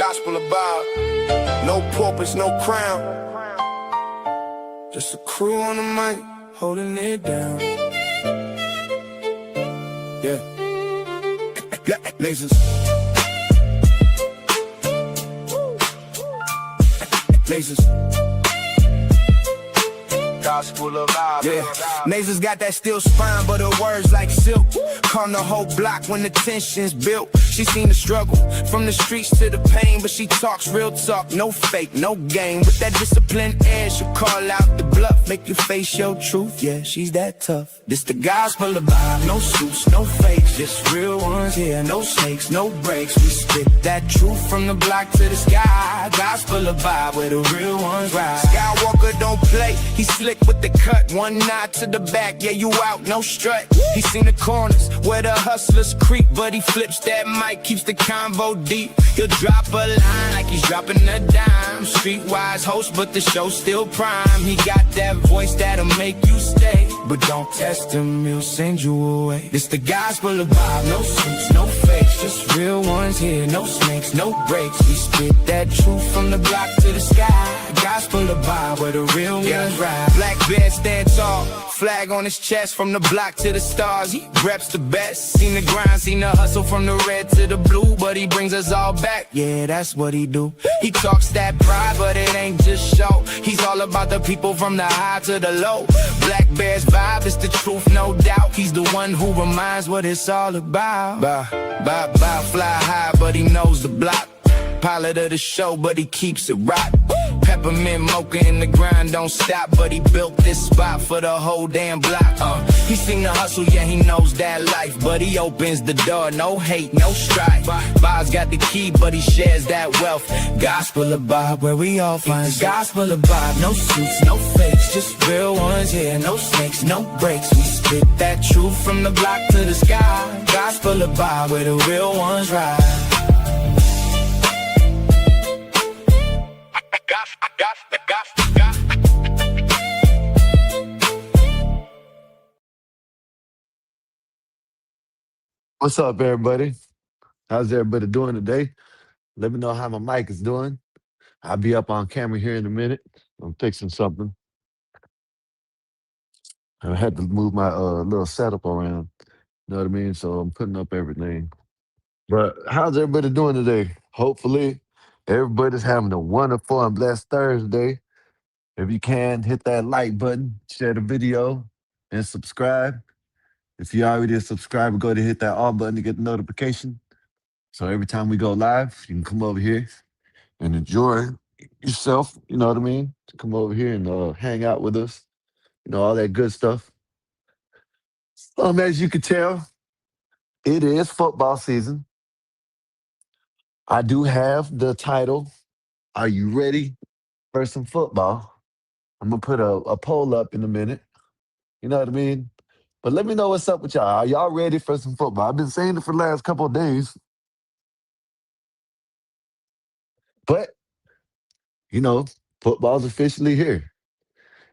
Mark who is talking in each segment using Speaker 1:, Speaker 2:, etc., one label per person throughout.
Speaker 1: gospel about no purpose, no crown. Just a crew on the mic, holding it down. Yeah. Lasers. Lasers. Gospel of vibe. Yeah, Nasers got that steel spine, but her words like silk. Calm the whole block when the tension's built. She seen the struggle from the streets to the pain, but she talks real talk, no fake, no game. With that disciplined air, she'll call out the bluff, make you face your truth. Yeah, she's that tough. This the gospel of vibe, no suits, no fakes, just real ones here, no snakes, no breaks. We spit that truth from the block to the sky. Gospel of vibe, where the real ones ride. Skywalker don't play, he slick with the cut, one nod to the back, yeah, you out, no strut. He seen the corners where the hustlers creep, but he flips that mic, keeps the convo deep. He'll drop a line like he's dropping a dime. Streetwise host, but the show's still prime. He got that voice that'll make you stay, but don't test him, he'll send you away. It's the gospel of vibe, no suits, no fakes, just real ones here, no snakes, no breaks. We spit that truth from the block to the sky. Gospel of vibe, where the real ones ride. Black bear stand tall, flag on his chest, from the block to the stars. He reps the best. Seen the grind, seen the hustle from the red to the blue, but he brings us all back. Yeah, that's what he do. He talks that pride, but it ain't just show. He's all about the people from the high to the low. Black Bear's vibe is the truth, no doubt. He's the one who reminds what it's all about. Fly high, but he knows the block. Pilot of the show, but he keeps it rock. Peppermint mocha in the grind, don't stop, but he built this spot for the whole damn block. He seen the hustle, yeah, he knows that life, but he opens the door, no hate, no strife. Bob's got the key, but he shares that wealth. Gospel of Bob, where we all find gospel of Bob. No suits, no fakes, just real ones, yeah, no snakes, no breaks. We spit that truth from the block to the sky. Gospel of Bob, where the real ones ride.
Speaker 2: What's up, everybody? How's everybody doing today? Let me know how my mic is doing. I'll be up on camera here in a minute. I'm fixing something. I had to move my little setup around. You know what I mean? So I'm putting up everything. But how's everybody doing today? Hopefully, everybody's having a wonderful and blessed Thursday. If you can, hit that like button, share the video, and subscribe. If you already a subscriber, go to hit that all button to get the notification. So every time we go live, you can come over here and enjoy yourself. You know what I mean? Come over here and hang out with us. You know, all that good stuff. As you can tell, it is football season. I do have the title, Are You Ready for Some Football? I'm going to put a poll up in a minute. You know what I mean? But let me know what's up with y'all. Are y'all ready for some football? I've been saying it for the last couple of days. But, you know, football's officially here.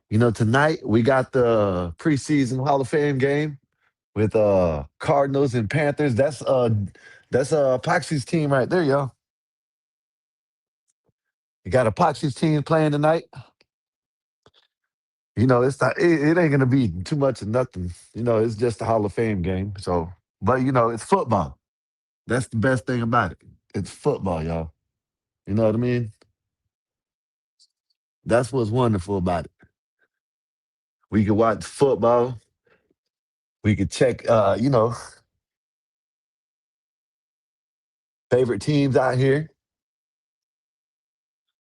Speaker 2: You know, tonight we got the preseason Hall of Fame game with Cardinals and Panthers. That's Epoxy's team right there, y'all. You got Epoxy's team playing tonight. You know, it ain't gonna be too much of nothing. You know, it's just a Hall of Fame game. So, but you know, it's football. That's the best thing about it. It's football, y'all. You know what I mean? That's what's wonderful about it. We can watch football. We could check, you know, favorite teams out here.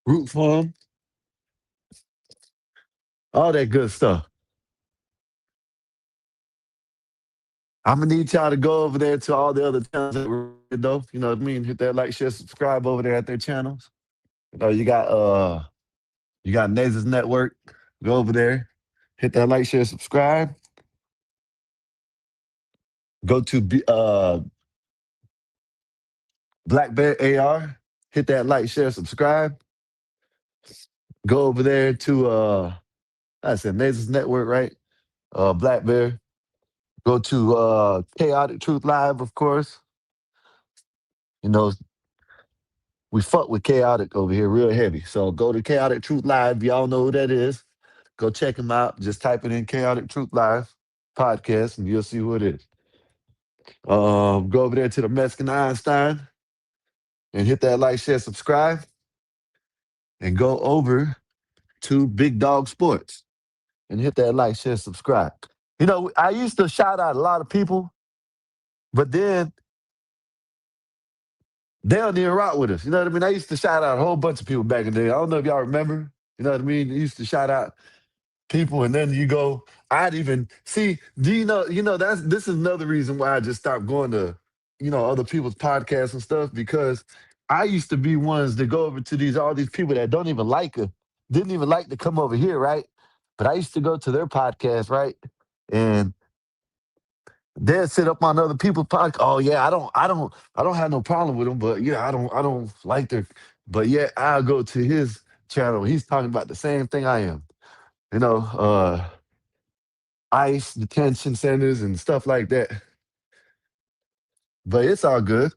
Speaker 2: Root for them. All that good stuff. I'm gonna need y'all to go over there to all the other channels that we're in, though. You know what I mean? Hit that like, share, subscribe over there at their channels. You know, you got Nases Network. Go over there. Hit that like, share, subscribe. Go to Black Bear AR. Hit that like, share, subscribe. Go over there to I said Nases Network, right? Black Bear. Go to Chaotic Truth Live, of course. You know, we fuck with Chaotic over here real heavy. So go to Chaotic Truth Live. Y'all know who that is. Go check him out. Just type it in Chaotic Truth Live podcast and you'll see who it is. Go over there to the Mexican Einstein and hit that like, share, subscribe, and go over to Big Dog Sports and hit that like, share, subscribe. You know, I used to shout out a lot of people, but then they don't even rock with us. You know what I mean? I used to shout out a whole bunch of people back in the day. I don't know if y'all remember. You know what I mean? I used to shout out people, and then you go, I'd even see, do that's this is another reason why I just stopped going to, other people's podcasts and stuff, because I used to be ones that go over to all these people that don't even like her, didn't even like to come over here, right? But I used to go to their podcast, right? And they'll sit up on other people's podcast. Oh yeah, I don't have no problem with them, but yeah, I don't like their, but yeah, I'll go to his channel. He's talking about the same thing I am. You know, ICE detention centers and stuff like that. But it's all good.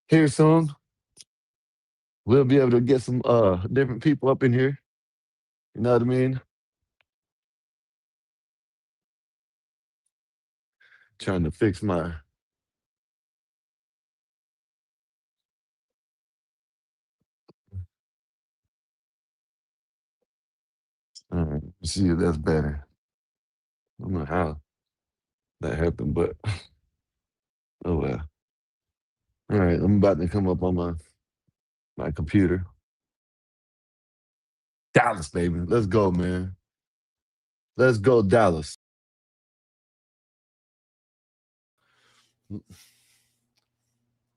Speaker 2: Here soon, we'll be able to get some different people up in here. You know what I mean? Trying to fix my see if that's better. I don't know how that happened, but oh well. All right, I'm about to come up on my computer. Dallas, baby. Let's go, man. Let's go, Dallas.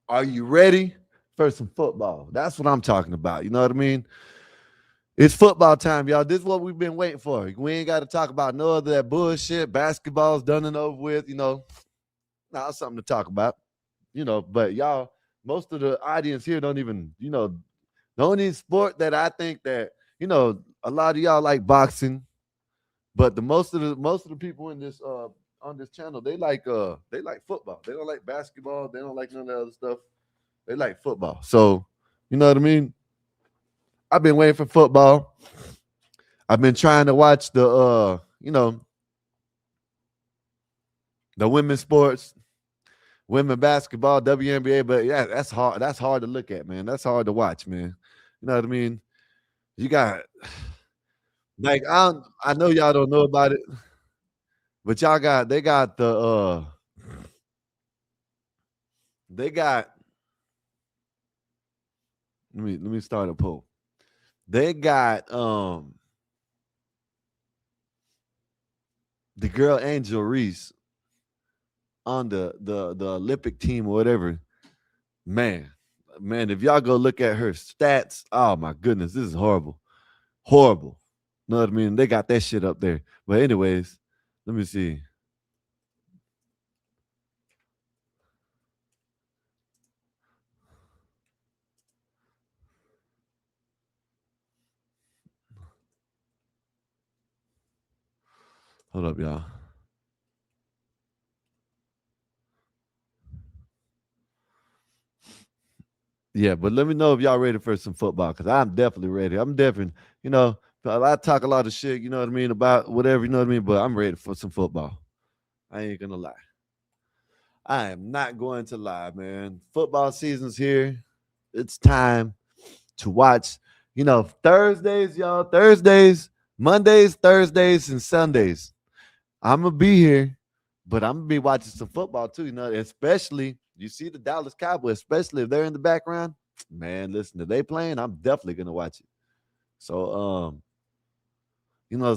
Speaker 2: Are you ready for some football? That's what I'm talking about. You know what I mean? It's football time, y'all. This is what we've been waiting for. We ain't got to talk about no other that bullshit. Basketball's done and over with. Now it's something to talk about. But y'all, most of the audience here don't even, the only sport that I think that, a lot of y'all like boxing, but the most of the people in this on this channel, they like football. They don't like basketball. They don't like none of the other stuff. They like football. So, you know what I mean? I've been waiting for football. I've been trying to watch the women's sports, women basketball, WNBA, but yeah, that's hard. That's hard to look at, man. That's hard to watch, man. You know what I mean? You got like I know y'all don't know about it, but they got they got let me start a poll. They got the girl Angel Reese on the Olympic team or whatever. Man, man, if y'all go look at her stats, oh my goodness, this is horrible. Horrible. Know what I mean? They got that shit up there. But anyways, let me see. Hold up, y'all. Yeah, but let me know if y'all ready for some football, because I'm definitely ready. I'm definitely, I talk a lot of shit, you know what I mean, about whatever, you know what I mean, but I'm ready for some football. I ain't gonna lie. I am not going to lie, man. Football season's here. It's time to watch, Thursdays, y'all. Thursdays, Mondays, Thursdays, and Sundays. I'm gonna be here, but I'm gonna be watching some football too. Especially you see the Dallas Cowboys, especially if they're in the background. Man, listen, if they playing, I'm definitely gonna watch it. So,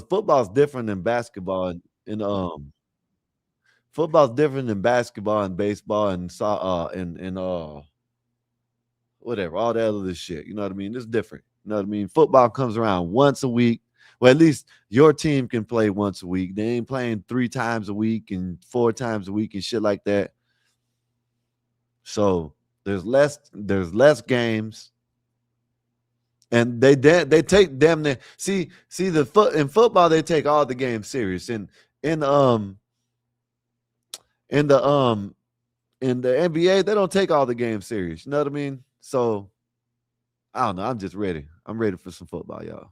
Speaker 2: football's different than basketball, and football's different than basketball and baseball and whatever, all that other shit. You know what I mean? It's different. You know what I mean? Football comes around once a week. Well, at least your team can play once a week. They ain't playing 3 times a week and 4 times a week and shit like that. So there's less games. And they take them there. See in football they take all the games serious. In in the In the NBA, they don't take all the games serious. You know what I mean? So I don't know. I'm just ready. I'm ready for some football, y'all.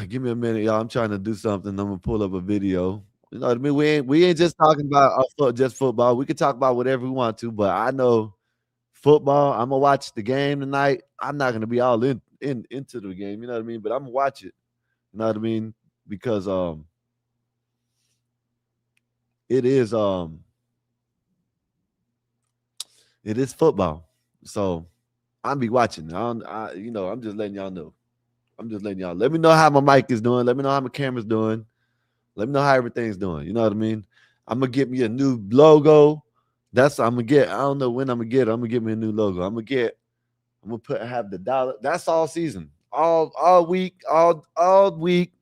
Speaker 2: Give me a minute, y'all. I'm trying to do something. I'm gonna pull up a video. You know what I mean? We ain't just talking about just football. We can talk about whatever we want to, but I know football. I'm gonna watch the game tonight. I'm not gonna be all into the game. You know what I mean? But I'm gonna watch it. You know what I mean? Because it is it is football. So I'll be watching. I'm just letting y'all know. I'm just letting y'all. Let me know how my mic is doing. Let me know how my camera's doing. Let me know how everything's doing. You know what I mean? I'm gonna get me a new logo. That's I'm gonna get. I don't know when I'm gonna get it. I'm gonna get me a new logo. I'm gonna have the dollar. That's all season, all week, all week,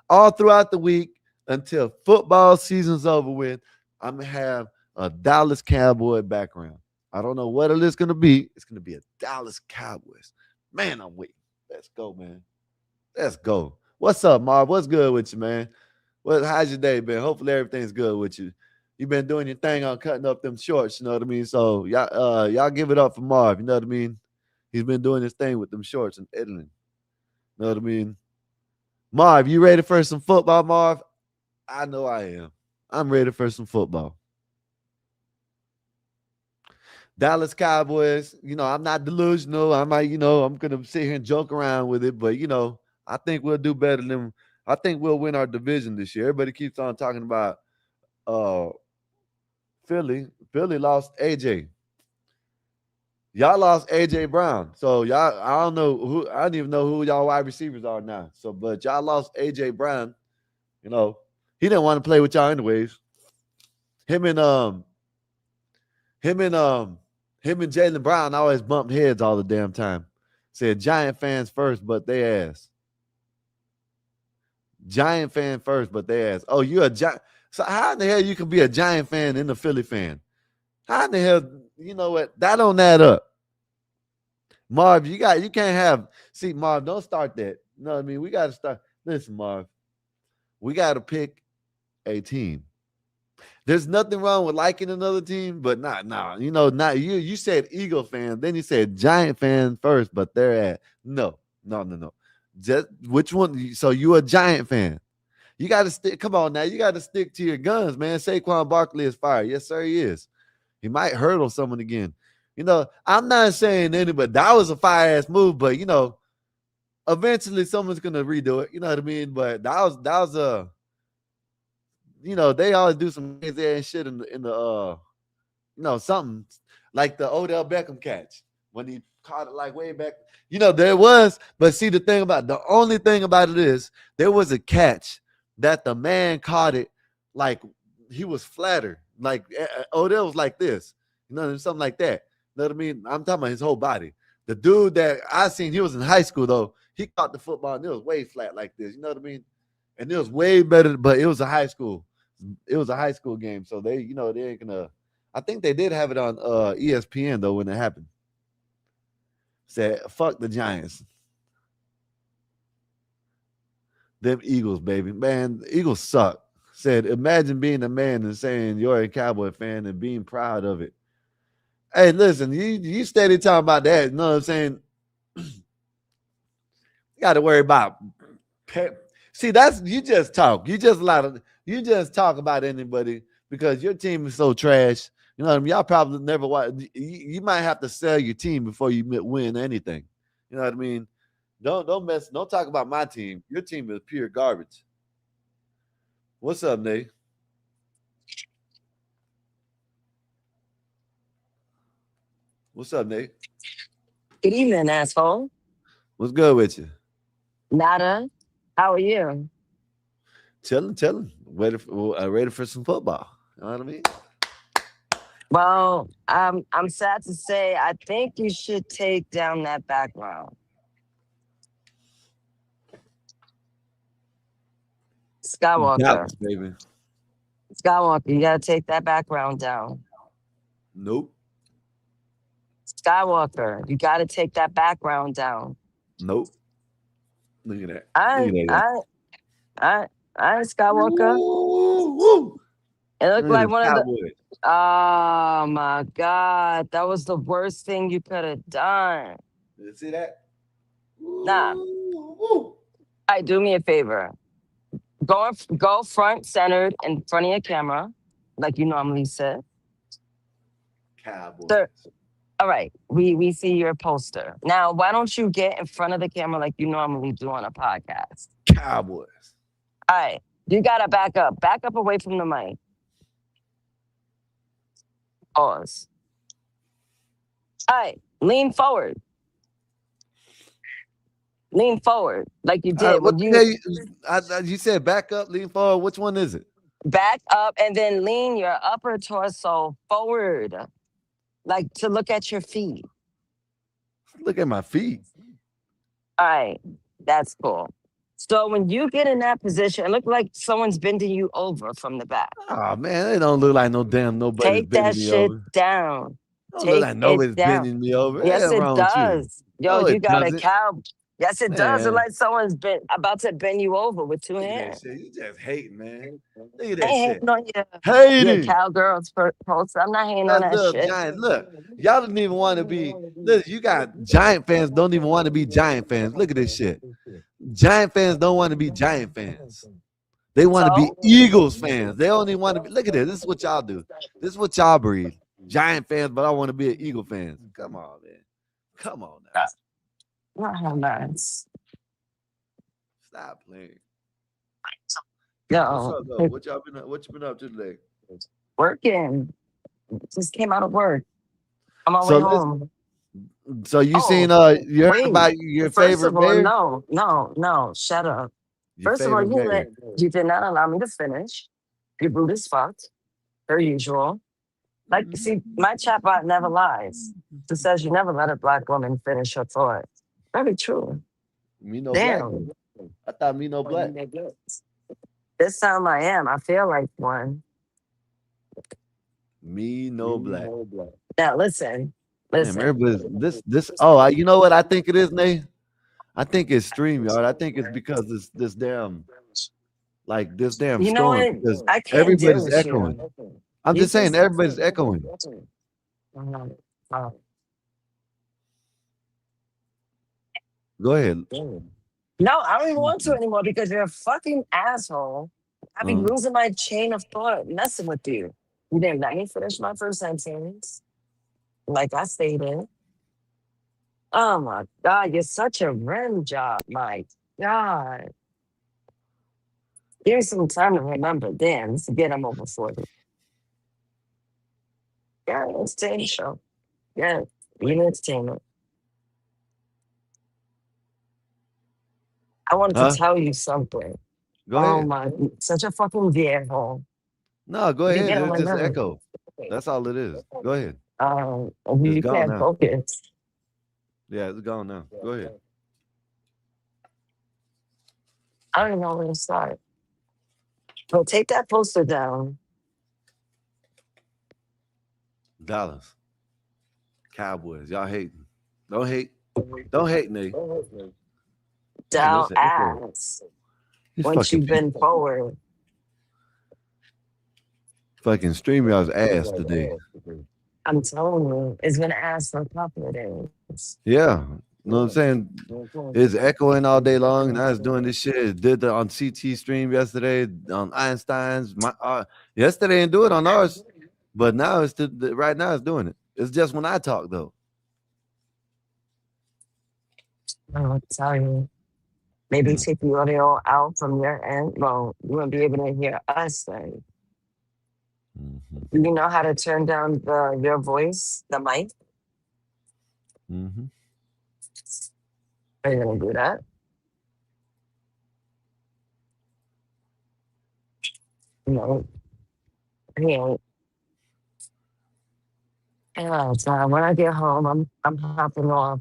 Speaker 2: all throughout the week until football season's over with. I'm gonna have a Dallas Cowboy background. I don't know what it is gonna be. It's gonna be a Dallas Cowboys. Man, I'm waiting. Let's go, man. Let's go. What's up, Marv? What's good with you, man? How's your day been? Hopefully everything's good with you. You've been doing your thing on cutting up them shorts, you know what I mean? So y'all give it up for Marv, you know what I mean? He's been doing his thing with them shorts and Italy. You know what I mean? Marv, you ready for some football, Marv? I know I am. I'm ready for some football. Dallas Cowboys, I'm not delusional. I might, I'm gonna sit here and joke around with it, but I think we'll do better than I think we'll win our division this year. Everybody keeps on talking about uh Philly. Philly lost AJ. Y'all lost AJ Brown. So y'all, I don't know who I don't even know who y'all wide receivers are now. So but y'all lost AJ Brown, you know. He didn't want to play with y'all anyways. Him and um him and um him and Jalen Brown always bumped heads all the damn time. Said Giant fans first, but they ass. Giant fan first, but they ass. Oh, you a Giant. So how in the hell you can be a Giant fan and a Philly fan? How in the hell, you know what? That don't add up. Marv, you can't have see Marv, don't start that. You know what I mean? We gotta start. Listen, Marv, we gotta pick a team. There's nothing wrong with liking another team, but not nah. Not you. You said Eagle fan, then you said Giant fan first, but they're at no. Just which one? So you a Giant fan. You got to stick. Come on now, you got to stick to your guns, man. Saquon Barkley is fired. Yes, sir, he is. He might hurdle someone again. I'm not saying anybody that was a fire ass move, but eventually someone's gonna redo it. You know what I mean? But that was a they always do some crazy ass shit in the something like the Odell Beckham catch when he caught it like way back. There was, but see the only thing about it is there was a catch that the man caught it like he was flatter. Like Odell was like this, something like that. You know what I mean? I'm talking about his whole body. The dude that I seen, he was in high school though. He caught the football and it was way flat like this. You know what I mean? And it was way better, but it was a high school. It was a high school game, so they ain't gonna. I think they did have it on ESPN though when it happened. Said fuck the Giants, them Eagles, baby, man. The Eagles suck. Said imagine being a man and saying you're a Cowboy fan and being proud of it. Hey, listen, you steady talking about that. You know what I'm saying? You got to worry about. See, that's you just talk. You just talk about anybody because your team is so trash. You know what I mean? Y'all probably never watch. You might have to sell your team before you win anything. You know what I mean? Don't mess. Don't talk about my team. Your team is pure garbage. What's up, Nate? What's up, Nate?
Speaker 3: Good evening, asshole.
Speaker 2: What's good with you?
Speaker 3: Nada. How are you?
Speaker 2: Chilling. Ready for some football. You know what I mean?
Speaker 3: Well, I'm sad to say I think you should take down that background. Skywalker.
Speaker 2: Dallas, baby.
Speaker 3: Skywalker, you gotta take that background down.
Speaker 2: Nope.
Speaker 3: Skywalker, you gotta take that background down.
Speaker 2: Nope. Look at that. Look
Speaker 3: I
Speaker 2: at that.
Speaker 3: I I I Skywalker.
Speaker 2: Woo, woo.
Speaker 3: It looked
Speaker 2: Look at
Speaker 3: like
Speaker 2: this
Speaker 3: one of the.
Speaker 2: Cowboys.
Speaker 3: Oh my God. That was the worst thing you could have done.
Speaker 2: You see that?
Speaker 3: Nah.
Speaker 2: Ooh, woo.
Speaker 3: All right, do me a favor. Go front centered in front of your camera, like you normally sit. Sir,
Speaker 2: Cowboys.
Speaker 3: all right, we see your poster. Now, why don't you get in front of the camera like you normally do on a podcast?
Speaker 2: Cowboys.
Speaker 3: All right, you gotta back up away from the mic. Pause. All right, lean forward like you did
Speaker 2: What
Speaker 3: when
Speaker 2: the hell?
Speaker 3: you
Speaker 2: You said back up, lean forward. Which one is it?
Speaker 3: back up and then lean your upper torso forward, like to look at your feet.
Speaker 2: Look at my feet.
Speaker 3: All right, that's cool. So when you get in that position, it look like someone's bending you over from the back.
Speaker 2: Oh man, it don't look like no damn nobody's
Speaker 3: Take that
Speaker 2: bending me
Speaker 3: shit
Speaker 2: over.
Speaker 3: down.
Speaker 2: Don't look
Speaker 3: Take
Speaker 2: like
Speaker 3: it
Speaker 2: nobody's
Speaker 3: down.
Speaker 2: bending me over.
Speaker 3: Yes,
Speaker 2: What's
Speaker 3: it
Speaker 2: wrong with you?
Speaker 3: does. Yo,
Speaker 2: No,
Speaker 3: you
Speaker 2: it
Speaker 3: got a
Speaker 2: doesn't.
Speaker 3: cow. Yes, it does. It's
Speaker 2: Man,
Speaker 3: like someone's been about to bend you over with two
Speaker 2: look at that
Speaker 3: hands.
Speaker 2: shit. You just hating, man. Look at
Speaker 3: I
Speaker 2: that
Speaker 3: ain't
Speaker 2: shit.
Speaker 3: hating on your
Speaker 2: Hating.
Speaker 3: cowgirls post. I'm not hating on
Speaker 2: That
Speaker 3: that
Speaker 2: little
Speaker 3: shit.
Speaker 2: giant. Look, y'all don't even want to be. Look, you got giant fans. Don't even want to be giant fans. Look at this shit. Giant fans don't want to be giant fans. They want to be
Speaker 3: So,
Speaker 2: Eagles fans. They only want to be. Look at this. This is what y'all do. This is what y'all breed. Giant fans, but I want to be an Eagle fans. Come on, man. Come on now.
Speaker 3: not how nice.
Speaker 2: Stop playing. What's
Speaker 3: Yo,
Speaker 2: up though? What y'all been? What you been up to today?
Speaker 3: working. Just came out of work. On my way
Speaker 2: So let's.
Speaker 3: home.
Speaker 2: So you
Speaker 3: Oh,
Speaker 2: seen? You heard
Speaker 3: wait.
Speaker 2: about your
Speaker 3: First
Speaker 2: favorite
Speaker 3: of all,
Speaker 2: mayor?
Speaker 3: no, shut up.
Speaker 2: Your
Speaker 3: First of all,
Speaker 2: favorite mayor?
Speaker 3: you did not allow me to finish. You're rude as fuck, per usual. Like, see, my chatbot never lies. It says you never let a black woman finish her thought. Very true.
Speaker 2: Me no black.
Speaker 3: Damn.
Speaker 2: I thought me no black.
Speaker 3: This time I am. I feel like one.
Speaker 2: Me no black.
Speaker 3: Now listen,
Speaker 2: Damn,
Speaker 3: listen.
Speaker 2: everybody's this. Oh, you know what I think it is, Nate? I think it's StreamYard. I think it's because this damn this damn
Speaker 3: You know
Speaker 2: storm
Speaker 3: what?
Speaker 2: because
Speaker 3: I can't deal
Speaker 2: everybody's
Speaker 3: with
Speaker 2: echoing.
Speaker 3: you.
Speaker 2: I'm
Speaker 3: You
Speaker 2: just saying
Speaker 3: just
Speaker 2: everybody's echoing.
Speaker 3: uh,
Speaker 2: Go ahead.
Speaker 3: no, I don't even want to anymore because you're a fucking asshole. I be
Speaker 2: Uh,
Speaker 3: losing my chain of thought messing with you. You didn't let me finish my first sentence, like I stated. Oh my God, you're such a rim job, my God. Give me some time to remember. Damn, forget I'm over 40. Yeah, entertainment show. Yeah, you entertainment. I wanted to
Speaker 2: huh?
Speaker 3: tell you something.
Speaker 2: Go
Speaker 3: Oh
Speaker 2: ahead.
Speaker 3: my, such a fucking viejo.
Speaker 2: No, go
Speaker 3: You
Speaker 2: ahead.
Speaker 3: get on
Speaker 2: It's
Speaker 3: my
Speaker 2: just
Speaker 3: nerves.
Speaker 2: echo. That's all it is. Go ahead. It's
Speaker 3: You
Speaker 2: gone
Speaker 3: can't
Speaker 2: now.
Speaker 3: focus.
Speaker 2: Yeah, it's gone now. Go ahead.
Speaker 3: I don't even know where to start. Well, take that poster down.
Speaker 2: Dallas Cowboys. Y'all hating. Don't hate. Don't hate, Nate. Damn,
Speaker 3: Down
Speaker 2: it's an echo.
Speaker 3: ass.
Speaker 2: These
Speaker 3: Once
Speaker 2: fucking
Speaker 3: you bend
Speaker 2: people.
Speaker 3: forward.
Speaker 2: Fucking StreamYard's ass today.
Speaker 3: I'm telling you, it's gonna ask for a couple of days.
Speaker 2: Yeah. You know what I'm saying? It's echoing all day long, and I was doing this shit. It did the on CT stream yesterday on Einstein's. Yesterday didn't do it on ours, but now right now it's doing it. It's just when I talk though.
Speaker 3: I'll tell you. Maybe
Speaker 2: Mm.
Speaker 3: take the audio out from your end. Well, you won't be able to hear us then.
Speaker 2: Mm-hmm.
Speaker 3: Do you know how to turn down your voice, the mic?
Speaker 2: Mm-hmm.
Speaker 3: Are you gonna do that? No. He ain't. Yeah, so when I get home, I'm hopping off.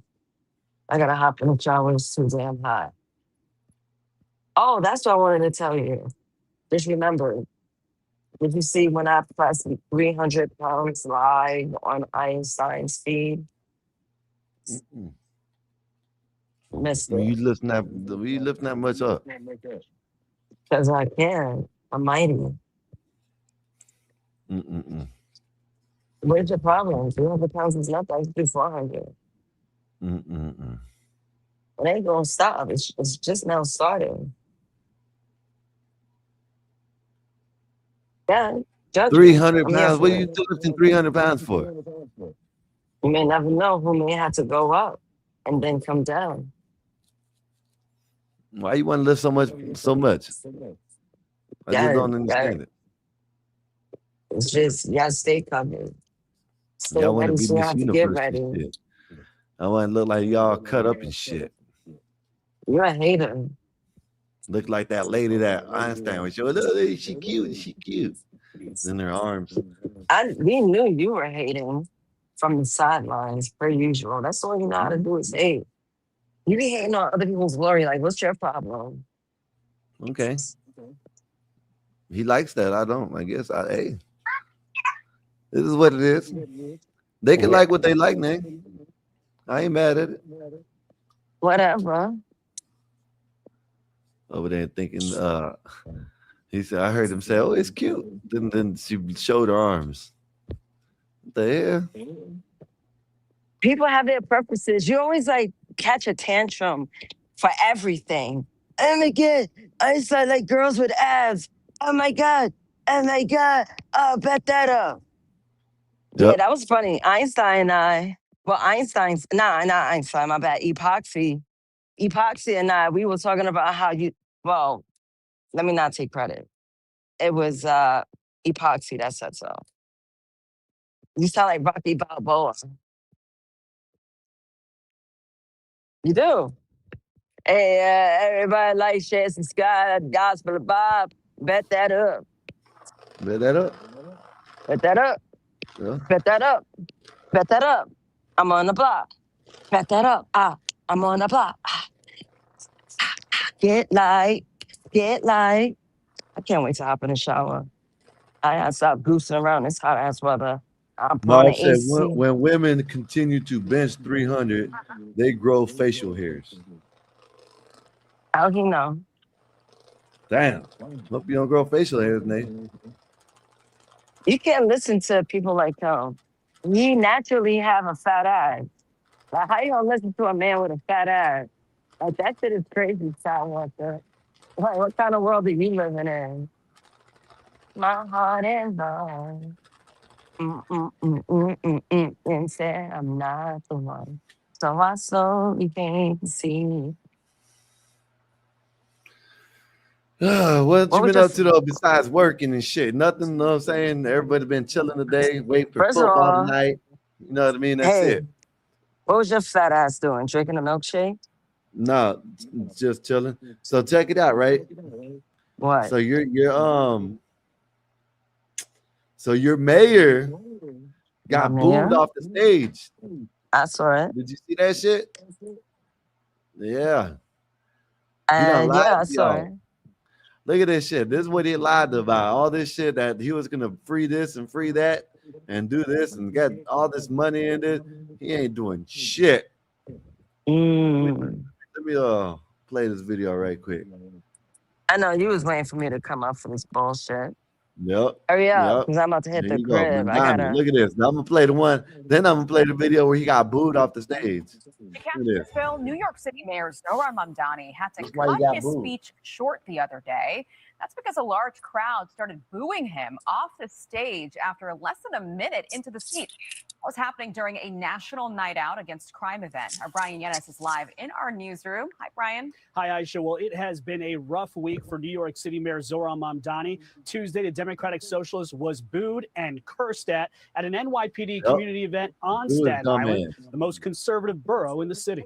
Speaker 3: I gotta hop in the shower. It's too damn hot. Oh, that's what I wanted to tell you. Just remember, did you see when I pressed 300 pounds live on Einstein's feed?
Speaker 2: Mm-mm.
Speaker 3: Missed
Speaker 2: When
Speaker 3: it.
Speaker 2: you lifting that much up.
Speaker 3: Because I can. I'm mighty.
Speaker 2: Mm-mm-mm.
Speaker 3: Where's your problem? 300 pounds is nothing. I do 400.
Speaker 2: Mm-mm-mm.
Speaker 3: It ain't gonna stop. It's just now starting. Yeah, judge me.
Speaker 2: 300
Speaker 3: I'm here
Speaker 2: pounds. What are
Speaker 3: for
Speaker 2: you
Speaker 3: it.
Speaker 2: lifting 300 pounds for?
Speaker 3: You may never know who may have to go up and then come down.
Speaker 2: Why you want to lift so much? So much? I just
Speaker 3: Yeah,
Speaker 2: don't
Speaker 3: yeah.
Speaker 2: understand it.
Speaker 3: It's just you gotta stay covered. Stay
Speaker 2: Y'all want to
Speaker 3: ready
Speaker 2: be
Speaker 3: so you
Speaker 2: Miss
Speaker 3: have to get
Speaker 2: Universe and
Speaker 3: ready.
Speaker 2: shit. I want to look like y'all cut up and shit.
Speaker 3: You're a hater.
Speaker 2: Look like that lady that Einstein was showing. Look, she cute. She cute. In her arms.
Speaker 3: We knew you were hating from the sidelines, per usual. That's all you know how to do is hate. You be hating on other people's glory. Like, what's your problem?
Speaker 2: Okay. He likes that. I don't. I guess. Hey, this is what it is. They can
Speaker 3: Yeah,
Speaker 2: like what they like, Nate. I ain't mad at it.
Speaker 3: whatever.
Speaker 2: Over there thinking, he said, I heard him say, oh, it's cute. Then she showed her arms. What the hell?
Speaker 3: People have their preferences. You always like catch a tantrum for everything. Oh my god, I saw like girls with abs. Oh my god. Oh my god. Oh, bet that up. Yeah,
Speaker 2: Yep.
Speaker 3: that was funny. Not Einstein, my bad. Epoxy and I, we were talking about how well, let me not take credit. It was Epoxy that said so. You sound like Rocky Balboa. You do. Hey, everybody like, share, subscribe, Gospel of Bob. Bet that up.
Speaker 2: Bet that up.
Speaker 3: Bet that up.
Speaker 2: Yeah.
Speaker 3: Bet that up. Bet that up. I'm on the block. Bet that up. I'm on the block. Get light. Get light. I can't wait to hop in the shower. I gotta stop goosing around this hot ass weather. I'm on the
Speaker 2: Marv said,
Speaker 3: AC.
Speaker 2: when women continue to bench 300, they grow facial hairs.
Speaker 3: How he know?
Speaker 2: Damn. Hope you don't grow facial hairs, Nate.
Speaker 3: You can't listen to people like him. We naturally have a fat ass. Like, how you gonna listen to a man with a fat ass? Like, that shit is crazy, Skywalker. Like, what kind of world are you living in? My heart is on. And said I'm not the one. So I slowly came to see.
Speaker 2: What
Speaker 3: What
Speaker 2: you
Speaker 3: was
Speaker 2: been
Speaker 3: your
Speaker 2: up to though besides working and shit? Nothing, you know what I'm saying? Everybody been chilling today, waiting for
Speaker 3: first of
Speaker 2: football
Speaker 3: all,
Speaker 2: tonight. You know what I mean? That's
Speaker 3: hey,
Speaker 2: it.
Speaker 3: what was your fat ass doing? Drinking a milkshake?
Speaker 2: No, just chilling. So check it out, right?
Speaker 3: What?
Speaker 2: So your mayor
Speaker 3: My
Speaker 2: got booed
Speaker 3: man?
Speaker 2: off the stage.
Speaker 3: I saw it.
Speaker 2: Did you see that shit? Yeah. He done lied
Speaker 3: Yeah, I
Speaker 2: to
Speaker 3: saw
Speaker 2: y'all.
Speaker 3: it.
Speaker 2: Look at this shit. This is what he lied about. All this shit that he was gonna free this and free that and do this and get all this money in this. He ain't doing shit.
Speaker 3: Mm.
Speaker 2: Let me play this video right quick.
Speaker 3: I know you was waiting for me to come up for this bullshit.
Speaker 2: Yep.
Speaker 3: Hurry up,
Speaker 2: Yep.
Speaker 3: because I'm about to hit
Speaker 2: There
Speaker 3: the
Speaker 2: you go.
Speaker 3: crib. I
Speaker 2: Mandami.
Speaker 3: gotta.
Speaker 2: Look at this. Now I'm gonna play the one. Then I'm gonna play the video where he got booed off the stage. Look at this.
Speaker 4: New York City Mayor Zohran Mamdani had to
Speaker 2: That's why he
Speaker 4: cut
Speaker 2: got
Speaker 4: his
Speaker 2: booed.
Speaker 4: speech short the other day. That's because a large crowd started booing him off the stage after less than a minute into the speech. What was happening during a national night out against crime event? Our Brian Yenes is live in our newsroom. Hi, Brian.
Speaker 5: Hi, Aisha. Well, it has been a rough week for New York City Mayor Zohran Mamdani. Tuesday, the Democratic Socialist was booed and cursed at an NYPD community event on Staten Island, the most conservative borough in the city.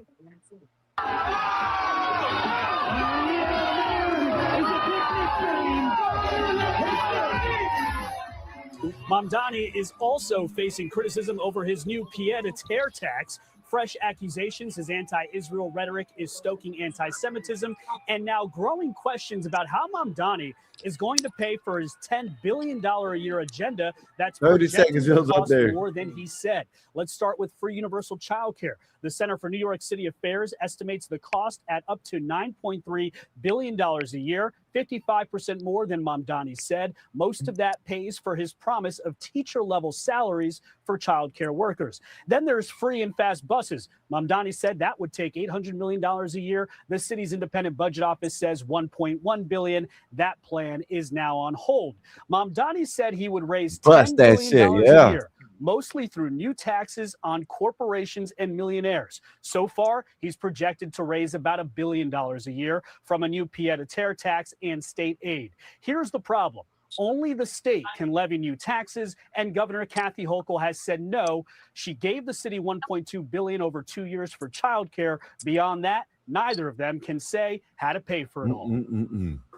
Speaker 5: Mamdani is also facing criticism over his new pied-à-terre tax. Fresh accusations, his anti-Israel rhetoric is stoking anti-Semitism, and now growing questions about how Mamdani is going to pay for his $10 billion a year agenda that's
Speaker 2: 30
Speaker 5: projected
Speaker 2: seconds
Speaker 5: to
Speaker 2: up
Speaker 5: cost
Speaker 2: there.
Speaker 5: more than he said. Let's start with free universal child care. The Center for New York City Affairs estimates the cost at up to $9.3 billion a year, 55% more than Mamdani said. Most of that pays for his promise of teacher-level salaries for child care workers. Then there's free and fast buses. Mamdani said that would take $800 million a year. The city's independent budget office says $1.1 billion. That plan is now on hold. Mamdani said he would raise $10 billion a year, mostly through new taxes on corporations and millionaires. So far, he's projected to raise about $1 billion a year from a new pied-à-terre tax and state aid. Here's the problem. Only the state can levy new taxes, and Governor Kathy Hochul has said no. She gave the city $1.2 billion over 2 years for childcare. Beyond that, neither of them can say how to pay for it all.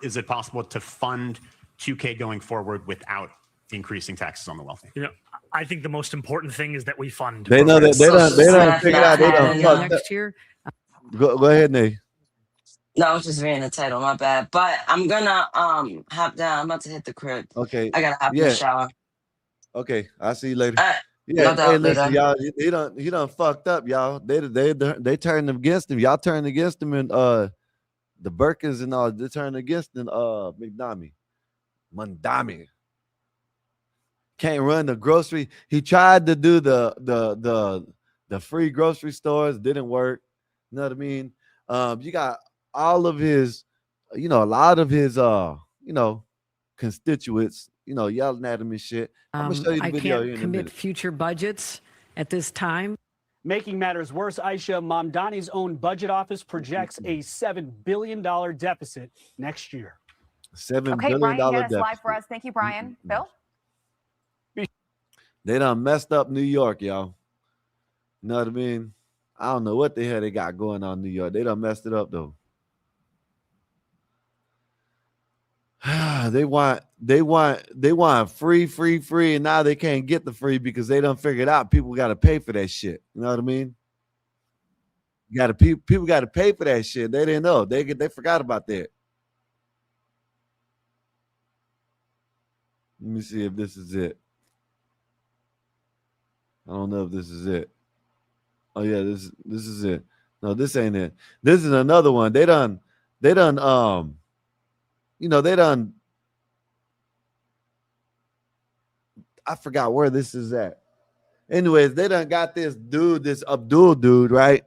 Speaker 6: Is it possible to fund QK going forward without increasing taxes on the wealthy?
Speaker 7: You know, I think the most important thing is that we fund.
Speaker 2: They know that they don't figure out they don't fuck
Speaker 8: next year.
Speaker 2: Go ahead, Nate.
Speaker 3: No, I was just reading the title. My bad. But I'm gonna hop down. I'm about to hit the crib.
Speaker 2: Okay.
Speaker 3: I gotta hop in the shower.
Speaker 2: Okay, I'll see you later.
Speaker 3: All right.
Speaker 2: Yeah,
Speaker 3: No
Speaker 2: hey, listen,
Speaker 3: later.
Speaker 2: y'all. He done fucked up, y'all. They turned against him. Y'all turned against him, and the Birkins and all. They turned against him. Mandami can't run the grocery. He tried to do the free grocery stores. Didn't work. You know what I mean? You got all of his, a lot of his, constituents, yelling at him and shit. I'm gonna show you the video here in a
Speaker 8: commit
Speaker 2: minute.
Speaker 8: future budgets at this time.
Speaker 5: Making matters worse, Aisha, Mamdani's own budget office projects a $7 billion deficit next year.
Speaker 2: $7
Speaker 4: Okay,
Speaker 2: billion
Speaker 4: Brian Gannis
Speaker 2: deficit.
Speaker 4: live for us. Thank you, Brian. Bill?
Speaker 2: They done messed up New York, y'all. You know what I mean? I don't know what the hell they got going on in New York. They done messed it up though. They want free, and now they can't get the free because they done figured out people got to pay for that shit. You know what I mean? People got to pay for that shit. They didn't know. They forgot about that. Let me see if this is it. I don't know if this is it. Oh yeah, this is it. No, this ain't it. This is another one. They done I forgot where this is at. Anyways, they done got this dude, this Abdul dude, right?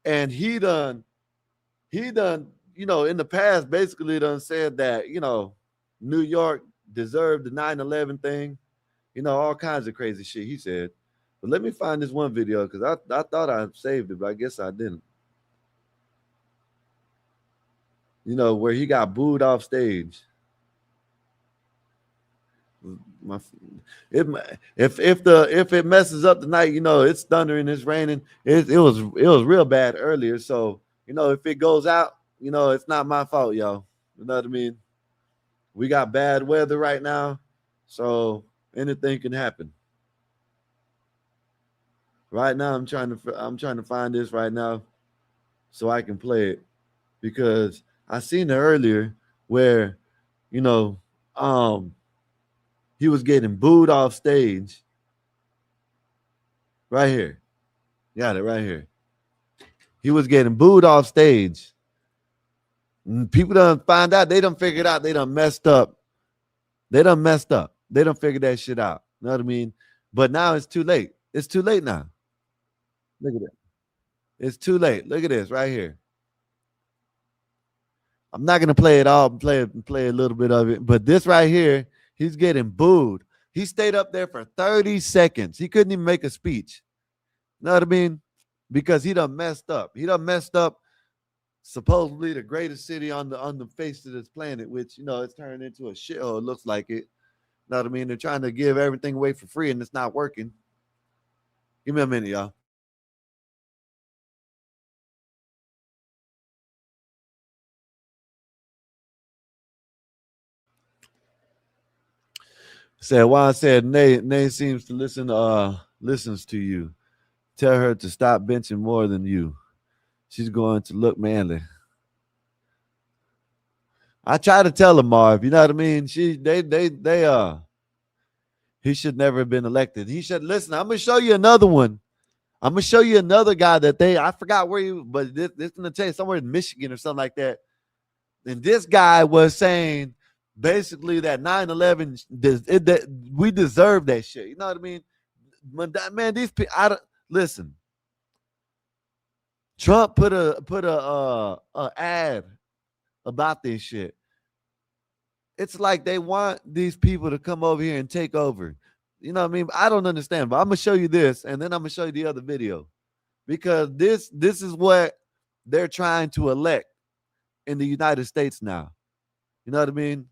Speaker 2: And he done, in the past basically done said that, New York deserved the 9/11 thing, all kinds of crazy shit he said. But let me find this one video because I thought I saved it, but I guess I didn't. Where he got booed off stage. If it messes up tonight, it's thundering, it's raining. It was real bad earlier. So if it goes out, it's not my fault, y'all. You know what I mean? We got bad weather right now, so anything can happen. Right now, I'm trying to find this right now, so I can play it because I seen it earlier where, he was getting booed off stage. Right here. Got it right here. He was getting booed off stage. And people done find out. They done figured out. They done messed up. They done figured that shit out. You know what I mean? But now it's too late. It's too late now. Look at it. It's too late. Look at this right here. I'm not gonna play it all. Play a little bit of it. But this right here, he's getting booed. He stayed up there for 30 seconds. He couldn't even make a speech. You know what I mean? Because he done messed up. He done messed up supposedly the greatest city on the face of this planet, which, it's turned into a shithole. It looks like it. You know what I mean? They're trying to give everything away for free, and it's not working. Give me a minute, y'all. Juan said, Nay seems to listens to you. Tell her to stop benching more than you. She's going to look manly.
Speaker 9: I try to tell him, Marv, you know what I mean? He should never have been elected. He should listen. I'm gonna show you another one. I'm gonna show you another guy that I forgot where he, but this gonna tell you somewhere in Michigan or something like that. And this guy was saying basically that 9/11 that we deserve that shit. You know what I mean? Man, these people. I don't listen. Trump put a ad about this shit. It's like they want these people to come over here and take over. You know what I mean? I don't understand, but I'm gonna show you this, and then I'm gonna show you the other video because this is what they're trying to elect in the United States now. You know what I mean?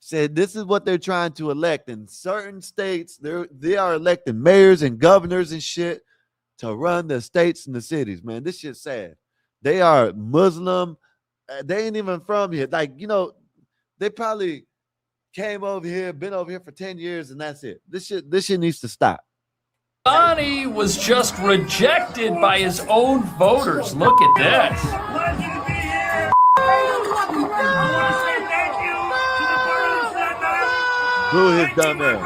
Speaker 9: Said this is what they're trying to elect in certain states. They are electing mayors and governors and shit to run the states and the cities. Man, this shit's sad. They are Muslim. They ain't even from here. Like, you know, they probably came over here, been over here for 10 years, and that's it. This shit needs to stop.
Speaker 10: Donnie was just rejected by his own voters. Look at this.
Speaker 11: Pleasure to be here. I want to say thank you to the borough of Staten Island.
Speaker 9: Who his dumb ass?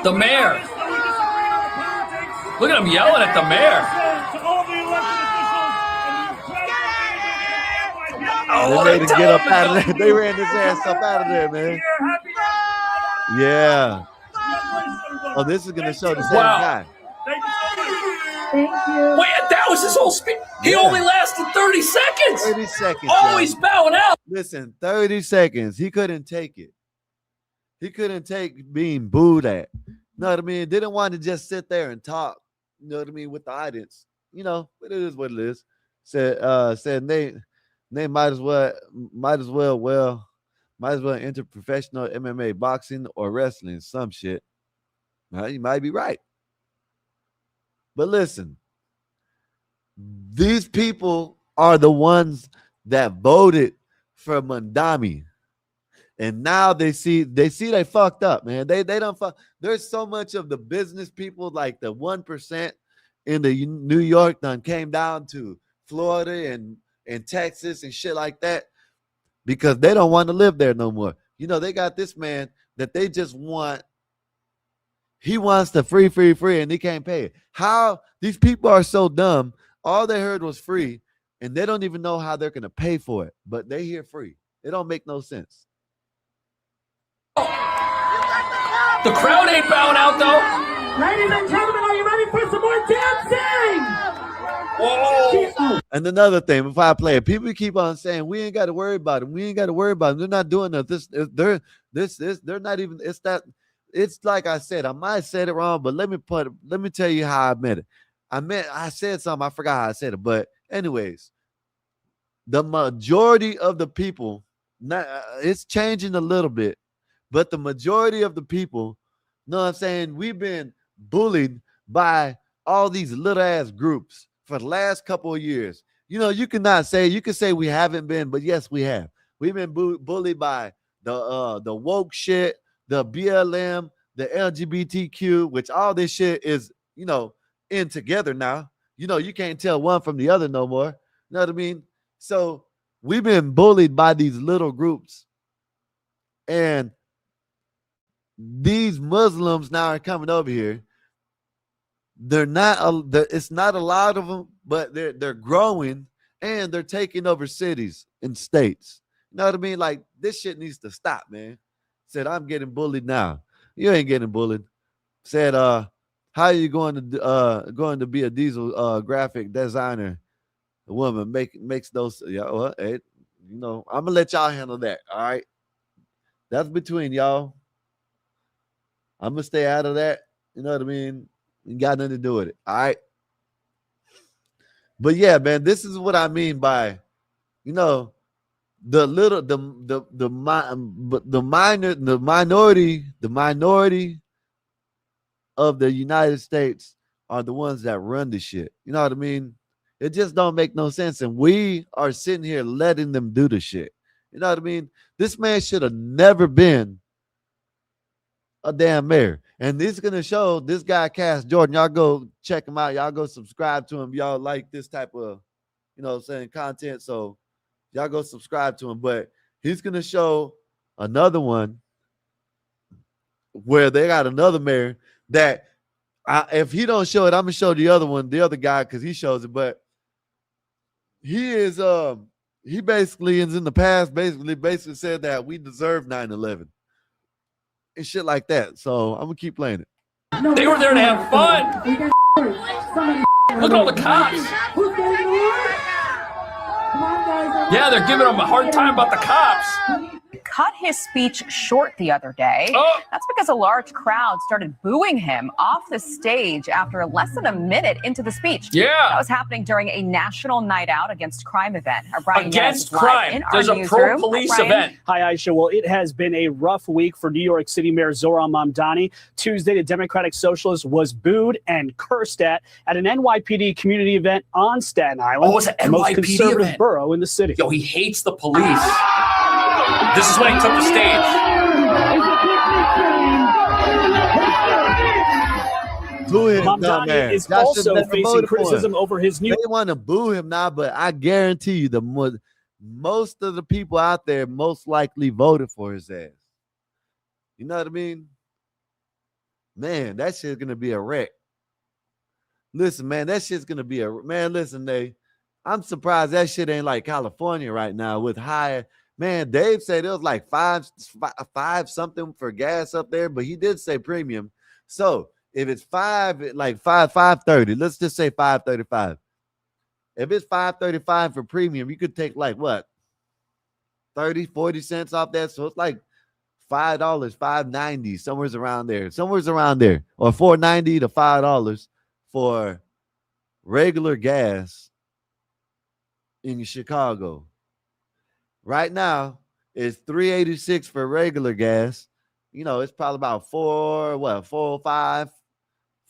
Speaker 10: The mayor. Look at him yelling at the mayor.
Speaker 11: To all the elected officials and the incredible
Speaker 10: Oh,
Speaker 9: they made him get up out of there. They ran his ass up out of there, man. Yeah. Oh, this is gonna show the same guy.
Speaker 11: Thank you.
Speaker 10: Wait, that was his whole speech. He only lasted 30 seconds.
Speaker 9: 30 seconds.
Speaker 10: Always bowing out.
Speaker 9: Listen, 30 seconds. He couldn't take it. He couldn't take being booed at. You know what I mean? Didn't want to just sit there and talk. You know what I mean, with the audience. You know, but it is what it is. Said they might as well enter professional MMA, boxing, or wrestling, some shit. Now, you might be right. But listen, these people are the ones that voted for Mandami. And now they see they fucked up, man. They don't fuck. There's so much of the business people, like the 1% in the New York, done came down to Florida and Texas and shit like that because they don't want to live there no more. You know, they got this man that they just want. He wants the free, and he can't pay it. How these people are so dumb. All they heard was free, and they don't even know how they're going to pay for it. But they hear free. It don't make no sense.
Speaker 10: The crowd ain't bowing out, though.
Speaker 11: Ladies and gentlemen, are you ready for some more dancing?
Speaker 10: Whoa.
Speaker 9: And another thing, before I play it, people keep on saying we ain't got to worry about them. We ain't got to worry about them. They're not doing that. They're not even. It's that. It's like I said. I might have said it wrong, but let me tell you how I meant it. I said something. I forgot how I said it. But anyways, the majority of the people, it's changing a little bit, but the majority of the people, know what I'm saying? We've been bullied by all these little ass groups for the last couple of years. You know, you can say we haven't been, but yes, we have. We've been bullied by the woke shit, the BLM, the LGBTQ, which all this shit is, you know, in together now. You know, you can't tell one from the other no more. You know what I mean? So we've been bullied by these little groups. And these Muslims now are coming over here. They're not, it's not a lot of them, but they're growing and they're taking over cities and states. You know what I mean? Like, this shit needs to stop, man. Said, I'm getting bullied now. You ain't getting bullied. Said, how are you going to be a diesel graphic designer? A woman makes those. Yeah, well, hey, you know, I'm gonna let y'all handle that. All right, that's between y'all. I'm gonna stay out of that. You know what I mean? You got nothing to do with it. All right. But yeah, man, this is what I mean by, you know, the minority of the United States are the ones that run the shit. You know what I mean? It just don't make no sense. And we are sitting here letting them do the shit. You know what I mean? This man should have never been a damn mayor. And this is going to show this guy, Cass Jordan. Y'all go check him out. Y'all go subscribe to him. Y'all like this type of, you know what I'm saying, content. So y'all go subscribe to him. But He's going to show another one where they got another mayor that if he don't show it, I'm going to show the other one, the other guy, because he shows it. But he is he basically is in the past basically said that we deserve 9/11 and shit like that. So I'm going to keep playing it.
Speaker 10: They were there to have fun. Look at all the cops. Yeah, they're giving him a hard time about the cops.
Speaker 4: Cut his speech short the other day. That's because a large crowd started booing him off the stage after less than a minute into the speech.
Speaker 10: Yeah.
Speaker 4: That was happening during a national night out against crime event. Brian
Speaker 10: Against
Speaker 4: Yanez is live
Speaker 10: crime.
Speaker 4: in our
Speaker 10: There's a
Speaker 4: newsroom.
Speaker 10: pro-police
Speaker 4: Brian?
Speaker 10: event.
Speaker 5: Hi, Aisha. Well, it has been a rough week for New York City Mayor Zohran Mamdani. Tuesday, the Democratic Socialist was booed and cursed at an NYPD community event on Staten Island.
Speaker 10: Oh, it's an
Speaker 5: the most
Speaker 10: NYPD
Speaker 5: conservative
Speaker 10: event.
Speaker 5: borough in the city.
Speaker 10: Yo, he hates the police. This is when he took the stage.
Speaker 9: Boo him now,
Speaker 5: Mamdani
Speaker 9: man.
Speaker 5: is
Speaker 9: Y'all
Speaker 5: also
Speaker 9: should've never
Speaker 5: facing
Speaker 9: voted for him.
Speaker 5: criticism over his new.
Speaker 9: They want to boo him now, but I guarantee you, most of the people out there most likely voted for his ass. You know what I mean? Man, that shit's gonna be a wreck. Listen, man, that shit's gonna be listen, I'm surprised that shit ain't like California right now with higher. Man, Dave said it was like five something for gas up there, but he did say premium. So if it's $5.30, let's just say $5.35. If it's $5.35 for premium, you could take like what? 30, 40 cents off that. So it's like $5, $5.90, somewhere around there. Or $4.90 to $5 for regular gas in Chicago. Right now, it's $3.86 for regular gas. You know, it's probably about $4.05,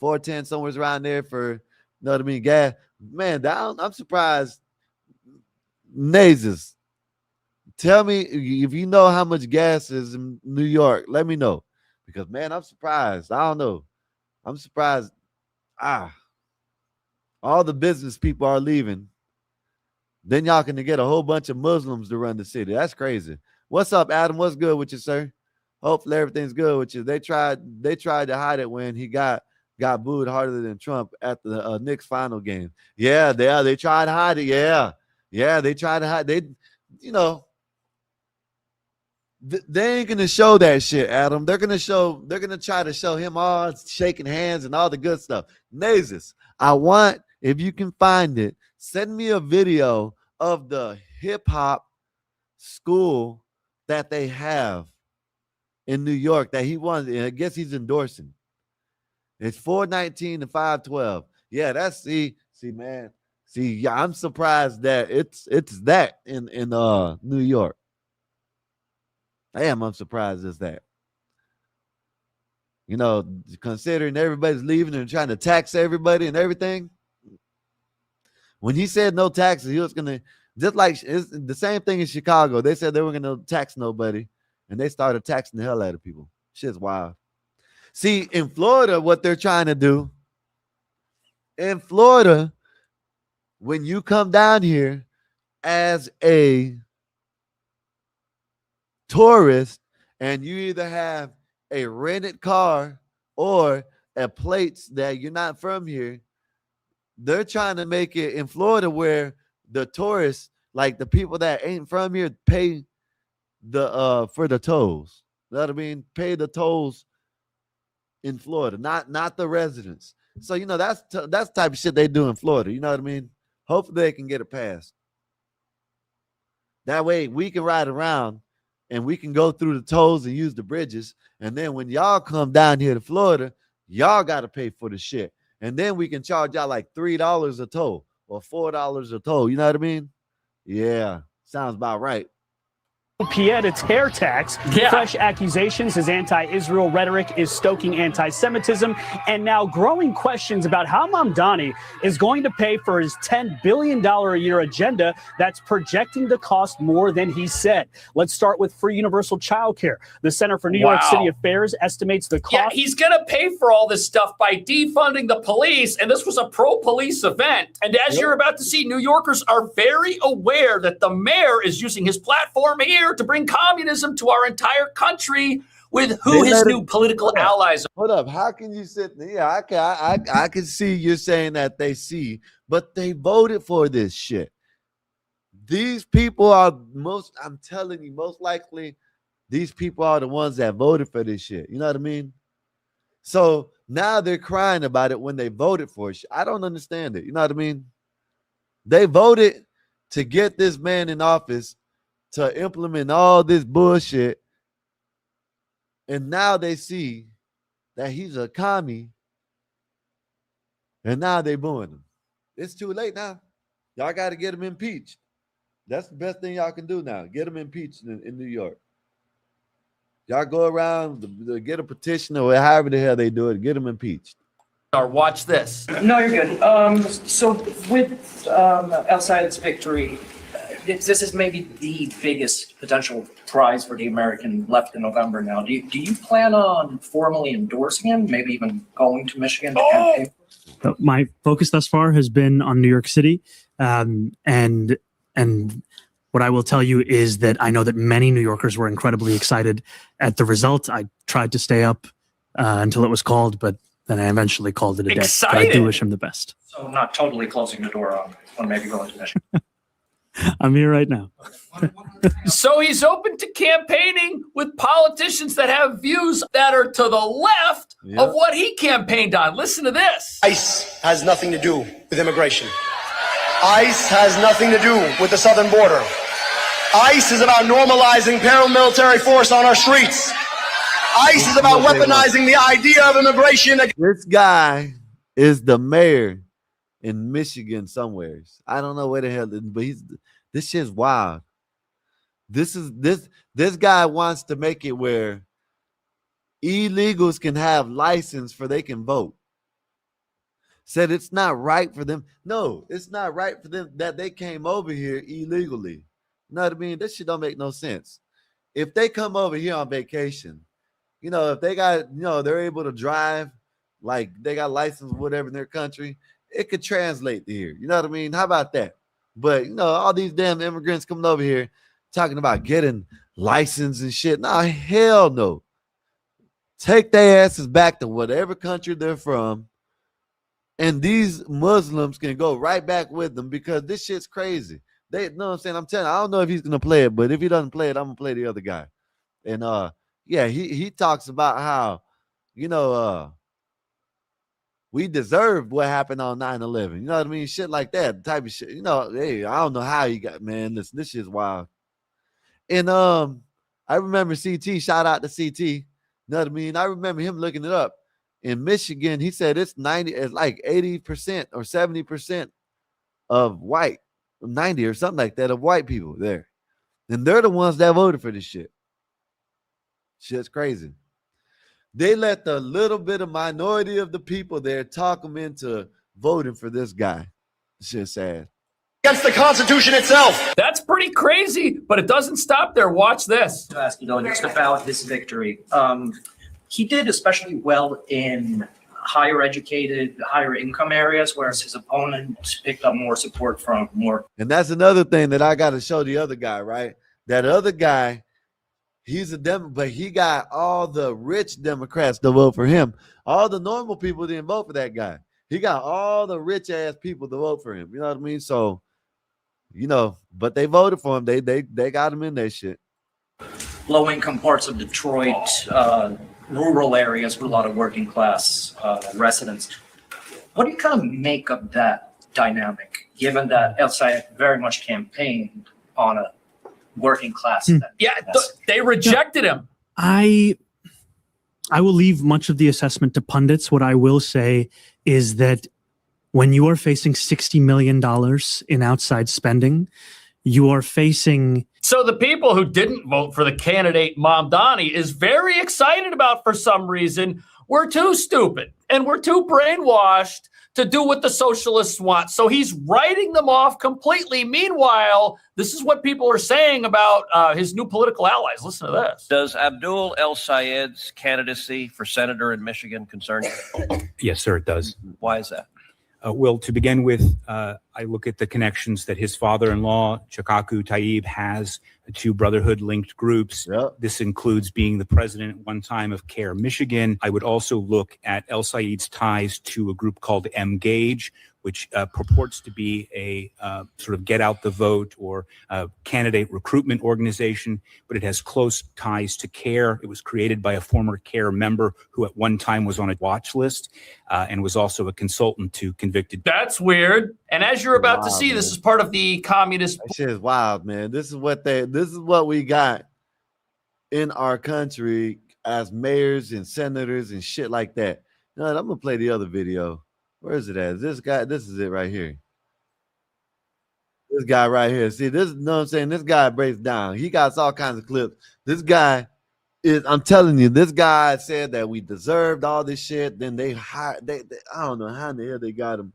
Speaker 9: $4.10, somewhere around there for, you know what I mean, gas. Man, I'm surprised. Nazes, tell me if you know how much gas is in New York. Let me know. Because, man, I'm surprised. I don't know. I'm surprised. All the business people are leaving. Then y'all can get a whole bunch of Muslims to run the city. That's crazy. What's up, Adam? What's good with you, sir? Hopefully everything's good with you. They tried to hide it when he got booed harder than Trump at the Knicks final game. Yeah, they tried to hide it. Yeah, they tried to hide. They ain't gonna show that shit, Adam. They're gonna try to show him all shaking hands and all the good stuff. Nazis, I want, if you can find it, send me a video of the hip hop school that they have in New York that he wanted. I guess he's endorsing. It's 419 to 512. Yeah, that's man. Yeah, I'm surprised that it's that in New York. I'm surprised it's that. You know, considering everybody's leaving and trying to tax everybody and everything. When he said no taxes, he was gonna just like it's the same thing in Chicago. They said they were gonna tax nobody, and they started taxing the hell out of people. Shit's wild. See, in Florida, what they're trying to do, in Florida, when you come down here as a tourist and you either have a rented car or a plates that you're not from here, they're trying to make it in Florida where the tourists, like the people that ain't from here, pay the for the tolls. You know what I mean? Pay the tolls in Florida, not the residents. So that's the type of shit they do in Florida. You know what I mean? Hopefully they can get it passed. That way we can ride around and we can go through the tolls and use the bridges. And then when y'all come down here to Florida, y'all got to pay for the shit. And then we can charge y'all like $3 a toll or $4 a toll. You know what I mean? Yeah, sounds about right.
Speaker 5: Pied-a-terre tax.
Speaker 10: Yeah.
Speaker 5: Fresh accusations, his anti-Israel rhetoric is stoking anti-Semitism, and now growing questions about how Mamdani is going to pay for his $10 billion a year agenda that's projecting to cost more than he said. Let's start with free universal child care. The Center for New York City Affairs estimates the cost.
Speaker 10: Yeah, he's going to pay for all this stuff by defunding the police, and this was a pro-police event. And as you're about to see, New Yorkers are very aware that the mayor is using his platform here here to bring communism to our entire country with who his new political allies are.
Speaker 9: Hold up. How can you sit there? Yeah, I can see you're saying that they see, but they voted for this shit. These people are I'm telling you, most likely, these people are the ones that voted for this shit. You know what I mean? So now they're crying about it when they voted for it. I don't understand it. You know what I mean? They voted to get this man in office to implement all this bullshit. And now they see that he's a commie. And now they booing him. It's too late now. Y'all got to get him impeached. That's the best thing y'all can do now. Get him impeached in New York. Y'all go around, get a petition or however the hell they do it, get him impeached.
Speaker 10: Watch this.
Speaker 12: No, you're good. So with El Sayed's victory, this is maybe the biggest potential prize for the American left in November now. Do you plan on formally endorsing him, maybe even going to Michigan to campaign?
Speaker 5: My focus thus far has been on New York City, and what I will tell you is that I know that many New Yorkers were incredibly excited at the result. I tried to stay up until it was called, but then I eventually called it a day. But I do wish him the best.
Speaker 12: So not totally closing the door on maybe going to Michigan.
Speaker 5: I'm here right now.
Speaker 10: So he's open to campaigning with politicians that have views that are to the left of what he campaigned on. Listen to this.
Speaker 13: ICE has nothing to do with immigration. ICE has nothing to do with the southern border. ICE is about normalizing paramilitary force on our streets. ICE is about weaponizing the idea of immigration.
Speaker 9: This guy is the mayor in Michigan somewhere. I don't know where the hell, but this shit's wild. This guy wants to make it where illegals can have license for they can vote. Said it's not right for them. No, it's not right for them that they came over here illegally. You know what I mean? This shit don't make no sense. If they come over here on vacation, you know, if they got, you know, they're able to drive, like they got license, whatever in their country, it could translate to here. You know what I mean? How about that? But, you know, all these damn immigrants coming over here talking about getting license and shit. Nah, hell no. Take their asses back to whatever country they're from. And these Muslims can go right back with them because this shit's crazy. They know what I'm saying? I'm telling you, I don't know if he's gonna play it, but if he doesn't play it, I'm gonna play the other guy. And yeah, he talks about how, you know, we deserved what happened on 9/11. You know what I mean? Shit like that, type of shit. You know, hey, I don't know how he got, man. Listen, this shit's wild. And I remember CT, shout out to CT. You know what I mean? I remember him looking it up. In Michigan, he said it's like 80% or 70% of white, 90 or something like that of white people there. And they're the ones that voted for this shit. Shit's crazy. They let the little bit of minority of the people there talk them into voting for this guy. Shit's sad.
Speaker 13: Against the Constitution itself.
Speaker 10: That's pretty crazy, but it doesn't stop there. Watch this.
Speaker 12: To ask you, though, just about this victory. He did especially well in higher educated, higher income areas, whereas his opponent picked up more support from more.
Speaker 9: And that's another thing that I got to show the other guy, right? That other guy, he's a Democrat, but he got all the rich Democrats to vote for him. All the normal people didn't vote for that guy. He got all the rich ass people to vote for him. You know what I mean? So, you know, but they voted for him. They got him in their shit.
Speaker 12: Low income parts of Detroit, rural areas with a lot of working class residents. What do you kind of make of that dynamic, given that El Sayed very much campaigned on a working class?
Speaker 10: They rejected him.
Speaker 5: I will leave much of the assessment to pundits. What I will say is that when you are facing $60 million in outside spending, you are facing.
Speaker 10: So the people who didn't vote for the candidate Mamdani is very excited about, for some reason, we're too stupid and we're too brainwashed to do what the socialists want. So he's writing them off completely. Meanwhile, this is what people are saying about his new political allies. Listen to this.
Speaker 14: Does Abdul El Sayed's candidacy for senator in Michigan concern you?
Speaker 6: Yes, sir, it does.
Speaker 14: Why is that? Well, to begin with, I look at the connections that his father-in-law, Chakaku Taib, has to Brotherhood-linked groups.
Speaker 9: Yep.
Speaker 14: This includes being the president at one time of CARE Michigan. I would also look at El Sayed's ties to a group called M-Gage, which purports to be a sort of get out the vote or candidate recruitment organization, but it has close ties to CARE. It was created by a former CARE member who at one time was on a watch list and was also a consultant to convicted.
Speaker 10: That's weird. And as you're about to
Speaker 9: Wow,
Speaker 10: see,
Speaker 9: man.
Speaker 10: this is part of the communist.
Speaker 9: That shit is wild, man. This is what we got in our country as mayors and senators and shit like that. You know what, I'm gonna play the other video. Where is it at? This guy, this is it right here. This guy right here. See, this, you know what I'm saying? This guy breaks down. He got all kinds of clips. This guy is, I'm telling you, this guy said that we deserved all this shit. Then they hired, I don't know how in the hell they got him.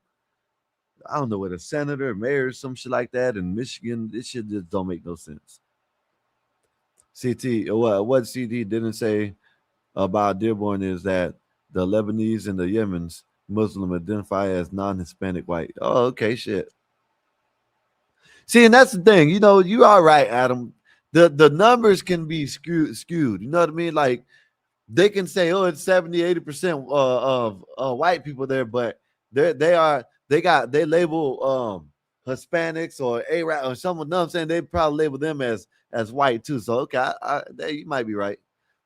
Speaker 9: I don't know, with a senator, mayor, some shit like that in Michigan. This shit just don't make no sense. CT, what CT didn't say about Dearborn is that the Lebanese and the Yemen's Muslim identify as non-Hispanic white. Oh, okay, shit. See, and that's the thing. You know, you are right, Adam. The numbers can be skewed. You know what I mean? Like, they can say, oh, it's 70-80% of white people there, but they label Hispanics or Arab or someone. No, I'm saying they probably label them as white too. So okay, you might be right.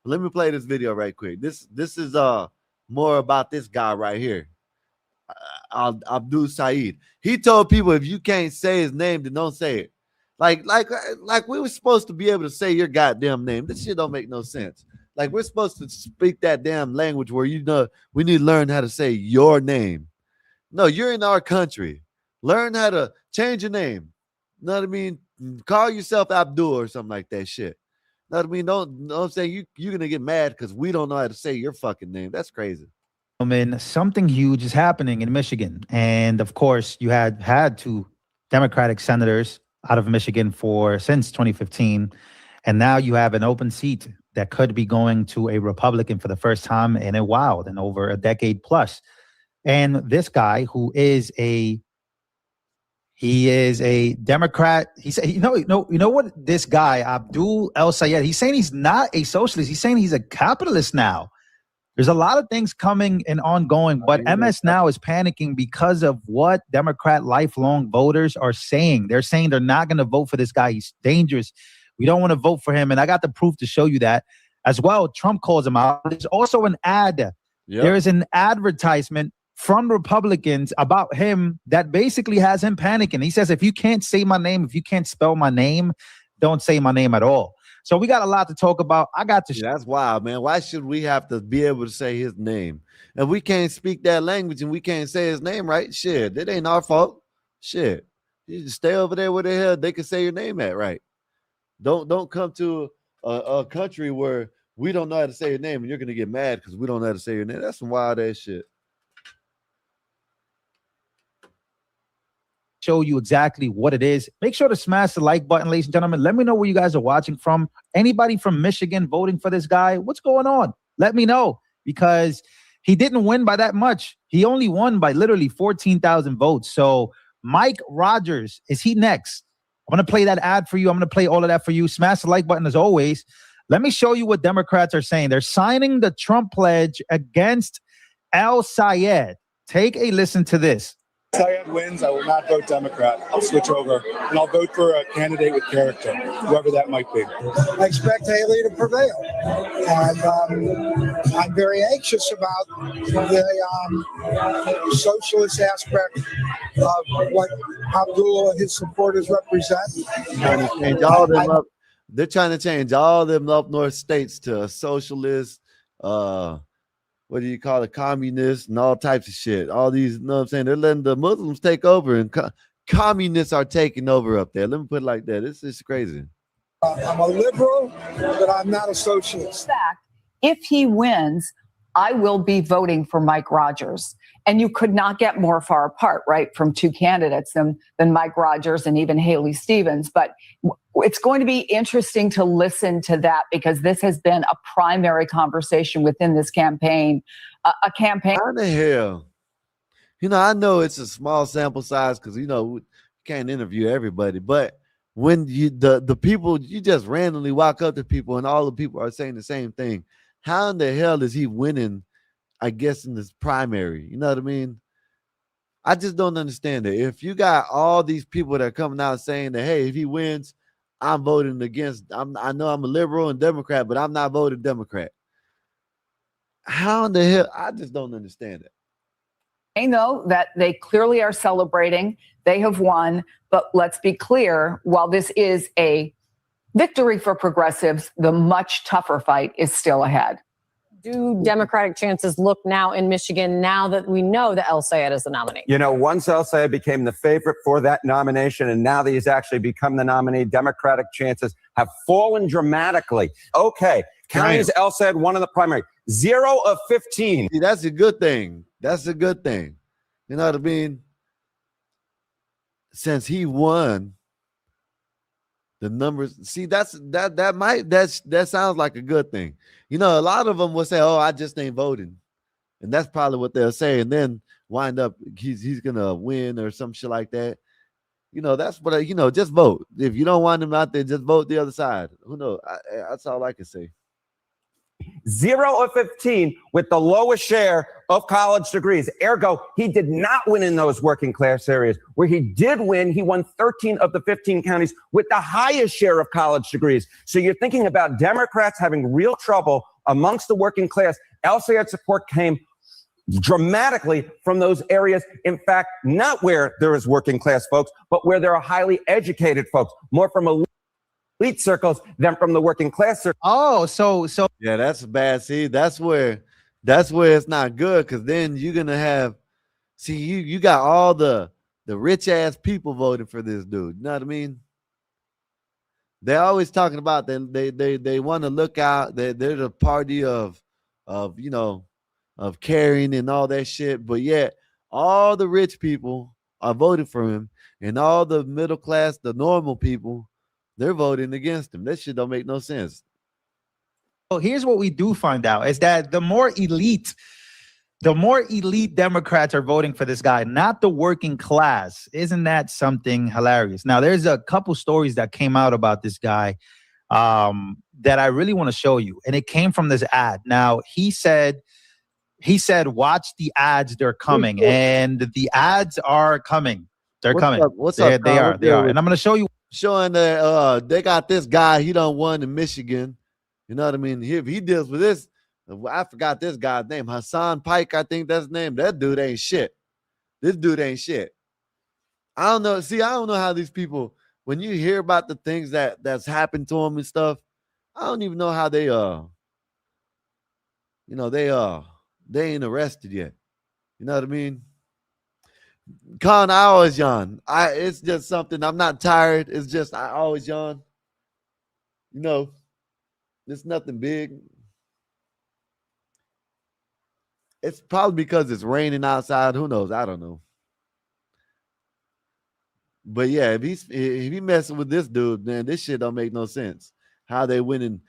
Speaker 9: But let me play this video right quick. This is more about this guy right here, Abdul Saeed. He told people, if you can't say his name, then don't say it. Like we were supposed to be able to say your goddamn name. This shit don't make no sense. Like, we're supposed to speak that damn language where, you know, we need to learn how to say your name. No, you're in our country. Learn how to change your name. You know what I mean? Call yourself Abdul or something like that shit. You know what I mean? Don't know what I'm saying? You're gonna get mad because we don't know how to say your fucking name. That's crazy.
Speaker 15: I mean, something huge is happening in Michigan. And of course, you had two Democratic senators out of Michigan since 2015. And now you have an open seat that could be going to a Republican for the first time in a while, in over a decade plus. And this guy, who is a Democrat, he said, you know what, this guy, Abdul El Sayed, he's saying he's not a socialist. He's saying he's a capitalist now. There's a lot of things coming and ongoing, but MS now is panicking because of what Democrat lifelong voters are saying. They're saying they're not going to vote for this guy. He's dangerous. We don't want to vote for him. And I got the proof to show you that as well. Trump calls him out. There's also an ad. Yep. There is an advertisement from Republicans about him that basically has him panicking. He says, if you can't say my name, if you can't spell my name, don't say my name at all. So we got a lot to talk about. I got to.
Speaker 9: That's wild, man. Why should we have to be able to say his name? And we can't speak that language and we can't say his name right? Shit, that ain't our fault. Shit. You just stay over there where the hell they can say your name at, right? Don't come to a country where we don't know how to say your name and you're going to get mad because we don't know how to say your name. That's some wild ass shit.
Speaker 15: Show you exactly what it is. Make sure to smash the like button, ladies and gentlemen. Let me know where you guys are watching from. Anybody from Michigan voting for this guy? What's going on? Let me know, because he didn't win by that much. He only won by literally 14,000 votes. So Mike Rogers, is he next? I'm going to play that ad for you. I'm going to play all of that for you. Smash the like button as always. Let me show you what Democrats are saying. They're signing the Trump pledge against El Sayed. Take a listen to this.
Speaker 16: Sayed wins, I will not vote Democrat. I'll switch over, and I'll vote for a candidate with character, whoever that might be.
Speaker 17: I expect Haley to prevail, and I'm very anxious about the socialist aspect of what Abdul and his supporters represent.
Speaker 9: Trying to change all them up. They're trying to change all them up north states to socialist, what do you call it, communists and all types of shit. All these, you know what I'm saying? They're letting the Muslims take over, and communists are taking over up there. Let me put it like that. It's crazy.
Speaker 17: I'm a liberal, but I'm not a socialist.
Speaker 18: If he wins, I will be voting for Mike Rogers. And you could not get more far apart, right, from two candidates than Mike Rogers and even Haley Stevens. But it's going to be interesting to listen to that, because this has been a primary conversation within this campaign. A campaign.
Speaker 9: How the hell I know it's a small sample size because you can't interview everybody, but when the people, you just randomly walk up to people and all the people are saying the same thing. How in the hell is he winning? I guess in this primary, you know what I mean? I just don't understand it. If you got all these people that are coming out saying that, hey, if he wins, I'm voting against. I know I'm a liberal and Democrat, but I'm not voting Democrat. How in the hell? I just don't understand it.
Speaker 18: They know that they clearly are celebrating. They have won. But let's be clear, while this is a victory for progressives, the much tougher fight is still ahead.
Speaker 19: Do Democratic chances look now in Michigan now that we know that El Sayed is the nominee?
Speaker 20: Once El Sayed became the favorite for that nomination, and now that he's actually become the nominee, Democratic chances have fallen dramatically. Okay, counties El Sayed won in the primary. 0 of 15.
Speaker 9: See, that's a good thing. That's a good thing. You know what I mean? Since he won, the numbers. See, that sounds like a good thing. A lot of them will say, "Oh, I just ain't voting," and that's probably what they'll say, and then wind up he's gonna win or some shit like that. That's what just vote. If you don't want him out there, just vote the other side. Who knows? That's all I can say.
Speaker 20: 0 of 15 with the lowest share of college degrees. Ergo, he did not win in those working class areas. Where he did win, he won 13 of the 15 counties with the highest share of college degrees. So you're thinking about Democrats having real trouble amongst the working class. El Sayed support came dramatically from those areas. In fact, not where there is working class folks, but where there are highly educated folks, more from elite circles than from the working class circles.
Speaker 15: Oh, so
Speaker 9: yeah, that's bad. See, that's where it's not good, because then you're gonna have, you got all the rich ass people voting for this dude. You know what I mean? They're always talking about they want to look out. They're the party of caring and all that shit, but yet all the rich people are voting for him, and all the middle class, the normal people, they're voting against him. That shit don't make no sense.
Speaker 15: Well, here's what we do find out is that the more elite Democrats are voting for this guy, not the working class. Isn't that something hilarious? Now, there's a couple stories that came out about this guy that I really want to show you. And it came from this ad. Now, he said, watch the ads, they're coming. And the ads are coming. They're coming.
Speaker 9: What's up?
Speaker 15: They are. And I'm going to show you.
Speaker 9: Showing that they got this guy, he done won in Michigan. You know what I mean? He deals with this. I forgot this guy's name. Hassan Pike, I think that's his name. That dude ain't shit. This dude ain't shit. I don't know. See, I don't know how these people, when you hear about the things that's happened to them and stuff, I don't even know how they they ain't arrested yet. You know what I mean? Con, I always yawn. It's just something. I'm not tired. It's just I always yawn. It's nothing big. It's probably because it's raining outside. Who knows? I don't know. But yeah, if he messing with this dude, man, this shit don't make no sense. How are they winning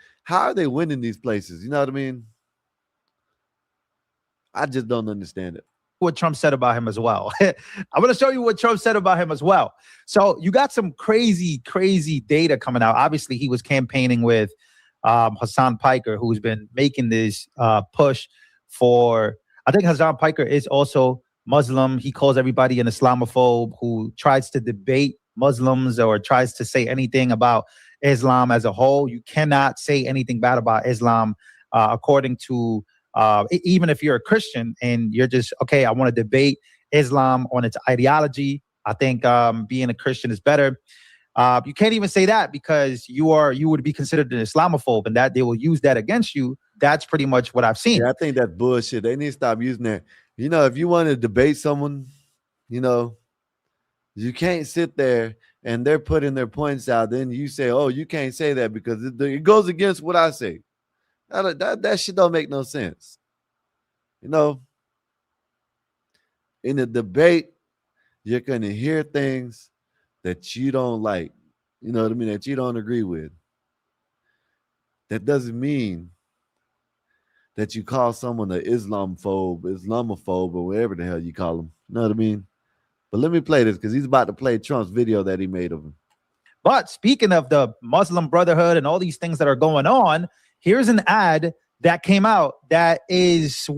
Speaker 9: these places? You know what I mean? I just don't understand it.
Speaker 15: What Trump said about him as well. I'm going to show you what Trump said about him as well. So you got some crazy data coming out. Obviously, he was campaigning with Hassan Piker, who's been making this push for, I think Hassan Piker is also Muslim. He calls everybody an Islamophobe who tries to debate Muslims or tries to say anything about Islam as a whole. You cannot say anything bad about Islam, according to even if you're a Christian and you're just, okay, I want to debate Islam on its ideology. I think being a Christian is better. You can't even say that because you would be considered an Islamophobe, and that they will use that against you. That's pretty much what I've seen.
Speaker 9: Yeah, I think that's bullshit. They need to stop using that. If you want to debate someone, you can't sit there and they're putting their points out. Then you say, oh, you can't say that because it goes against what I say. That shit don't make no sense. In a debate, you're going to hear things that you don't like, you know what I mean, that you don't agree with. That doesn't mean that you call someone an Islamophobe, or whatever the hell you call them. You know what I mean? But let me play this because he's about to play Trump's video that he made of him.
Speaker 15: But speaking of the Muslim Brotherhood and all these things that are going on, here's an ad that came out that is,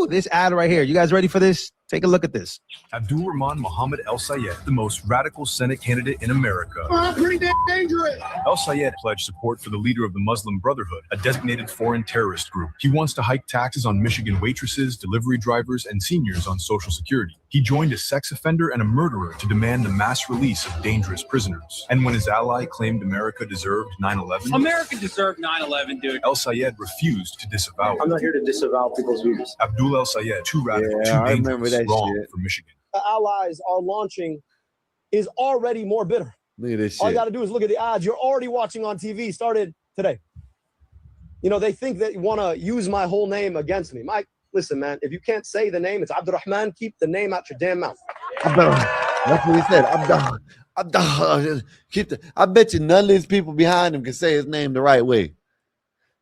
Speaker 15: this ad right here. You guys ready for this? Take a look at this.
Speaker 21: Abdul Rahman Mohammed El Sayed, the most radical Senate candidate in America.
Speaker 11: Pretty dangerous.
Speaker 21: El Sayed pledged support for the leader of the Muslim Brotherhood, a designated foreign terrorist group. He wants to hike taxes on Michigan waitresses, delivery drivers, and seniors on Social Security. He joined a sex offender and a murderer to demand the mass release of dangerous prisoners. And when his ally claimed America deserved 9/11,
Speaker 22: America deserved 9/11, dude.
Speaker 21: El Sayed refused to disavow it.
Speaker 22: I'm not here to disavow people's views.
Speaker 21: Abdul El Sayed, too radical,
Speaker 9: Yeah, I
Speaker 21: too
Speaker 9: remember
Speaker 21: dangerous,
Speaker 9: that
Speaker 21: wrong
Speaker 9: shit.
Speaker 21: for Michigan.
Speaker 23: The allies are launching is already more bitter.
Speaker 9: Look at this
Speaker 23: All you
Speaker 9: shit.
Speaker 23: got to do is look at the odds. You're already watching on TV, started today. You know, they think that you want to use my whole name against me. Mike, listen, man, if you can't say the name, it's Abdurrahman, keep the name out your damn mouth.
Speaker 9: That's what he said. I bet you none of these people behind him can say his name the right way.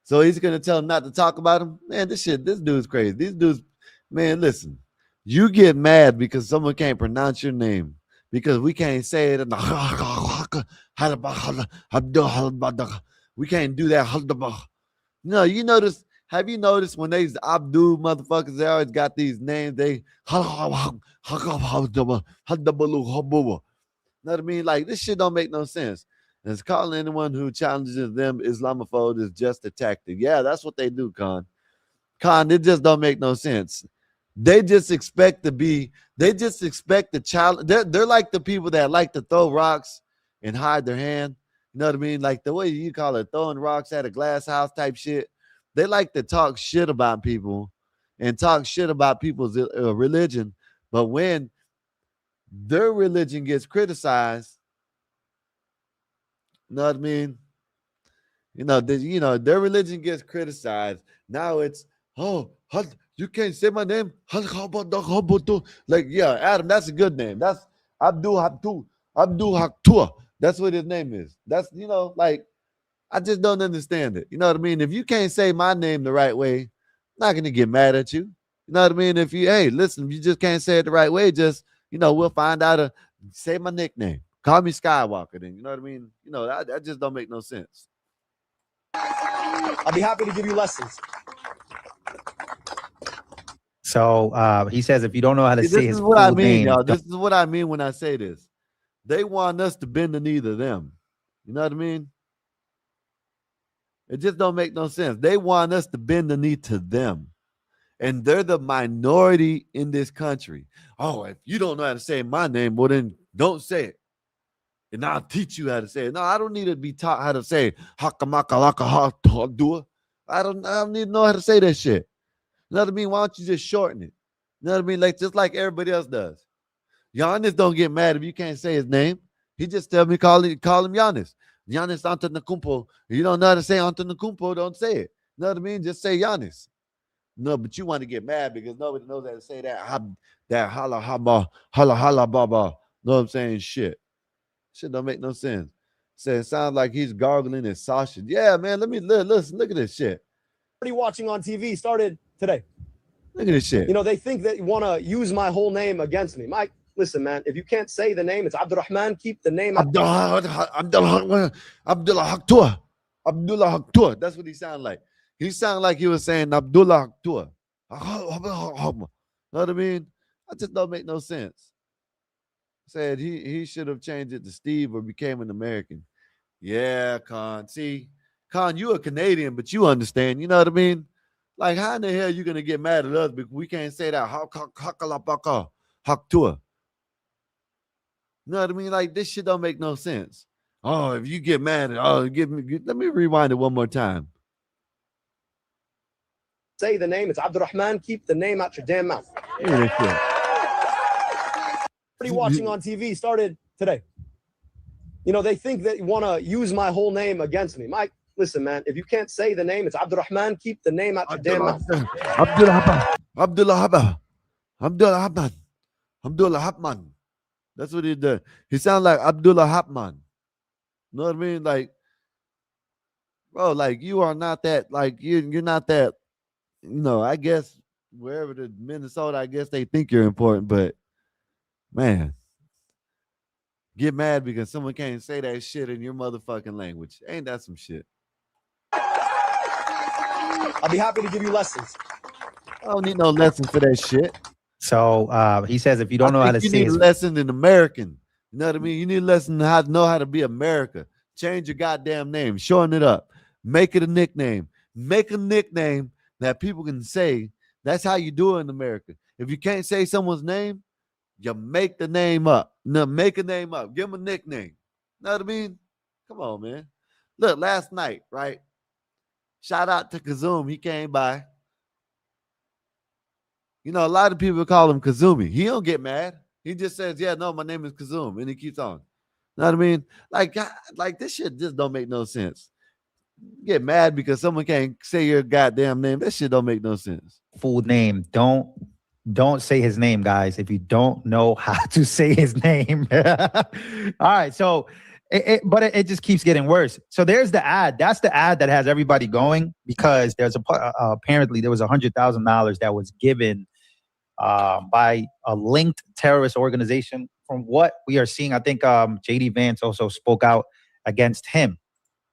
Speaker 9: So he's going to tell him not to talk about him? Man, this dude's crazy. These dudes, man, listen. You get mad because someone can't pronounce your name, because we can't say it. We can't do that. No, you notice, have you noticed when these Abdul motherfuckers, they always got these names, they, know what I mean? Like, this shit don't make no sense. And it's calling anyone who challenges them Islamophobe is just a tactic. Yeah, that's what they do, Khan. Khan, it just don't make no sense. They just expect the challenge. They're like the people that like to throw rocks and hide their hand. You know what I mean? Like the way you call it, throwing rocks at a glass house type shit. They like to talk shit about people and talk shit about people's religion. But when their religion gets criticized, you know what I mean? Their religion gets criticized. Now it's, you can't say my name. Like, yeah, Adam, that's a good name. That's Abdul Haktua. That's what his name is. That's, like, I just don't understand it. You know what I mean? If you can't say my name the right way, I'm not going to get mad at you. You know what I mean? If you, hey, listen, if you just can't say it the right way, just, we'll find out say my nickname. Call me Skywalker then. You know what I mean? That just don't make no sense.
Speaker 23: I'll be happy to give you lessons.
Speaker 15: So he says if you don't know how to say his
Speaker 9: what I
Speaker 15: full
Speaker 9: mean,
Speaker 15: name,
Speaker 9: y'all. This is what I mean when I say this. They want us to bend the knee to them. You know what I mean? It just don't make no sense. They want us to bend the knee to them. And they're the minority in this country. Oh, if you don't know how to say my name, well, then don't say it. And I'll teach you how to say it. No, I don't need to be taught how to say Hakamakalaka. I don't need to know how to say that shit. You know what I mean? Why don't you just shorten it? You know what I mean? Like, just like everybody else does. Giannis don't get mad if you can't say his name. He just tell me call him Giannis. Giannis Antetokounmpo. If you don't know how to say Antetokounmpo, don't say it. You know what I mean? Just say Giannis. No, but you want to get mad because nobody knows how to say that. That holla baba. Know what I'm saying? Shit don't make no sense. Say it sounds like he's gargling his sausage. Yeah, man. Listen. Look at this shit.
Speaker 23: Already watching on TV, started today.
Speaker 9: Look at this shit.
Speaker 23: They think that you want to use my whole name against me. Mike, listen, man, if you can't say the name, it's Abdurrahman, keep the name out.
Speaker 9: Abdullah Haktua. That's what he sounded like. He sounded like he was saying Abdullah Haktua. Know what I mean? I just don't make no sense. Said he should have changed it to Steve or became an American. Yeah, Khan. See, Khan, you a Canadian, but you understand. You know what I mean? Like, how in the hell are you going to get mad at us because we can't say that? Haktua. You know what I mean? Like, this shit don't make no sense. Oh, if you get mad at, let me rewind it one more time.
Speaker 23: Say the name, it's Abdurrahman, keep the name out your damn mouth. Already watching on TV, started today. They think that you want to use my whole name against me. Mike, listen, man, if you can't say the name, it's Abdurrahman, keep the name out your damn mouth.
Speaker 9: Abdullah Hapman. That's what he did. He sounds like Abdullah Hapman. You know what I mean? Like, bro, like, you are not that, like, you're not that I guess wherever the Minnesota, I guess they think you're important, but man, get mad because someone can't say that shit in your motherfucking language. Ain't that some shit?
Speaker 23: I'll be happy to give you lessons.
Speaker 9: I don't need no lesson for that shit.
Speaker 15: So he says if you don't know how to
Speaker 9: you
Speaker 15: say
Speaker 9: need a
Speaker 15: his
Speaker 9: lesson in American. You know what I mean? You need a lesson in how to know how to be America. Change your goddamn name, shorten it up, make it a nickname. Make a nickname that people can say. That's how you do it in America. If you can't say someone's name, you make the name up. No, make a name up. Give them a nickname. Know what I mean? Come on, man. Look, last night, right? Shout out to Kazum. He came by. A lot of people call him Kazumi. He don't get mad. He just says, yeah, no, my name is Kazum. And he keeps on. Know what I mean? Like this shit just don't make no sense. Get mad because someone can't say your goddamn name. That shit don't make no sense.
Speaker 15: full name. Don't say his name, guys, if you don't know how to say his name. All right, so but it just keeps getting worse. So there's the ad. That's the ad that has everybody going because there's apparently there was $100,000 that was given by a linked terrorist organization. From what we are seeing, I think JD Vance also spoke out against him.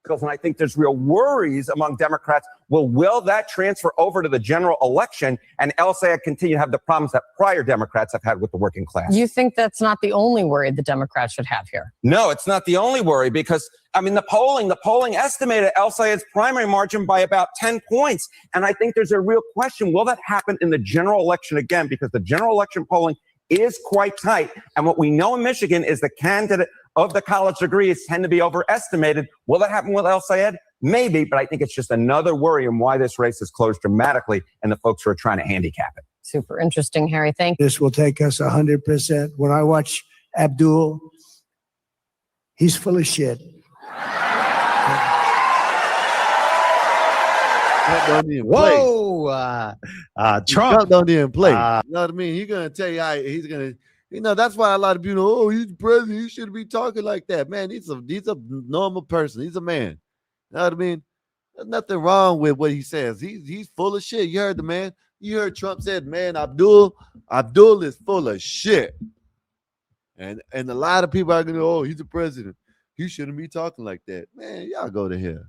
Speaker 20: And I think there's real worries among Democrats. Will that transfer over to the general election and El Sayed continue to have the problems that prior Democrats have had with the working class?
Speaker 19: You think that's not the only worry the Democrats should have here?
Speaker 20: No, it's not the only worry because, the polling estimated El Sayed's primary margin by about 10 points. And I think there's a real question. Will that happen in the general election again? Because the general election polling is quite tight. And what we know in Michigan is the candidate of the college degrees tend to be overestimated. Will that happen with El Sayed? Maybe, but I think it's just another worry and why this race is closed dramatically and the folks who are trying to handicap it.
Speaker 19: Super interesting, Harry. Thank you.
Speaker 17: This will take us 100%. When I watch Abdul, he's full of shit.
Speaker 9: Don't even play.
Speaker 15: Whoa, Trump
Speaker 9: don't even play. You know what I mean? He's gonna tell you how he's gonna. That's why a lot of people. Oh, he's the president. He shouldn't be talking like that, man. He's a normal person. He's a man. You know what I mean? There's nothing wrong with what he says. He's full of shit. You heard the man. You heard Trump said, man, Abdul is full of shit. And a lot of people are gonna. Oh, he's the president. He shouldn't be talking like that, man. Y'all go to hell.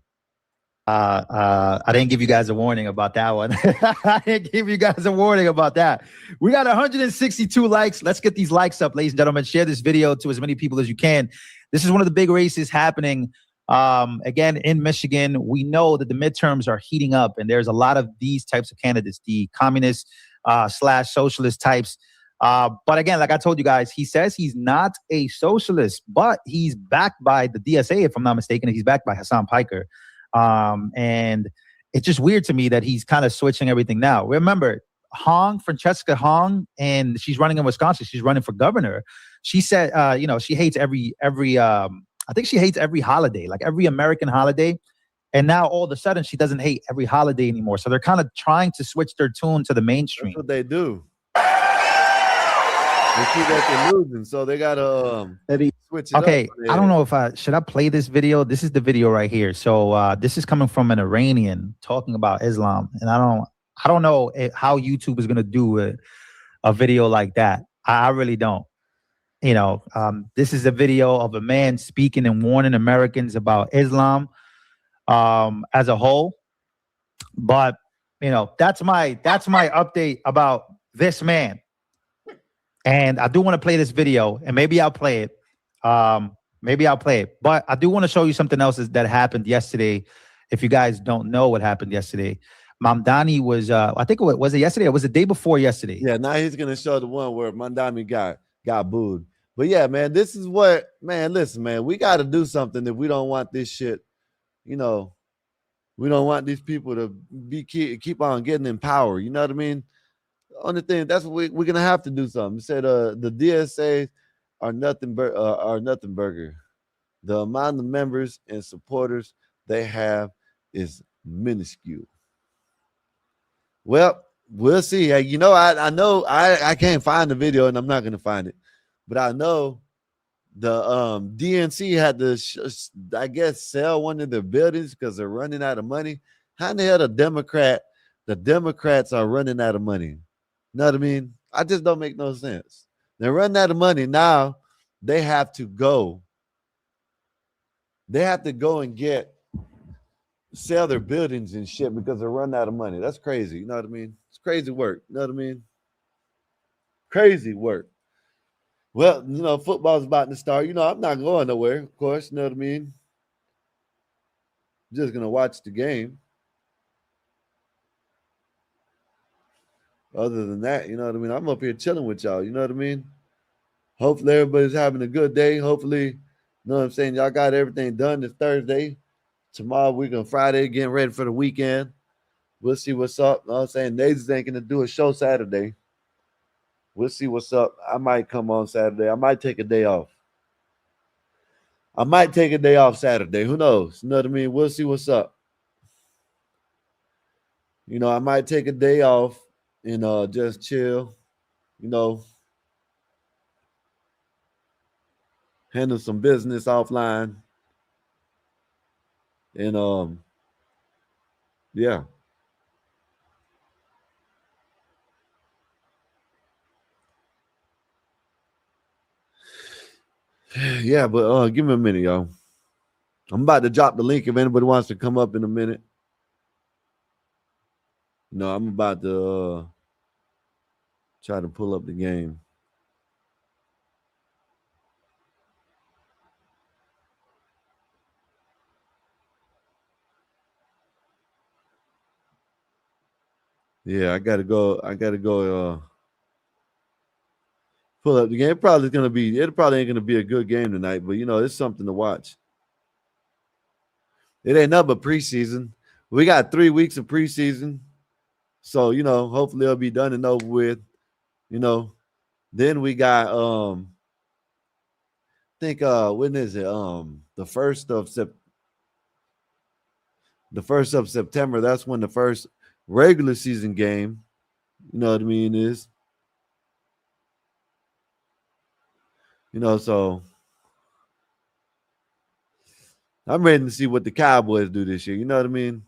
Speaker 15: I didn't give you guys a warning about that one. I didn't give you guys a warning about that. We got 162 likes. Let's get these likes up, ladies and gentlemen. Share this video to as many people as you can. This is one of the big races happening again in Michigan. We know that the midterms are heating up, and there's a lot of these types of candidates, the communist / socialist types. But again, like I told you guys, he says he's not a socialist, but he's backed by the DSA, if I'm not mistaken. He's backed by Hassan Piker. And it's just weird to me that he's kind of switching everything now. Remember, Francesca Hong, and she's running in Wisconsin. She's running for governor. She said, she hates every I think she hates every holiday, like every American holiday. And now all of a sudden she doesn't hate every holiday anymore. So they're kind of trying to switch their tune to the mainstream.
Speaker 9: That's what they do. They keep that losing, so they gotta switch it up.
Speaker 15: Okay, I don't know if should I play this video. This is the video right here. So this is coming from an Iranian talking about Islam, and I don't know how YouTube is gonna do a video like that. I really don't. This is a video of a man speaking and warning Americans about Islam as a whole. But that's my update about this man. And I do want to play this video, and maybe I'll play it. But I do want to show you something else that happened yesterday. If you guys don't know what happened yesterday, Mamdani was, I think was it yesterday? It was the day before yesterday.
Speaker 9: Yeah, now he's going to show the one where Mamdani got booed. But yeah, man, this is what, man, listen, man, we got to do something if we don't want this shit, we don't want these people to keep on getting in power. You know what I mean? Only thing, that's what we're gonna have to do something. It said the DSA are nothing burger. The amount of members and supporters they have is minuscule. Well, we'll see. Hey, I know I can't find the video, and I'm not gonna find it, but I know the DNC had to I guess sell one of their buildings because they're running out of money. How in the hell a Democrat The Democrats are running out of money. You know what I mean? I just don't make no sense. They're running out of money now. They have to go. They have to go and sell their buildings and shit because they're running out of money. That's crazy. You know what I mean? It's crazy work. You know what I mean? Crazy work. Well, football's about to start. I'm not going nowhere, of course. You know what I mean? Just going to watch the game. Other than that, you know what I mean? I'm up here chilling with y'all. You know what I mean? Hopefully everybody's having a good day. Hopefully, you know what I'm saying? Y'all got everything done this Thursday. Tomorrow, we're going Friday, getting ready for the weekend. We'll see what's up. You know what I'm saying? Nays ain't going to do a show Saturday. We'll see what's up. I might come on Saturday. I might take a day off. Saturday. Who knows? You know what I mean? We'll see what's up. I might take a day off and just chill, handle some business offline. And yeah. Yeah, but give me a minute, y'all. I'm about to drop the link if anybody wants to come up in a minute. No, I'm about to try to pull up the game. Yeah, I gotta go pull up the game. It probably ain't gonna be a good game tonight, but it's something to watch. It ain't nothing but preseason. We got 3 weeks of preseason. So, hopefully it'll be done and over with. Then we got I think when is it? The 1st of September, that's when the first regular season game, you know what I mean, is. So I'm ready to see what the Cowboys do this year. You know what I mean?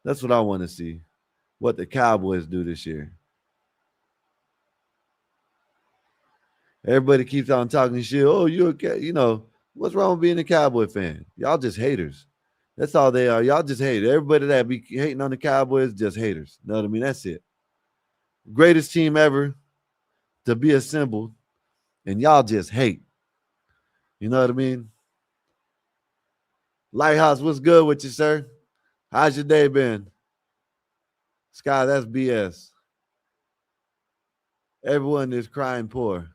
Speaker 9: That's what I want to see. What the Cowboys do this year. Everybody keeps on talking shit. Oh, what's wrong with being a Cowboy fan? Y'all just haters. That's all they are. Y'all just hate. Everybody that be hating on the Cowboys, just haters. You know what I mean? That's it. Greatest team ever to be assembled, and y'all just hate. You know what I mean? Lighthouse, what's good with you, sir? How's your day been? Sky, that's BS. Everyone is crying poor.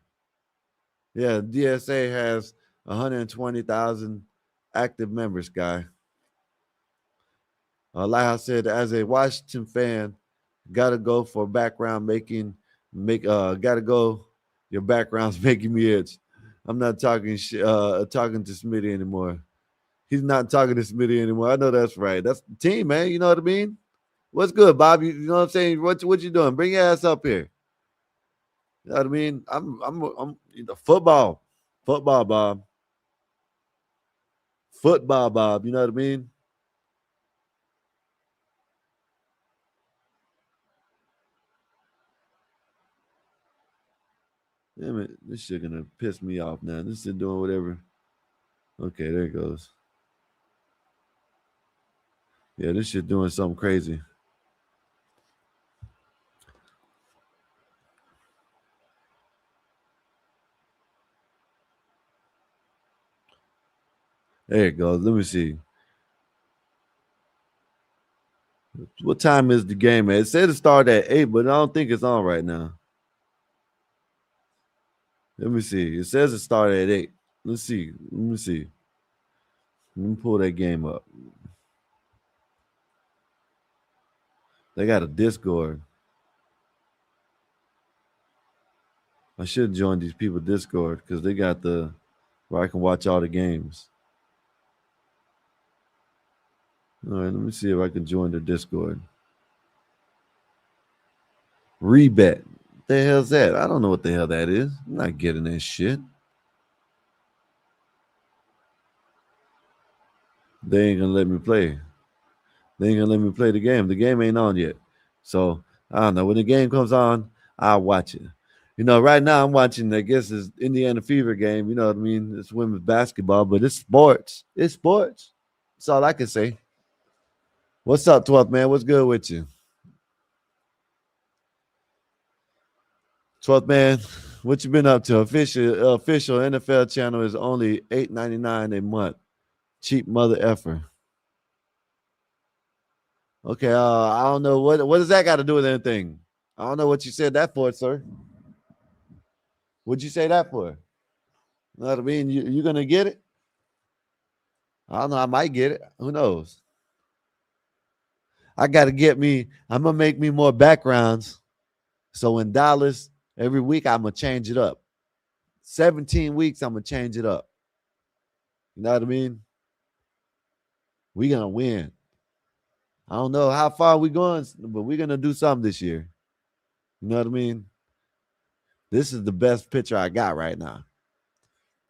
Speaker 9: Yeah, DSA has 120,000 active members, Sky. Lighthouse said, as a Washington fan, gotta go for background gotta go. Your background's making me itch. I'm not talking talking to Smitty anymore. He's not talking to Smitty anymore. I know that's right. That's the team, man. You know what I mean? What's good, Bob? You know what I'm saying? What you doing? Bring your ass up here. You know what I mean? I'm football, Bob. Football, Bob. You know what I mean? Damn it, this shit gonna piss me off now. This is doing whatever. Okay, there it goes. Yeah, this shit doing something crazy. There it goes. Let me see. What time is the game at? It said it started at 8, but I don't think it's on right now. Let me see. It says it started at 8. Let's see. Let me pull that game up. They got a Discord. I should join these people Discord because they got where I can watch all the games. All right, let me see if I can join the Discord. Rebet. What the hell's that? I don't know what the hell that is. I'm not getting that shit. They ain't gonna let me play. They ain't gonna let me play the game. The game ain't on yet. So I don't know. When the game comes on, I'll watch it. You know, right now I'm watching, I guess, it's Indiana Fever game. You know what I mean? It's women's basketball, but it's sports. It's sports. That's all I can say. What's up, 12th man? What's good with you? 12th man, what you been up to? Official NFL channel is only $8.99 a month. Cheap mother effer. Okay, I don't know what does that got to do with anything. I don't know what you said that for, sir. What'd you say that for? You know what I mean? You gonna get it? I don't know. I might get it. Who knows? I gotta get me. I'm gonna make me more backgrounds. So in Dallas, every week I'm gonna change it up. 17 weeks, I'm gonna change it up. You know what I mean? We gonna win. I don't know how far we going, but we're gonna do something this year. You know what I mean? This is the best picture I got right now.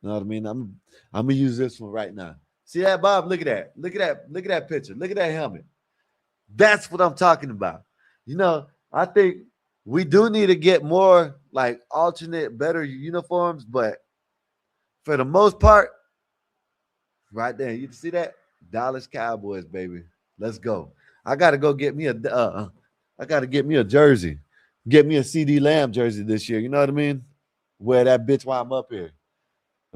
Speaker 9: You know what I mean? I'm gonna use this one right now. See that, Bob? Look at that. Look at that. Look at that picture. Look at that helmet. That's what I'm talking about. You know, I think we do need to get more like alternate, better uniforms, but for the most part, right there, you see that? Dallas Cowboys, baby. Let's go. I gotta go get me a jersey. Get me a CD Lamb jersey this year. You know what I mean? Wear that bitch while I'm up here.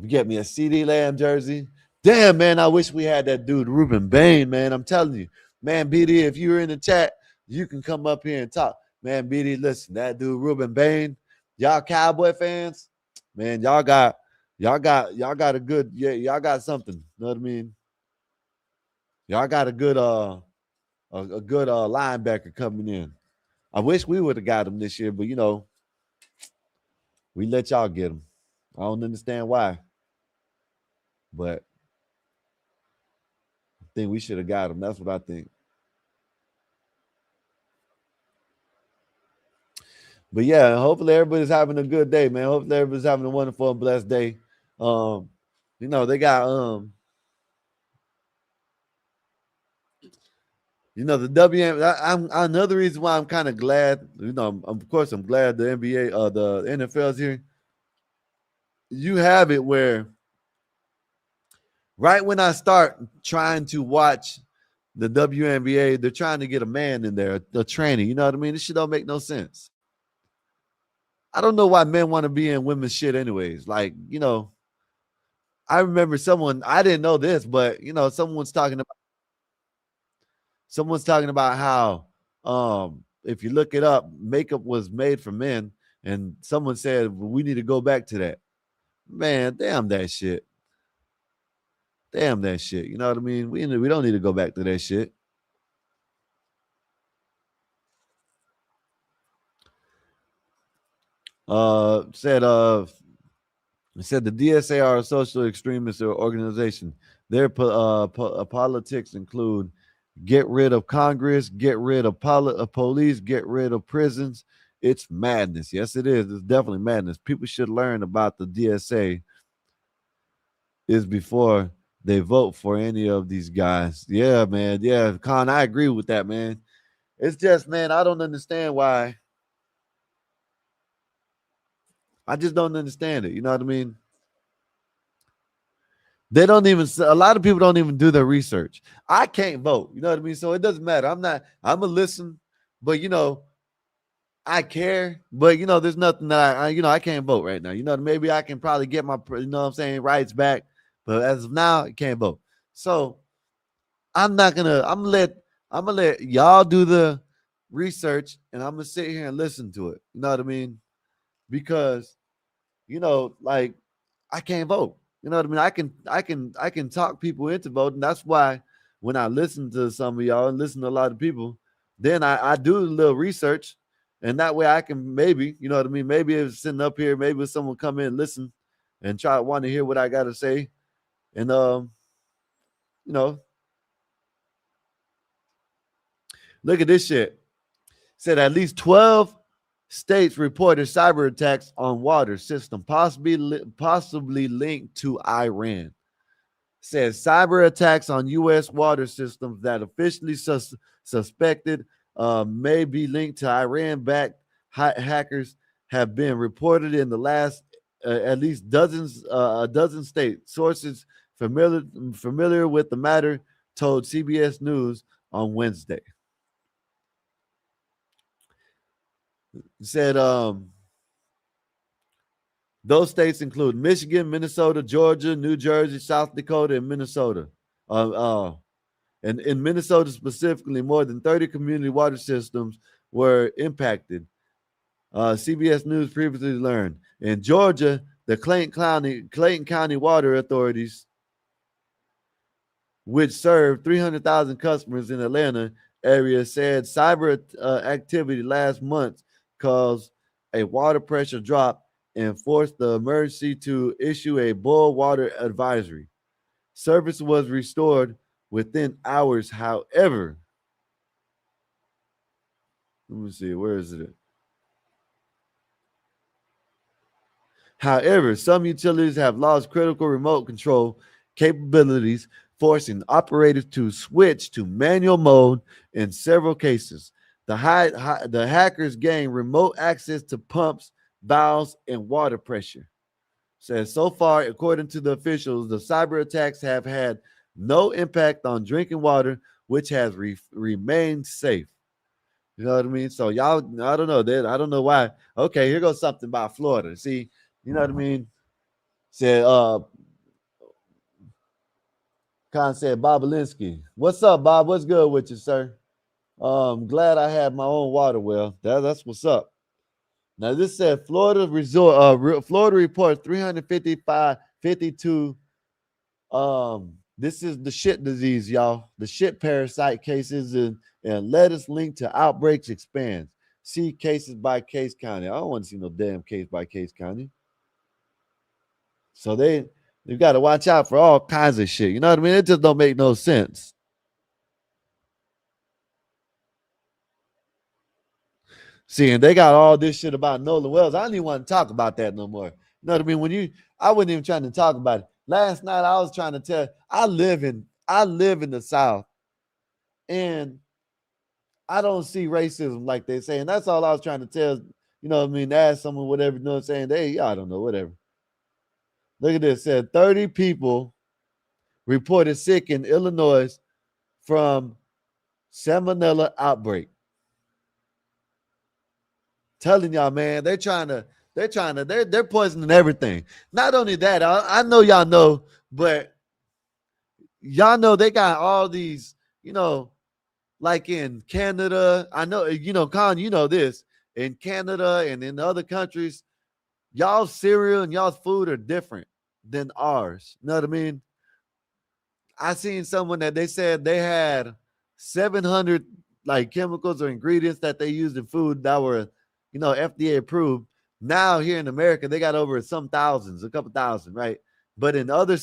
Speaker 9: Get me a CD Lamb jersey. Damn, man, I wish we had that dude, Ruben Bain, man. I'm telling you. Man, BD, if you're in the chat, you can come up here and talk. Man, BD, listen, that dude, Ruben Bain, y'all Cowboy fans, man, y'all got a good, y'all got something. You know what I mean? Y'all got a good linebacker coming in. I wish we would have got him this year, but you know, we let y'all get him. I don't understand why. But I think we should have got him. That's what I think. But yeah, hopefully everybody's having a good day, man. Hopefully everybody's having a wonderful and blessed day. You know, they got you know, the WM. I'm another reason why I'm kind of glad. You know, of course, I'm glad the NBA, the NFL's here. You have it where right when I start trying to watch the WNBA, they're trying to get a man in there, a trainee. You know what I mean? This shit don't make no sense. I don't know why men want to be in women's shit anyways. Like, you know, I remember I didn't know this, but you know, someone's talking about how if you look it up, makeup was made for men, and someone said, well, we need to go back to that. Man, damn that shit. Damn that shit. You know what I mean? We don't need to go back to that shit. Said the DSA are a social extremist organization. Their politics include get rid of Congress, get rid of police, get rid of prisons. It's madness. Yes, it is. It's definitely madness. People should learn about the DSA is before they vote for any of these guys. Yeah, man. Yeah, Con, I agree with that, man. It's just, man, I don't understand why. I just don't understand it. You know what I mean? They don't even, a lot of people don't even do their research. I can't vote. You know what I mean? So it doesn't matter. I'm going to listen, but you know, I care, but you know, there's nothing that I can't vote right now. You know, maybe I can probably get my, you know what I'm saying, rights back, but as of now, I can't vote. So I'm gonna let y'all do the research and I'm gonna sit here and listen to it. You know what I mean? Because, you know, like I can't vote. You know what I mean? I can talk people into voting. That's why when I listen to some of y'all and listen to a lot of people, then I do a little research, and that way I can maybe, you know what I mean? Maybe if it's sitting up here, maybe someone come in and listen and want to hear what I got to say, and you know, look at this shit. Said at least 12 states reported cyber attacks on water system, possibly linked to Iran. Says cyber attacks on U.S. water systems that officially suspected may be linked to Iran-backed hackers have been reported in the last at least a dozen states. Sources familiar with the matter told CBS News on Wednesday. Said those states include Michigan, Minnesota, Georgia, New Jersey, South Dakota, and Minnesota. And in Minnesota specifically, more than 30 community water systems were impacted. CBS News previously learned. In Georgia, the Clayton County Water Authorities, which served 300,000 customers in Atlanta area, said cyber activity last month caused a water pressure drop and forced the emergency to issue a boil water advisory. Service was restored within hours. However, let me see, where is it? However, some utilities have lost critical remote control capabilities, forcing operators to switch to manual mode in several cases. The hackers gained remote access to pumps, valves, and water pressure. Says so far, according to the officials, the cyber attacks have had no impact on drinking water, which has remained safe. You know what I mean? So y'all, I don't know. I don't know why. Okay, here goes something about Florida. See, you know what I mean? Said Khan said Bob Alinsky. What's up, Bob? What's good with you, sir? Glad I have my own water well. That's what's up. Now this said Florida reports 352. This is the shit disease, y'all. The shit parasite cases and lettuce linked to outbreaks expands. See cases by case county. I don't want to see no damn case by case county. So they've got to watch out for all kinds of shit. You know what I mean? It just don't make no sense. See, and they got all this shit about Nolan Wells. I don't even want to talk about that no more. You know what I mean? I wasn't even trying to talk about it. Last night I was trying to tell. I live in the South, and I don't see racism like they say. And that's all I was trying to tell. You know what I mean? Ask someone whatever. You know what I'm saying? Hey, I don't know, whatever. Look at this. Said 30 people reported sick in Illinois from salmonella outbreak. Telling y'all, man, they're poisoning everything. Not only that, I know y'all know, but y'all know they got all these, you know, like in Canada. I know, you know, Con, you know this. In Canada and in other countries, y'all's cereal and y'all's food are different than ours. You know what I mean? I seen someone that they said they had 700 like chemicals or ingredients that they used in food that were, you know, FDA approved. Now here in America, they got over some thousands, a couple thousand, right? But in other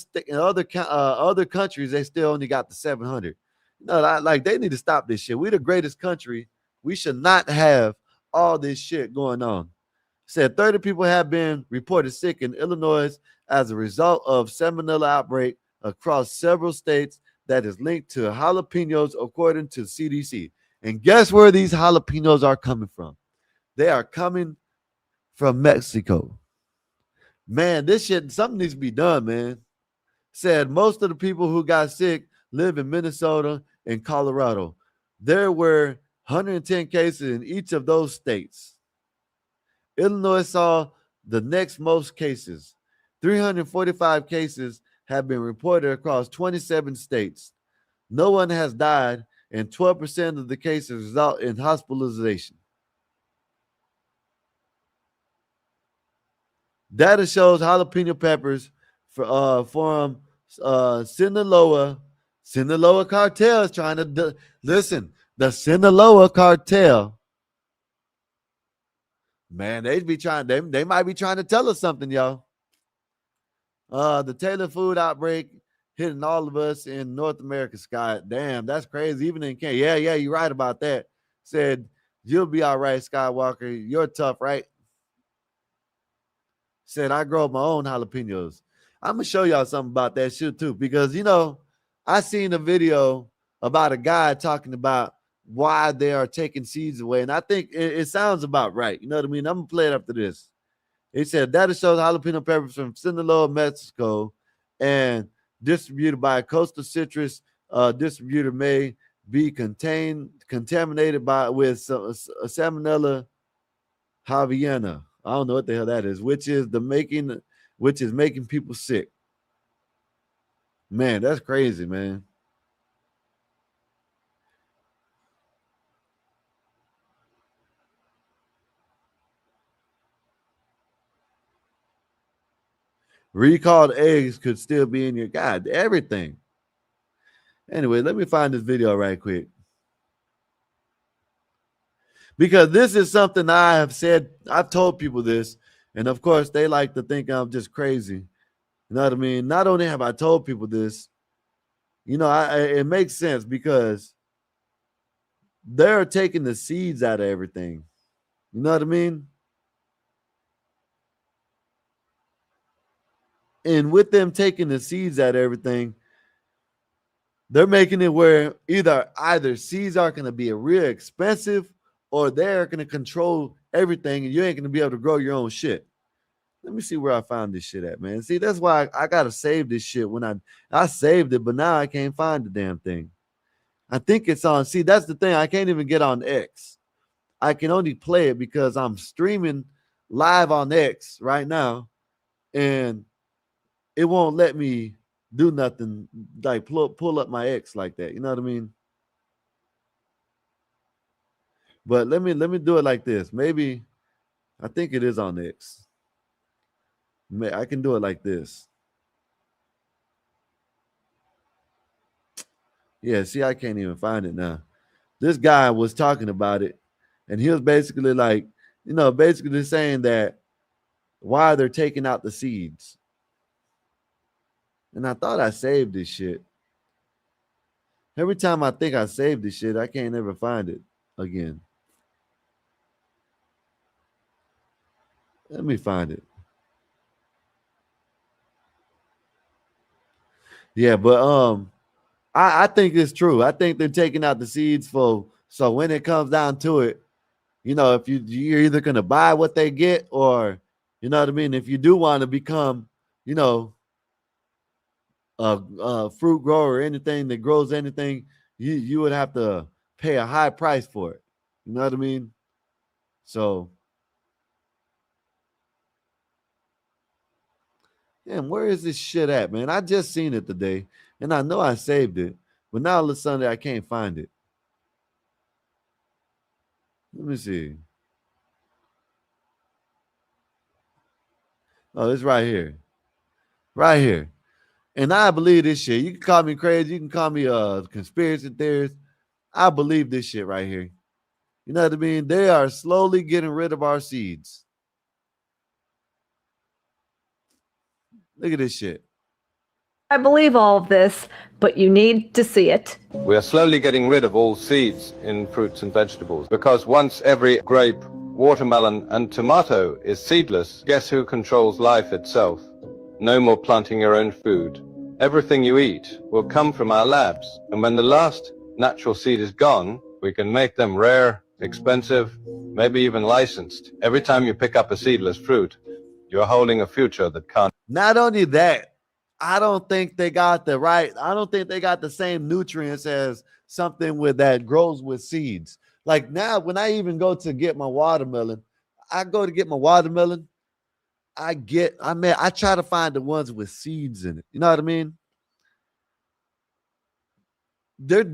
Speaker 9: countries, they still only got the 700. You know, like they need to stop this shit. We're the greatest country. We should not have all this shit going on. Said 30 people have been reported sick in Illinois as a result of salmonella outbreak across several states that is linked to jalapenos, according to CDC. And guess where these jalapenos are coming from? They are coming from Mexico. Man, this shit, something needs to be done, man. Said most of the people who got sick live in Minnesota and Colorado. There were 110 cases in each of those states. Illinois saw the next most cases. 345 cases have been reported across 27 states. No one has died, and 12% of the cases result in hospitalization. Data shows jalapeno peppers from Sinaloa cartel is trying to listen. The Sinaloa cartel, man, they might be trying to tell us something, y'all. The Taylor food outbreak hitting all of us in North America, Scott. Damn, that's crazy. Even in Canada. Yeah, you're right about that. Said, you'll be all right, Skywalker. You're tough, right? Said, I grow my own jalapenos. I'm going to show y'all something about that shit too, because, you know, I seen a video about a guy talking about why they are taking seeds away. And I think it sounds about right. You know what I mean? I'm going to play it after this. It said data shows jalapeno peppers from Sinaloa, Mexico, and distributed by a coastal citrus distributor may be contaminated with Salmonella Javiana. I don't know what the hell that is, which is making people sick. Man, that's crazy, man. Recalled eggs could still be in your God, everything. Anyway, let me find this video right quick. Because this is something I have said, I've told people this, and of course they like to think I'm just crazy. You know what I mean? Not only have I told people this, you know, it makes sense because they're taking the seeds out of everything. You know what I mean? And with them taking the seeds out of everything, they're making it where either seeds are going to be real expensive or they're going to control everything and you ain't going to be able to grow your own shit. Let me see where I found this shit at, man. See, that's why I got to save this shit when I saved it, but now I can't find the damn thing. I think it's on. See, that's the thing. I can't even get on X. I can only play it because I'm streaming live on X right now, and it won't let me do nothing like pull up my X like that. You know what I mean? But let me do it like this. Maybe I think it is on X. I can do it like this. Yeah, see, I can't even find it now. This guy was talking about it, and he was basically like, you know, basically saying that why they're taking out the seeds. And I thought I saved this shit. Every time I think I saved this shit, I can't ever find it again. Let me find it. Yeah, but I think it's true. I think they're taking out the seeds so when it comes down to it, you know, if you're either gonna buy what they get, or you know what I mean, if you do want to become, you know, a fruit grower or anything that grows anything, you would have to pay a high price for it. You know what I mean? So, damn, where is this shit at, man? I just seen it today, and I know I saved it, but now all of a sudden I can't find it. Let me see. Oh, it's right here. Right here. And I believe this shit. You can call me crazy. You can call me a conspiracy theorist. I believe this shit right here. You know what I mean? They are slowly getting rid of our seeds. Look at this shit.
Speaker 1: I believe all of this, but you need to see it.
Speaker 3: We are slowly getting rid of all seeds in fruits and vegetables because once every grape, watermelon, and tomato is seedless, guess who controls life itself? No more planting your own food. Everything you eat will come from our labs, and when the last natural seed is gone, we can make them rare, expensive, maybe even licensed. Every time you pick up a seedless fruit, you're holding a future that can't.
Speaker 9: Not only that, I don't think they got the same nutrients as something that grows with seeds. Like now, when I even go to get my watermelon, I try to find the ones with seeds in it. You know what I mean? There's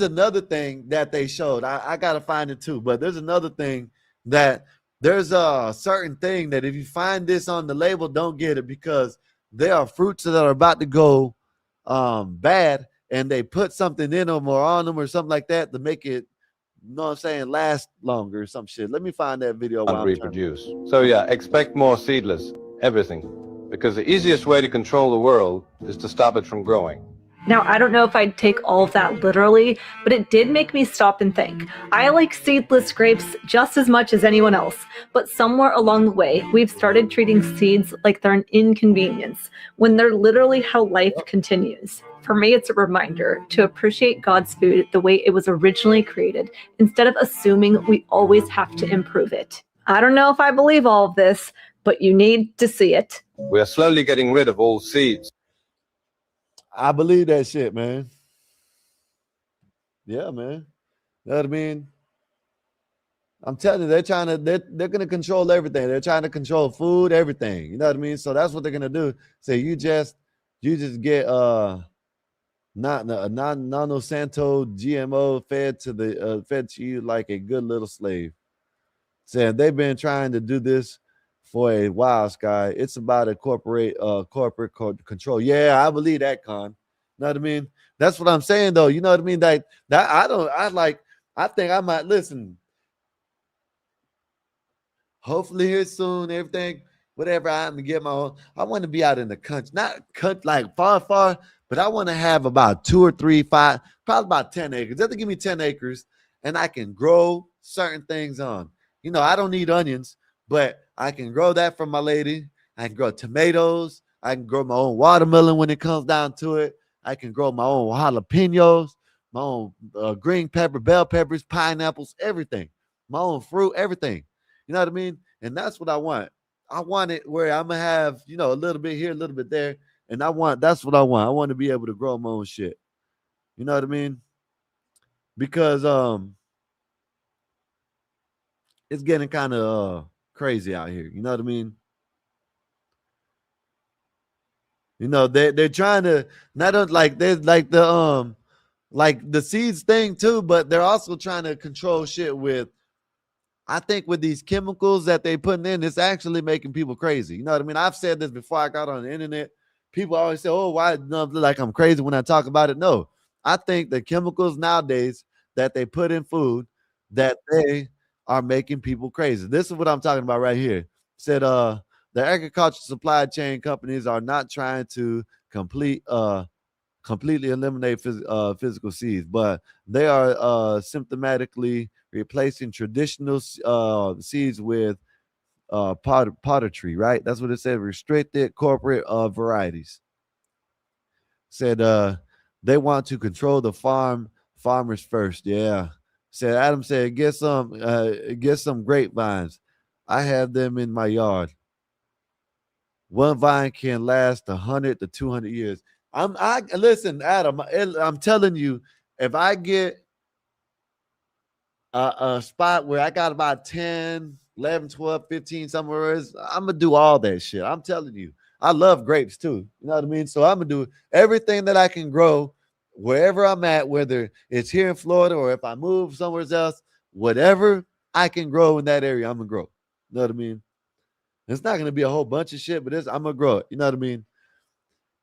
Speaker 9: another thing that they showed. I gotta find it too, but there's another thing that there's a certain thing that if you find this on the label, don't get it, because there are fruits that are about to go bad, and they put something in them or on them or something like that to make it, you know what I'm saying, last longer or some shit. Let me find that video.
Speaker 3: Can't reproduce. So yeah, expect more seedless, everything. Because the easiest way to control the world is to stop it from growing.
Speaker 1: Now, I don't know if I'd take all of that literally, but it did make me stop and think. I like seedless grapes just as much as anyone else, but somewhere along the way, we've started treating seeds like they're an inconvenience, when they're literally how life continues. For me, it's a reminder to appreciate God's food the way it was originally created, instead of assuming we always have to improve it. I don't know if I believe all of this, but you need to see it.
Speaker 3: We are slowly getting rid of all seeds.
Speaker 9: I believe that shit, man. Yeah, man. You know what I mean? I'm telling you, they're gonna control everything. They're trying to control food, everything. You know what I mean? So that's what they're gonna do. Say you just get not Nano Santo GMO fed to you like a good little slave. Saying they've been trying to do this for a while, Sky. It's about a corporate control. Yeah, I believe that, Con. You know what I mean? That's what I'm saying, though. You know what I mean? That I think I might listen. Hopefully here soon, everything, whatever I am to get my own. I want to be out in the country, not like far, but I want to have about 2 or 3, 5, probably about 10 acres. Just to give me 10 acres, and I can grow certain things on. You know, I don't need onions, but I can grow that for my lady. I can grow tomatoes. I can grow my own watermelon when it comes down to it. I can grow my own jalapenos, my own green pepper, bell peppers, pineapples, everything. My own fruit, everything. You know what I mean? And that's what I want. I want it where I'm gonna have, you know, a little bit here, a little bit there. And that's what I want. I want to be able to grow my own shit. You know what I mean? Because it's getting kind of crazy out here. You know what I mean? You know, they're trying to not like they're like the seeds thing too, but they're also trying to control shit with, I think with these chemicals that they putting in, it's actually making people crazy. You know what I mean? I've said this before I got on the internet. People always say, oh, why like I'm crazy when I talk about it? No, I think the chemicals nowadays that they put in food, that they are making people crazy. This is what I'm talking about right here. Said the agriculture supply chain companies are not trying to completely eliminate physical seeds, but they are symptomatically replacing traditional seeds with pottery, right? That's what it said, restricted corporate varieties. Said they want to control the farmers first. Yeah. Said Adam said, get some grapevines. I have them in my yard. One vine can last 100 to 200 years. Listen, Adam, I'm telling you, if I get a spot where I got about 10, 11, 12, 15 somewhere else, I'm going to do all that shit. I'm telling you. I love grapes too. You know what I mean? So I'm going to do everything that I can grow wherever I'm at, whether it's here in Florida or if I move somewhere else, whatever I can grow in that area, I'm going to grow. You know what I mean? It's not going to be a whole bunch of shit, but I'm going to grow it. You know what I mean?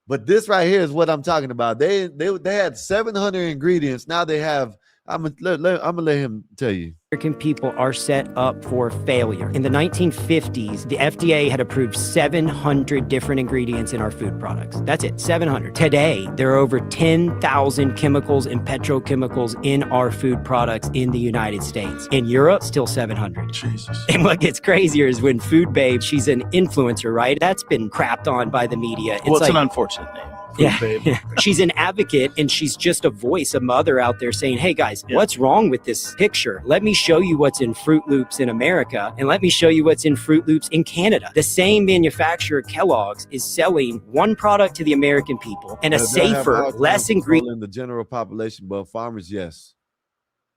Speaker 9: But this right here is what I'm talking about. They had 700 ingredients. Now they have. I'm gonna let him tell you.
Speaker 2: American people are set up for failure. In the 1950s, the FDA had approved 700 different ingredients in our food products. That's it, 700. Today, there are over 10,000 chemicals and petrochemicals in our food products in the United States. In Europe, still 700. Jesus. And what gets crazier is when Food Babe, she's an influencer, right? That's been crapped on by the media.
Speaker 7: It's an unfortunate name.
Speaker 2: Yeah. She's an advocate and she's just a voice, a mother out there saying, hey guys, what's wrong with this picture? Let me show you what's in Fruit Loops in America and let me show you what's in Fruit Loops in Canada. The same manufacturer, Kellogg's, is selling one product to the American people and a safer, less ingredient.
Speaker 9: In the general population, but farmers, yes.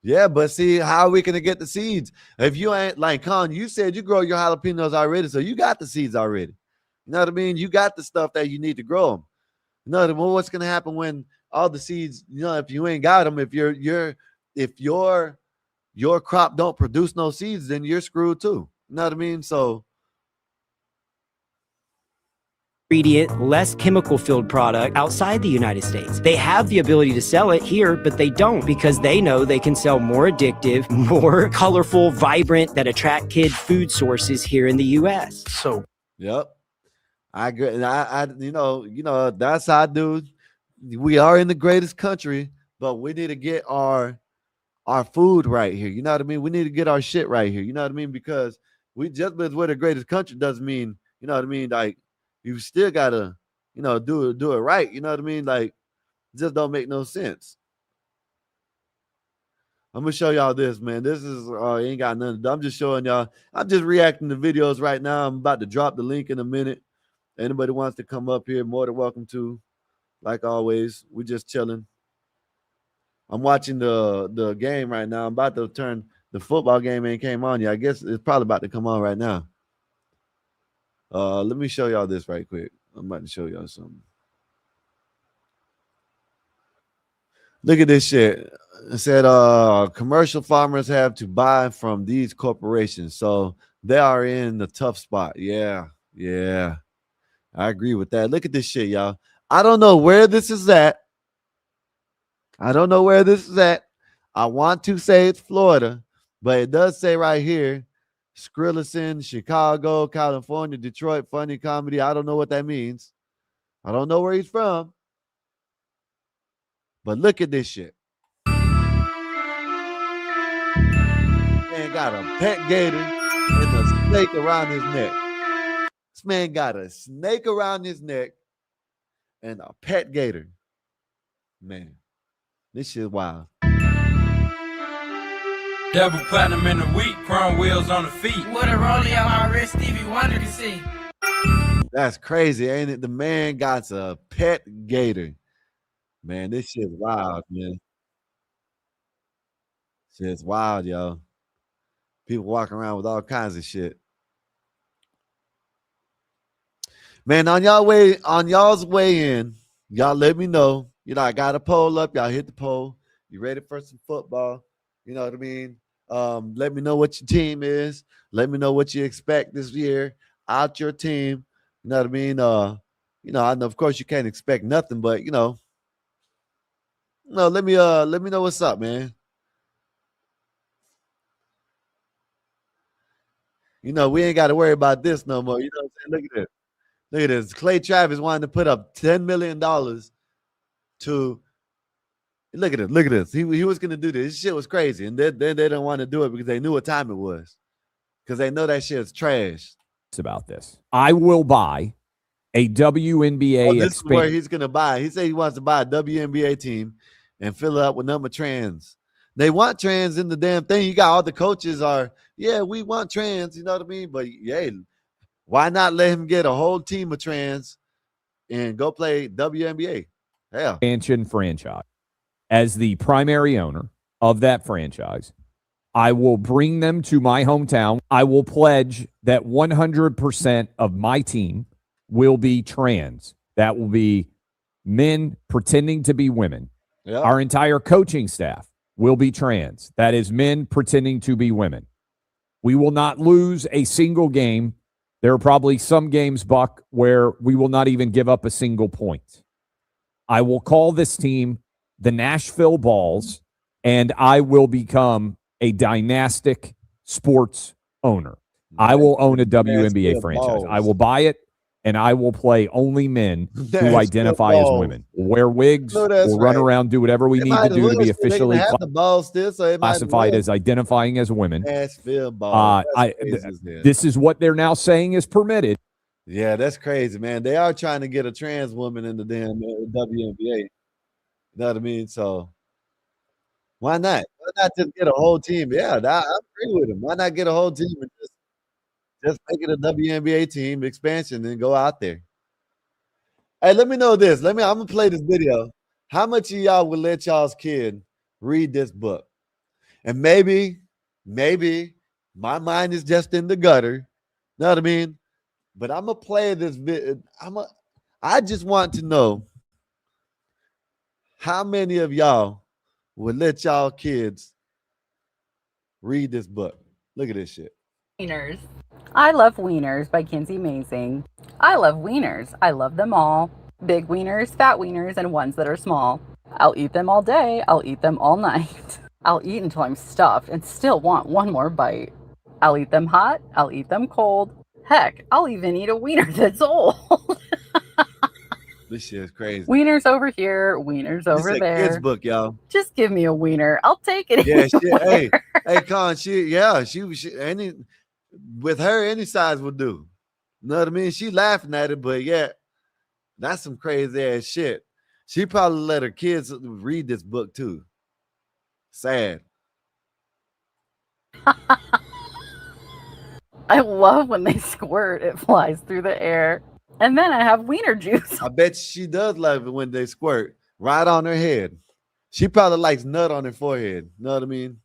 Speaker 9: Yeah, but see, how are we going to get the seeds? If you ain't like Con, you said you grow your jalapenos already, so you got the seeds already. You know what I mean? You got the stuff that you need to grow them. You know what's going to happen when all the seeds, you know, if you ain't got them, if your crop don't produce no seeds, then you're screwed too. You know what I mean? So
Speaker 2: ingredient, less chemical filled product outside the United States. They have the ability to sell it here, but they don't because they know they can sell more addictive, more colorful, vibrant, that attract kid food sources here in the US.
Speaker 7: So,
Speaker 9: yep. I agree. I you know, that's how I do. We are in the greatest country, but we need to get our food right here. You know what I mean? We need to get our shit right here. You know what I mean? Because we just because we're the greatest country doesn't mean, you know what I mean? Like you still gotta, you know, do it right. You know what I mean? Like It just don't make no sense. I'm gonna show y'all this, man. This is ain't got nothing. I'm just showing y'all. I'm just reacting to videos right now. I'm about to drop the link in a minute. Anybody wants to come up here, more than welcome to. Like always, we just chilling. I'm watching the game right now. I'm about to turn the football game ain't came on yet. I guess it's probably about to come on right now. Let me show y'all this right quick. I'm about to show y'all something. Look at this shit. It said commercial farmers have to buy from these corporations. So they are in the tough spot. Yeah. I agree with that. Look at this shit, y'all. I don't know where this is at. I want to say it's Florida, but it does say right here, Skrillison, Chicago, California, Detroit, funny comedy. I don't know what that means. I don't know where he's from. But look at this shit. Man got a pet gator and a snake around his neck. This man got a snake around his neck and a pet gator. Man, this shit wild.
Speaker 4: Double platinum in the wheat, chrome wheels on the feet. With a rollie on my wrist, Stevie Wonder can see.
Speaker 9: That's crazy, ain't it? The man got a pet gator. Man, this shit's wild, man. Shit's wild, y'all. People walking around with all kinds of shit. Man, on y'all's way in, y'all let me know. You know, I got a poll up. Y'all hit the poll. You ready for some football? You know what I mean? Let me know what your team is. Let me know what you expect this year out your team. You know what I mean? You know, I know of course you can't expect nothing, but you know, let me know what's up, man. You know, we ain't got to worry about this no more. You know what I'm saying? Look at this. Look at this. Clay Travis wanted to put up $10 million to look at this. Look at this. He was gonna do this. This shit was crazy. And then they didn't want to do it because they knew what time it was. Because they know that shit's trash.
Speaker 7: It's about this. I will buy a WNBA
Speaker 9: this is where he's gonna buy. He said he wants to buy a WNBA team and fill it up with number trans. They want trans in the damn thing. You got all the coaches we want trans, you know what I mean? But yeah, why not let him get a whole team of trans and go play WNBA? Hell.
Speaker 7: Expansion franchise. As the primary owner of that franchise, I will bring them to my hometown. I will pledge that 100% of my team will be trans. That will be men pretending to be women.
Speaker 9: Yep.
Speaker 7: Our entire coaching staff will be trans. That is men pretending to be women. We will not lose a single game. There are probably some games, Buck, where we will not even give up a single point. I will call this team the Nashville Balls, and I will become a dynastic sports owner. I will own a WNBA franchise.
Speaker 9: Balls.
Speaker 7: I will buy it, and I will play only men who identify as women. We'll wear wigs. We'll run around, do whatever we need to do to be officially classified as identifying as women.
Speaker 9: Nashville Balls.
Speaker 7: This is what they're now saying is permitted.
Speaker 9: Yeah, that's crazy, man. They are trying to get a trans woman in the damn WNBA. You know what I mean? So why not? Why not just get a whole team? Yeah, I agree with him. Why not get a whole team and just make it a WNBA team expansion and go out there? Hey, let me know this. I'm gonna play this video. How much of y'all would let y'all's kid read this book? And maybe my mind is just in the gutter. Know what I mean? But I'm gonna play this video. I just want to know how many of y'all would let y'all kids read this book. Look at this shit.
Speaker 8: Wieners. I Love Wieners by Kinsey Amazing. I love wieners. I love them all. Big wieners, fat wieners, and ones that are small. I'll eat them all day. I'll eat them all night. I'll eat until I'm stuffed and still want one more bite. I'll eat them hot. I'll eat them cold. Heck, I'll even eat a wiener that's old.
Speaker 9: This shit is crazy.
Speaker 8: Wieners over here, wieners over
Speaker 9: This is a
Speaker 8: there.
Speaker 9: kids book, y'all.
Speaker 8: Just give me a wiener. I'll take it.
Speaker 9: Yeah,
Speaker 8: anywhere.
Speaker 9: hey, Con, she with her any size would do. You know what I mean? She laughing at it, but yeah, that's some crazy ass shit. She probably let her kids read this book too. Sad.
Speaker 8: I love when they squirt, it flies through the air. And then I have wiener juice.
Speaker 9: I bet she does love it when they squirt right on her head. She probably likes nut on her forehead. You know what I mean?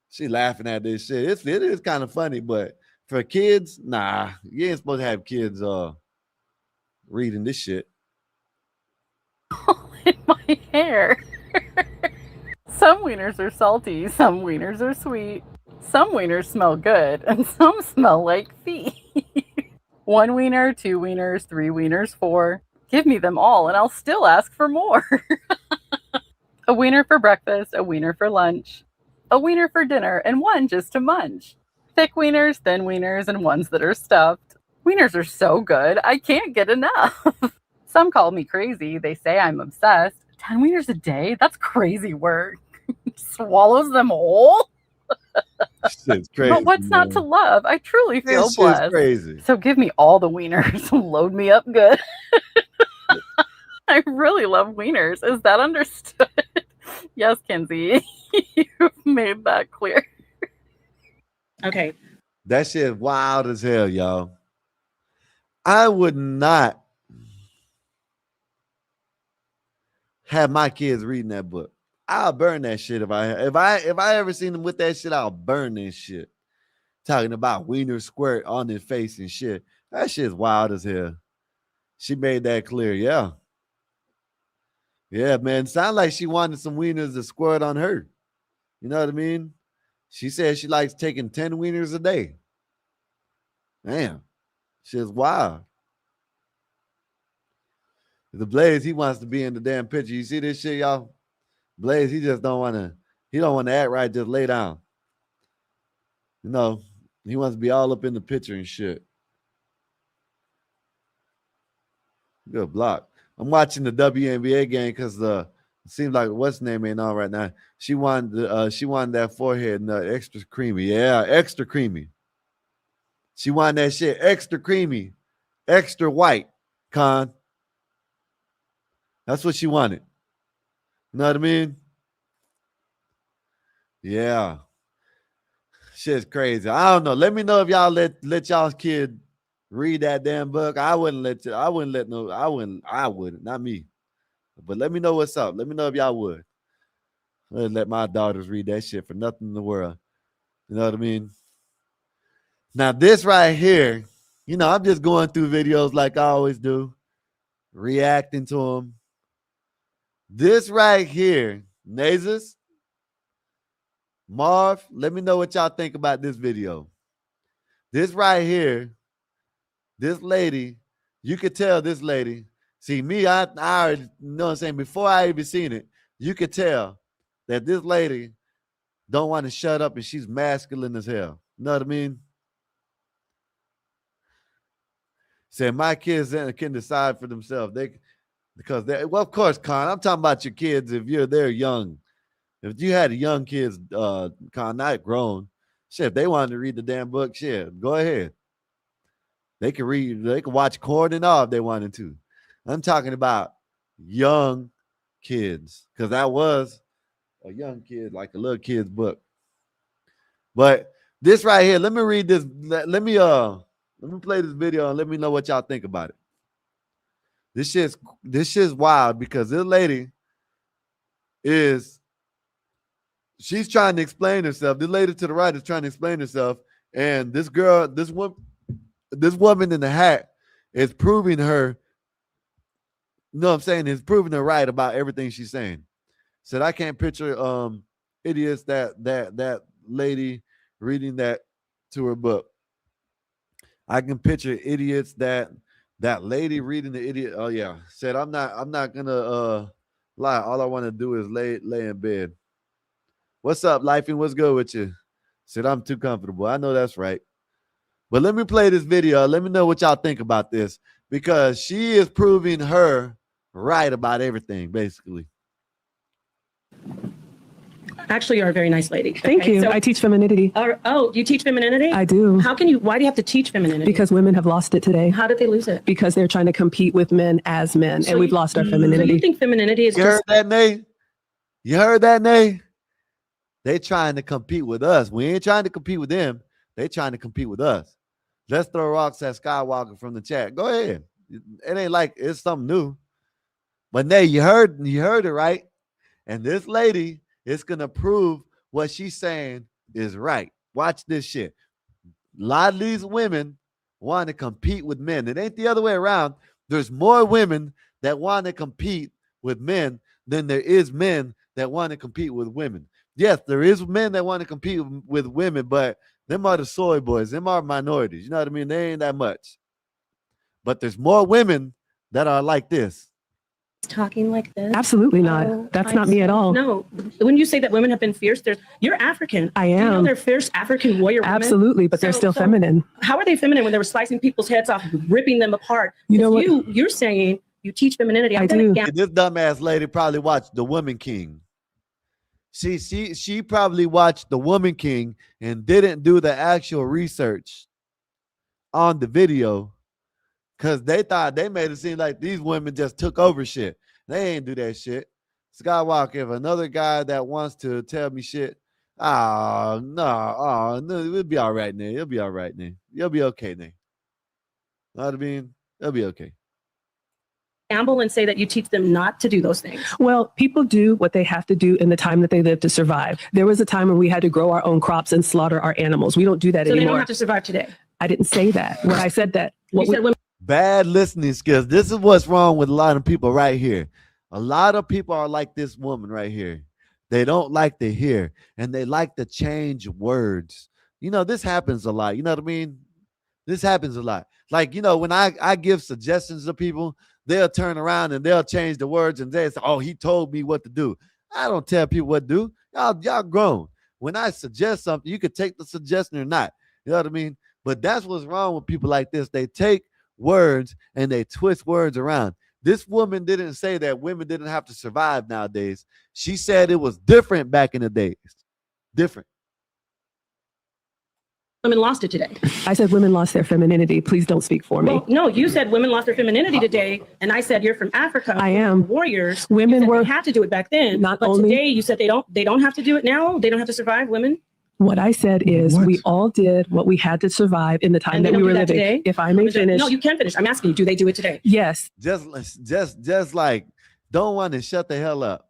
Speaker 9: She laughing at this shit. It is kind of funny, but for kids, nah, you ain't supposed to have kids reading this shit.
Speaker 8: In my hair. Some wieners are salty, some wieners are sweet. Some wieners smell good, and some smell like feet. 1 wiener, 2 wieners, 3 wieners, 4. Give me them all, and I'll still ask for more. A wiener for breakfast, a wiener for lunch, a wiener for dinner, and 1 just to munch. Thick wieners, thin wieners, and ones that are stuffed. Wieners are so good, I can't get enough. Some call me crazy. They say I'm obsessed. 10 wieners a day? That's crazy work. Swallows them whole?
Speaker 9: Shit's crazy.
Speaker 8: But what's not to love? I truly feel
Speaker 9: This shit's
Speaker 8: blessed.
Speaker 9: crazy.
Speaker 8: So give me all the wieners. Load me up good. I really love wieners. Is that understood? Yes, Kinsey. You've made that clear.
Speaker 19: Okay.
Speaker 9: That shit wild as hell, y'all. I would not have my kids reading that book. I'll burn that shit if I ever seen them with that shit. I'll burn this shit. Talking about wiener squirt on their face and shit. That shit's wild as hell. She made that clear. Yeah. Yeah, man. Sound like she wanted some wieners to squirt on her. You know what I mean? She said she likes taking 10 wieners a day. Damn. Shit's wild. The Blaze, he wants to be in the damn picture. You see this shit, y'all? Blaze, he just don't want to act right, just lay down. You know, he wants to be all up in the picture and shit. Good block. I'm watching the WNBA game because it seems like what's name ain't on right now. She wanted that forehead nut extra creamy. Yeah, extra creamy. She wanted that shit extra creamy, extra white, Con. That's what she wanted. You know what I mean? Yeah. Shit's crazy. I don't know. Let me know if y'all let y'all's kid read that damn book. I wouldn't, not me. But let me know what's up. Let me know if y'all would. I'd let my daughters read that shit for nothing in the world. You know what I mean? Now, this right here, you know, I'm just going through videos like I always do, reacting to them. This right here, Nazis, Marv, let me know what y'all think about this video. This right here, this lady, you could tell this lady. See, me, I already, you know what I'm saying? Before I even seen it, you could tell that this lady don't want to shut up and she's masculine as hell. You know what I mean? Said my kids can decide for themselves. Well, of course, Con, I'm talking about your kids if they're young. If you had young kids, Con, not grown, shit, if they wanted to read the damn book, shit, go ahead. They can read, they can watch Corn and all if they wanted to. I'm talking about young kids, because that was a young kid, like a little kid's book. But this right here, let me read this. Let me play this video and let me know what y'all think about it. This shit's wild because this lady she's trying to explain herself. The lady to the right is trying to explain herself, and this woman in the hat is proving her. You know what I'm saying? Is proving her right about everything she's saying. Said I can't picture idiots that lady reading that to her book. I can picture idiots that lady reading the idiot. Oh yeah. Said I'm not gonna lie. All I want to do is lay in bed. What's up, Life, and what's good with you? Said I'm too comfortable. I know that's right. But let me play this video. Let me know what y'all think about this, because she is proving her right about everything, basically.
Speaker 5: Actually, you're a very nice lady.
Speaker 12: Thank you. I teach femininity.
Speaker 5: Oh, you teach femininity?
Speaker 12: I do.
Speaker 5: Why do you have to teach femininity?
Speaker 12: Because women have lost it today.
Speaker 5: How did they lose it?
Speaker 12: Because they're trying to compete with men as men,
Speaker 5: So
Speaker 12: and we've
Speaker 5: you-
Speaker 12: lost our
Speaker 5: So
Speaker 12: femininity.
Speaker 5: you think femininity is
Speaker 9: You
Speaker 5: just
Speaker 9: heard that, Nay? You heard that, Nay? They trying to compete with us. We ain't trying to compete with them. They trying to compete with us. Let's throw rocks at Skywalker from the chat. Go ahead. It ain't like it's something new. But Nay, you heard it right. And this lady is gonna prove what she's saying is right. Watch this shit. A lot of these women want to compete with men. It ain't the other way around. There's more women that want to compete with men than there is men that want to compete with women. Yes, there is men that want to compete with women, but them are the soy boys. Them are minorities. You know what I mean? They ain't that much. But there's more women that are like this.
Speaker 5: talking like this?
Speaker 12: Absolutely not. That's not me at all.
Speaker 5: No. When you say that women have been fierce, you're African.
Speaker 12: I
Speaker 5: Do you know
Speaker 12: am.
Speaker 5: they're fierce African warrior women?
Speaker 12: Absolutely, but they're still feminine.
Speaker 5: How are they feminine when they were slicing people's heads off, ripping them apart?
Speaker 12: You know what?
Speaker 5: You're saying you teach femininity.
Speaker 12: I do.
Speaker 9: This dumbass lady probably watched The Woman King. She probably watched The Woman King and didn't do the actual research on the video because they thought they made it seem like these women just took over shit. They ain't do that shit. Skywalker, if another guy that wants to tell me shit, no, it'll be all right, Nate. It'll be all right, Nate. You'll be okay, Nate. Know what I mean? It'll be okay.
Speaker 5: Gamble and say that you teach them not to do those things.
Speaker 12: Well, people do what they have to do in the time that they live to survive. There was a time when we had to grow our own crops and slaughter our animals. We don't do that
Speaker 5: So
Speaker 12: anymore.
Speaker 5: they don't have to survive today.
Speaker 12: I didn't say that. When I said that,
Speaker 5: You said women.
Speaker 9: Bad listening skills. This is what's wrong with a lot of people right here. A lot of people are like this woman right here. They don't like to hear and they like to change words. You know, this happens a lot. You know what I mean? This happens a lot. Like, you know, when I give suggestions to people, they'll turn around and they'll change the words and they say, oh, he told me what to do. I don't tell people what to do. Y'all grown. When I suggest something, you could take the suggestion or not. You know what I mean? But that's what's wrong with people like this. They take words and they twist words around. This woman didn't say that women didn't have to survive nowadays. She said it was different back in the days. Different.
Speaker 5: Women lost it today.
Speaker 12: I said women lost their femininity. Please don't speak for me.
Speaker 5: Well, no, you said women lost their femininity today, and I said you're from Africa.
Speaker 12: I am.
Speaker 5: Warriors.
Speaker 12: Women
Speaker 5: were
Speaker 12: were
Speaker 5: had to do it back then.
Speaker 12: not
Speaker 5: but
Speaker 12: only-
Speaker 5: today you said they don't have to do it now. They don't have to survive. Women.
Speaker 12: What I said is we all did what we had to survive in the time
Speaker 5: And they
Speaker 12: that we
Speaker 5: don't
Speaker 12: were
Speaker 5: do that
Speaker 12: living.
Speaker 5: today?
Speaker 12: If I may finish.
Speaker 5: No, you can finish. I'm asking you, do they do it today?
Speaker 12: Yes.
Speaker 9: Just like don't want to shut the hell up.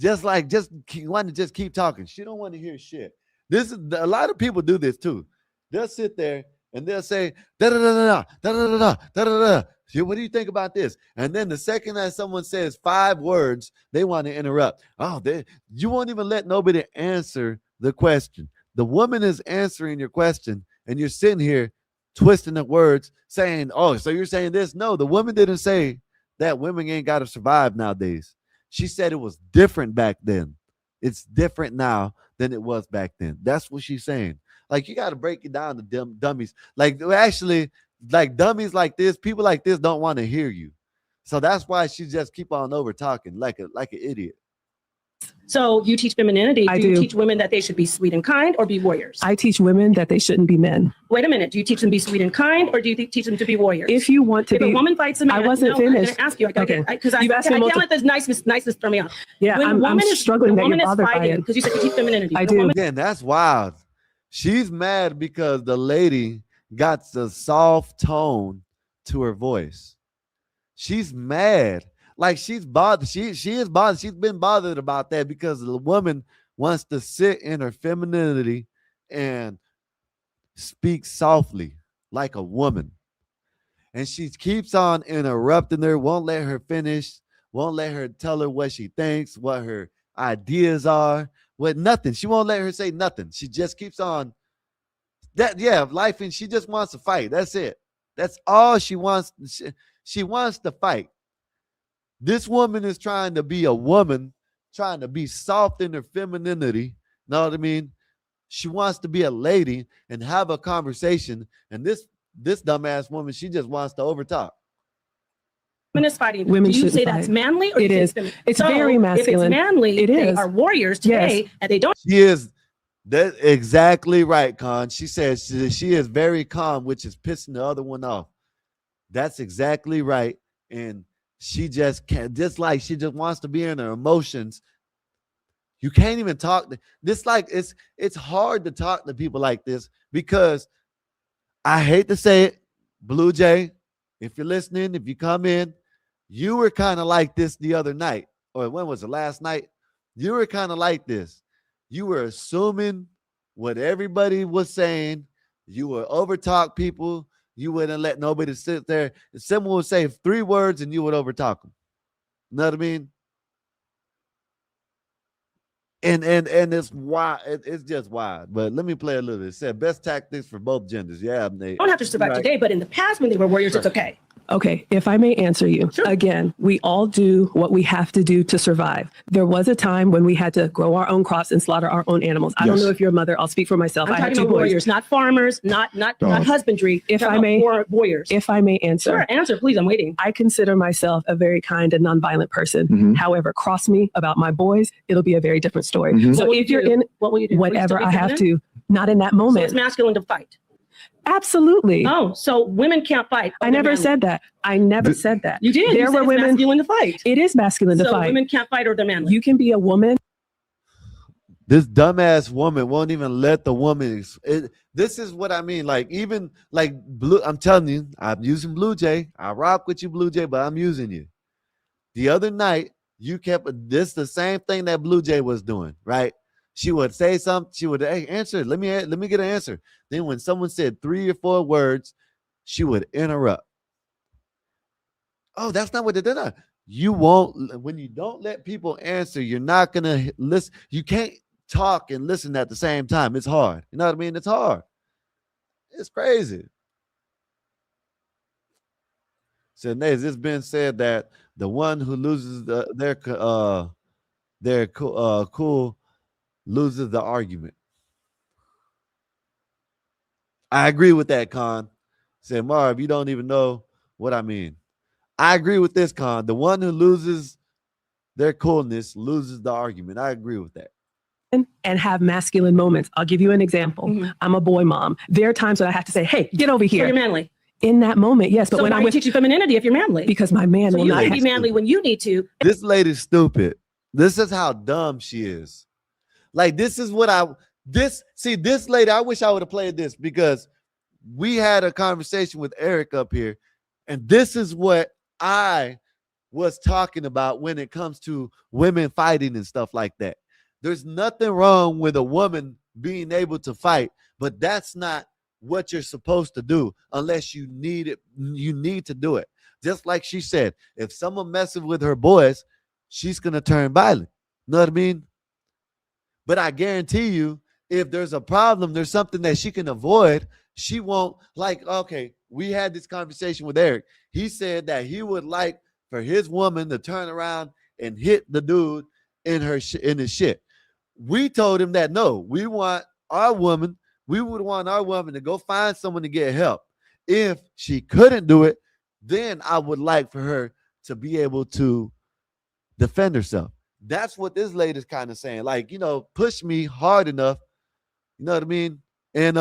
Speaker 9: Want to just keep talking. She don't want to hear shit. This is a lot of people do this too. They'll sit there and they'll say da da da da da da da da da da. What do you think about this? And then the second that someone says 5 words, they want to interrupt. You won't even let nobody answer the question. The woman is answering your question, and you're sitting here twisting the words, saying, "Oh, so you're saying this?" No, the woman didn't say that women ain't got to survive nowadays. She said it was different back then. It's different now than it was back then. That's what she's saying. Like, you got to break it down to dummies. Like, actually, like dummies like this, people like this don't want to hear you. So that's why she just keep on over talking like an idiot.
Speaker 5: So you teach femininity.
Speaker 12: I
Speaker 5: You
Speaker 12: do.
Speaker 5: teach women that they should be sweet and kind or be warriors?
Speaker 12: I teach women that they shouldn't be men.
Speaker 5: Wait a minute. Do you teach them to be sweet and kind or do you teach them to be warriors?
Speaker 12: If you want to
Speaker 5: if
Speaker 12: be,
Speaker 5: a woman fights a man,
Speaker 12: I wasn't
Speaker 5: no, I'm
Speaker 12: finished.
Speaker 5: going to ask you.
Speaker 12: Okay.
Speaker 5: Because
Speaker 12: You've asked me
Speaker 5: I can't
Speaker 12: multiple-
Speaker 5: let this niceness throw me off.
Speaker 12: Yeah,
Speaker 5: When a
Speaker 12: I'm
Speaker 5: woman is
Speaker 12: struggling
Speaker 5: the
Speaker 12: that you're
Speaker 5: woman is
Speaker 12: bothered by
Speaker 5: fighting,
Speaker 12: it.
Speaker 5: because you said you teach femininity.
Speaker 12: I
Speaker 5: The
Speaker 12: do.
Speaker 5: woman-
Speaker 9: Again, that's wild. She's mad because the lady got the soft tone to her voice. She's mad. Like, she's bothered. She is bothered. She's been bothered about that because the woman wants to sit in her femininity and speak softly like a woman. And she keeps on interrupting her, won't let her finish, won't let her tell her what she thinks, what her ideas are, what nothing. She won't let her say nothing. She just keeps on life, and she just wants to fight. That's it. That's all she wants. She wants to fight. This woman is trying to be a woman, trying to be soft in her femininity. Know what I mean? She wants to be a lady and have a conversation. And this dumbass woman, she just wants to overtalk.
Speaker 5: feminist fighting.
Speaker 12: Women
Speaker 5: do you
Speaker 12: shouldn't
Speaker 5: say
Speaker 12: fight.
Speaker 5: that's manly, or
Speaker 12: It
Speaker 5: do you
Speaker 12: is.
Speaker 5: say
Speaker 12: It's
Speaker 5: so
Speaker 12: very masculine.
Speaker 5: If it's manly,
Speaker 12: It
Speaker 5: they
Speaker 12: is.
Speaker 5: are warriors today,
Speaker 12: Yes.
Speaker 5: and they don't.
Speaker 9: She is that exactly right, Con. She says she is very calm, which is pissing the other one off. That's exactly right. And she just can't, just like she just wants to be in her emotions. You can't even talk to this. Like it's hard to talk to people like this because I hate to say it, Blue Jay, if you're listening, if you come in, you were kind of like this the other night, or when was it, last night? You were kind of like this. You were assuming what everybody was saying. You would overtalk people. You wouldn't let nobody sit there. Someone would say 3 words and you would overtalk them. You know what I mean? And it's wild. It's just wild. But let me play a little bit. It said best tactics for both genders. Yeah, Nate.
Speaker 5: Don't have to survive today, but in the past when they were warriors, it's okay.
Speaker 12: Okay, if I may answer you. Again, we all do what we have to do to survive. There was a time when we had to grow our own crops and slaughter our own animals. I don't know if you're a mother. I'll speak for myself.
Speaker 5: I'm
Speaker 12: I have
Speaker 5: talking
Speaker 12: 2
Speaker 5: about
Speaker 12: boys.
Speaker 5: warriors, not farmers, not husbandry.
Speaker 12: If
Speaker 5: I'm
Speaker 12: I
Speaker 5: talking
Speaker 12: may,
Speaker 5: about warriors.
Speaker 12: if I may answer.
Speaker 5: Sure, answer, please. I'm waiting.
Speaker 12: I consider myself a very kind and nonviolent person. However, cross me about my boys, it'll be a very different story. So if you're in
Speaker 5: what will you do? Will you
Speaker 12: whatever
Speaker 5: still be
Speaker 12: I have
Speaker 5: feminine?
Speaker 12: to, not in that
Speaker 5: So
Speaker 12: moment.
Speaker 5: it's masculine to fight.
Speaker 12: Absolutely.
Speaker 5: Oh, so women can't fight.
Speaker 12: I never said that. I never said that.
Speaker 5: You did.
Speaker 12: There
Speaker 5: You said
Speaker 12: were
Speaker 5: it's
Speaker 12: women.
Speaker 5: masculine to fight.
Speaker 12: It is masculine to
Speaker 5: So
Speaker 12: fight.
Speaker 5: women can't fight or they're manly.
Speaker 12: You can be a woman.
Speaker 9: This dumbass woman won't even let the woman. This is what I mean. Like even like Blue. I'm telling you, I'm using Blue Jay. I rock with you, Blue Jay, but I'm using you. The other night, you kept this the same thing that Blue Jay was doing, right? She would say something. She would, hey, answer. Let me get an answer. Then when someone said 3 or 4 words, she would interrupt. Oh, that's not what they did. You won't. When you don't let people answer, you're not gonna listen. You can't talk and listen at the same time. It's hard. You know what I mean? It's hard. It's crazy. So, Nate, it's been said that the one who loses their cool loses the argument. I agree with that, Con. Said Marv, you don't even know what I mean. I agree with this, Con. The one who loses their coolness loses the argument. I agree with that.
Speaker 12: And have masculine moments. I'll give you an example. I'm a boy mom. There are times when I have to say, hey, get over here.
Speaker 5: So you're manly.
Speaker 12: In that moment, yes. But
Speaker 5: So
Speaker 12: when
Speaker 5: why
Speaker 12: I'm with
Speaker 5: teach you femininity if you're manly?
Speaker 12: Because my man
Speaker 5: So
Speaker 12: will
Speaker 5: you
Speaker 12: not
Speaker 5: can be manly when you need to.
Speaker 9: This lady's stupid. This is how dumb she is. Like, this is what this lady, I wish I would have played this because we had a conversation with Eric up here, and this is what I was talking about when it comes to women fighting and stuff like that. There's nothing wrong with a woman being able to fight, but that's not what you're supposed to do unless you need it. You need to do it. Just like she said, if someone messes with her boys, she's going to turn violent. Know what I mean? But I guarantee you, if there's a problem, there's something that she can avoid. She won't okay, we had this conversation with Eric. He said that he would like for his woman to turn around and hit the dude in his shit. We told him that no, we would want our woman to go find someone to get help. If she couldn't do it, then I would like for her to be able to defend herself. That's what this lady's kind of saying. Like, push me hard enough. You know what I mean? And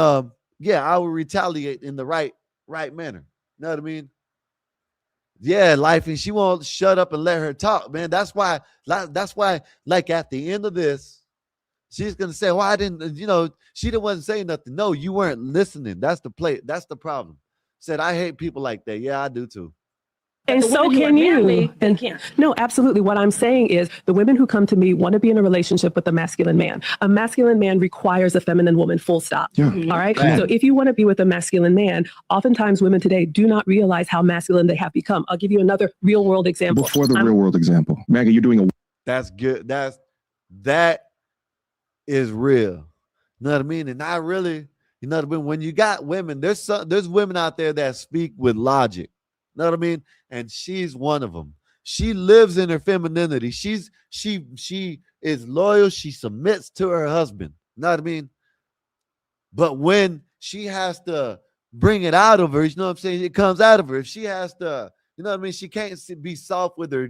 Speaker 9: yeah, I will retaliate in the right manner. You know what I mean? Yeah, life, and she won't shut up and let her talk, man. That's why, like at the end of this, she's gonna say, well, I didn't, she wasn't saying nothing. No, you weren't listening. That's the problem. Said, I hate people like that. Yeah, I do too.
Speaker 12: And
Speaker 5: the
Speaker 12: so
Speaker 5: women who
Speaker 12: can
Speaker 5: are
Speaker 12: you.
Speaker 5: manly, they can't.
Speaker 12: No, absolutely. What I'm saying is the women who come to me want to be in a relationship with a masculine man. A masculine man requires a feminine woman, full stop.
Speaker 6: Yeah.
Speaker 12: All right.
Speaker 6: Yeah.
Speaker 12: So if you want to be with a masculine man, oftentimes women today do not realize how masculine they have become. I'll give you another real world example.
Speaker 6: Before the real world example, Maggie, you're doing a.
Speaker 9: That's good. That is real. You know what I mean? And I really, you know what I mean? When you got women, there's women out there that speak with logic. You know what I mean? And she's one of them. She lives in her femininity. She is loyal. She submits to her husband. You know what I mean? But when she has to bring it out of her, you know what I'm saying? It comes out of her. If she has to You know what I mean? She can't be soft with her.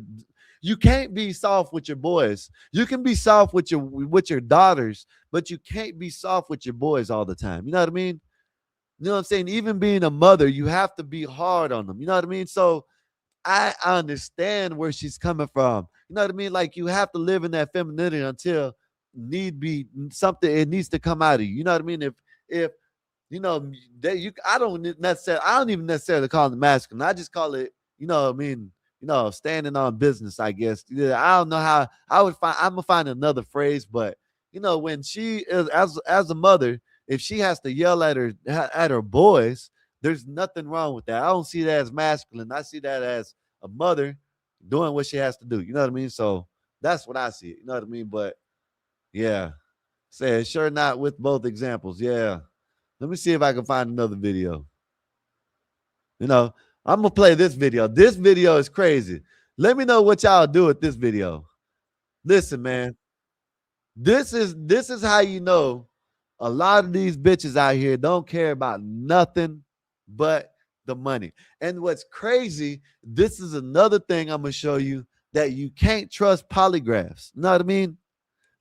Speaker 9: You can't be soft with your boys. You can be soft with your daughters, but you can't be soft with your boys all the time. You know what I mean? You know what I'm saying? Even being a mother, you have to be hard on them. You know what I mean? So I understand where she's coming from. You know what I mean? Like you have to live in that femininity until need be something. It needs to come out of you. You know what I mean? If you know I don't even necessarily call it masculine. I just call it, you know what I mean, standing on business, I guess. Yeah, I don't know how I'm gonna find another phrase, but when she is as a mother, if she has to yell at her boys, there's nothing wrong with that. I don't see that as masculine. I see that as a mother doing what she has to do. You know what I mean? So that's what I see. You know what I mean? But yeah, say sure not with both examples. Yeah. Let me see if I can find another video. I'm gonna play this video. This video is crazy. Let me know what y'all do with this video. Listen, man. This is how you know a lot of these bitches out here don't care about nothing but the money. And what's crazy, this is another thing I'm gonna show you, that you can't trust polygraphs. You know what I mean?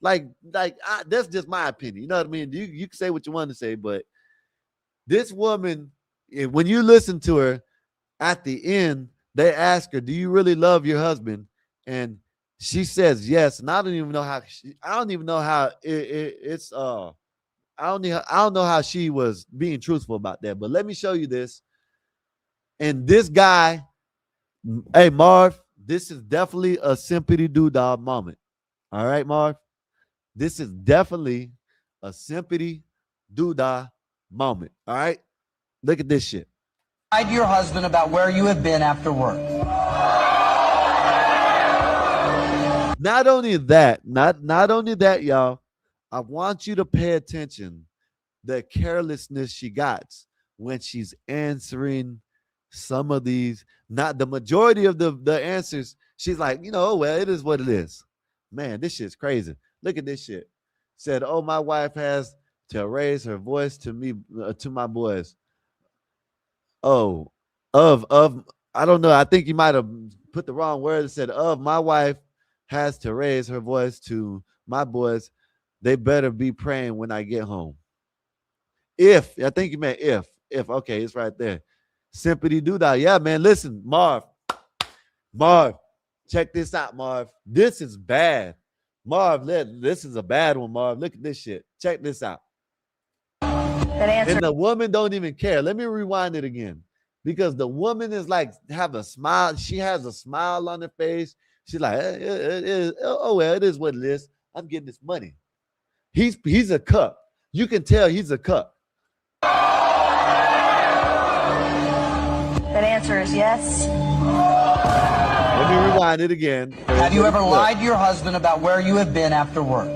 Speaker 9: That's just my opinion. You know what I mean? You can say what you want to say, but this woman, when you listen to her, at the end, they ask her, "Do you really love your husband?" And she says yes. And I don't even know how. I don't even know how it's. I don't know how she was being truthful about that. But let me show you this. And this guy, hey Marv, this is definitely a sympathy doodah moment. All right, Marv, this is definitely a sympathy doodah moment. All right, look at this shit.
Speaker 10: Lie to your husband about where you have been after work.
Speaker 9: Not only that, y'all, I want you to pay attention the carelessness she got when she's answering some of these. Not the majority of the answers. She's like, well, it is what it is. Man, this shit's crazy. Look at this shit. Said, "Oh, my wife has to raise her voice to me, to my boys." Oh, I don't know. I think you might have put the wrong word. It said, "Of my wife has to raise her voice to my boys. They better be praying when I get home." If, I think you meant if. Okay, it's right there. Sympathy doodah. Yeah, man. Listen, Marv, check this out, Marv. This is bad. Marv, this is a bad one, Marv. Look at this shit. Check this out. And the woman don't even care. Let me rewind it again, because the woman is like, have a smile. She has a smile on her face. She's like, oh well, it is what it is. I'm getting this money. He's a cuck. You can tell he's a cuck.
Speaker 10: That answer is yes.
Speaker 9: Let me rewind it again.
Speaker 10: Have you ever lied to your husband about where you have been after work?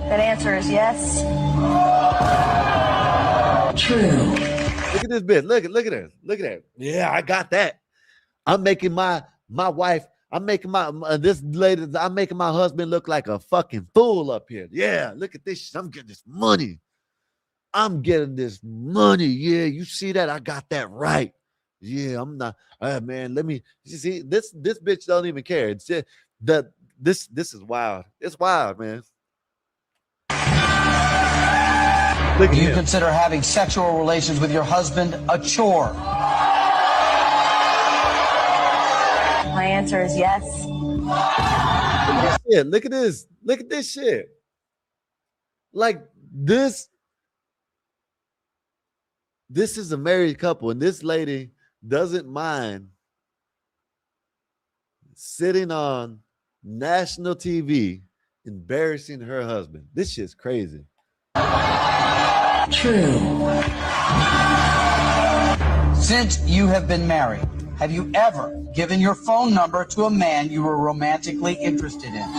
Speaker 10: That answer is yes.
Speaker 9: True. Look at this bitch. Look at her. Look at her. Yeah, I got that. I'm making my wife. I'm making this lady. I'm making my husband look like a fucking fool up here. Yeah, look at this shit. I'm getting this money. Yeah, you see that? I got that right. Yeah, I'm not. Man, let me see. This bitch don't even care. It's just this is wild. It's wild, man.
Speaker 10: Do you consider having sexual relations with your husband a chore? My answer is yes.
Speaker 9: Look at this. Look at this shit. Like this is a married couple, and this lady doesn't mind sitting on national TV embarrassing her husband. This shit's crazy.
Speaker 10: True. Since you have been married, have you ever given your phone number to a man you were romantically interested in?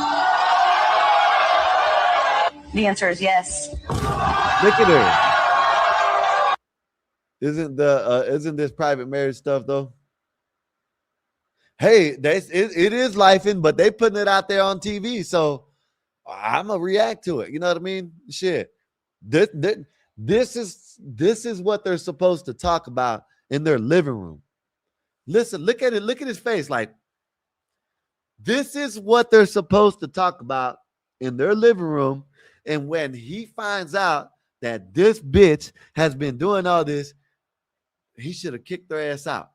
Speaker 10: The answer is yes.
Speaker 9: Look at her. Isn't this private marriage stuff though? Hey, it is lifing, but they putting it out there on TV, so I'm gonna react to it. You know what I mean? Shit. This is what they're supposed to talk about in their living room. Listen, look at it. Look at his face. Like, this is what they're supposed to talk about in their living room. And when he finds out that this bitch has been doing all this, he should have kicked their ass out.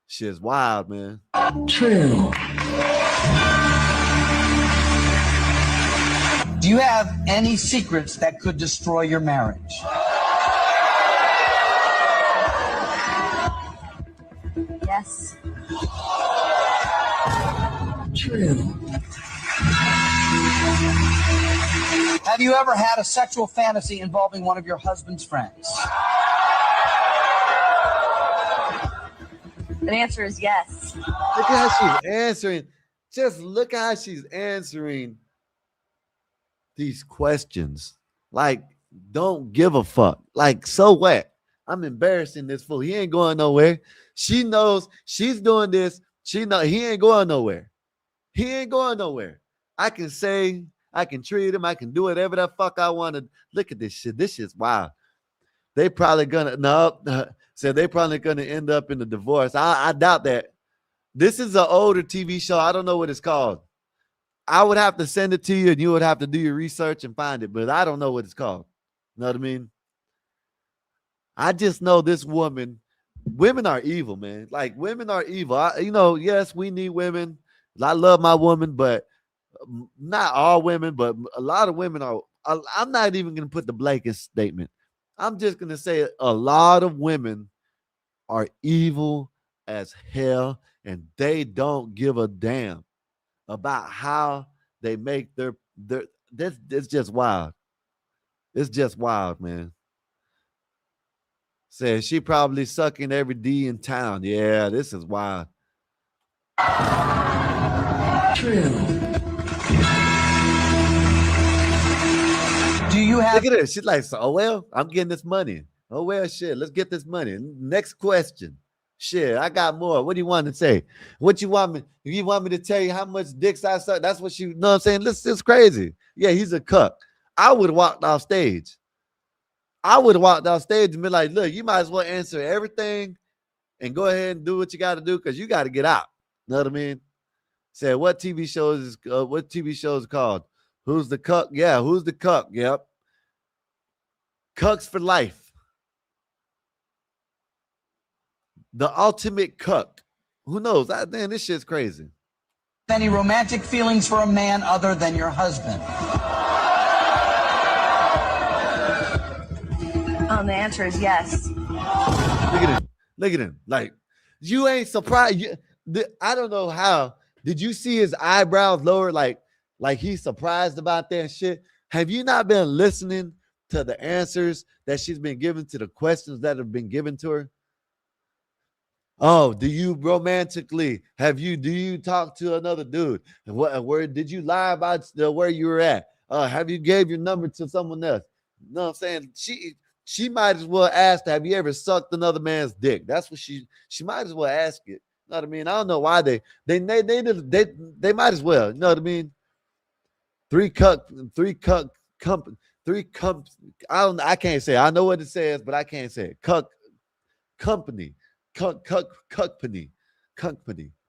Speaker 9: Shit's wild, man.
Speaker 10: True. Do you have any secrets that could destroy your marriage?
Speaker 13: Yes.
Speaker 10: True. Have you ever had a sexual fantasy involving one of your husband's friends?
Speaker 13: The answer is yes.
Speaker 9: Look at how she's answering. Just look at how she's answering these questions. Like, don't give a fuck. Like, so what? I'm embarrassing this fool. He ain't going nowhere. She knows she's doing this. She know he ain't going nowhere. He ain't going nowhere. I can say, I can treat him. I can do whatever the fuck I want to. Look at this shit. This shit's wild. They probably gonna so they probably gonna end up in a divorce. I doubt that. This is an older TV show. I don't know what it's called. I would have to send it to you, and you would have to do your research and find it, but I don't know what it's called. You know what I mean? I just know this woman. Women are evil, man. Like, women are evil. Yes, we need women. I love my woman, but not all women, but a lot of women are. I'm not even going to put the blanket statement. I'm just going to say a lot of women are evil as hell, and they don't give a damn about how they make their it's just wild. It's just wild, man. Says she probably sucking every D in town. Yeah, this is wild.
Speaker 10: True. Do you have?
Speaker 9: Look at her. She's like, oh well, I'm getting this money. Oh well, shit. Let's get this money. Next question. Shit, I got more. What do you want to say? What you want me? If you want me to tell you how much dicks I suck, that's what you know what I'm saying. This is crazy. Yeah, he's a cuck. I would have walked off stage. I would have walked off stage and been like, look, you might as well answer everything and go ahead and do what you got to do because you got to get out. You know what I mean? Said, what TV shows is called? Who's the cuck? Yeah, who's the cuck? Yep. Cucks for life. The ultimate cuck. Who knows? Man, this shit's crazy.
Speaker 10: Any romantic feelings for a man other than your husband?
Speaker 13: The answer is yes.
Speaker 9: Look at him. Look at him. Like, you ain't surprised. I don't know how. Did you see his eyebrows lower? Like he's surprised about that shit. Have you not been listening to the answers that she's been given to the questions that have been given to her? Oh, do you romantically do you talk to another dude? And where did you lie about where you were at? Have you gave your number to someone else? You know what I'm saying? She might as well ask, have you ever sucked another man's dick? That's what she might as well ask it. You know what I mean? I don't know why they might as well. You know what I mean? Three cuck company. I can't say. I know what it says, but I can't say it. Cuck company. Company.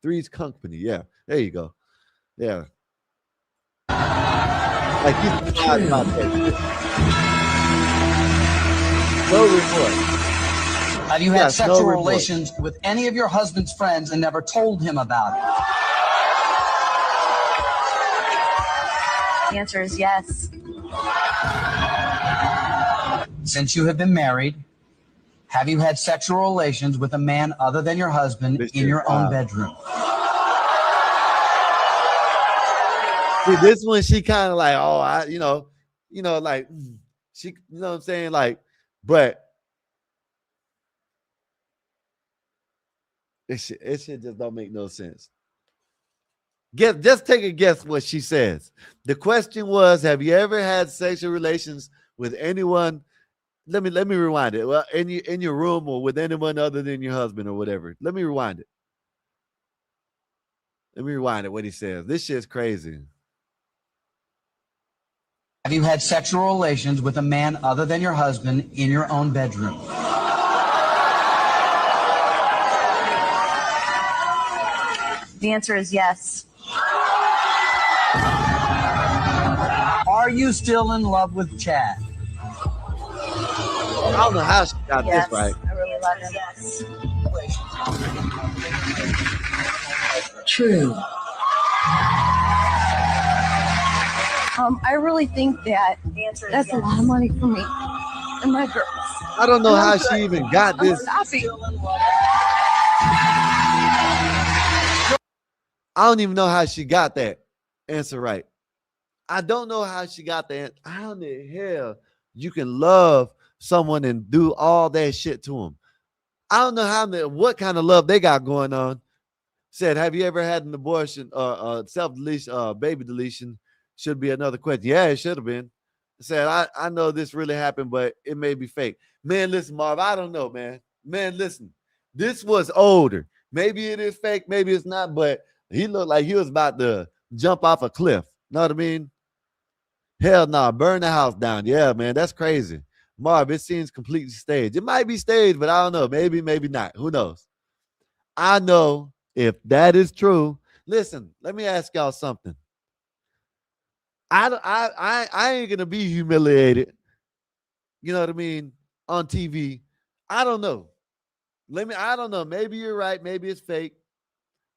Speaker 9: Three's company. Yeah, there you go. Yeah. Like he's proud about that. No report.
Speaker 10: Have you had sexual relations with any of your husband's friends and never told him about it?
Speaker 13: The answer is yes.
Speaker 10: Since you have been married, have you had sexual relations with a man other than your husband in your own bedroom?
Speaker 9: See, this one, she kind of like, like she, you know what I'm saying? Like, but it shit just don't make no sense. Just take a guess what she says. The question was, have you ever had sexual relations with anyone? Let me rewind it. Well, in your room or with anyone other than your husband or whatever. Let me rewind it. What he says. This shit's crazy.
Speaker 10: Have you had sexual relations with a man other than your husband in your own bedroom?
Speaker 13: The answer is yes.
Speaker 10: Are you still in love with Chad?
Speaker 9: I don't know how she got
Speaker 13: Yes.
Speaker 9: this right.
Speaker 13: I really love him. Yes.
Speaker 10: True.
Speaker 13: I really think that that's a lot of money for me and my girls.
Speaker 9: I don't know
Speaker 13: And I'm
Speaker 9: how
Speaker 13: good.
Speaker 9: she even got
Speaker 13: I'm
Speaker 9: this.
Speaker 13: happy.
Speaker 9: I don't even know how she got that answer right. I don't know how she got that. How in the hell you can love someone and do all that shit to them? I don't know what kind of love they got going on. Said, have you ever had an abortion or self-deletion, baby deletion? Should be another question. Yeah, it should have been. Said, I know this really happened, but it may be fake. Man, listen, Marv, I don't know, man. Man, listen. This was older. Maybe it is fake, maybe it's not, but he looked like he was about to jump off a cliff. Know what I mean? Hell no, burn the house down. Yeah, man, that's crazy. Marv, it seems completely staged. It might be staged, but I don't know. Maybe, maybe not. Who knows? I know if that is true. Listen, let me ask y'all something. I ain't gonna be humiliated. You know what I mean? On TV. I don't know. I don't know. Maybe you're right. Maybe it's fake.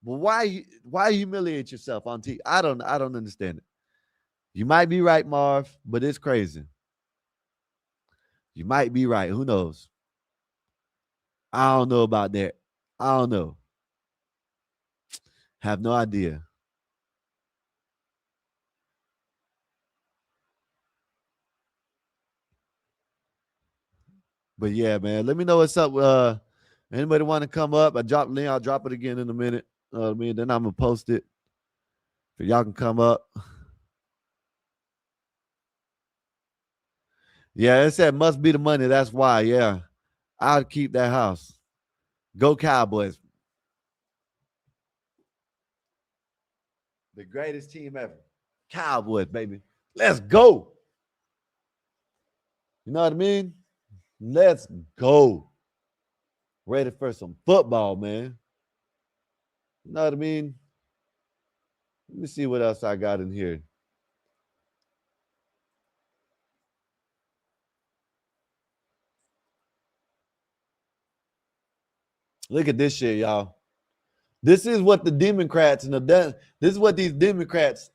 Speaker 9: But why humiliate yourself on TV? I don't understand it. You might be right, Marv, but it's crazy. You might be right. Who knows? I don't know about that. I don't know. Have no idea. But yeah, man, let me know what's up. Anybody want to come up? I dropped the link. I'll drop it again in a minute. I mean, then I'm gonna post it. So y'all can come up. Yeah, it said must be the money. That's why. Yeah, I'll keep that house. Go Cowboys. The greatest team ever. Cowboys, baby. Let's go. You know what I mean? Let's go. Ready for some football, man. You know what I mean? Let me see what else I got in here. Look at this shit, y'all. This is what the Democrats and this is what these Democrats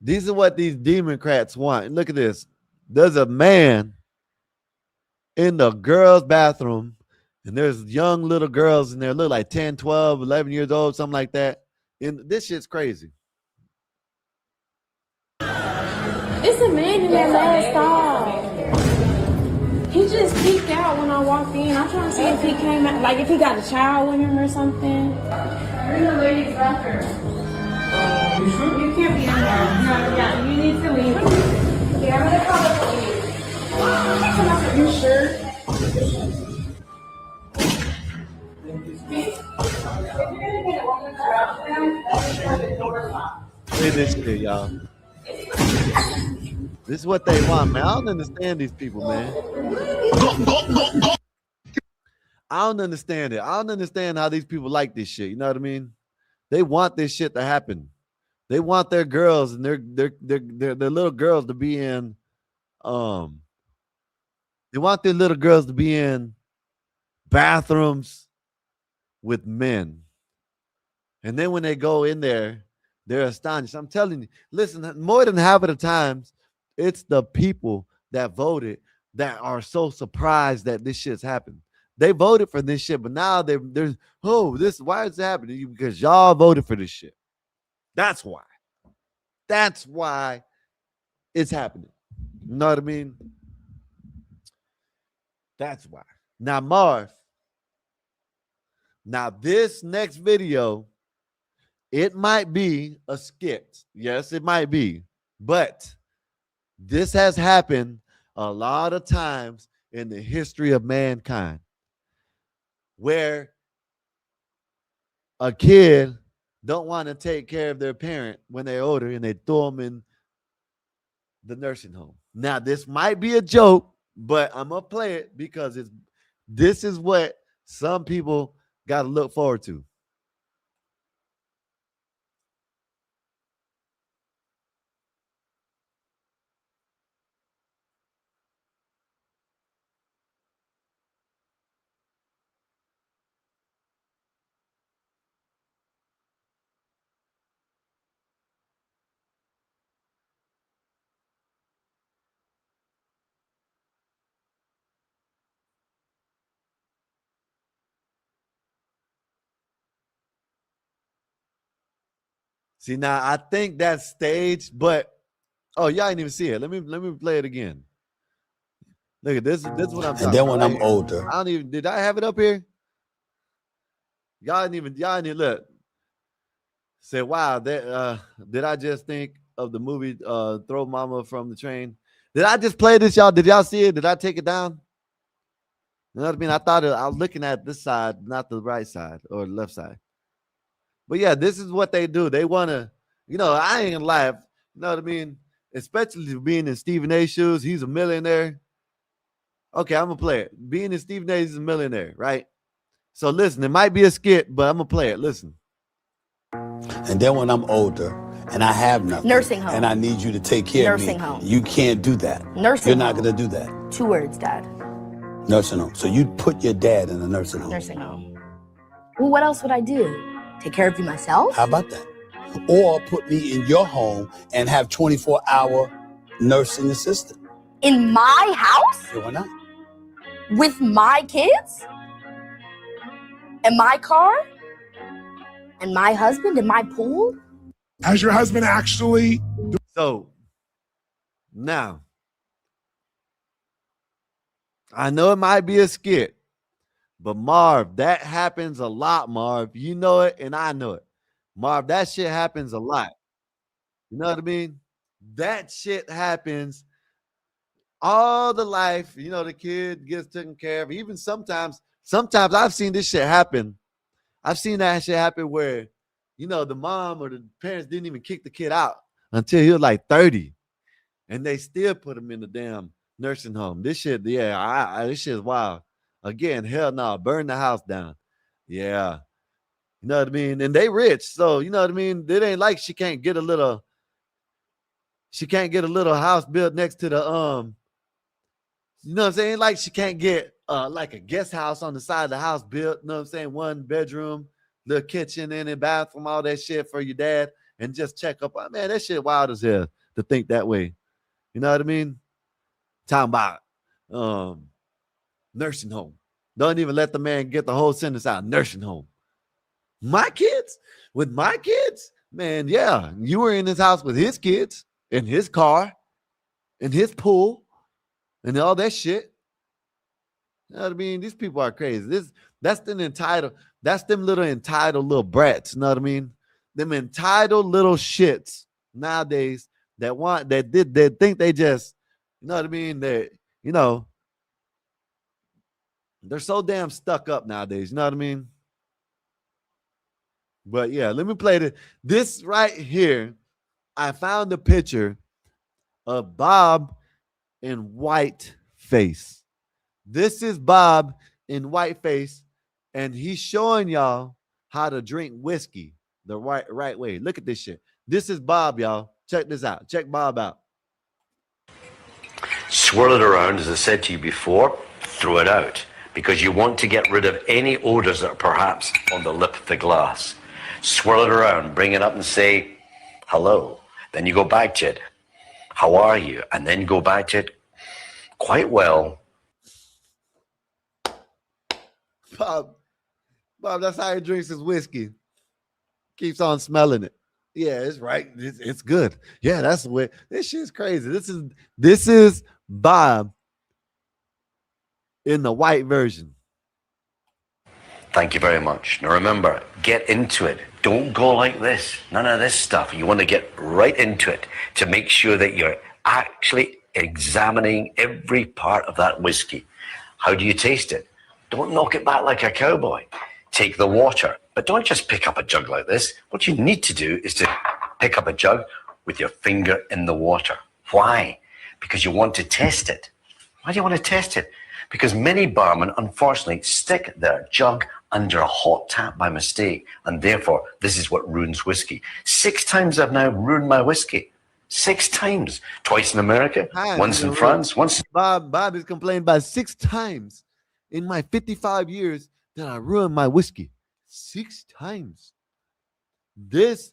Speaker 9: these are what these Democrats want. Look at this. There's a man in the girls' bathroom, and there's young little girls in there, look like 10, 12, 11 years old, something like that. And this shit's crazy.
Speaker 14: It's a man in that last stall. He just peeked out when I walked in. I'm trying to see if he came out, like if he got a child with him or something. We're in the ladies' bathroom. You can't be in there. No, yeah, you need to leave. Yeah, I'm gonna call the police. You sure?
Speaker 9: Look at this shit, y'all. This is what they want, man. I don't understand these people, man. I don't understand it. I don't understand how these people like this shit. You know what I mean? They want this shit to happen. They want their girls and their little girls to be in they want their little girls to be in bathrooms with men. And then when they go in there, they're astonished. I'm telling you, listen, more than half of the times, it's the people that voted that are so surprised that this shit's happened. They voted for this shit, but now they're why is it happening? Because y'all voted for this shit. That's why. That's why it's happening. You know what I mean? That's why. Now, Marv. Now, this next video, it might be a skit. Yes, it might be. But this has happened a lot of times in the history of mankind, where a kid don't want to take care of their parent when they're older and they throw them the nursing home. Now, this might be a joke, but I'm gonna play it because this is what some people got to look forward to. See, now I think that's staged, but oh, y'all didn't even see it. Let me play it again. Look at this. This is what I'm talking about.
Speaker 11: And then when
Speaker 9: right
Speaker 11: I'm
Speaker 9: here.
Speaker 11: older,
Speaker 9: I don't even. Did I have it up here? Y'all didn't even look. Say, wow, that did I just think of the movie Throw Mama from the Train? Did I just play this, y'all? Did y'all see it? Did I take it down? You know what I mean? I thought I was looking at this side, not the right side or the left side. But yeah, this is what they do. They want to, I ain't gonna lie. You know what I mean? Especially being in Stephen A's shoes. He's a millionaire. Okay, I'm gonna play it. Being in Stephen A's is a millionaire, right? So listen, it might be a skit, but I'm gonna play it. Listen.
Speaker 11: and then when I'm older and I have nothing,
Speaker 16: Nursing home.
Speaker 11: and I need you to take care
Speaker 16: Nursing
Speaker 11: of me,
Speaker 16: home.
Speaker 11: you can't do that.
Speaker 16: Nursing
Speaker 11: You're not
Speaker 16: home.
Speaker 11: gonna do that.
Speaker 16: 2 words, Dad.
Speaker 11: Nursing home. So you'd put your dad in a nursing home.
Speaker 16: Nursing home. Well, what else would I do? Take care of you myself?
Speaker 11: How about that? Or put me in your home and have 24-hour nursing assistant.
Speaker 16: In my house?
Speaker 11: Yeah, why not?
Speaker 16: With my kids? And my car? And my husband? And my pool?
Speaker 17: Has your husband actually?
Speaker 9: So now, I know it might be a skit, but Marv, that happens a lot, Marv. You know it, and I know it. Marv, that shit happens a lot. You know what I mean? That shit happens all the life. The kid gets taken care of. Even sometimes I've seen this shit happen. I've seen that shit happen where, the mom or the parents didn't even kick the kid out until he was like 30. And they still put him in the damn nursing home. This shit, yeah, this shit is wild. Again, hell no, burn the house down. Yeah. You know what I mean? And they rich. So, you know what I mean? It ain't like she can't get a little house built next to the, you know what I'm saying? Like she can't get like a guest house on the side of the house built, you know what I'm saying? 1 bedroom, little kitchen in it, bathroom, all that shit for your dad, and just check up. Man, that shit wild as hell to think that way. You know what I mean? Talking about nursing home. Don't even let the man get the whole sentence out. Nursing home. My kids? With my kids? Man, yeah. You were in his house with his kids, in his car, in his pool, and all that shit. You know what I mean? These people are crazy. That's them little entitled little brats. You know what I mean? Them entitled little shits nowadays that think they just, you know what I mean? That, they're so damn stuck up nowadays. You know what I mean? But yeah, let me play this right here. I found a picture of Bob in whiteface. This is Bob in whiteface, and he's showing y'all how to drink whiskey the right way. Look at this shit. This is Bob, y'all. Check this out. Check Bob out.
Speaker 18: Swirl it around, as I said to you before, throw it out, because you want to get rid of any odors that are perhaps on the lip of the glass. Swirl it around, bring it up and say, hello. Then you go back to it. How are you? And then go back to it. Quite well.
Speaker 9: Bob, that's how he drinks his whiskey. Keeps on smelling it. Yeah, it's right. It's good. Yeah, that's the way. This shit's crazy. This is Bob in the white version.
Speaker 18: Thank you very much. Now remember, get into it. Don't go like this. None of this stuff. You want to get right into it to make sure that you're actually examining every part of that whiskey. How do you taste it? Don't knock it back like a cowboy. Take the water, but don't just pick up a jug like this. What you need to do is to pick up a jug with your finger in the water. Why? Because you want to test it. Why do you want to test it? Because many barmen, unfortunately, stick their jug under a hot tap by mistake, and therefore, this is what ruins whiskey. 6 times I've now ruined my whiskey. 6 times. Twice in America, once in France, once.
Speaker 9: Bob has complained about 6 times in my 55 years that I ruined my whiskey. 6 times. This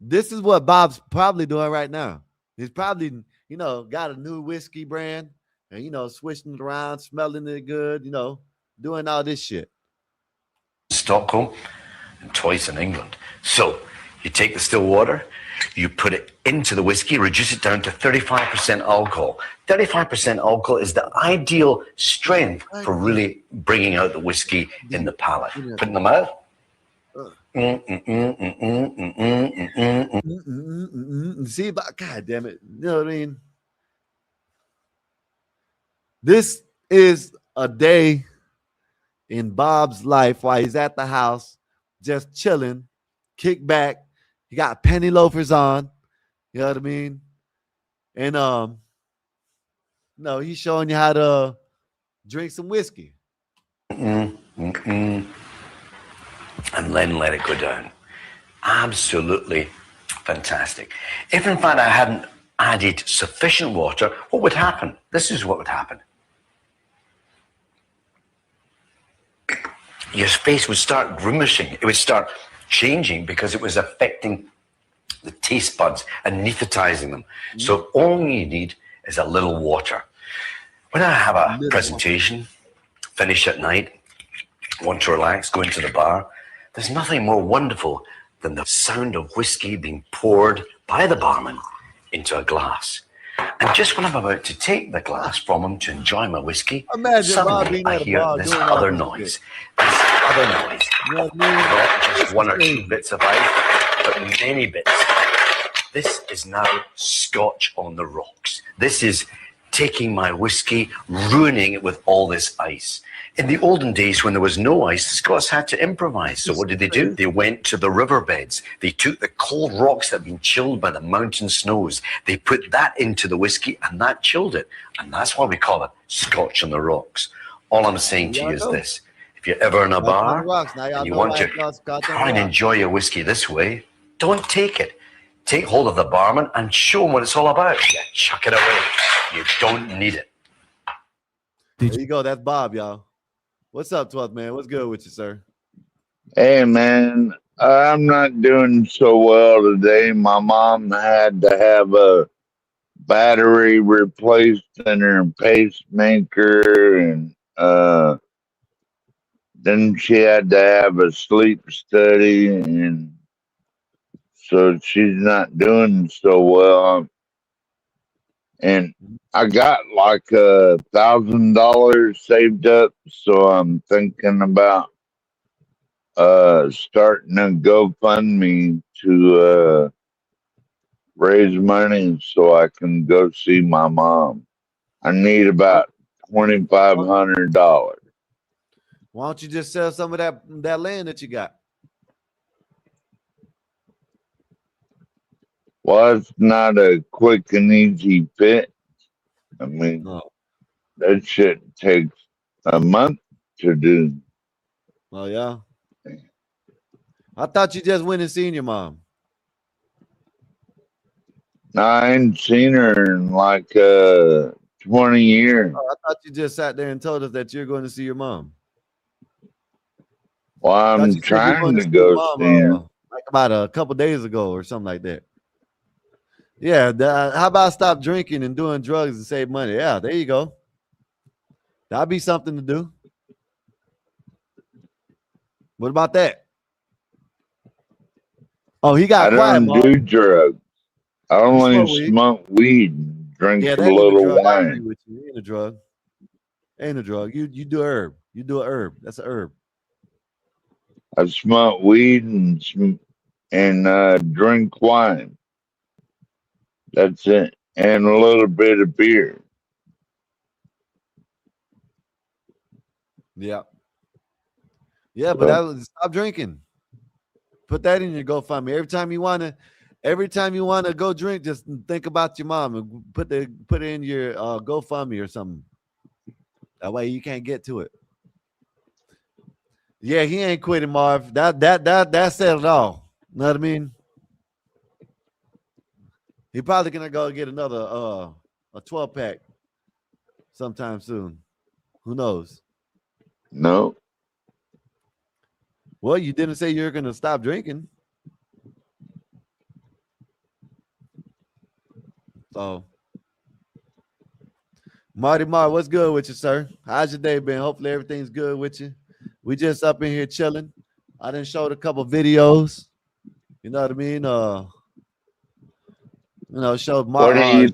Speaker 9: is what Bob's probably doing right now. He's probably, got a new whiskey brand and, switching it around, smelling it good, doing all this shit.
Speaker 18: Stockholm and twice in England. So you take the still water, you put it into the whiskey, reduce it down to 35% alcohol. 35% alcohol is the ideal strength for really bringing out the whiskey in the palate. Put in the mouth.
Speaker 9: See, but God damn it. You know what I mean? This is a day in Bob's life while he's at the house, just chilling, kick back. He got penny loafers on. You know what I mean? And no, he's showing you how to drink some whiskey.
Speaker 18: And then let it go down. Absolutely fantastic. If in fact I hadn't added sufficient water, what would happen? This is what would happen. Your face would start grimacing. It would start changing because it was affecting the taste buds, anesthetizing them. So all you need is a little water. When I have a presentation, finish at night, want to relax, go into the bar, there's nothing more wonderful than the sound of whiskey being poured by the barman into a glass. And just when I'm about to take the glass from him to enjoy my whiskey, suddenly I hear this other noise. This other noise. Not just 1 or 2 bits of ice, but many bits. This is now Scotch on the rocks. This is taking my whiskey, ruining it with all this ice. In the olden days, when there was no ice, the Scots had to improvise. So what did they do? They went to the riverbeds. They took the cold rocks that had been chilled by the mountain snows. They put that into the whiskey, and that chilled it. And that's why we call it Scotch on the rocks. All I'm saying to you is this. If you're ever in a bar and you want to try and enjoy your whiskey this way, don't take it. Take hold of the barman and show him what it's all about. Yeah, chuck it away. You don't need it.
Speaker 9: There you go. That's Bob, y'all. What's up, 12th man? What's good with you, sir?
Speaker 21: Hey, man. I'm not doing so well today. My mom had to have a battery replaced in her pacemaker, and then she had to have a sleep study, and so she's not doing so well. And I got like $1,000 saved up, so I'm thinking about starting a GoFundMe to raise money so I can go see my mom. I need about $2,500.
Speaker 9: Why don't you just sell some of that land that you got?
Speaker 21: Well, it's not a quick and easy fit. I mean, that shit takes a month to do.
Speaker 9: Oh, yeah? I thought you just went and seen your mom.
Speaker 21: No, I ain't seen her in like 20 years.
Speaker 9: Oh, I thought you just sat there and told us that you're going to see your mom.
Speaker 21: Well, I'm trying to go see her.
Speaker 9: Like about a couple days ago or something like that. Yeah, how about stop drinking and doing drugs and save money? Yeah, there you go. That'd be something to do. What about that? Oh, he got quiet.
Speaker 21: I don't do drugs. I only smoke weed and drink a little wine.
Speaker 9: Ain't a drug. Ain't a drug. You do herb. You do a herb. That's a herb.
Speaker 21: I smoke weed and drink wine. That's it. And a little bit of beer.
Speaker 9: Yeah. Yeah, but stop drinking. Put that in your GoFundMe. Every time you want to Every time you want to go drink, just think about your mom and put it in your GoFundMe or something. That way you can't get to it. Yeah, he ain't quitting, Marv. That said it all. Know what I mean? He probably gonna go get another a 12-pack sometime soon. Who knows?
Speaker 21: No.
Speaker 9: Well, you didn't say you're gonna stop drinking. So Marty Mar, what's good with you, sir? How's your day been? Hopefully everything's good with you. We just up in here chilling. I done showed a couple videos. You know what I mean? Showed my
Speaker 21: What do you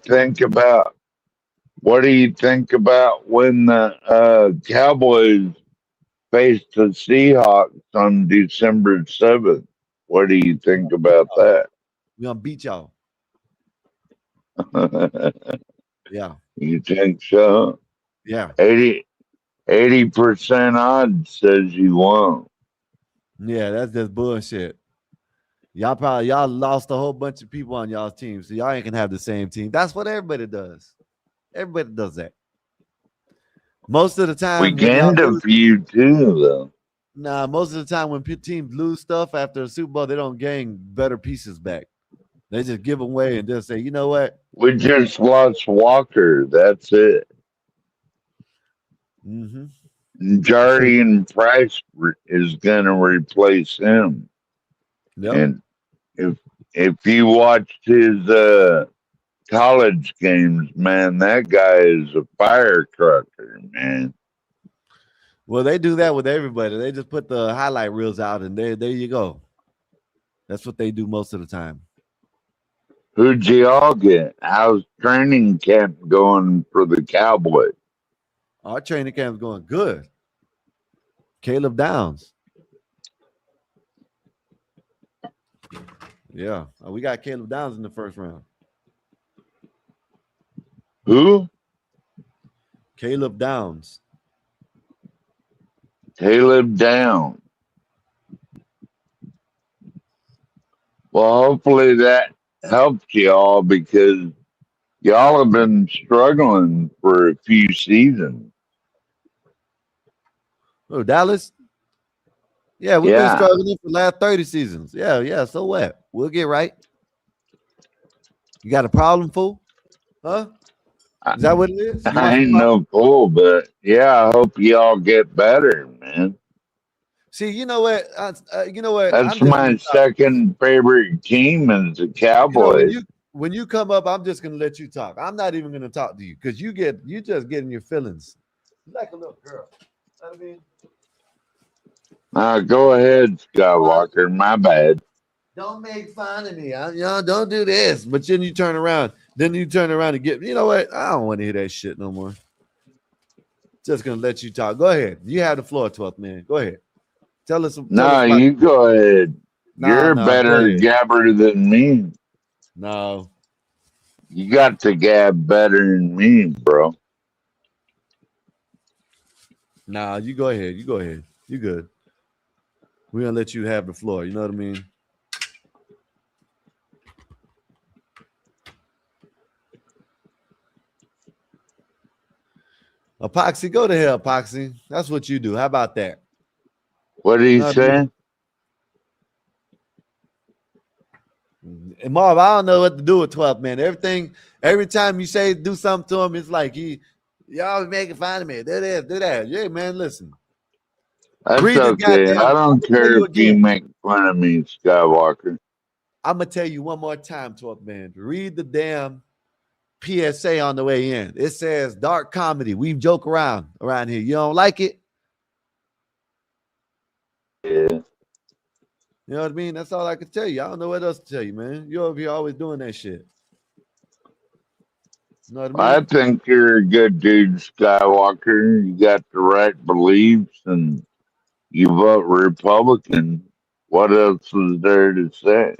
Speaker 21: think about when the Cowboys faced the Seahawks on December 7th? What do you think about that?
Speaker 9: we gonna beat y'all. Yeah.
Speaker 21: You think so?
Speaker 9: Yeah.
Speaker 21: 80% odds says you won't.
Speaker 9: Yeah, that's just bullshit. Y'all lost a whole bunch of people on y'all's team, so y'all ain't gonna have the same team. That's what everybody does. Everybody does that. Most of the time,
Speaker 21: We
Speaker 9: when y'all
Speaker 21: gained a
Speaker 9: lose,
Speaker 21: few too, though.
Speaker 9: most of the time when teams lose stuff after a Super Bowl, they don't gain better pieces back. They just give away and just say, you know what?
Speaker 21: We just lost Walker. That's it.
Speaker 9: Mm-hmm.
Speaker 21: Jari and Price is going to replace him.
Speaker 9: Yep.
Speaker 21: And if you watched his college games, man, that guy is a firecracker, man.
Speaker 9: Well, they do that with everybody. They just put the highlight reels out, and there you go. That's what they do most of the time.
Speaker 21: Who'd you all get? How's training camp going for the Cowboys?
Speaker 9: Our training camp's going good. Caleb Downs. Yeah, we got Caleb Downs in the first round.
Speaker 21: Who?
Speaker 9: Caleb Downs.
Speaker 21: Caleb Downs. Well, hopefully that helps y'all because y'all have been struggling for a few seasons.
Speaker 9: Oh, Dallas? Yeah, we've been struggling for the last 30 seasons. Yeah. So what? We'll get right. You got a problem, fool? Huh? Is that what it is?
Speaker 21: I ain't no fool, but yeah, I hope y'all get better, man.
Speaker 9: See, you know what?
Speaker 21: That's my second favorite team is the Cowboys.
Speaker 9: When you come up, I'm just gonna let you talk. I'm not even gonna talk to you because you just get in your feelings. You're like a little girl. You know what I mean?
Speaker 21: Go ahead, Skywalker. My bad.
Speaker 9: Don't make fun of me. Don't do this. But then you turn around. And get. You know what? I don't want to hear that shit no more. Just gonna let you talk. Go ahead. You have the floor, 12th man. Go ahead. Tell us.
Speaker 21: You go ahead. You're a better gabber than me.
Speaker 9: No.
Speaker 21: You got to gab better than me, bro.
Speaker 9: Nah, you go ahead. You good. We're gonna let you have the floor. You know what I mean? Epoxy, go to hell, Epoxy. That's what you do. How about that?
Speaker 21: What did he say?
Speaker 9: And Marv, I don't know what to do with 12th man. Every time you say do something to him, it's like y'all making fun of me. Do this, do that. Yeah, man, listen.
Speaker 21: That's okay. I don't care if you make fun of me, Skywalker.
Speaker 9: I'm gonna tell you one more time, 12th man. Read the damn PSA on the way in. It says dark comedy. We joke around here. You don't like it?
Speaker 21: Yeah.
Speaker 9: You know what I mean? That's all I can tell you. I don't know what else to tell you, man. You're over here always doing that shit. You know what I mean?
Speaker 21: I think you're a good dude, Skywalker. You got the right beliefs and you vote Republican. What else is there to say?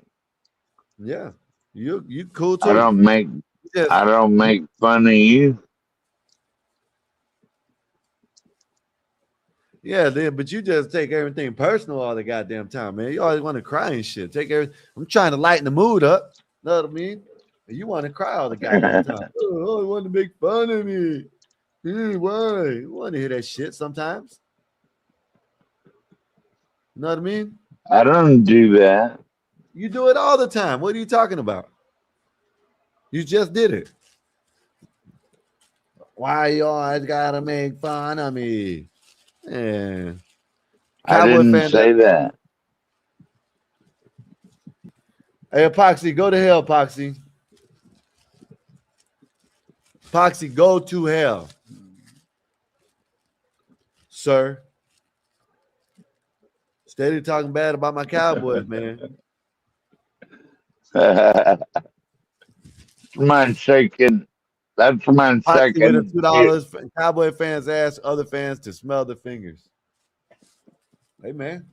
Speaker 9: Yeah. You cool too.
Speaker 21: I don't make fun of you.
Speaker 9: Yeah, but you just take everything personal all the goddamn time, man. You always want to cry and shit. I'm trying to lighten the mood up. Know what I mean? And you want to cry all the goddamn time. Oh, you want to make fun of me. Why? You want to hear that shit sometimes. You know what I mean?
Speaker 21: I don't do that.
Speaker 9: You do it all the time. What are you talking about? You just did it. Why you always gotta make fun of me? Yeah.
Speaker 21: I
Speaker 9: Cowboy
Speaker 21: didn't
Speaker 9: fan.
Speaker 21: say that.
Speaker 9: Hey, Epoxy, go to hell, Epoxy. Epoxy, go to hell, sir. Steady talking bad about my Cowboys, man.
Speaker 21: my second. That's my
Speaker 9: Epoxy with a
Speaker 21: second.
Speaker 9: $2. Cowboy fans ask other fans to smell the fingers. Hey, man.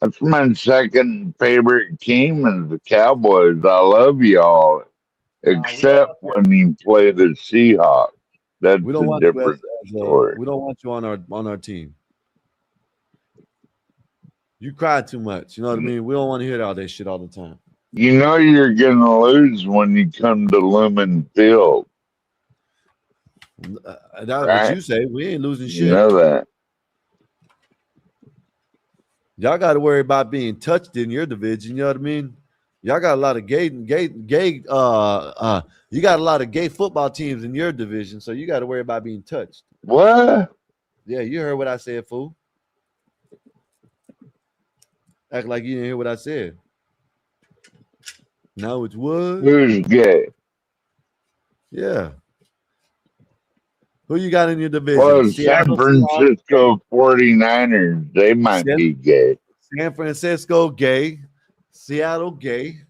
Speaker 21: That's my second favorite team is the Cowboys. I love y'all, except when you play the Seahawks. That's
Speaker 9: We don't
Speaker 21: a
Speaker 9: want you
Speaker 21: different story.
Speaker 9: we don't want you on our team. You cry too much. You know what I mean? We don't want to hear all that shit all the time.
Speaker 21: You know you're gonna lose when you come to Lumen Field.
Speaker 9: That's
Speaker 21: right?
Speaker 9: what you say. We ain't losing
Speaker 21: You
Speaker 9: shit.
Speaker 21: know that.
Speaker 9: Y'all got to worry about being touched in your division. You know what I mean? Y'all got a lot of gay. You got a lot of gay football teams in your division, so you got to worry about being touched.
Speaker 21: What?
Speaker 9: Yeah, you heard what I said, fool. Act like you didn't hear what I said. Now it's what?
Speaker 21: Who's gay?
Speaker 9: Yeah. Who you got in your division?
Speaker 21: Well, San
Speaker 9: Seattle
Speaker 21: Francisco 49ers, they might be gay.
Speaker 9: San Francisco gay. Seattle gay.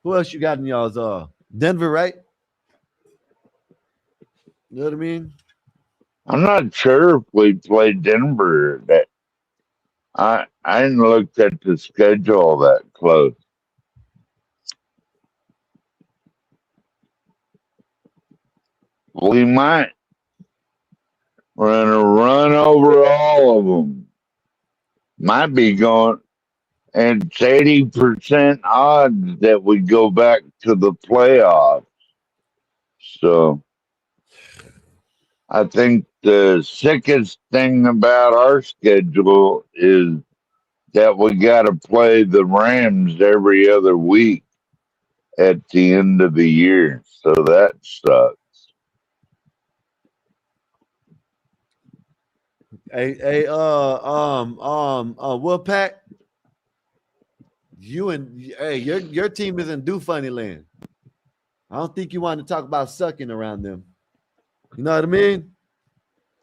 Speaker 9: Who else you got in y'all's Denver, right? You know what I mean?
Speaker 21: I'm not sure if we play Denver. That I didn't look at the schedule that close. We might. We're gonna run over all of them. Might be going. And it's 80% odds that we go back to the playoffs. So I think the sickest thing about our schedule is that we got to play the Rams every other week at the end of the year. So that sucks.
Speaker 9: Wolfpack, your team is in Do Funny Land. I don't think you want to talk about sucking around them. You know what I mean?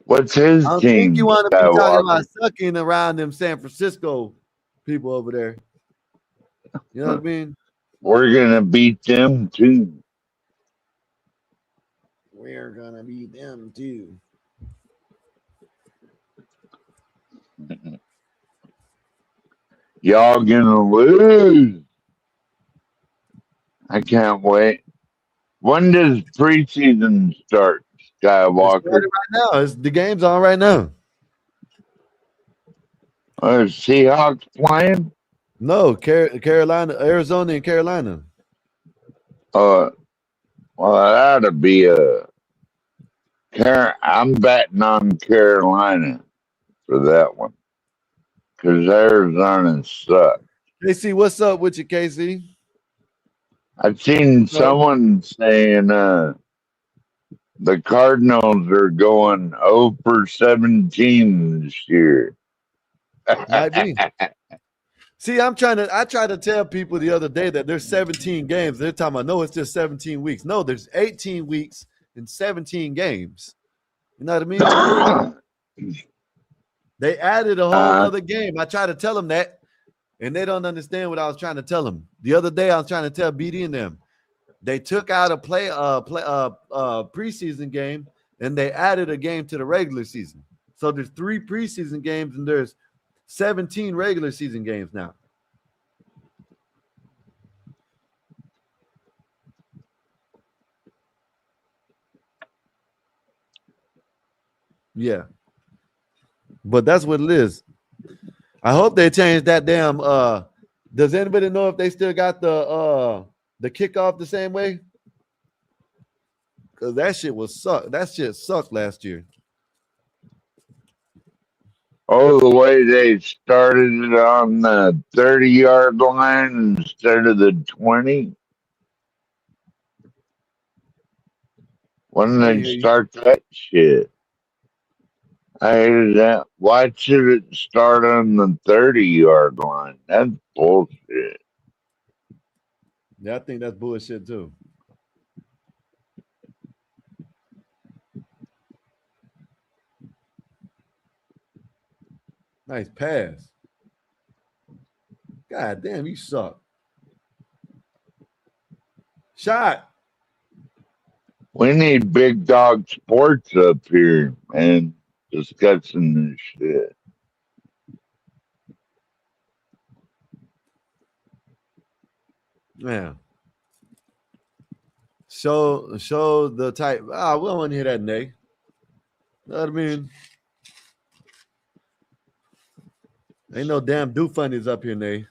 Speaker 21: What's his
Speaker 9: I don't
Speaker 21: team?
Speaker 9: think you want to be talking
Speaker 21: Skywalker?
Speaker 9: about sucking around them San Francisco people over there. You know what I mean?
Speaker 21: We're gonna beat them too.
Speaker 9: We're gonna beat them too.
Speaker 21: Y'all gonna lose. I can't wait. When does preseason start, Skywalker?
Speaker 9: It's started right now. The game's on right now.
Speaker 21: Are Seahawks playing?
Speaker 9: No, Carolina, Arizona, and Carolina.
Speaker 21: Well, that'd be I'm betting on Carolina for that one because Arizona sucks.
Speaker 9: KC, what's up with you, KC?
Speaker 21: I've seen someone saying the Cardinals are going 0 for 17 this year.
Speaker 9: Might be. See, I tried to tell people the other day that there's 17 games. They're talking about, no, it's just 17 weeks. No, there's 18 weeks and 17 games. You know what I mean? They added a whole other game. I try to tell them that, and they don't understand what I was trying to tell them. The other day, I was trying to tell BD and them. They took out a preseason game, and they added a game to the regular season. So there's 3 preseason games, and there's 17 regular season games now. Yeah. But that's what it is. I hope they change that damn. Does anybody know if they still got the kickoff the same way? Because that shit was suck. That shit sucked last year.
Speaker 21: Oh, the way they started it on the 30-yard line instead of the 20. When they start that shit, I hated that. Why should it start on the 30-yard line? That's bullshit.
Speaker 9: Yeah, I think that's bullshit too. Nice pass. God damn, you suck. Shot.
Speaker 21: We need big dog sports up here, man, discussing this shit.
Speaker 9: Yeah. Show the type. We don't want to hear that, Nay. You know what I mean? Ain't no damn do funnies up here, Nay.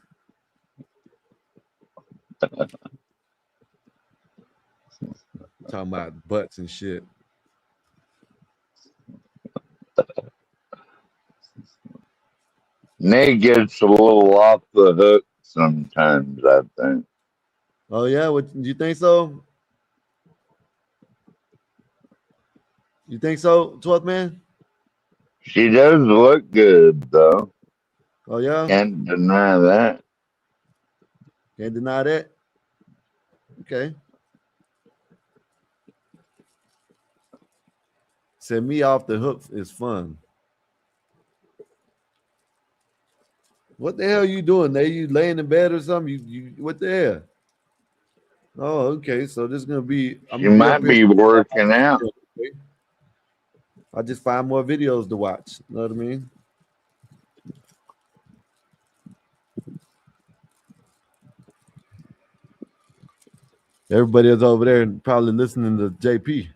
Speaker 9: Talking about butts and shit.
Speaker 21: Nate gets a little off the hook sometimes, I think.
Speaker 9: Oh yeah, what you think so? You think so, 12th man?
Speaker 21: She does look good, though.
Speaker 9: Oh yeah?
Speaker 21: Can't deny that.
Speaker 9: Can't deny that. Okay. Send me off the hook is fun. What the hell you doing? Nate? You laying in bed or something? You what the hell? Oh, okay. So this is gonna be. I'm
Speaker 21: She
Speaker 9: gonna be
Speaker 21: might
Speaker 9: up here.
Speaker 21: be working out.
Speaker 9: I just find more videos to watch. You know what I mean? Everybody is over there and probably listening to JP.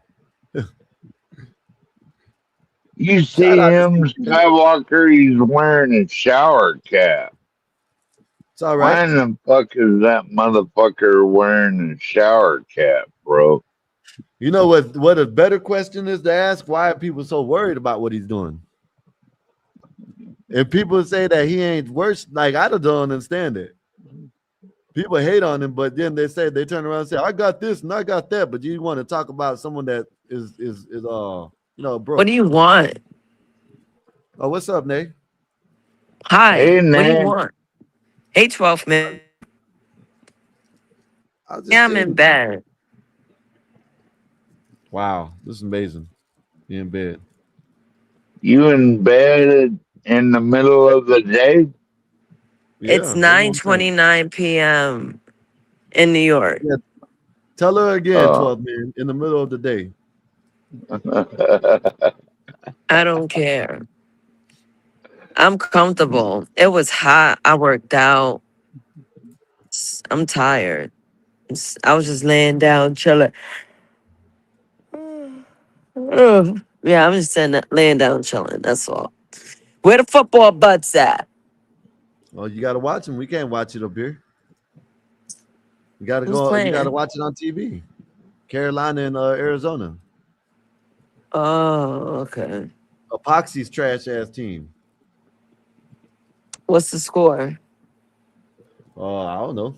Speaker 21: You see him, Skywalker, he's wearing a shower cap.
Speaker 9: It's all
Speaker 21: Why
Speaker 9: right.
Speaker 21: in the fuck is that motherfucker wearing a shower cap, bro?
Speaker 9: You know what a better question is to ask? Why are people so worried about what he's doing? And people say that he ain't worse. Like, I don't understand it. People hate on him, but then they turn around and say, I got this and I got that. But you want to talk about someone that is broke.
Speaker 20: What do you want?
Speaker 9: Oh, what's up, Nate?
Speaker 20: Hi.
Speaker 21: Hey,
Speaker 20: what do you
Speaker 21: Nate.
Speaker 20: want? Hey, 12 man. Yeah, I'm in bed.
Speaker 9: Wow, this is amazing. You in bed.
Speaker 21: You in bed in the middle of the day?
Speaker 20: It's 9:29 p.m. in New York.
Speaker 9: Yeah. Tell her again,
Speaker 21: Oh.
Speaker 9: 12 man, in the middle of the day.
Speaker 20: I don't care. I'm comfortable. It was hot. I worked out. I'm tired. I was just laying down, chilling. Yeah, I'm just laying down, chilling. That's all. Where the football butts at?
Speaker 9: Oh, you got to watch them. We can't watch it up here. You got to
Speaker 20: Who's
Speaker 9: go. You got to
Speaker 20: playing?
Speaker 9: watch it on TV. Carolina and Arizona.
Speaker 20: Oh, okay.
Speaker 9: Epoxy's trash ass team.
Speaker 20: What's the score?
Speaker 9: Oh, I don't know.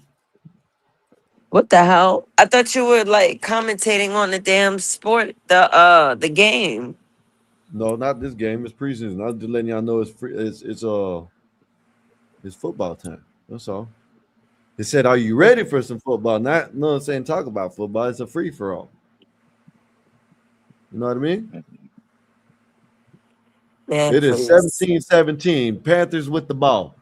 Speaker 20: What the hell? I thought you were like commentating on the damn sport, the game.
Speaker 9: No, not this game. It's preseason. I'm just letting y'all know it's free. It's football time. That's all. They said, "Are you ready for some football?" Not no saying talk about football. It's a free for all. You know what I mean?
Speaker 20: Man,
Speaker 9: It is
Speaker 20: please.
Speaker 9: 17-17. Panthers with the ball.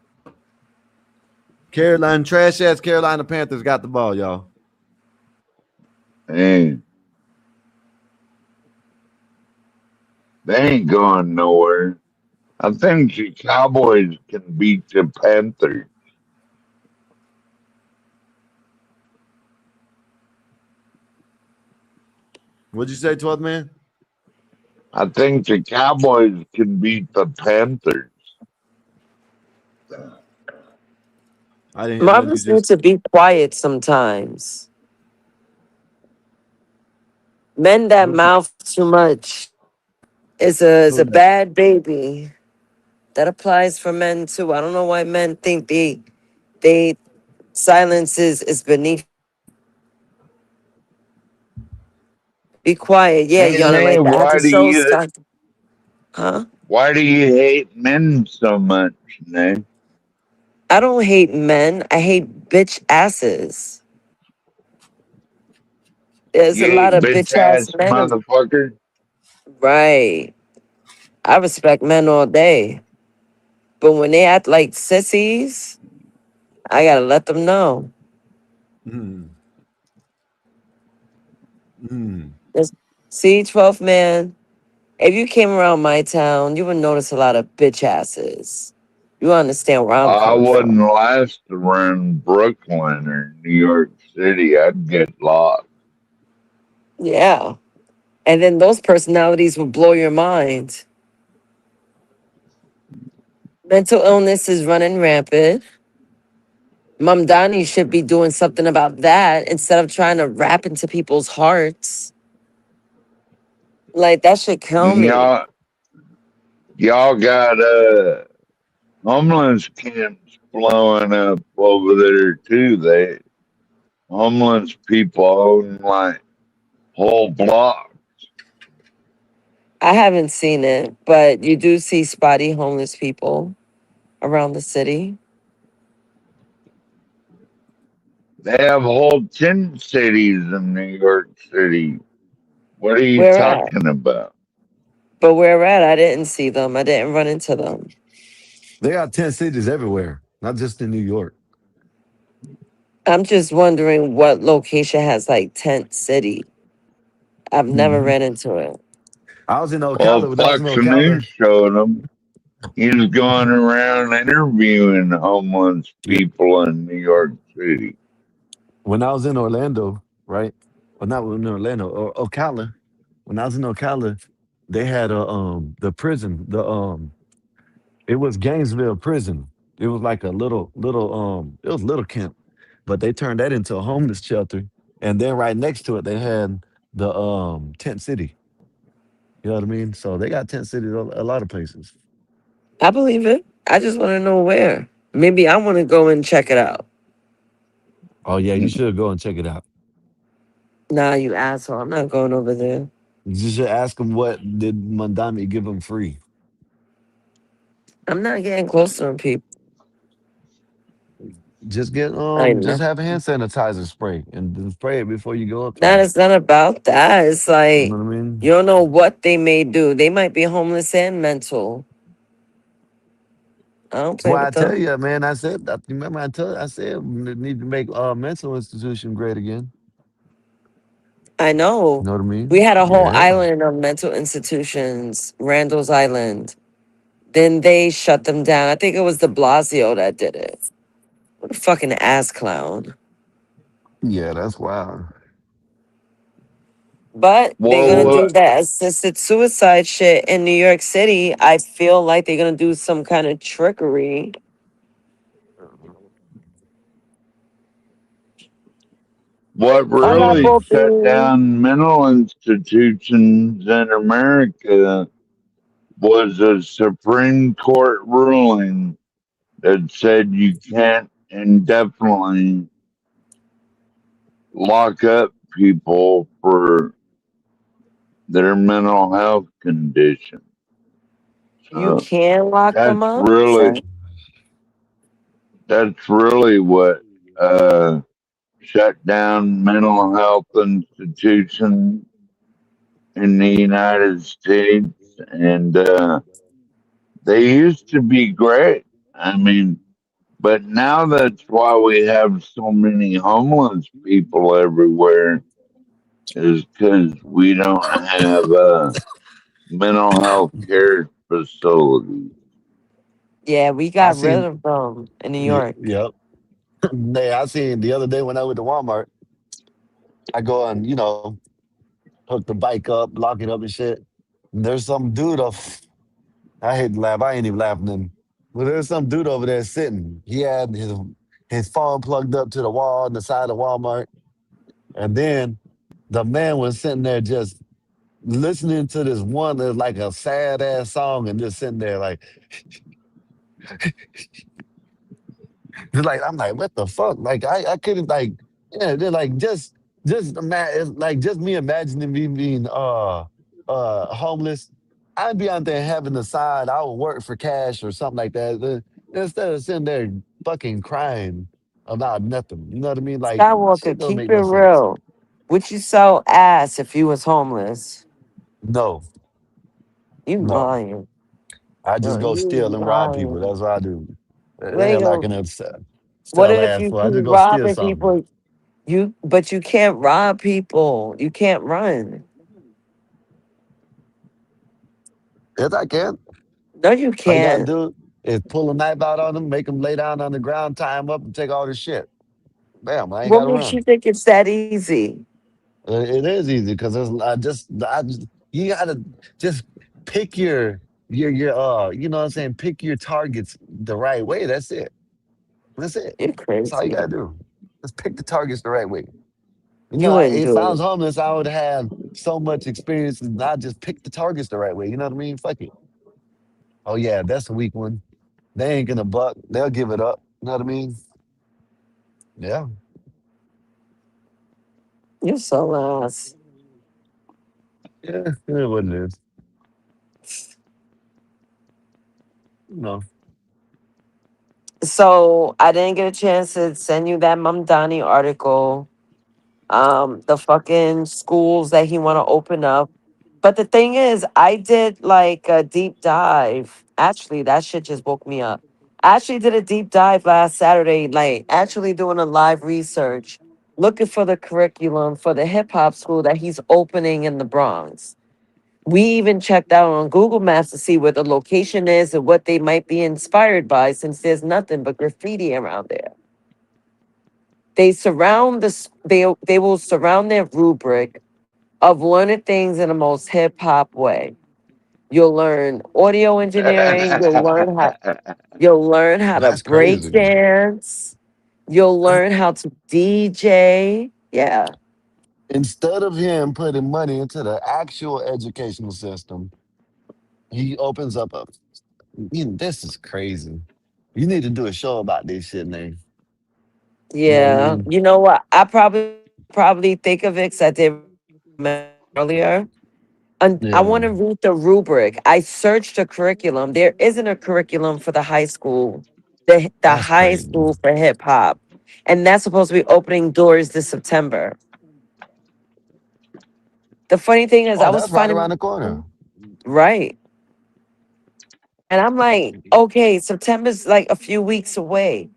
Speaker 9: Carolina trash ass Carolina Panthers got the ball, y'all.
Speaker 21: Hey. They ain't going nowhere. I think the Cowboys can beat the Panthers.
Speaker 9: What'd you say, 12th man?
Speaker 21: I think the Cowboys can beat the Panthers.
Speaker 9: I didn't. Let me
Speaker 20: Marbles need
Speaker 9: just.
Speaker 20: to be quiet sometimes. Men that mouth too much is a bad baby. That applies for men too. I don't know why men think they silence is beneath. Be quiet. Yeah,
Speaker 21: Hey,
Speaker 20: Yana, right.
Speaker 21: Nay,
Speaker 20: I had to show stuff. Huh?
Speaker 21: why do you hate men so much, Nay?
Speaker 20: I don't hate men. I hate bitch asses. There's
Speaker 21: You
Speaker 20: a lot
Speaker 21: hate
Speaker 20: of
Speaker 21: bitch
Speaker 20: bitch ass
Speaker 21: ass
Speaker 20: men.
Speaker 21: motherfucker?
Speaker 20: Right. I respect men all day. But when they act like sissies, I gotta let them know.
Speaker 9: Mm, mm.
Speaker 20: Just, see, 12th man, if you came around my town, you would notice a lot of bitch asses. You understand where I'm
Speaker 21: I
Speaker 20: coming
Speaker 21: wouldn't
Speaker 20: from.
Speaker 21: last around Brooklyn or New York City. I'd get lost.
Speaker 20: Yeah. And then those personalities will blow your mind. Mental illness is running rampant. Mom Donnie should be doing something about that instead of trying to rap into people's hearts. Like, that should kill
Speaker 21: And
Speaker 20: me.
Speaker 21: y'all got homeless camps blowing up over there too. They homeless people own like whole block.
Speaker 20: I haven't seen it, but you do see spotty homeless people around the city.
Speaker 21: They have whole tent cities in New York City. What are you
Speaker 20: Where at?
Speaker 21: talking about?
Speaker 20: But where at? I didn't see them. I didn't run into them.
Speaker 9: They got 10 cities everywhere, not just in New York.
Speaker 20: I'm just wondering what location has like tent city. I've never
Speaker 9: Mhm.
Speaker 20: ran into it.
Speaker 9: I was in
Speaker 21: Well,
Speaker 9: Ocala. When I was in
Speaker 21: Fox News
Speaker 9: Ocala,
Speaker 21: showed him. He was going around interviewing homeless people in New York City.
Speaker 9: when I was in Orlando, right? Well, not in Orlando or Ocala. When I was in Ocala, they had a the prison. It was Gainesville prison. It was like a little it was little camp, but they turned that into a homeless shelter. And then right next to it, they had the tent city. You know what I mean? So they got tent cities a lot of places.
Speaker 20: I believe it. I just want to know where. Maybe I want to go and check it out.
Speaker 9: Oh yeah, you should go and check it out.
Speaker 20: Nah, you asshole. I'm not going over there.
Speaker 9: You should ask them what did Mandami give them free.
Speaker 20: I'm not getting close to them people. I
Speaker 9: Just
Speaker 20: know.
Speaker 9: have a hand sanitizer spray and then spray it before you go up to
Speaker 20: That
Speaker 9: them.
Speaker 20: is not about that. It's
Speaker 9: You
Speaker 20: like
Speaker 9: know what I mean?
Speaker 20: you don't know what they may do. They might be homeless and mental. I don't
Speaker 9: That's
Speaker 20: play
Speaker 9: why I
Speaker 20: with
Speaker 9: tell
Speaker 20: them.
Speaker 9: you, man. Remember I said we need to make mental institution great again.
Speaker 20: I
Speaker 9: You
Speaker 20: know.
Speaker 9: know what I
Speaker 20: We
Speaker 9: mean?
Speaker 20: had a whole
Speaker 9: Yeah.
Speaker 20: island of mental institutions, Randall's Island. Then they shut them down. I think it was de Blasio that did it. What a fucking ass clown.
Speaker 9: Yeah, that's wild.
Speaker 20: But they're
Speaker 21: Well,
Speaker 20: gonna do
Speaker 21: what
Speaker 20: that assisted suicide shit in New York City. I feel like they're gonna do some kind of trickery.
Speaker 21: what
Speaker 20: Hola,
Speaker 21: really shut
Speaker 20: Bobby.
Speaker 21: down mental institutions in America was a Supreme Court ruling that said you can't indefinitely lock up people for their mental health condition.
Speaker 20: You
Speaker 21: So
Speaker 20: can lock them
Speaker 21: that's
Speaker 20: up, you
Speaker 21: really
Speaker 20: said?
Speaker 21: that's really what uh, shut down mental health institutions in the United States, and they used to be great. I mean, but now that's why we have so many homeless people everywhere, is because we don't have mental health care facilities.
Speaker 20: Yeah, we
Speaker 9: I
Speaker 20: got rid
Speaker 9: seen
Speaker 20: of them in New York.
Speaker 9: yep. Hey, I seen the other day when I went to Walmart, I go and, hook the bike up, lock it up and shit. There's some dude off. I hate to laugh. I ain't even laughing. But there's some dude over there sitting. He had his phone plugged up to the wall on the side of Walmart, and then the man was sitting there just listening to this one that's like a sad ass song, and just sitting there like, just like I'm like, what the fuck? Like I couldn't like, yeah. They're like like just me imagining me being homeless. I'd be out there having a side. I would work for cash or something like that. Instead of sitting there fucking crying about nothing. You know what I mean? Like
Speaker 20: Skywalker,
Speaker 9: shit don't
Speaker 20: keep
Speaker 9: make
Speaker 20: it
Speaker 9: no sense.
Speaker 20: real. Would you sell ass if you was homeless?
Speaker 9: No,
Speaker 20: You
Speaker 9: no.
Speaker 20: lying.
Speaker 9: I
Speaker 20: No,
Speaker 9: just go steal
Speaker 20: you
Speaker 9: and rob people.
Speaker 20: lying.
Speaker 9: That's what I do. They have like
Speaker 20: Lego,
Speaker 9: an
Speaker 20: what
Speaker 9: sell
Speaker 20: if
Speaker 9: ass
Speaker 20: you
Speaker 9: for. I
Speaker 20: keep
Speaker 9: just go steal
Speaker 20: robbing
Speaker 9: something.
Speaker 20: people? But you can't rob people. You can't run.
Speaker 9: Yes, I can.
Speaker 20: No, you
Speaker 9: All you gotta
Speaker 20: can't.
Speaker 9: do is pull a knife out on them, make them lay down on the ground, tie them up, and take all this shit. Bam! I ain't
Speaker 20: What
Speaker 9: gotta
Speaker 20: makes you
Speaker 9: run.
Speaker 20: think it's that easy?
Speaker 9: It is easy because I just you gotta just pick your you know what I'm saying, pick your targets the right way. That's it. That's it.
Speaker 20: You're
Speaker 9: That's all you
Speaker 20: crazy.
Speaker 9: gotta do. Just pick the targets the right way. You know,
Speaker 20: You wouldn't
Speaker 9: if I
Speaker 20: do
Speaker 9: was
Speaker 20: it.
Speaker 9: homeless, I would have so much experience and I just pick the targets the right way. You know what I mean? Fuck it. Oh yeah, that's a weak one. They ain't gonna buck. They'll give it up. You know what I mean? Yeah.
Speaker 20: You're so ass.
Speaker 9: Yeah, it is what it is. No.
Speaker 20: So I didn't get a chance to send you that Mamdani article. The fucking schools that he want to open up. But the thing is, I did like a deep dive. Actually, that shit just woke me up. I actually did a deep dive last Saturday, like actually doing a live research, looking for the curriculum for the hip hop school that he's opening in the Bronx. We even checked out on Google Maps to see where the location is and what they might be inspired by, since there's nothing but graffiti around there. They surround this. They will surround their rubric of learning things in the most hip hop way. You'll learn audio engineering. You'll learn how to
Speaker 9: That's
Speaker 20: break
Speaker 9: crazy.
Speaker 20: dance. You'll learn how to DJ. Yeah,
Speaker 9: Instead of him putting money into the actual educational system, he opens up a. This is crazy. You need to do a show about this shit, man. You know what I
Speaker 20: yeah.
Speaker 9: mean?
Speaker 20: You know what? I probably think of it because I did earlier. And I
Speaker 9: Yeah,
Speaker 20: want to read the rubric. I searched the curriculum. There isn't a curriculum for the high school, the
Speaker 9: that's
Speaker 20: high
Speaker 9: crazy.
Speaker 20: school for hip hop, and that's supposed to be opening doors this September. The funny thing is,
Speaker 9: Oh,
Speaker 20: I was
Speaker 9: that's right around
Speaker 20: finding
Speaker 9: the corner.
Speaker 20: right, and I'm like, okay, September's like a few weeks away.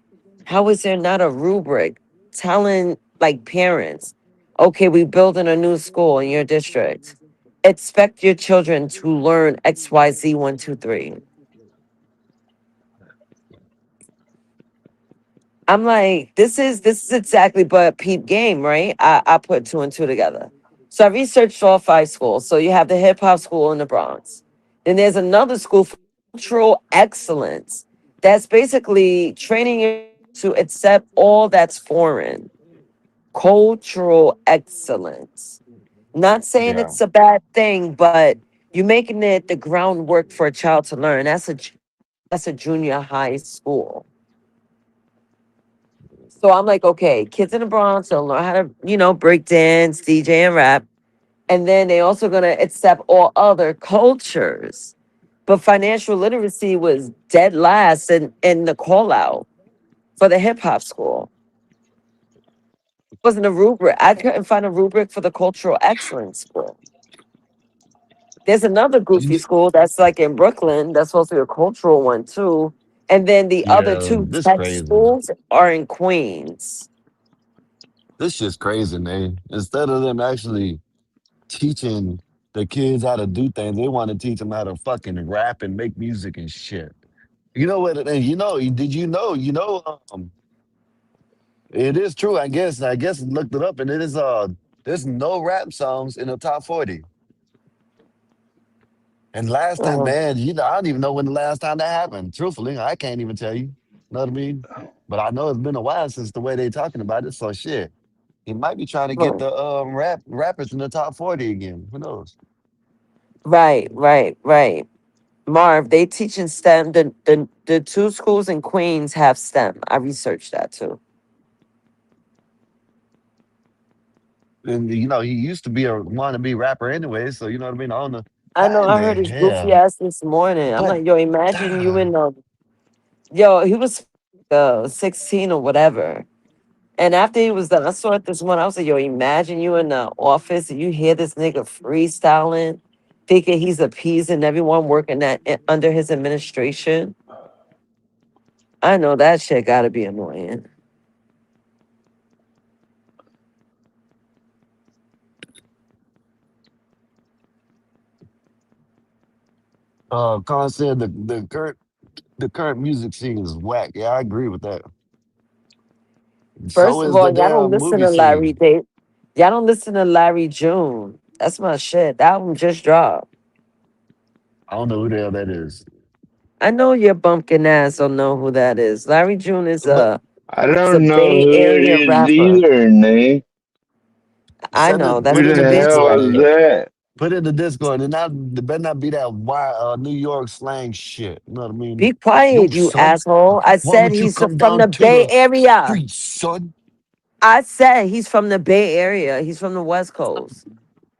Speaker 20: How is there not a rubric telling like parents, okay, we building a new school in your district. Expect your children to learn XYZ 1, 2, 3. I'm like, this is exactly but peep game, right? I put two and two together. So I researched all five schools. So you have the hip hop school in the Bronx. Then there's another school for cultural excellence. That's basically training you to accept all that's foreign. Cultural excellence. Not saying
Speaker 9: Yeah.
Speaker 20: it's a bad thing, but you're making it the groundwork for a child to learn. That's a junior high school. So I'm like, okay, kids in the Bronx will learn how to, break dance, DJ, and rap. And then they also gonna accept all other cultures. But financial literacy was dead last in the call out for the hip hop school. It wasn't a rubric. I couldn't find a rubric for the cultural excellence school. There's another goofy school that's like in Brooklyn that's supposed to be a cultural one too. And then the other
Speaker 9: Yeah,
Speaker 20: two
Speaker 9: this
Speaker 20: tech
Speaker 9: crazy.
Speaker 20: schools are in Queens.
Speaker 9: This shit's crazy, man. Instead of them actually teaching the kids how to do things, they want to teach them how to fucking rap and make music and shit. You know what? And did you know? It is true. I guess I looked it up, and it is there's no rap songs in the top 40.
Speaker 15: And last time,
Speaker 20: Oh,
Speaker 15: man, I don't even know when the last time that happened. Truthfully, I can't even tell you. Know what I mean? But I know it's been a while since the way they talking about it. So shit, he might be trying to get
Speaker 20: right,
Speaker 15: the rappers in the top 40 again. Who knows?
Speaker 20: right. Marv, they teaching STEM. The two schools in Queens have STEM. I researched that too.
Speaker 15: And he used to be a wannabe rapper anyway. So you know what I mean? I don't know
Speaker 20: I
Speaker 15: why
Speaker 20: know.
Speaker 15: in
Speaker 20: I
Speaker 15: the
Speaker 20: heard his goofy
Speaker 15: hell.
Speaker 20: ass this morning. I'm
Speaker 15: But
Speaker 20: like, yo, imagine you in the yo. He was 16 or whatever. And after he was done, I saw it this morning. I was like, yo, imagine you in the office and you hear this nigga freestyling, thinking he's appeasing everyone working under his administration. I know that shit gotta be annoying.
Speaker 15: Khan said the current music scene is whack. Yeah, I agree with that. So
Speaker 20: First of
Speaker 15: is the
Speaker 20: all, y'all don't
Speaker 15: damn
Speaker 20: listen
Speaker 15: movie
Speaker 20: to Larry
Speaker 15: scene.
Speaker 20: Dave. Y'all don't listen to Larry June. That's my shit. That album just dropped.
Speaker 15: I don't know who the hell that is.
Speaker 20: I know your bumpkin ass don't know who that is. Larry June is
Speaker 15: But
Speaker 21: I
Speaker 20: a
Speaker 21: don't know
Speaker 20: Bay
Speaker 21: who it
Speaker 20: Area
Speaker 21: is
Speaker 20: rapper.
Speaker 21: either, Nate.
Speaker 20: I know. That's
Speaker 21: Who
Speaker 20: what
Speaker 21: the
Speaker 20: you've been
Speaker 21: hell is
Speaker 20: saying.
Speaker 21: that?
Speaker 15: Put it in the Discord, and it better not be that New York slang shit. You know what I mean?
Speaker 20: Be
Speaker 15: Yo,
Speaker 20: quiet, you
Speaker 15: son,
Speaker 20: asshole. I
Speaker 15: why
Speaker 20: said
Speaker 15: don't you
Speaker 20: he's
Speaker 15: come
Speaker 20: from the
Speaker 15: down to
Speaker 20: Bay
Speaker 15: the
Speaker 20: Area.
Speaker 15: street, son?
Speaker 20: I said he's from the Bay Area. He's from the West Coast.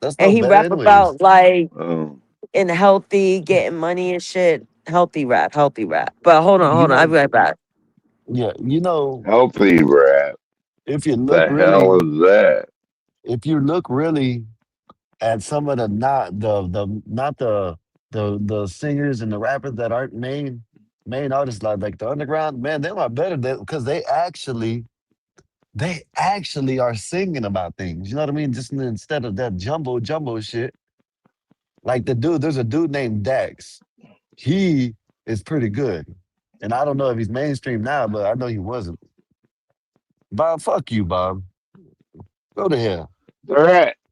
Speaker 15: That's
Speaker 20: And
Speaker 15: no
Speaker 20: he
Speaker 15: better,
Speaker 20: rap
Speaker 15: anyways.
Speaker 20: about like
Speaker 21: Oh,
Speaker 20: in healthy, getting money and shit. Healthy rap, healthy rap. But
Speaker 15: You
Speaker 20: I'll
Speaker 15: know,
Speaker 20: be right back.
Speaker 15: yeah,
Speaker 21: healthy rap.
Speaker 15: if you look
Speaker 21: The hell
Speaker 15: really,
Speaker 21: is that?
Speaker 15: if you look really at some of the not the singers and the rappers that aren't main artists like the underground, man, they are better because they actually are singing about things. You know what I mean? Just instead of that jumbo shit. Like there's a dude named Dax. He is pretty good. And I don't know if he's mainstream now, but I know he wasn't. Bob, fuck you, Bob. Go to hell.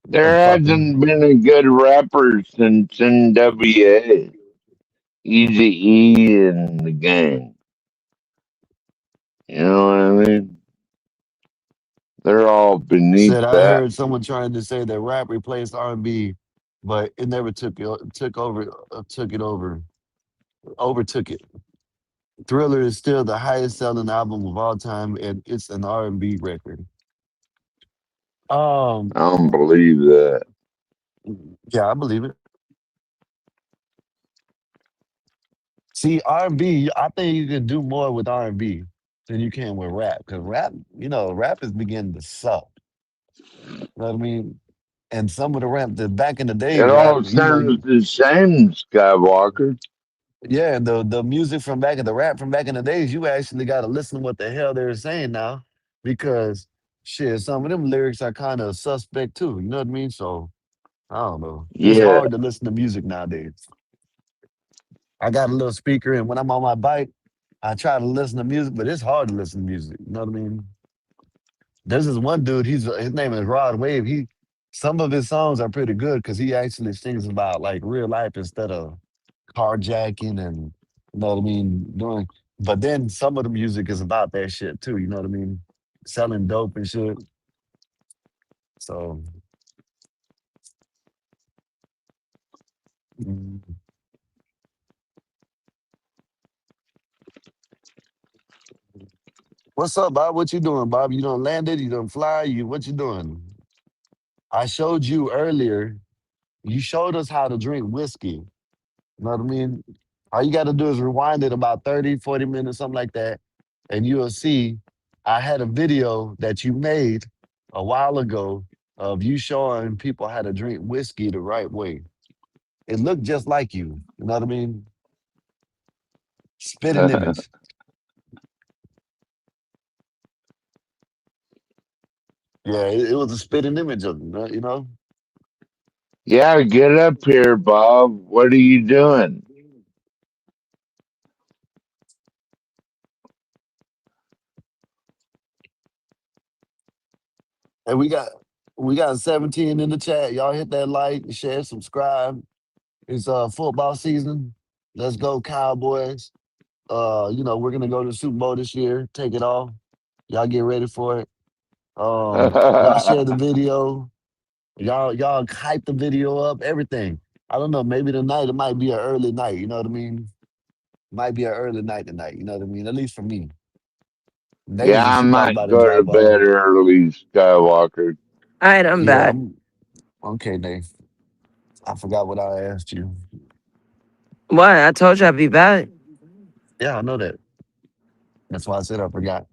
Speaker 21: There
Speaker 15: Motherfucker.
Speaker 21: hasn't been a good rapper since NWA, Easy E, and the gang. You know what I mean? They're all beneath
Speaker 15: Said I
Speaker 21: that.
Speaker 15: heard someone trying to say that rap replaced R&B, but it never took it over, overtook it. Thriller is still the highest selling album of all time, and it's an R&B record. Um,
Speaker 21: I don't believe that.
Speaker 15: yeah, I believe it. See, R&B, I think you can do more with R&B than you can with rap, because rap is beginning to suck. You know what I mean? And some of the rap, the back in the day
Speaker 21: It
Speaker 15: rap,
Speaker 21: all sounds the same, Skywalker.
Speaker 15: yeah, and the music from back in the rap from back in the days, you actually got to listen to what the hell they're saying now, because shit, some of them lyrics are kind of suspect too. You know what I mean? So I don't know. It's
Speaker 21: Yeah.
Speaker 15: hard to listen to music nowadays. I got a little speaker, and when I'm on my bike, I try to listen to music, but it's hard to listen to music. You know what I mean? There's this one dude. His name is Rod Wave. Some of his songs are pretty good because he actually sings about like real life instead of carjacking and you know what I mean, doing. But then some of the music is about that shit too. You know what I mean, selling dope and shit. So, mm. What's up, Bob? What you doing, Bob? You done landed? You done fly? What you doing? I showed you earlier. You showed us how to drink whiskey. You know what I mean? All you got to do is rewind it about 30, 40 minutes, something like that, and you'll see I had a video that you made a while ago of you showing people how to drink whiskey the right way. It looked just like you. You know what I mean? Spit an image. Yeah, it was a spitting image of him, right, you know?
Speaker 21: Yeah, get up here, Bob. What are you doing?
Speaker 15: And we got 17 in the chat. Y'all hit that like, share, subscribe. It's football season. Let's go Cowboys. We're gonna go to the Super Bowl this year. Take it all. Y'all get ready for it. Y'all share the video. Y'all hype the video up. Everything. I don't know. Maybe tonight it might be an early night. You know what I mean? Might be an early night tonight. You know what I mean? At least for me.
Speaker 21: Yeah,
Speaker 15: Nasia,
Speaker 21: I
Speaker 15: she probably
Speaker 21: might
Speaker 15: about to
Speaker 21: go to
Speaker 15: drive
Speaker 21: bed
Speaker 15: on.
Speaker 21: early, Skywalker.
Speaker 20: All right, I'm
Speaker 15: Yeah,
Speaker 20: back.
Speaker 15: I'm okay, Nate. I forgot what I asked you.
Speaker 20: What? I told you I'd be back.
Speaker 15: Yeah, I know that. That's why I said I forgot.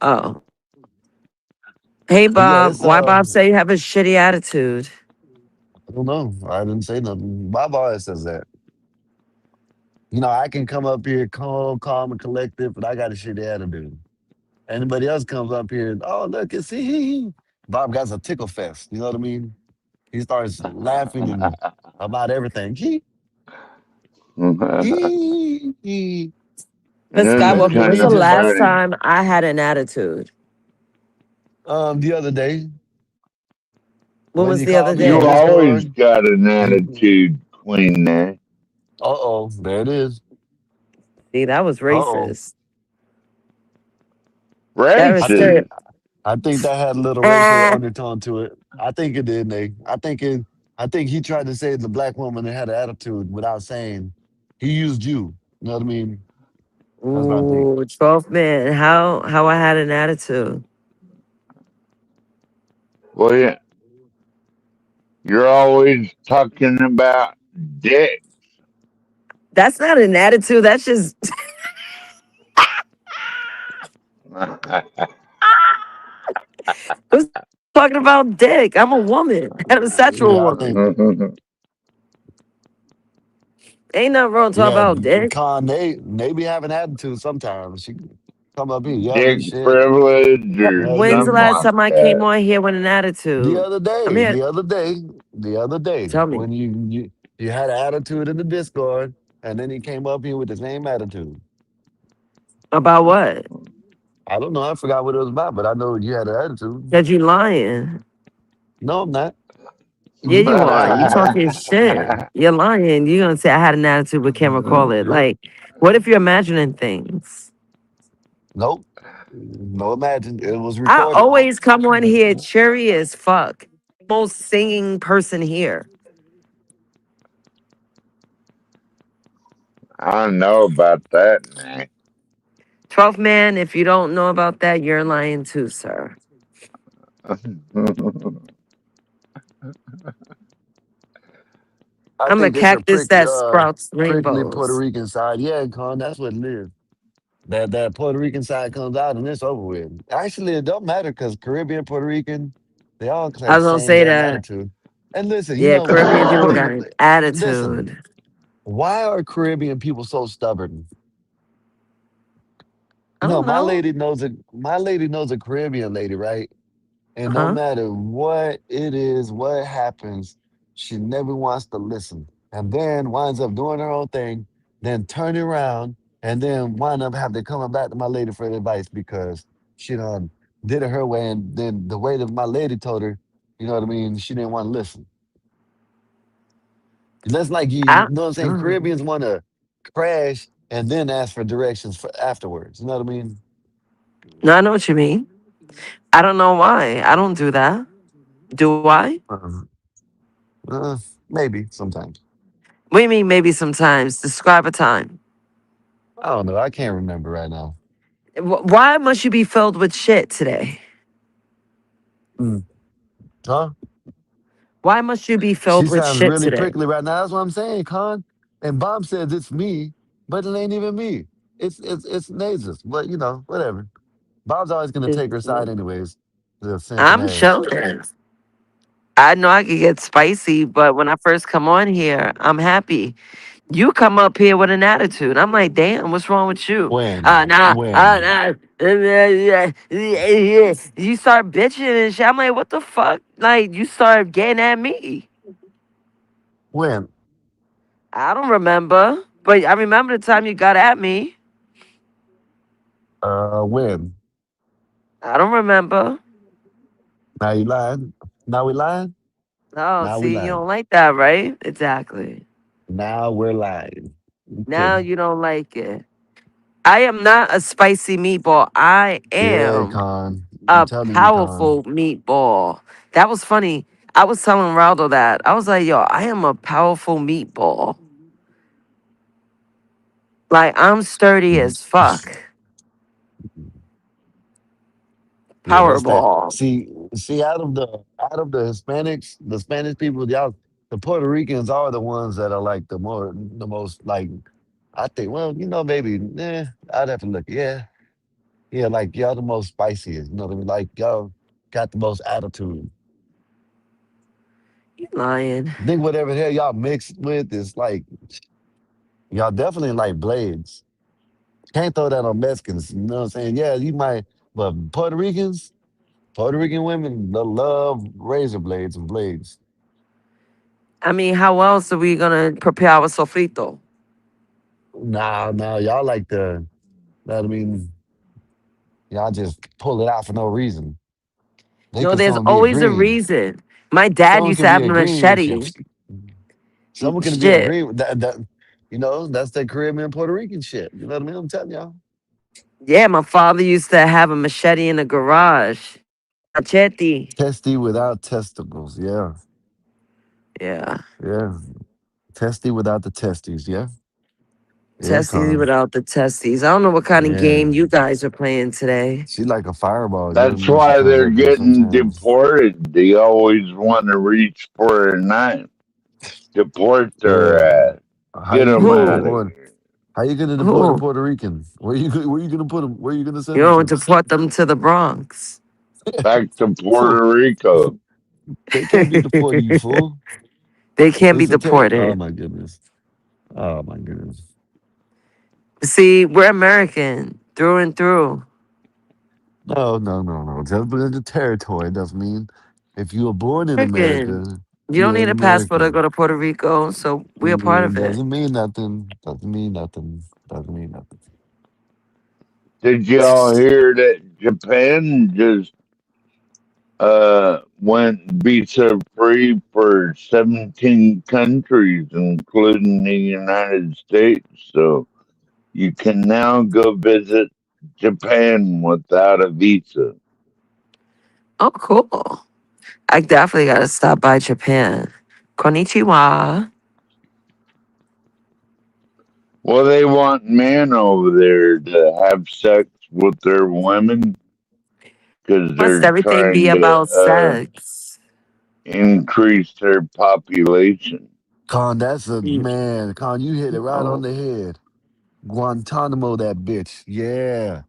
Speaker 20: Oh. Hey,
Speaker 15: But yeah,
Speaker 20: Bob.
Speaker 15: it's
Speaker 20: Why Bob say you have a shitty attitude?
Speaker 15: I don't know. I didn't say nothing. Bob always says that. I can come up here calm and collected, but I got a shitty attitude. Anybody else comes up here, oh look, and see, Bob got a tickle fest. You know what I mean? He starts laughing and about everything. He.
Speaker 20: But
Speaker 15: And when
Speaker 20: Skywalker,
Speaker 15: when
Speaker 20: when's
Speaker 15: he
Speaker 20: the
Speaker 15: just
Speaker 20: last time I had an attitude?
Speaker 15: the other day
Speaker 20: When
Speaker 15: when
Speaker 20: was
Speaker 15: you
Speaker 20: the other
Speaker 15: called me in the
Speaker 21: You
Speaker 20: day?
Speaker 21: always
Speaker 15: Discord.
Speaker 21: got an attitude, Queen. There,
Speaker 15: Uh-oh, there it is.
Speaker 20: See, that was
Speaker 15: Uh-oh.
Speaker 20: racist. That was
Speaker 15: I
Speaker 21: racist.
Speaker 15: think
Speaker 20: stereo.
Speaker 15: I think that had a little racial
Speaker 20: Ah.
Speaker 15: undertone to it. I think it did, Nate. I think he tried to say the black woman that had an attitude without saying he used you. You know what I mean? That's what I think.
Speaker 20: Ooh, 12th man. How I had an attitude.
Speaker 21: Well, yeah, you're always talking about dick.
Speaker 20: That's not an attitude. That's just who's talking about dick. I'm a woman, heterosexual
Speaker 15: Yeah, I think
Speaker 20: woman. Ain't nothing wrong talking
Speaker 15: yeah,
Speaker 20: about dick.
Speaker 15: Nate be having attitude sometimes. She come up here yelling and
Speaker 21: Dick
Speaker 15: shit.
Speaker 21: privilege
Speaker 15: You
Speaker 21: or
Speaker 15: know what I
Speaker 20: When's the
Speaker 21: something
Speaker 15: mean?
Speaker 20: last
Speaker 21: like
Speaker 20: time I came
Speaker 21: that.
Speaker 20: on here with an
Speaker 15: The
Speaker 20: attitude?
Speaker 15: other
Speaker 20: I'm
Speaker 15: day,
Speaker 20: here.
Speaker 15: the other day, the other day,
Speaker 20: Tell me
Speaker 15: when you had an attitude in the Discord, and then he came up here with the same attitude.
Speaker 20: about what?
Speaker 15: I don't know. I forgot what it was about, but I know you had an attitude.
Speaker 20: That you lying.
Speaker 15: No, I'm not.
Speaker 20: Yeah,
Speaker 15: You
Speaker 20: you
Speaker 15: have an
Speaker 20: are. You
Speaker 15: attitude.
Speaker 20: talking shit. You're lying. You're gonna say I had an attitude but can't recall it. Like, what if you're imagining things?
Speaker 15: Nope. No, imagine it was
Speaker 20: I
Speaker 15: recorded.
Speaker 20: always come on here cheery as fuck. Most singing person here.
Speaker 21: I don't know about that, man.
Speaker 20: 12th man, if you don't know about that, you're lying too, sir.
Speaker 15: I
Speaker 20: I'm a
Speaker 15: think it's a
Speaker 20: cactus that sprouts
Speaker 15: prickly Puerto
Speaker 20: rainbows.
Speaker 15: Rican side. Yeah, Con, that's what it is. That Puerto Rican side comes out and it's over with. Actually, it don't matter because Caribbean, Puerto Rican, they all
Speaker 20: I
Speaker 15: have the
Speaker 20: was gonna
Speaker 15: same
Speaker 20: say
Speaker 15: damn
Speaker 20: that.
Speaker 15: attitude. And listen,
Speaker 20: Yeah, Caribbean
Speaker 15: I
Speaker 20: people got
Speaker 15: mean,
Speaker 20: an
Speaker 15: listen,
Speaker 20: attitude.
Speaker 15: why are Caribbean people so stubborn?
Speaker 20: I don't know.
Speaker 15: My lady knows a Caribbean lady, right? And no
Speaker 20: Huh?
Speaker 15: matter what it is, what happens, she never wants to listen. And then winds up doing her own thing, then turning around and then wind up having to come back to my lady for advice because she done did it her way. And then the way that my lady told her, you know what I mean, she didn't want to listen. That's like you
Speaker 20: I,
Speaker 15: know what I'm saying?
Speaker 20: mm.
Speaker 15: Caribbeans want to crash and then ask for directions for afterwards. You know what I mean?
Speaker 20: No, I know what you mean. I don't know why. I don't do that. Do I?
Speaker 15: Uh, maybe sometimes.
Speaker 20: What do you mean maybe sometimes? Describe a time.
Speaker 15: I don't know. I can't remember right now.
Speaker 20: Why must you be filled with shit today?
Speaker 15: Mm. Huh?
Speaker 20: Why must you be
Speaker 15: She
Speaker 20: filled with
Speaker 15: sounds
Speaker 20: shit
Speaker 15: really
Speaker 20: today?
Speaker 15: prickly right now. That's what I'm saying, Con. And Bob says it's me, but it ain't even me. It's Nasus. But whatever. Bob's always gonna take her side anyways. The simping
Speaker 20: I'm
Speaker 15: ass.
Speaker 20: chilling. I know I could get spicy, but when I first come on here, I'm happy. You come up here with an attitude. I'm like, damn, what's wrong with you?
Speaker 15: When? When?
Speaker 20: You start bitching and shit. I'm like, what the fuck? Like, you start getting at me.
Speaker 15: When?
Speaker 20: I don't remember, but I remember the time you got at me.
Speaker 15: When?
Speaker 20: I don't remember.
Speaker 15: Now you lying? Now we lying?
Speaker 19: Oh,
Speaker 15: Now we
Speaker 19: see, you
Speaker 15: lying.
Speaker 19: don't like that, right? Exactly.
Speaker 15: Now we're lying.
Speaker 19: Now
Speaker 15: Okay.
Speaker 19: you don't like it. I am not a spicy meatball. I
Speaker 15: Yeah,
Speaker 19: am
Speaker 15: Con. I'm
Speaker 19: a
Speaker 15: telling you, Con.
Speaker 19: powerful meatball. That was funny. I was telling Raldo that. I was like, yo, I am a powerful meatball. Like, I'm sturdy as fuck.
Speaker 15: Yeah, that's that.
Speaker 19: Powerball.
Speaker 15: See, out of the Hispanics, the Spanish people, y'all, the Puerto Ricans are the ones that are like the most like. I think, well, maybe, I'd have to look. Yeah, yeah, like y'all the most spiciest. You know what I mean? Like y'all got the most attitude.
Speaker 19: You lying.
Speaker 15: I think whatever the hell y'all mixed with is like y'all definitely like blades. Can't throw that on Mexicans. You know what I'm saying? Yeah, you might, but Puerto Rican women love razor blades and blades.
Speaker 19: I mean, how else are we gonna prepare our sofrito?
Speaker 15: Nah, y'all like the. Know what I mean, y'all just pull it out for no reason. They
Speaker 19: No,
Speaker 15: can
Speaker 19: there's
Speaker 15: someone be
Speaker 19: always a
Speaker 15: agreeing.
Speaker 19: reason. My dad
Speaker 15: Someone
Speaker 19: used
Speaker 15: can
Speaker 19: to
Speaker 15: be
Speaker 19: have a
Speaker 15: agreeing with you.
Speaker 19: machete.
Speaker 15: Someone can be
Speaker 19: Shit.
Speaker 15: agreeing with that. That's the Caribbean Puerto Rican shit. You know what I mean? I'm telling y'all.
Speaker 19: Yeah, my father used to have a machete in the garage. Machete.
Speaker 15: Testy without testicles. Yeah,
Speaker 19: Yeah.
Speaker 15: yeah. Testy without the testes. Yeah, yeah,
Speaker 19: Testes
Speaker 15: con.
Speaker 19: without the testes. I don't know what kind of
Speaker 15: Yeah.
Speaker 19: game you guys are playing today.
Speaker 15: She like a fireball. You know what I
Speaker 21: That's
Speaker 15: mean? She
Speaker 21: why
Speaker 15: comes
Speaker 21: they're
Speaker 15: up here
Speaker 21: getting
Speaker 15: sometimes.
Speaker 21: deported. They always want to reach for a knife. Deport their
Speaker 15: Yeah.
Speaker 21: ass.
Speaker 15: How
Speaker 21: Get
Speaker 15: you
Speaker 21: them
Speaker 15: gonna
Speaker 21: out of
Speaker 19: Who?
Speaker 15: deport?
Speaker 21: here.
Speaker 15: How you gonna deport a
Speaker 19: Who?
Speaker 15: Puerto Rican? Where you gonna put them? Where you gonna
Speaker 19: You
Speaker 15: send them
Speaker 19: know,
Speaker 15: to?
Speaker 19: deport them to the Bronx.
Speaker 21: Back to
Speaker 15: Fool.
Speaker 21: Puerto Rico.
Speaker 15: They can't be deported, you fool.
Speaker 19: They can't be
Speaker 15: It's a terror. Oh
Speaker 19: deported.
Speaker 15: my goodness. Oh my goodness.
Speaker 19: See, we're American through and through.
Speaker 15: No. Just because the territory doesn't mean if you were born in
Speaker 19: American.
Speaker 15: America,
Speaker 19: You don't
Speaker 15: you're
Speaker 19: need
Speaker 15: an
Speaker 19: a passport to
Speaker 15: American.
Speaker 19: go to Puerto Rico, so we're a part of
Speaker 15: It
Speaker 19: it.
Speaker 15: doesn't mean nothing. Doesn't mean nothing. Doesn't mean nothing.
Speaker 21: Did y'all hear that Japan just went visa free for 17 countries, including the United States? So you can now go visit Japan without a visa.
Speaker 19: Oh, cool. I definitely got to stop by Japan. Konnichiwa.
Speaker 21: Well, they want men over there to have sex with their women because
Speaker 19: Must
Speaker 21: they're
Speaker 19: everything be
Speaker 21: trying to
Speaker 19: about sex?
Speaker 21: increase their population.
Speaker 15: Con, that's a
Speaker 19: Mm.
Speaker 15: man. Con, you hit it right on
Speaker 19: Oh,
Speaker 15: the head. Guantanamo, that bitch. Yeah.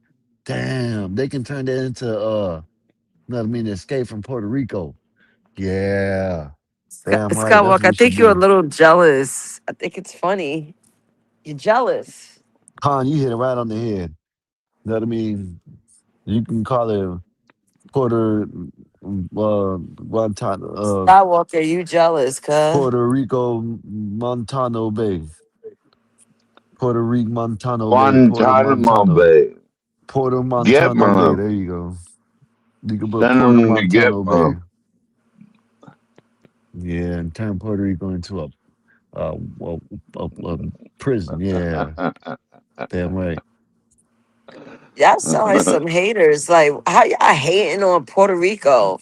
Speaker 15: Damn. They can turn that into you know what I mean, escape from Puerto Rico. Yeah. Damn right. That's
Speaker 19: Skywalk,
Speaker 15: what
Speaker 19: I
Speaker 15: we should
Speaker 19: think you're a
Speaker 15: do.
Speaker 19: little jealous. I think it's funny. You're jealous.
Speaker 15: Con, you hit it right on the head. You know what I mean? You can call it Puerto
Speaker 19: Skywalker, you jealous, cuz.
Speaker 15: Puerto Rico Montano Bay. Puerto Rico Montano Bay. Puerto
Speaker 21: Guantanamo
Speaker 15: Montano.
Speaker 21: Bay.
Speaker 15: Porter Montano Bay.
Speaker 21: Gitmo.
Speaker 15: There you go. You can put
Speaker 21: Send
Speaker 15: Porter
Speaker 21: them to
Speaker 15: Montano Bay.
Speaker 21: Gitmo.
Speaker 15: Yeah, and turn Puerto Rico into a, a prison. Yeah, damn right.
Speaker 19: Y'all sound like some haters. Like, how y'all hating on Puerto Rico?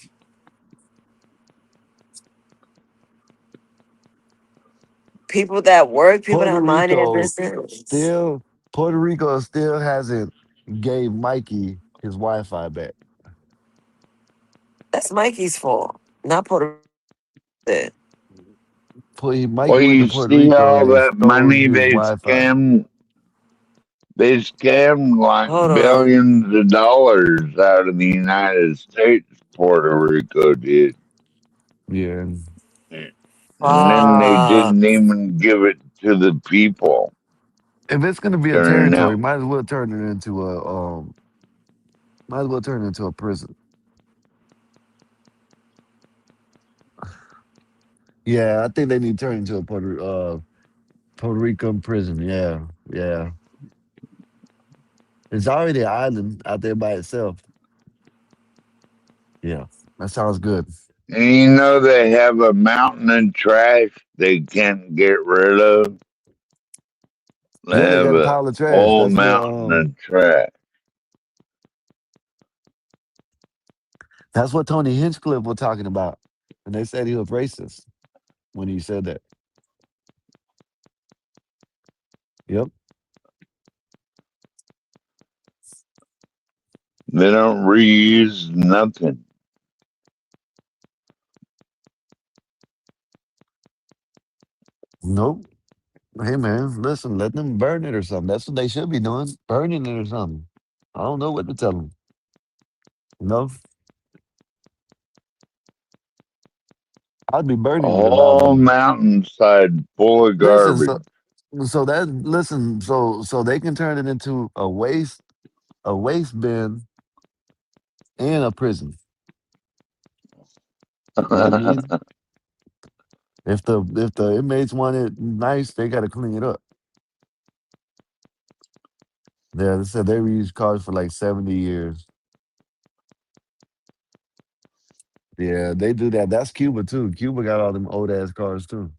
Speaker 19: People that work, people
Speaker 15: Puerto
Speaker 19: that mind their
Speaker 15: Rico
Speaker 19: business.
Speaker 15: still Puerto Rico still hasn't gave Mikey his Wi-Fi back.
Speaker 19: That's Mikey's fault, not Puerto Rico.
Speaker 21: Well,
Speaker 15: Mikey went to
Speaker 21: you
Speaker 15: Puerto
Speaker 21: see
Speaker 15: Rico
Speaker 21: all
Speaker 15: and they
Speaker 21: that
Speaker 15: stole
Speaker 21: money
Speaker 15: his
Speaker 21: they
Speaker 15: Wi-Fi.
Speaker 21: scammed? They scammed like
Speaker 19: Hold on.
Speaker 21: billions of dollars out of the United States, Puerto Rico did.
Speaker 15: Yeah.
Speaker 21: And then they
Speaker 19: Fuck.
Speaker 21: didn't even give it to the people
Speaker 15: If it's gonna be a
Speaker 21: during
Speaker 15: territory,
Speaker 21: that.
Speaker 15: might as well turn it into a prison. Yeah, I think they need to turn it into a Puerto Rican prison. Yeah, yeah. It's already an island out there by itself. Yeah, that sounds good.
Speaker 21: And you know they have a mountain of trash they can't get rid of. They
Speaker 15: Yeah, they
Speaker 21: have
Speaker 15: got a
Speaker 21: a
Speaker 15: pile of trash.
Speaker 21: whole
Speaker 15: That's
Speaker 21: mountain of trash.
Speaker 15: that's what Tony Hinchcliffe was talking about. And they said he was racist when he said that. Yep.
Speaker 21: They don't reuse nothing.
Speaker 15: Nope. Hey man, listen, let them burn it or something. That's what they should be doing. Burning it or something. I don't know what to tell them. No, I'd be
Speaker 21: A
Speaker 15: burning it if I was
Speaker 21: whole
Speaker 15: them.
Speaker 21: mountainside full of
Speaker 15: Listen,
Speaker 21: garbage.
Speaker 15: so they can turn it into a waste bin and a prison. You know what I mean? If the inmates want it nice, they gotta clean it up. Yeah, they said they reused cars for like 70 years. Yeah, they do that. That's Cuba too. Cuba got all them old ass cars too.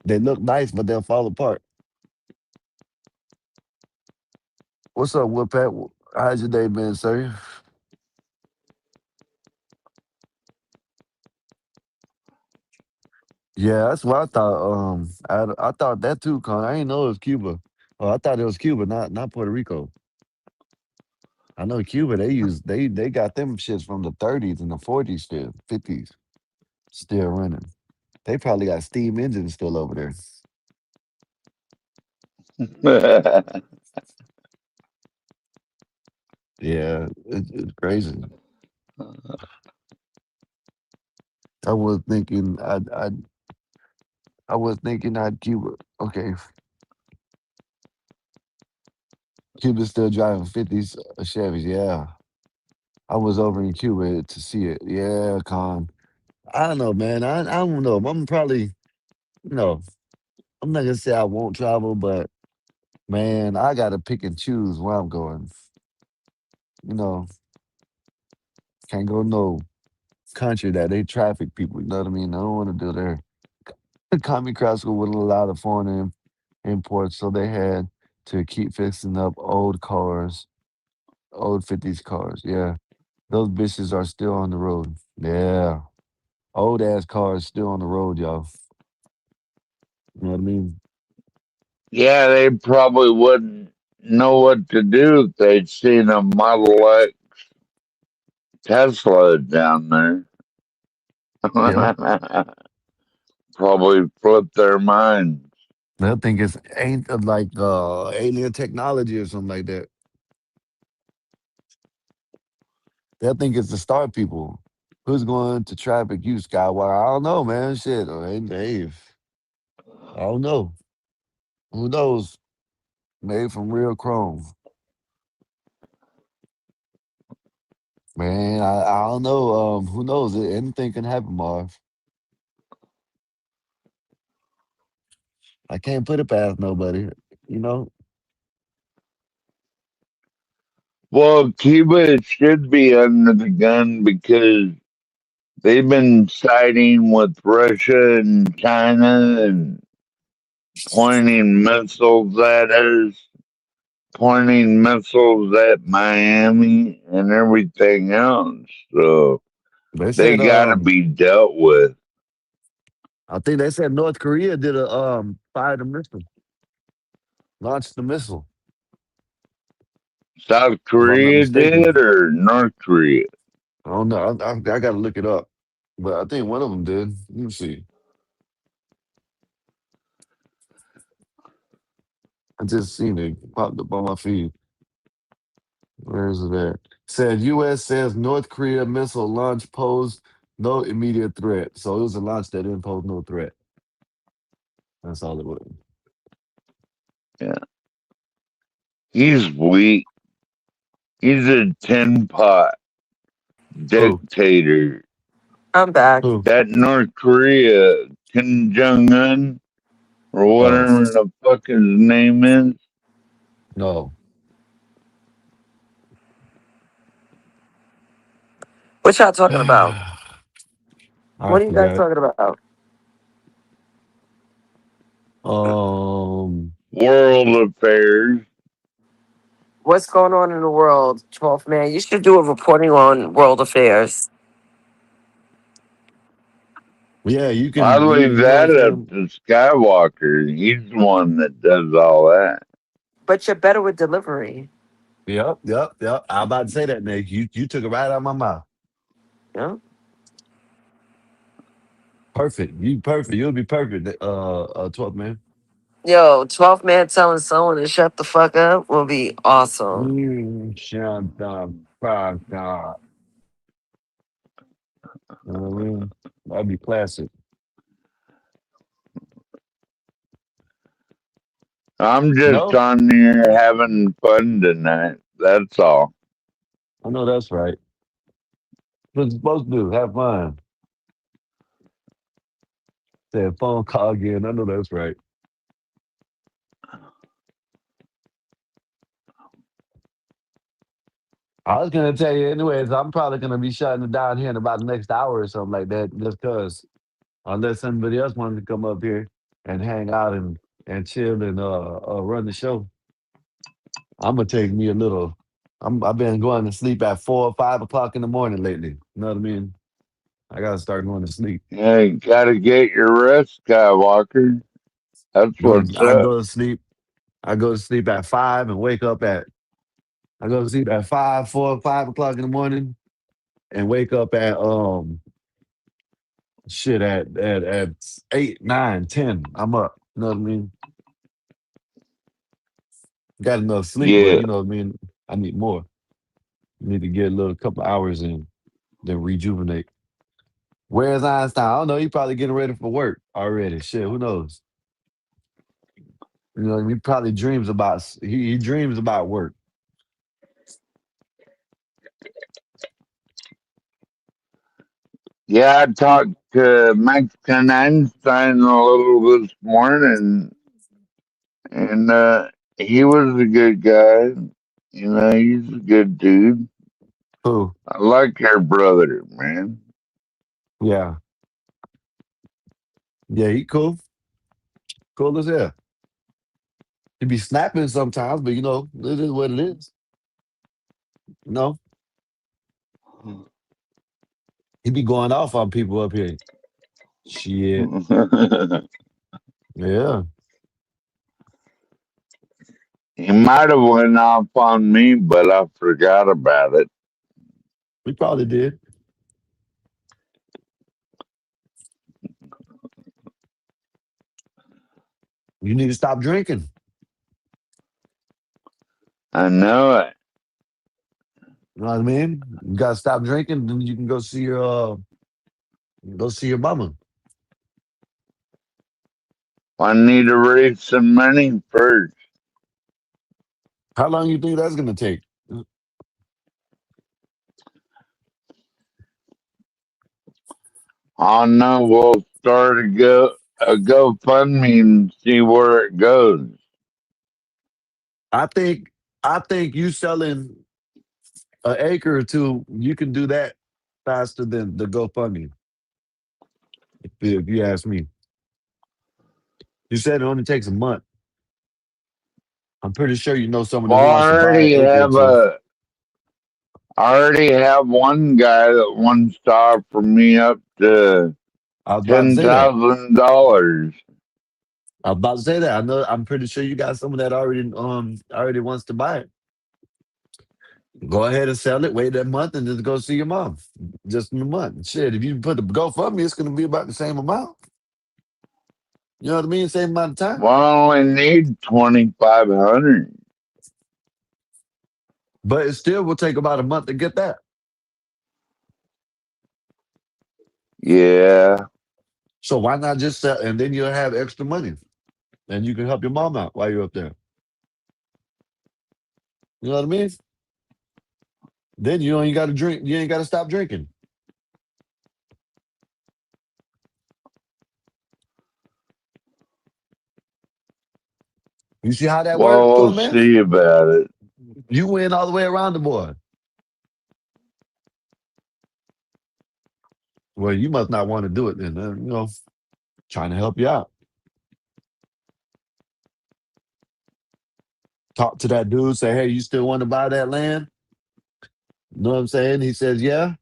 Speaker 15: They look nice, but they'll fall apart. What's up, Woodpat? How's your day been, sir? Yeah, that's what I thought. I thought that too, Con. I didn't know it was Cuba. Oh, I thought it was Cuba, not Puerto Rico. I know Cuba. They got them shits from the 30s and the 40s still, 50s still running. They probably got steam engines still over there. Yeah, it's crazy. I was thinking I was thinking I'd Cuba. Okay, Cuba's still driving 50s Chevys. Yeah, I was over in Cuba to see it. Yeah, Con. I don't know, man. I don't know. I'm probably, you know, I'm not gonna say I won't travel, but man, I gotta pick and choose where I'm going. You know, can't go no country that they traffic people. You know what I mean? I don't want to do there. The Commie Craft School wouldn't allow the foreign imports, so they had to keep fixing up old cars, old 50s cars. Yeah, those bitches are still on the road. Yeah, old ass cars still on the road, y'all. You know what I mean?
Speaker 21: Yeah, they probably wouldn't know what to do if they'd seen a Model X Tesla down there.
Speaker 15: Yeah.
Speaker 21: Probably flip their mind.
Speaker 15: They'll think it's ain't like alien technology or something like that. They'll think it's the star people. Who's going to traffic you, Skywire? I don't know, man. Shit. Hey, Dave. I don't know. Who knows? Made from real chrome. Man, I don't know. Who knows? Anything can happen, Marv. I can't put it past nobody. You know?
Speaker 21: Well, Cuba should be under the gun because they've been siding with Russia and China and pointing missiles at us, pointing missiles at Miami and everything else. So
Speaker 15: They
Speaker 21: they
Speaker 15: said
Speaker 21: gotta be dealt with.
Speaker 15: I think they said North Korea did a fired a missile, launched the missile,
Speaker 21: South
Speaker 15: if I'm not
Speaker 21: Korea
Speaker 15: mistaken.
Speaker 21: did or North Korea?
Speaker 15: I don't know. I got to look it up, but I think one of them did. Let me see. I just seen it popped up on my feed. Where is it at? Said U.S. says North Korea missile launch posed no immediate threat. So it was a launch that didn't pose no threat. That's all it was.
Speaker 21: Yeah. He's weak. He's a tin pot
Speaker 15: Who?
Speaker 21: dictator.
Speaker 19: I'm back.
Speaker 15: Who?
Speaker 21: That North Korea, Kim Jong Un, or
Speaker 15: Oh,
Speaker 21: whatever the fuck his name is.
Speaker 15: no.
Speaker 20: What y'all talking about?
Speaker 9: I
Speaker 20: What are you guys
Speaker 9: forgot.
Speaker 20: talking about?
Speaker 21: World affairs.
Speaker 20: What's going on in the world, 12th man? You should do a reporting on world affairs.
Speaker 9: Yeah, you
Speaker 21: I
Speaker 9: can.
Speaker 21: leave
Speaker 9: You know what
Speaker 21: that
Speaker 9: I'm
Speaker 21: up
Speaker 9: saying?
Speaker 21: to Skywalker. He's the one that does all that.
Speaker 20: But you're better with delivery.
Speaker 9: Yep. I'm about to say that, Nick. You took it right out of my mouth.
Speaker 20: Yeah.
Speaker 9: Perfect. You perfect. You'll be perfect. 12th man.
Speaker 20: Yo, 12th man telling someone to shut the fuck up will be awesome.
Speaker 9: Shut the fuck up. You know what I mean? That'd be classic.
Speaker 21: I'm just
Speaker 9: No,
Speaker 21: on here having fun tonight. That's all.
Speaker 9: I know that's right. What you supposed to do? Have fun. Say a phone call again. I know that's right. I was gonna tell you anyways, I'm probably gonna be shutting it down here in about the next hour or something like that, just cause unless somebody else wanted to come up here and hang out and chill and run the show. I'm gonna take me a little. I've been going to sleep at 4 or 5 o'clock in the morning lately. You know what I mean? I gotta start going to sleep.
Speaker 21: Hey, gotta get your rest, Skywalker. That's what's
Speaker 9: I
Speaker 21: up.
Speaker 9: go to sleep. I go to sleep at 5 and wake up at. I go to sleep at 5 or 5 o'clock in the morning and wake up at shit at 8, 9, 10. I'm up. You know what I mean? Got enough sleep, but
Speaker 21: Yeah.
Speaker 9: you know what I mean. I need more. Need to get a little couple hours in, then rejuvenate. Where's Einstein? I don't know. He probably getting ready for work already. Shit, who knows? You know, he probably dreams about. He dreams about work.
Speaker 21: Yeah, I talked to Mexican Einstein a little this morning, and he was a good guy. You know, he's a good dude.
Speaker 9: Who?
Speaker 21: I like your brother, man.
Speaker 9: Yeah, yeah. He cool. Cool as hell. He be snapping sometimes, but you know, it is what it is. No, he be going off on people up here. Shit. Yeah,
Speaker 21: He might have went off on me, but I forgot about it.
Speaker 9: we probably did. You need to stop drinking.
Speaker 21: I know it.
Speaker 9: You know what I mean? You gotta stop drinking, then you can go see your mama.
Speaker 21: I need to raise some money first.
Speaker 9: How long you think that's gonna take?
Speaker 21: I know we'll start a GoFundMe and see where it goes.
Speaker 9: I think you selling an acre or two, you can do that faster than the GoFundMe. If you ask me, you said it only takes a month. I'm pretty sure you know someone
Speaker 21: Well,
Speaker 9: who wants to buy an acre or two.
Speaker 21: I already have one guy that wants to offer me up to
Speaker 9: I was about to say that.
Speaker 21: $10,000.
Speaker 9: I was about to say that. I know. I'm pretty sure you got someone that already wants to buy it. Go ahead and sell it. Wait that month and just go see your mom. Just in a month. Shit, if you put the GoFundMe, it's going to be about the same amount. You know what I mean? Same amount of time.
Speaker 21: Well, I only need 2,500.
Speaker 9: But it still will take about a month to get that.
Speaker 21: Yeah.
Speaker 9: So why not just sell? And then you'll have extra money, and you can help your mom out while you're up there. You know what I mean? Then you ain't got to drink. You ain't got to stop drinking. You see how that works,
Speaker 21: Well, we'll
Speaker 9: 12 man?
Speaker 21: see about it.
Speaker 9: You win all the way around the board. Well, you must not want to do it then. Trying to help you out. Talk to that dude. Say, hey, you still want to buy that land? You know what I'm saying? He says, yeah. You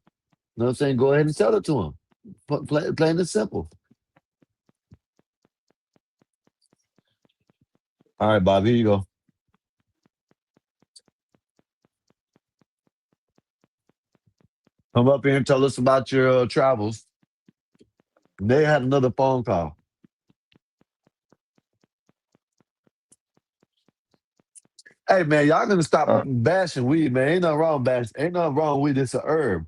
Speaker 9: know what I'm saying? Go ahead and sell it to him. Plain and simple. All right, Bob, here you go. Come up here and tell us about your travels. They had another phone call. Hey, man, y'all gonna stop bashing weed, man. Ain't nothing wrong with Ain't nothing wrong with it. It's a herb.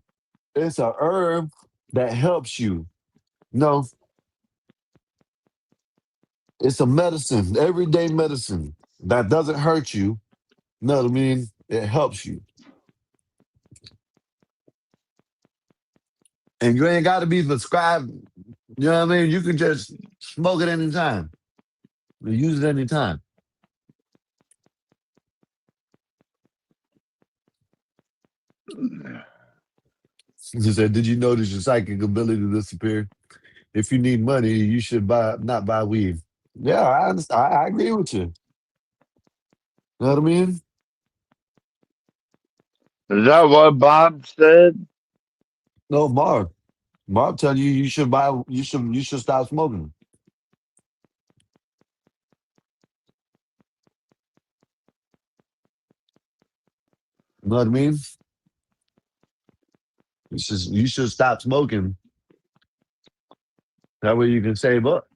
Speaker 9: It's a herb that helps you. No, it's a medicine, everyday medicine that doesn't hurt you. You know what I mean? It helps you. And you ain't got to be prescribed. You know what I mean? You can just smoke it anytime. Use it anytime. She said, did you notice your psychic ability to disappear? If you need money, you should not buy weed. Yeah, I understand. I agree with you. You know what I mean?
Speaker 21: Is that what Bob said?
Speaker 9: No, Mark. Mark telling you you should stop smoking. You know what I mean? You should stop smoking. That way you can save up.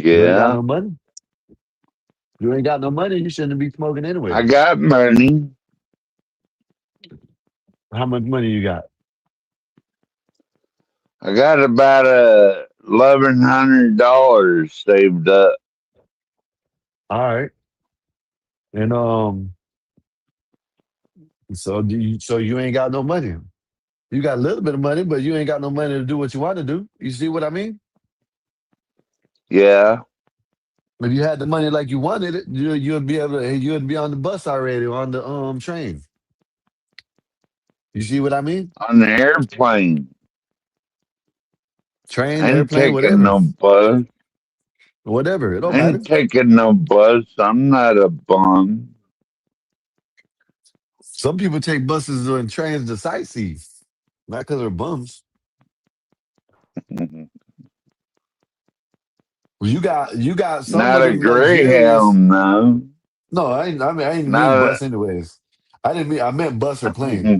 Speaker 9: You ain't got
Speaker 21: Yeah,
Speaker 9: no money. You ain't got no money. You shouldn't be smoking
Speaker 21: I
Speaker 9: anyway.
Speaker 21: got money.
Speaker 9: How much money you got?
Speaker 21: I got about $1,100 saved up.
Speaker 9: All right. And so you ain't got no money. You got a little bit of money, but you ain't got no money to do what you want to do. You see what I mean?
Speaker 21: Yeah,
Speaker 9: If you had the money like you wanted it, you'd be you'd be on the bus already or on the train. You see what I mean?
Speaker 21: on the airplane.
Speaker 9: Train,
Speaker 21: I ain't
Speaker 9: airplane,
Speaker 21: taking
Speaker 9: whatever.
Speaker 21: no bus.
Speaker 9: Whatever. It don't
Speaker 21: I
Speaker 9: matter.
Speaker 21: ain't taking no bus. I'm not a bum.
Speaker 9: Some people take buses and trains to sightsee, not because they're bums. Well, you got some
Speaker 21: Not
Speaker 9: of
Speaker 21: a
Speaker 9: them luxurious.
Speaker 21: Greyhound, no.
Speaker 9: No, I ain't mean
Speaker 21: Not
Speaker 9: bus anyways. I meant bus or plane.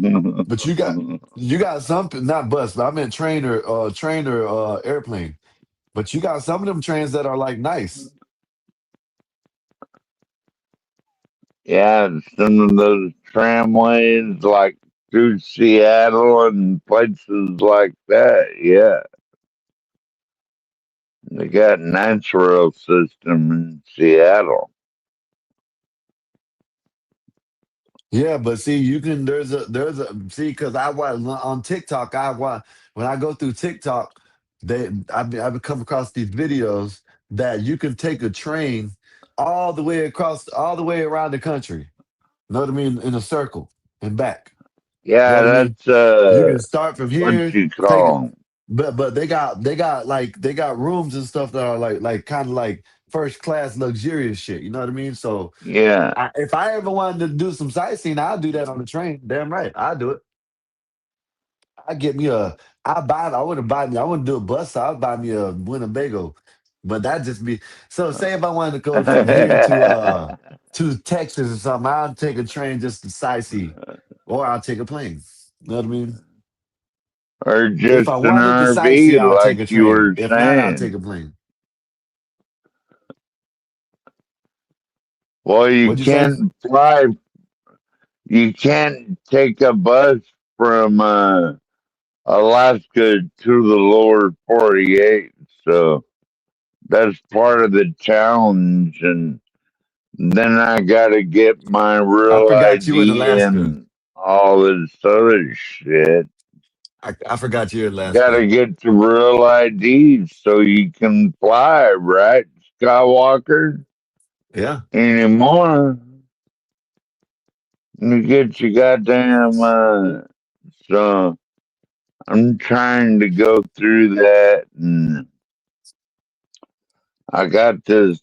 Speaker 9: But you got some not bus, but I meant train or airplane. But you got some of them trains that are like nice.
Speaker 21: yeah, some of those tramways like through Seattle and places like that. Yeah, they got natural system in Seattle.
Speaker 9: Yeah, but see, you can. There's a see because I watch on TikTok. When I go through TikTok, I've come across these videos that you can take a train all the way around the country. Know what I mean? In a circle and back. Know
Speaker 21: Yeah,
Speaker 9: what I mean?
Speaker 21: that's
Speaker 9: You can start from
Speaker 21: what
Speaker 9: here,
Speaker 21: you
Speaker 9: take it,
Speaker 21: call 'em.
Speaker 9: but they got rooms and stuff that are like kind of like first class luxurious shit. You know what I mean? So
Speaker 21: Yeah.
Speaker 9: if I ever wanted to do some sightseeing, I'll do that on the train. Damn right, I'll do it. I get me a. I buy. I wouldn't buy me. I wouldn't do a bus. I'll buy me a Winnebago. But that just be so. Say if I wanted to go from here to Texas or something, I'll take a train just to sightsee, or I'll take a plane. You know what I mean?
Speaker 21: Or
Speaker 9: If
Speaker 21: just
Speaker 9: I
Speaker 21: an
Speaker 9: wanted to sightsee,
Speaker 21: RV,
Speaker 9: I'll take
Speaker 21: like
Speaker 9: a
Speaker 21: you
Speaker 9: train.
Speaker 21: were
Speaker 9: If not, I'll take
Speaker 21: saying.
Speaker 9: a plane.
Speaker 21: Well, you
Speaker 9: What'd you say?
Speaker 21: can't fly. You can't take a bus from Alaska to the lower 48. So that's part of the challenge. And then I got to get my
Speaker 9: I
Speaker 21: real
Speaker 9: forgot you in
Speaker 21: ID
Speaker 9: Alaska.
Speaker 21: and all this other shit.
Speaker 9: I forgot you in
Speaker 21: Got
Speaker 9: Alaska.
Speaker 21: to get the real ID so you can fly, right, Skywalker?
Speaker 9: Yeah.
Speaker 21: Anymore. You get your goddamn so I'm trying to go through that, and I got this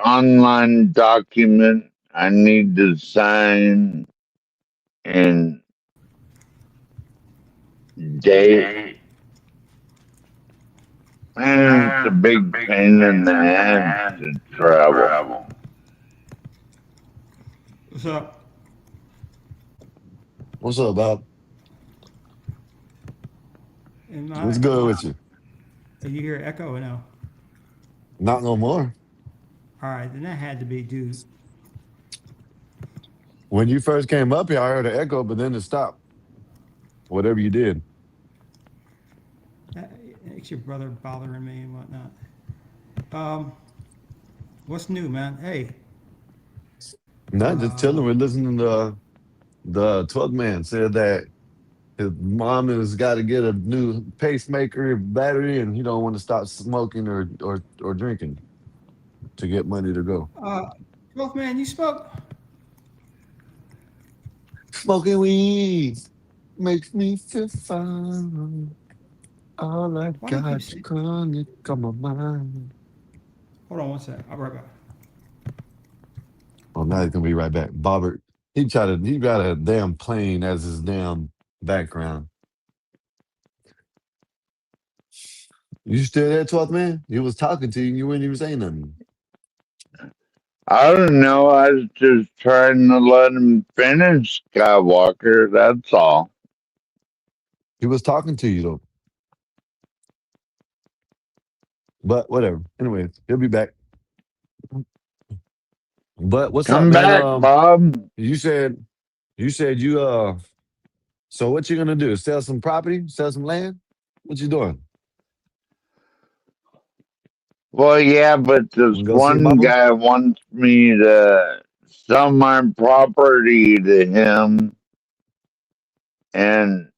Speaker 21: online document I need to sign and date. And it's a big pain in the ass to travel.
Speaker 4: What's up?
Speaker 15: What's up, Bob? What's good with you?
Speaker 4: Are you hear echo or no?
Speaker 15: Not no more.
Speaker 4: All right, then that had to be due.
Speaker 15: When you first came up here, I heard an echo, but then it stopped. Whatever you did.
Speaker 4: It's your brother bothering me and whatnot. What's new, man? Hey.
Speaker 15: Not just chilling. We're listening to the 12th man said that his mom has got to get a new pacemaker battery, and he don't want to stop smoking or drinking to get money to go.
Speaker 4: 12th man, you smoke?
Speaker 15: Smoking weed makes me feel fine. All I
Speaker 4: Why do you keep
Speaker 15: got is
Speaker 4: saying?
Speaker 15: chronic on my mind.
Speaker 4: Hold on one sec. I'll be right back.
Speaker 15: Oh, now he's gonna be right back. Bobbert, he got a damn plane as his damn background. You still there, 12th man? He was talking to you and you weren't even saying nothing.
Speaker 21: I don't know. I was just trying to let him finish Skywalker. That's all.
Speaker 15: He was talking to you though. But whatever. Anyways, he'll be back. But what's up,
Speaker 21: Come
Speaker 15: man?
Speaker 21: back, Bob.
Speaker 15: You said you so what you gonna do? Sell some property? Sell some land? What you doing?
Speaker 21: Well, yeah, but this
Speaker 15: Go see
Speaker 21: one
Speaker 15: mama?
Speaker 21: guy wants me to sell my property to him, and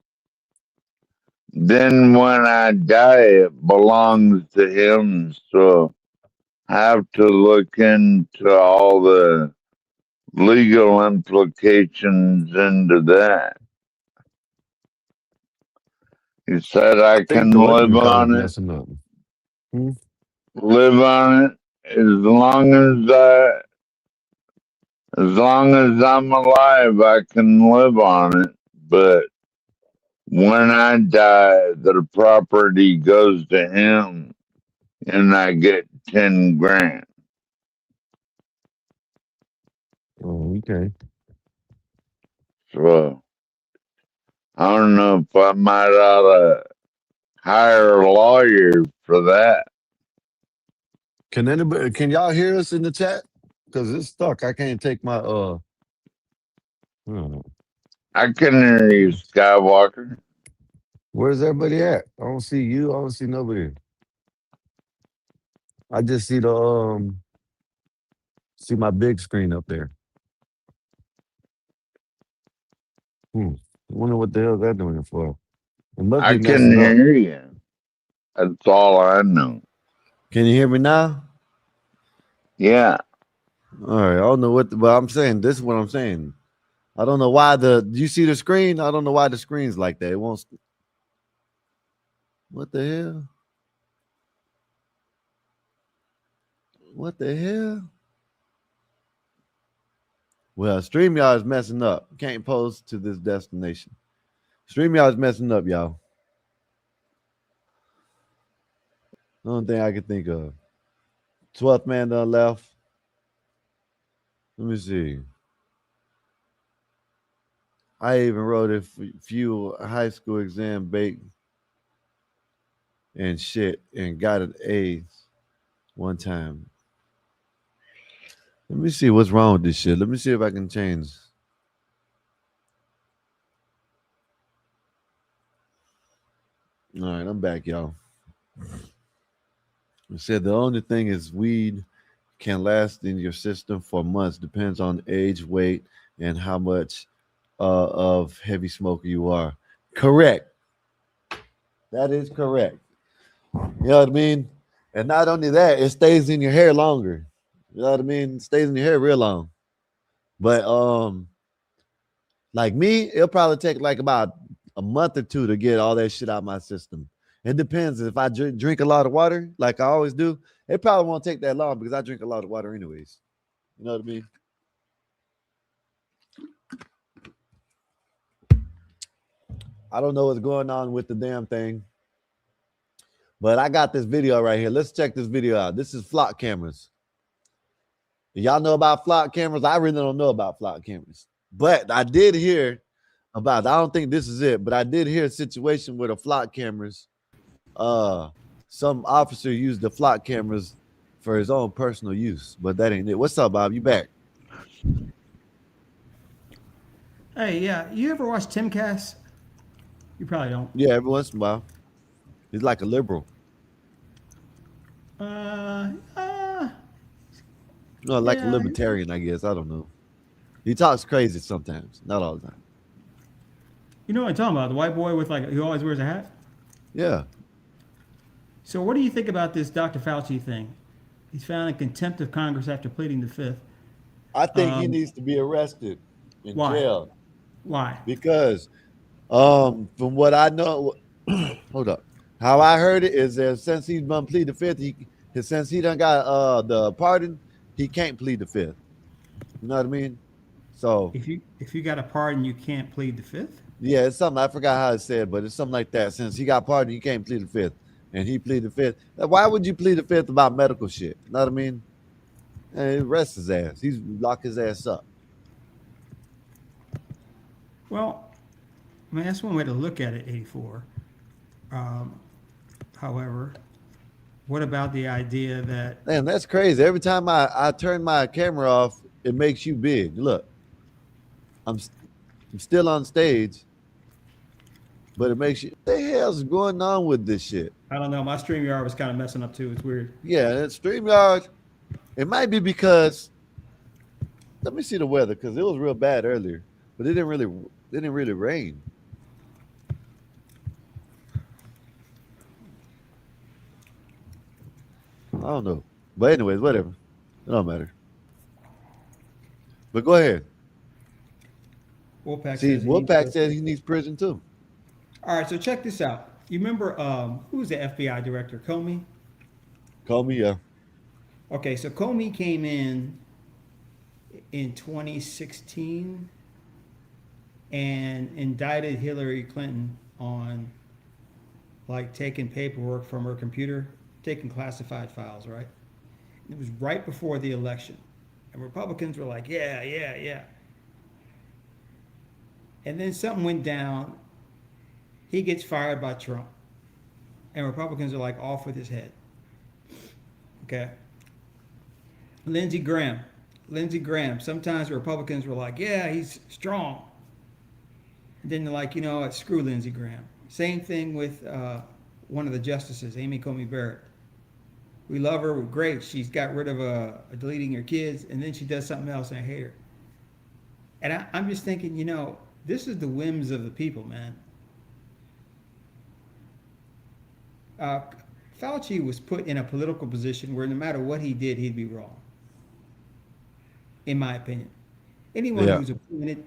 Speaker 21: then when I die, it belongs to him. So I have to look into all the legal implications into that. He said
Speaker 15: I
Speaker 21: I
Speaker 15: think
Speaker 21: can
Speaker 15: the what
Speaker 21: live
Speaker 15: you call it
Speaker 21: on it,
Speaker 15: messing up. Hmm?
Speaker 21: live on it as long as I'm alive. I can live on it, but when I die, the property goes to him, and I get 10 grand.
Speaker 15: Oh, okay.
Speaker 21: So I don't know if I might ought to hire a lawyer for that.
Speaker 15: Can y'all hear us in the chat? Because it's stuck. I can't take my I don't know.
Speaker 21: I can hear you, Skywalker.
Speaker 15: Where's everybody at? I don't see you. I don't see nobody. I just see see my big screen up there. I wonder what the hell they're doing it for. It must
Speaker 21: I
Speaker 15: be
Speaker 21: can
Speaker 15: messing up.
Speaker 21: hear you. That's all I know.
Speaker 9: Can you hear me now?
Speaker 21: Yeah.
Speaker 9: All right. I don't know but I'm saying this is what I'm saying. I don't know why you see the screen? I don't know why the screen's like that. It won't. What the hell? What the hell? Well, StreamYard is messing up. Can't post to this destination. StreamYard is messing up, y'all. The only thing I can think of. 12th man done left. Let me see. I even wrote a few high school exam bait and shit and got an A one time. Let me see what's wrong with this shit. Let me see if I can change. All right, I'm back, y'all. I said the only thing is weed can last in your system for months. Depends on age, weight, and how much of heavy smoker you are. Correct. That is correct. You know what I mean? And not only that, it stays in your hair longer. You know what I mean? It stays in your hair real long. But like me, it'll probably take like about a month or two to get all that shit out of my system. It depends. If I drink a lot of water, like I always do, it probably won't take that long because I drink a lot of water anyways. You know what I mean? I don't know what's going on with the damn thing, but I got this video right here. Let's check this video out. This is flock cameras. Y'all know about flock cameras? I really don't know about flock cameras, but I did hear about, I don't think this is it, but I did hear a situation where the flock cameras, some officer used the flock cameras for his own personal use, but that ain't it. What's up, Bob? You back?
Speaker 1: Hey, yeah, you ever watch Timcast? You probably don't.
Speaker 9: Yeah, every once in a while. He's like a liberal. No, like a libertarian, I guess. I don't know. He talks crazy sometimes, not all the time.
Speaker 1: You know what I'm talking about? The white boy with like, who always wears a hat?
Speaker 9: Yeah.
Speaker 1: So what do you think about this Dr. Fauci thing? He's found in contempt of Congress after pleading the fifth.
Speaker 9: I think he needs to be arrested in jail.
Speaker 1: Why?
Speaker 9: Because from what I know, hold up. How I heard it is that since he's done plead the fifth, since he done got the pardon, he can't plead the fifth. You know what I mean? So
Speaker 1: if you got a pardon, you can't plead the fifth?
Speaker 9: Yeah, it's something, I forgot how it said, but it's something like that. Since he got pardoned, he can't plead the fifth. And he pleaded the fifth. Why would you plead the fifth about medical shit? You know what I mean? And arrest his ass. He's lock his ass up.
Speaker 1: Well, I mean, that's one way to look at it, 84. However, what about the idea that...
Speaker 9: Damn, that's crazy. Every time I turn my camera off, it makes you big. Look, I'm still on stage, but it makes you... What the hell's going on with this shit?
Speaker 1: I don't know. My StreamYard was kind of messing up too. It's weird.
Speaker 9: Yeah, that StreamYard, it might be because... Let me see the weather, because it was real bad earlier, but it didn't really rain. I don't know. But anyways, whatever. It don't matter. But go ahead.
Speaker 1: Wolfpack
Speaker 9: says he needs prison too.
Speaker 1: All right, so check this out. You remember who was the FBI director? Comey?
Speaker 9: Comey, yeah.
Speaker 1: Okay, so Comey came in 2016 and indicted Hillary Clinton on like taking paperwork from her computer, taking classified files, right? It was right before the election. And Republicans were like, yeah. And then something went down. He gets fired by Trump. And Republicans are like off with his head. Okay. Lindsey Graham. Sometimes the Republicans were like, yeah, he's strong. And then they're like, you know what, screw Lindsey Graham. Same thing with one of the justices, Amy Coney Barrett. We love her, we're great. She's got rid of deleting her kids, and then she does something else, and I hate her. And I'm just thinking, you know, this is the whims of the people, man. Fauci was put in a political position where no matter what he did, he'd be wrong. In my opinion. Anyone who's appointed,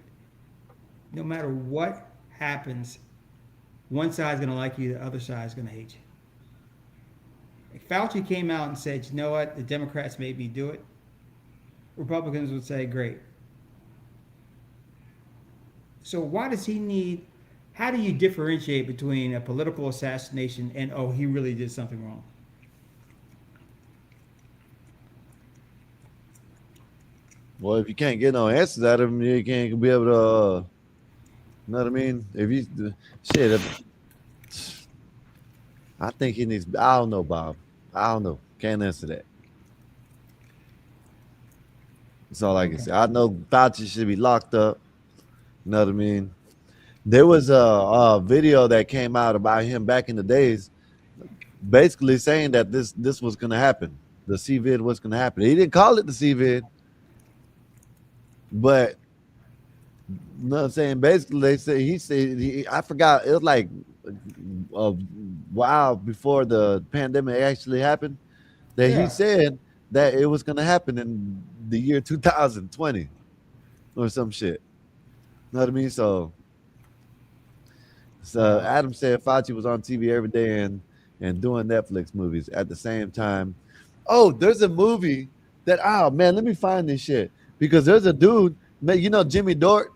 Speaker 1: no matter what happens, one side's going to like you, the other side's going to hate you. If Fauci came out and said, you know what, the Democrats made me do it, Republicans would say, great. So why does he need, how do you differentiate between a political assassination and, oh, he really did something wrong?
Speaker 9: Well, if you can't get no answers out of him, you can't be able to, you know what I mean? If you, shit, I think he needs, I don't know, Bob. I don't know. Can't answer that. That's all I can say. I know Fauci should be locked up. You know what I mean? There was a video that came out about him back in the days, basically saying that this was going to happen. The CVID was going to happen. He didn't call it the CVID, but you know what I'm saying? Basically, he said, I forgot, it was like a while before the pandemic actually happened, that he said that it was going to happen in the year 2020 or some shit. You know what I mean? So So Adam said Fauci was on TV every day and doing Netflix movies at the same time. Oh, there's a movie that man, let me find this shit because there's a dude, you know Jimmy Dort.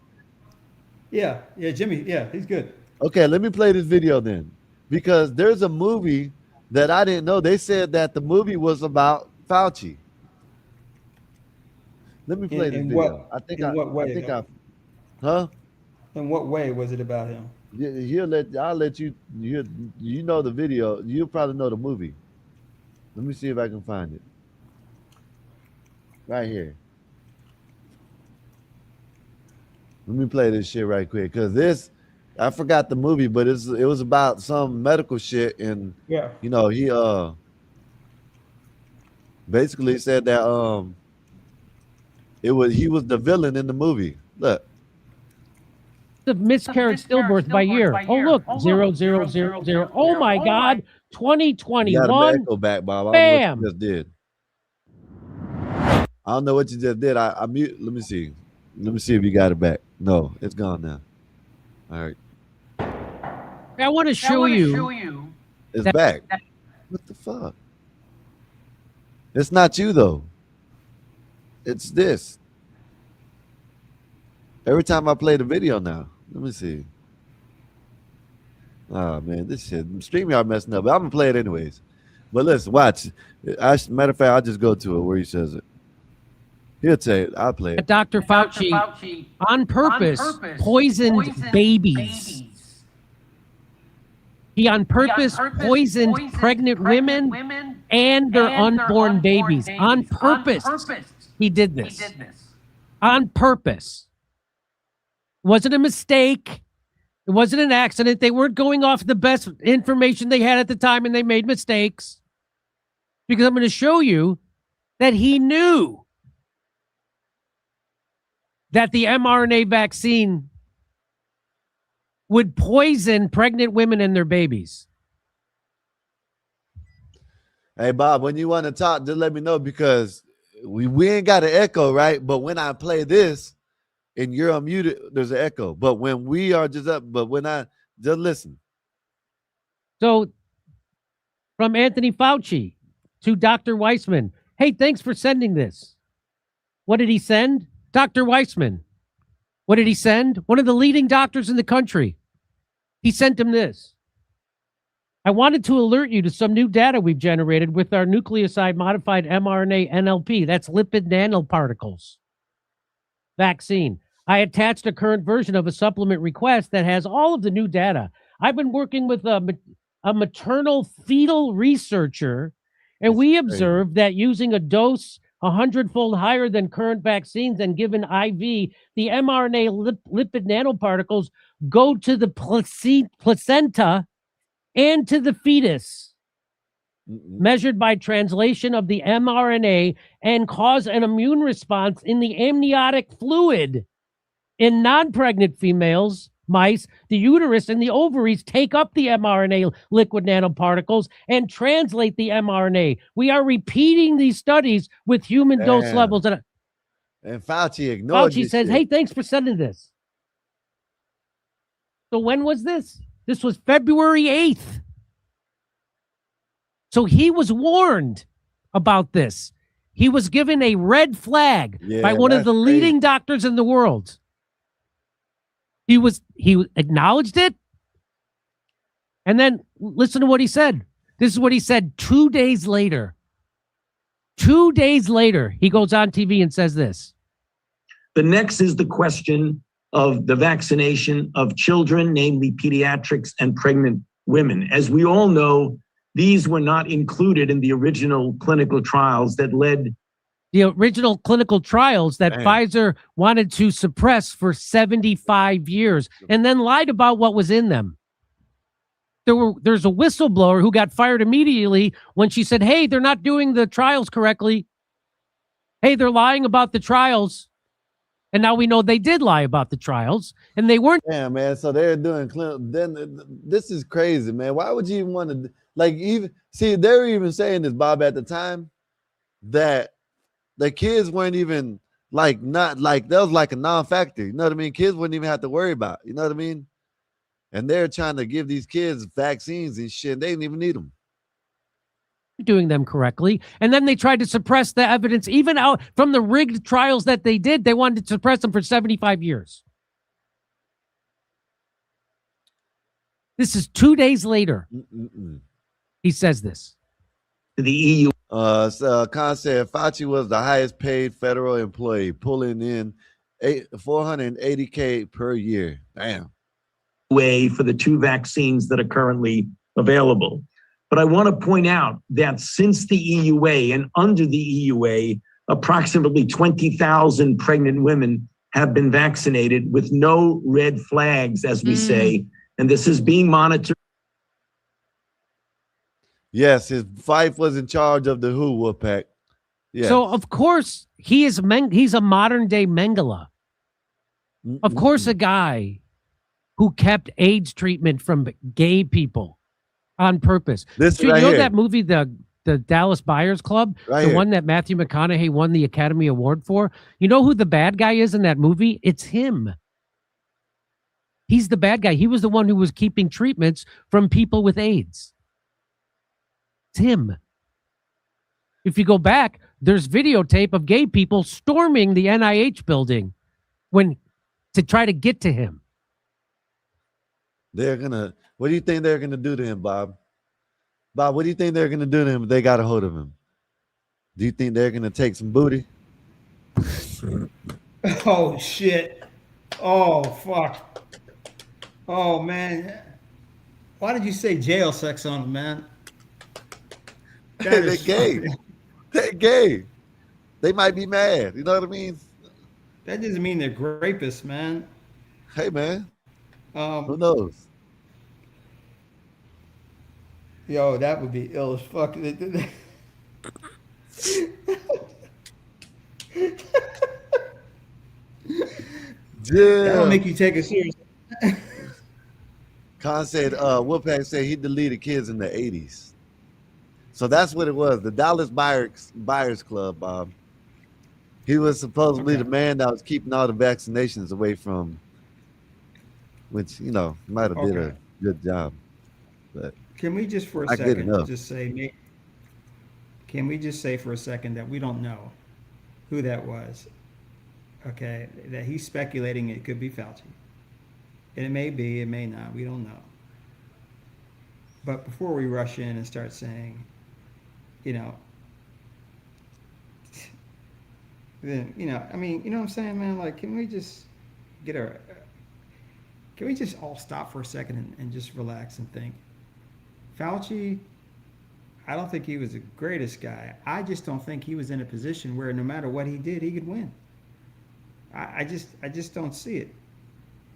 Speaker 1: Yeah, Jimmy. Yeah, he's good.
Speaker 9: Okay, let me play this video then because there's a movie that I didn't know. They said that the movie was about Fauci. Let me play this video.
Speaker 1: In what way?
Speaker 9: Huh?
Speaker 1: In what way was it about him?
Speaker 9: I'll let you know the video. You'll probably know the movie. Let me see if I can find it. Right here. Let me play this shit right quick because I forgot the movie, but it was about some medical shit, and you know he basically said that he was the villain in the movie. Look.
Speaker 3: The miscarriage stillbirth by year. Oh look, 0000. Oh my God, 2021.
Speaker 9: You got an echo back, Bob. I don't know what you just did. I don't know what you just did. I mute. Let me see. Let me see if you got it back. No, it's gone now. All right.
Speaker 3: I want to show you.
Speaker 9: It's back. What the fuck? It's not you though. It's this. Every time I play the video now. Let me see. Oh man, this shit. StreamYard messing up, but I'm gonna play it anyways. But listen, watch. Matter of fact, I'll just go to it where he says it. He'll tell you. I'll play it.
Speaker 3: Dr. Fauci on purpose poisoned babies. He on purpose poisoned pregnant women and their unborn babies. On purpose. He did this. On purpose. It wasn't a mistake. It wasn't an accident. They weren't going off the best information they had at the time, and they made mistakes. Because I'm going to show you that he knew that the mRNA vaccine would poison pregnant women and their babies.
Speaker 9: Hey, Bob, when you want to talk, just let me know because we ain't got an echo, right? But when I play this and you're unmuted, there's an echo. but when we are just up, but when I just listen.
Speaker 3: So from Anthony Fauci to Dr. Weissman, hey, thanks for sending this. What did he send? Dr. Weissman. What did he send? One of the leading doctors in the country. He sent him this. I wanted to alert you to some new data we've generated with our nucleoside modified mRNA NLP. That's lipid nanoparticles vaccine. I attached a current version of a supplement request that has all of the new data. I've been working with a maternal fetal researcher, and we observed that using a dose 100-fold higher than current vaccines and given IV, the mRNA lipid nanoparticles go to the placenta and to the fetus, measured by translation of the mRNA, and cause an immune response in the amniotic fluid. In non-pregnant females, mice, the uterus and the ovaries take up the mRNA liquid nanoparticles and translate the mRNA. We are repeating these studies with human dose levels.
Speaker 9: And Fauci ignored
Speaker 3: Fauci says, hey, thanks for sending this. So when was this? This was February 8th. So he was warned about this. He was given a red flag by one of the leading doctors in the world. He acknowledged it. And then listen to what he said. This is what he said 2 days later. 2 days later, he goes on TV and says this.
Speaker 22: The next is the question of the vaccination of children, namely pediatrics and pregnant women. As we all know, these were not included in the original clinical trials that led
Speaker 3: the original clinical trials that Pfizer wanted to suppress for 75 years and then lied about what was in them. There's a whistleblower who got fired immediately when she said, hey, they're not doing the trials correctly. Hey, they're lying about the trials. And now we know they did lie about the trials and they weren't.
Speaker 9: Yeah, man. So they're doing clinical. Then this is crazy, man. Why would you even want to they were even saying this, Bob, at the time that the kids weren't even that was like a non-factor. You know what I mean? Kids wouldn't even have to worry about it. You know what I mean? And they're trying to give these kids vaccines and shit. They didn't even need them.
Speaker 3: Doing them correctly. And then they tried to suppress the evidence, even out from the rigged trials that they did. They wanted to suppress them for 75 years. This is 2 days later. He says this.
Speaker 22: The EU.
Speaker 9: Khan said Fauci was the highest paid federal employee, pulling in $480K per year. Damn.
Speaker 22: Way for the 2 vaccines that are currently available. But I want to point out that since the EUA and under the EUA, approximately 20,000 pregnant women have been vaccinated with no red flags, as we say, and this is being monitored.
Speaker 9: Yes, his wife was in charge of the WHO, Wolfpack. Yes.
Speaker 3: So, of course, he's a modern-day Mengele. Of course, a guy who kept AIDS treatment from gay people on purpose.
Speaker 9: This
Speaker 3: you
Speaker 9: right
Speaker 3: know
Speaker 9: here.
Speaker 3: that movie, the Dallas Buyers Club,
Speaker 9: Right
Speaker 3: the
Speaker 9: here.
Speaker 3: one that Matthew McConaughey won the Academy Award for? You know who the bad guy is in that movie? It's him. He's the bad guy. He was the one who was keeping treatments from people with AIDS. It's him. If you go back, there's videotape of gay people storming the NIH building to try to get to him.
Speaker 9: What do you think they're gonna do to him, Bob? Bob, what do you think they're gonna do to him if they got a hold of him? Do you think they're gonna take some booty?
Speaker 1: Oh shit. Oh fuck. Oh man. Why did you say jail sex on him, man?
Speaker 9: They're gay. They're gay. They might be mad. You know what I mean?
Speaker 1: That doesn't mean they're rapists, man.
Speaker 9: Hey man. Who knows?
Speaker 1: Yo, that would be ill as fuck. That'll make you take it seriously.
Speaker 9: Khan said, Wolfpack said he deleted kids in the 80s. So that's what it was. The Dallas Buyers Club, Bob. He was supposedly the man that was keeping all the vaccinations away from, which, you know, might have did a good job. But
Speaker 1: can we just for a
Speaker 9: not good
Speaker 1: second
Speaker 9: enough.
Speaker 1: just say, can we just say for a second that we don't know who that was? Okay, that he's speculating it could be Fauci. And it may be, it may not, we don't know. But before we rush in and start saying, you know, then, you know, I mean, you know what I'm saying, man? Like, can we just all stop for a second and just relax and think? Fauci, I don't think he was the greatest guy. I just don't think he was in a position where no matter what he did, he could win. I just don't see it.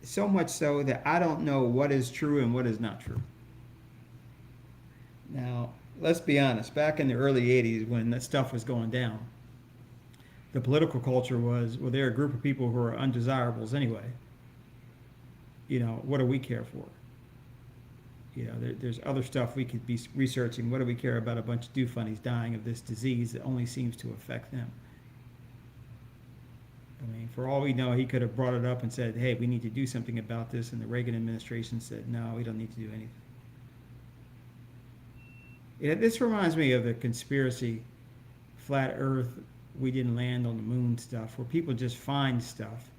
Speaker 1: So much so that I don't know what is true and what is not true. Now, let's be honest. Back in the early 80s when that stuff was going down, the political culture was, well, they're a group of people who are undesirables anyway. You know, what do we care for? You know, there's other stuff we could be researching. What do we care about a bunch of do-funnies dying of this disease that only seems to affect them? I mean, for all we know, he could have brought it up and said, hey, we need to do something about this. And the Reagan administration said, no, we don't need to do anything. Yeah, this reminds me of the conspiracy, flat earth, we didn't land on the moon stuff, where people just find stuff.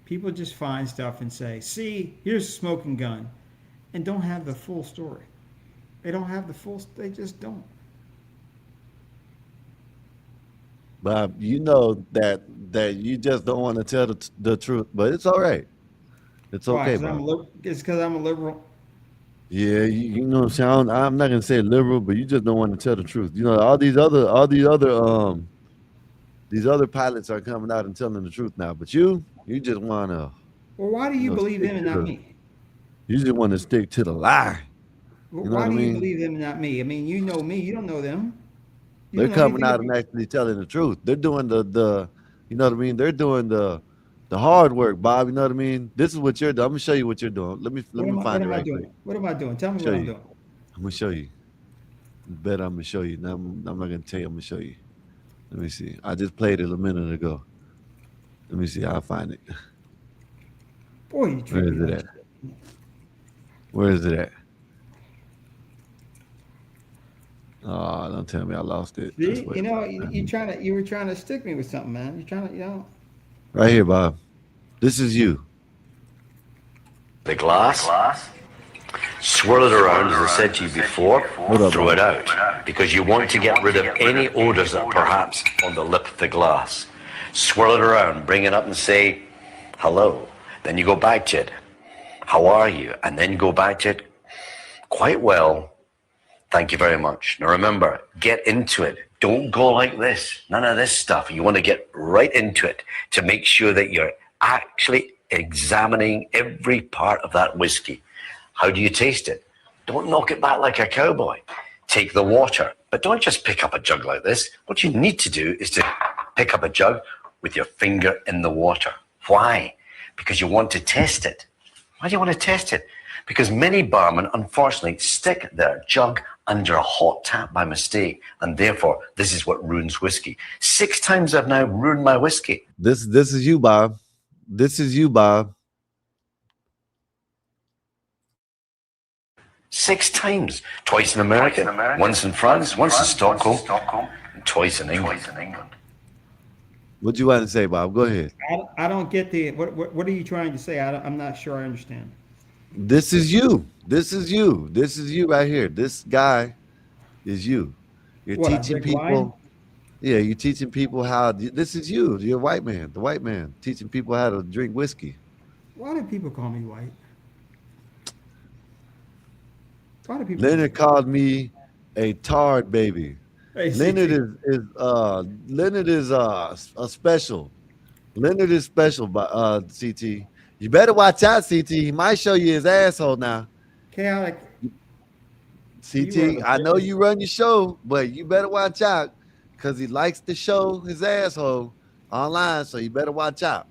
Speaker 1: People just find stuff and say, see, here's a smoking gun, and don't have the full story. They don't have the full, they just don't.
Speaker 9: Bob, you know that you just don't want to tell the truth, but it's all right. It's okay, Bob.
Speaker 1: It's because I'm a liberal.
Speaker 9: Yeah, you know what I'm saying. I'm not gonna say liberal, but you just don't want to tell the truth. You know, all these other pilots are coming out and telling the truth now, but you just want to.
Speaker 1: Well, why do you believe them and not me?
Speaker 9: You just want to stick to the lie.
Speaker 1: Well,
Speaker 9: you know
Speaker 1: why
Speaker 9: what
Speaker 1: do
Speaker 9: I mean?
Speaker 1: you believe them and not me? I mean, you know me. You don't know them.
Speaker 9: They're coming out and actually telling the truth. They're doing the you know what I mean? They're doing the hard work, Bob. You know what I mean? This is what you're doing. I'm gonna show you what you're doing. Let me find it right quick.
Speaker 1: What am I doing? Tell me what I'm doing.
Speaker 9: I'm gonna show you. Bet I'm gonna show you. Now, I'm not gonna tell you. I'm gonna show you. Let me see. I just played it a minute ago. Let me see. I'll find it.
Speaker 1: Boy, you
Speaker 9: Where is it at? Where is it at? Oh, don't tell me I lost it. That's
Speaker 1: See,
Speaker 9: what,
Speaker 1: you were trying to stick me with something, man. You're trying to.
Speaker 9: right here, Bob. This is you.
Speaker 18: The glass, swirl it around, as I said to you before, throw it out, because you want to get rid of any odors that are perhaps on the lip of the glass. Swirl it around, bring it up and say, hello. Then you go back to it. How are you? And then go back to it. Quite well. Thank you very much. Now remember, get into it. Don't go like this. None of this stuff. You want to get right into it to make sure that you're actually examining every part of that whiskey. How do you taste it? Don't knock it back like a cowboy. Take the water, but don't just pick up a jug like this. What you need to do is to pick up a jug with your finger in the water. Why? Because you want to test it. Why do you want to test it? Because many barmen, unfortunately, stick their jug under a hot tap by mistake, and therefore, this is what ruins whiskey. 6 times I've now ruined my whiskey.
Speaker 9: This is you, Bob. This is you, Bob.
Speaker 18: 6 times. Twice in America, once in France, once in Stockholm, and twice in England.
Speaker 9: What you want to say, Bob? Go ahead.
Speaker 1: I don't get the what are you trying to say? I'm not sure I understand.
Speaker 9: This is you. This is you. This is you right here. This guy is you. You're
Speaker 1: What, I
Speaker 9: teaching
Speaker 1: drink
Speaker 9: people.
Speaker 1: wine?
Speaker 9: Yeah, you're teaching people how. This is you. You're a white man. The white man teaching people how to drink whiskey.
Speaker 1: Why do people call me white? Why do people?
Speaker 9: Leonard called me a tard baby.
Speaker 1: Hey,
Speaker 9: Leonard
Speaker 1: CT.
Speaker 9: Leonard is a special. Leonard is special, but CT. You better watch out, CT. He might show you his asshole now.
Speaker 1: Chaotic.
Speaker 9: CT, I know you run your show, but you better watch out because he likes to show his asshole online, so you better watch out.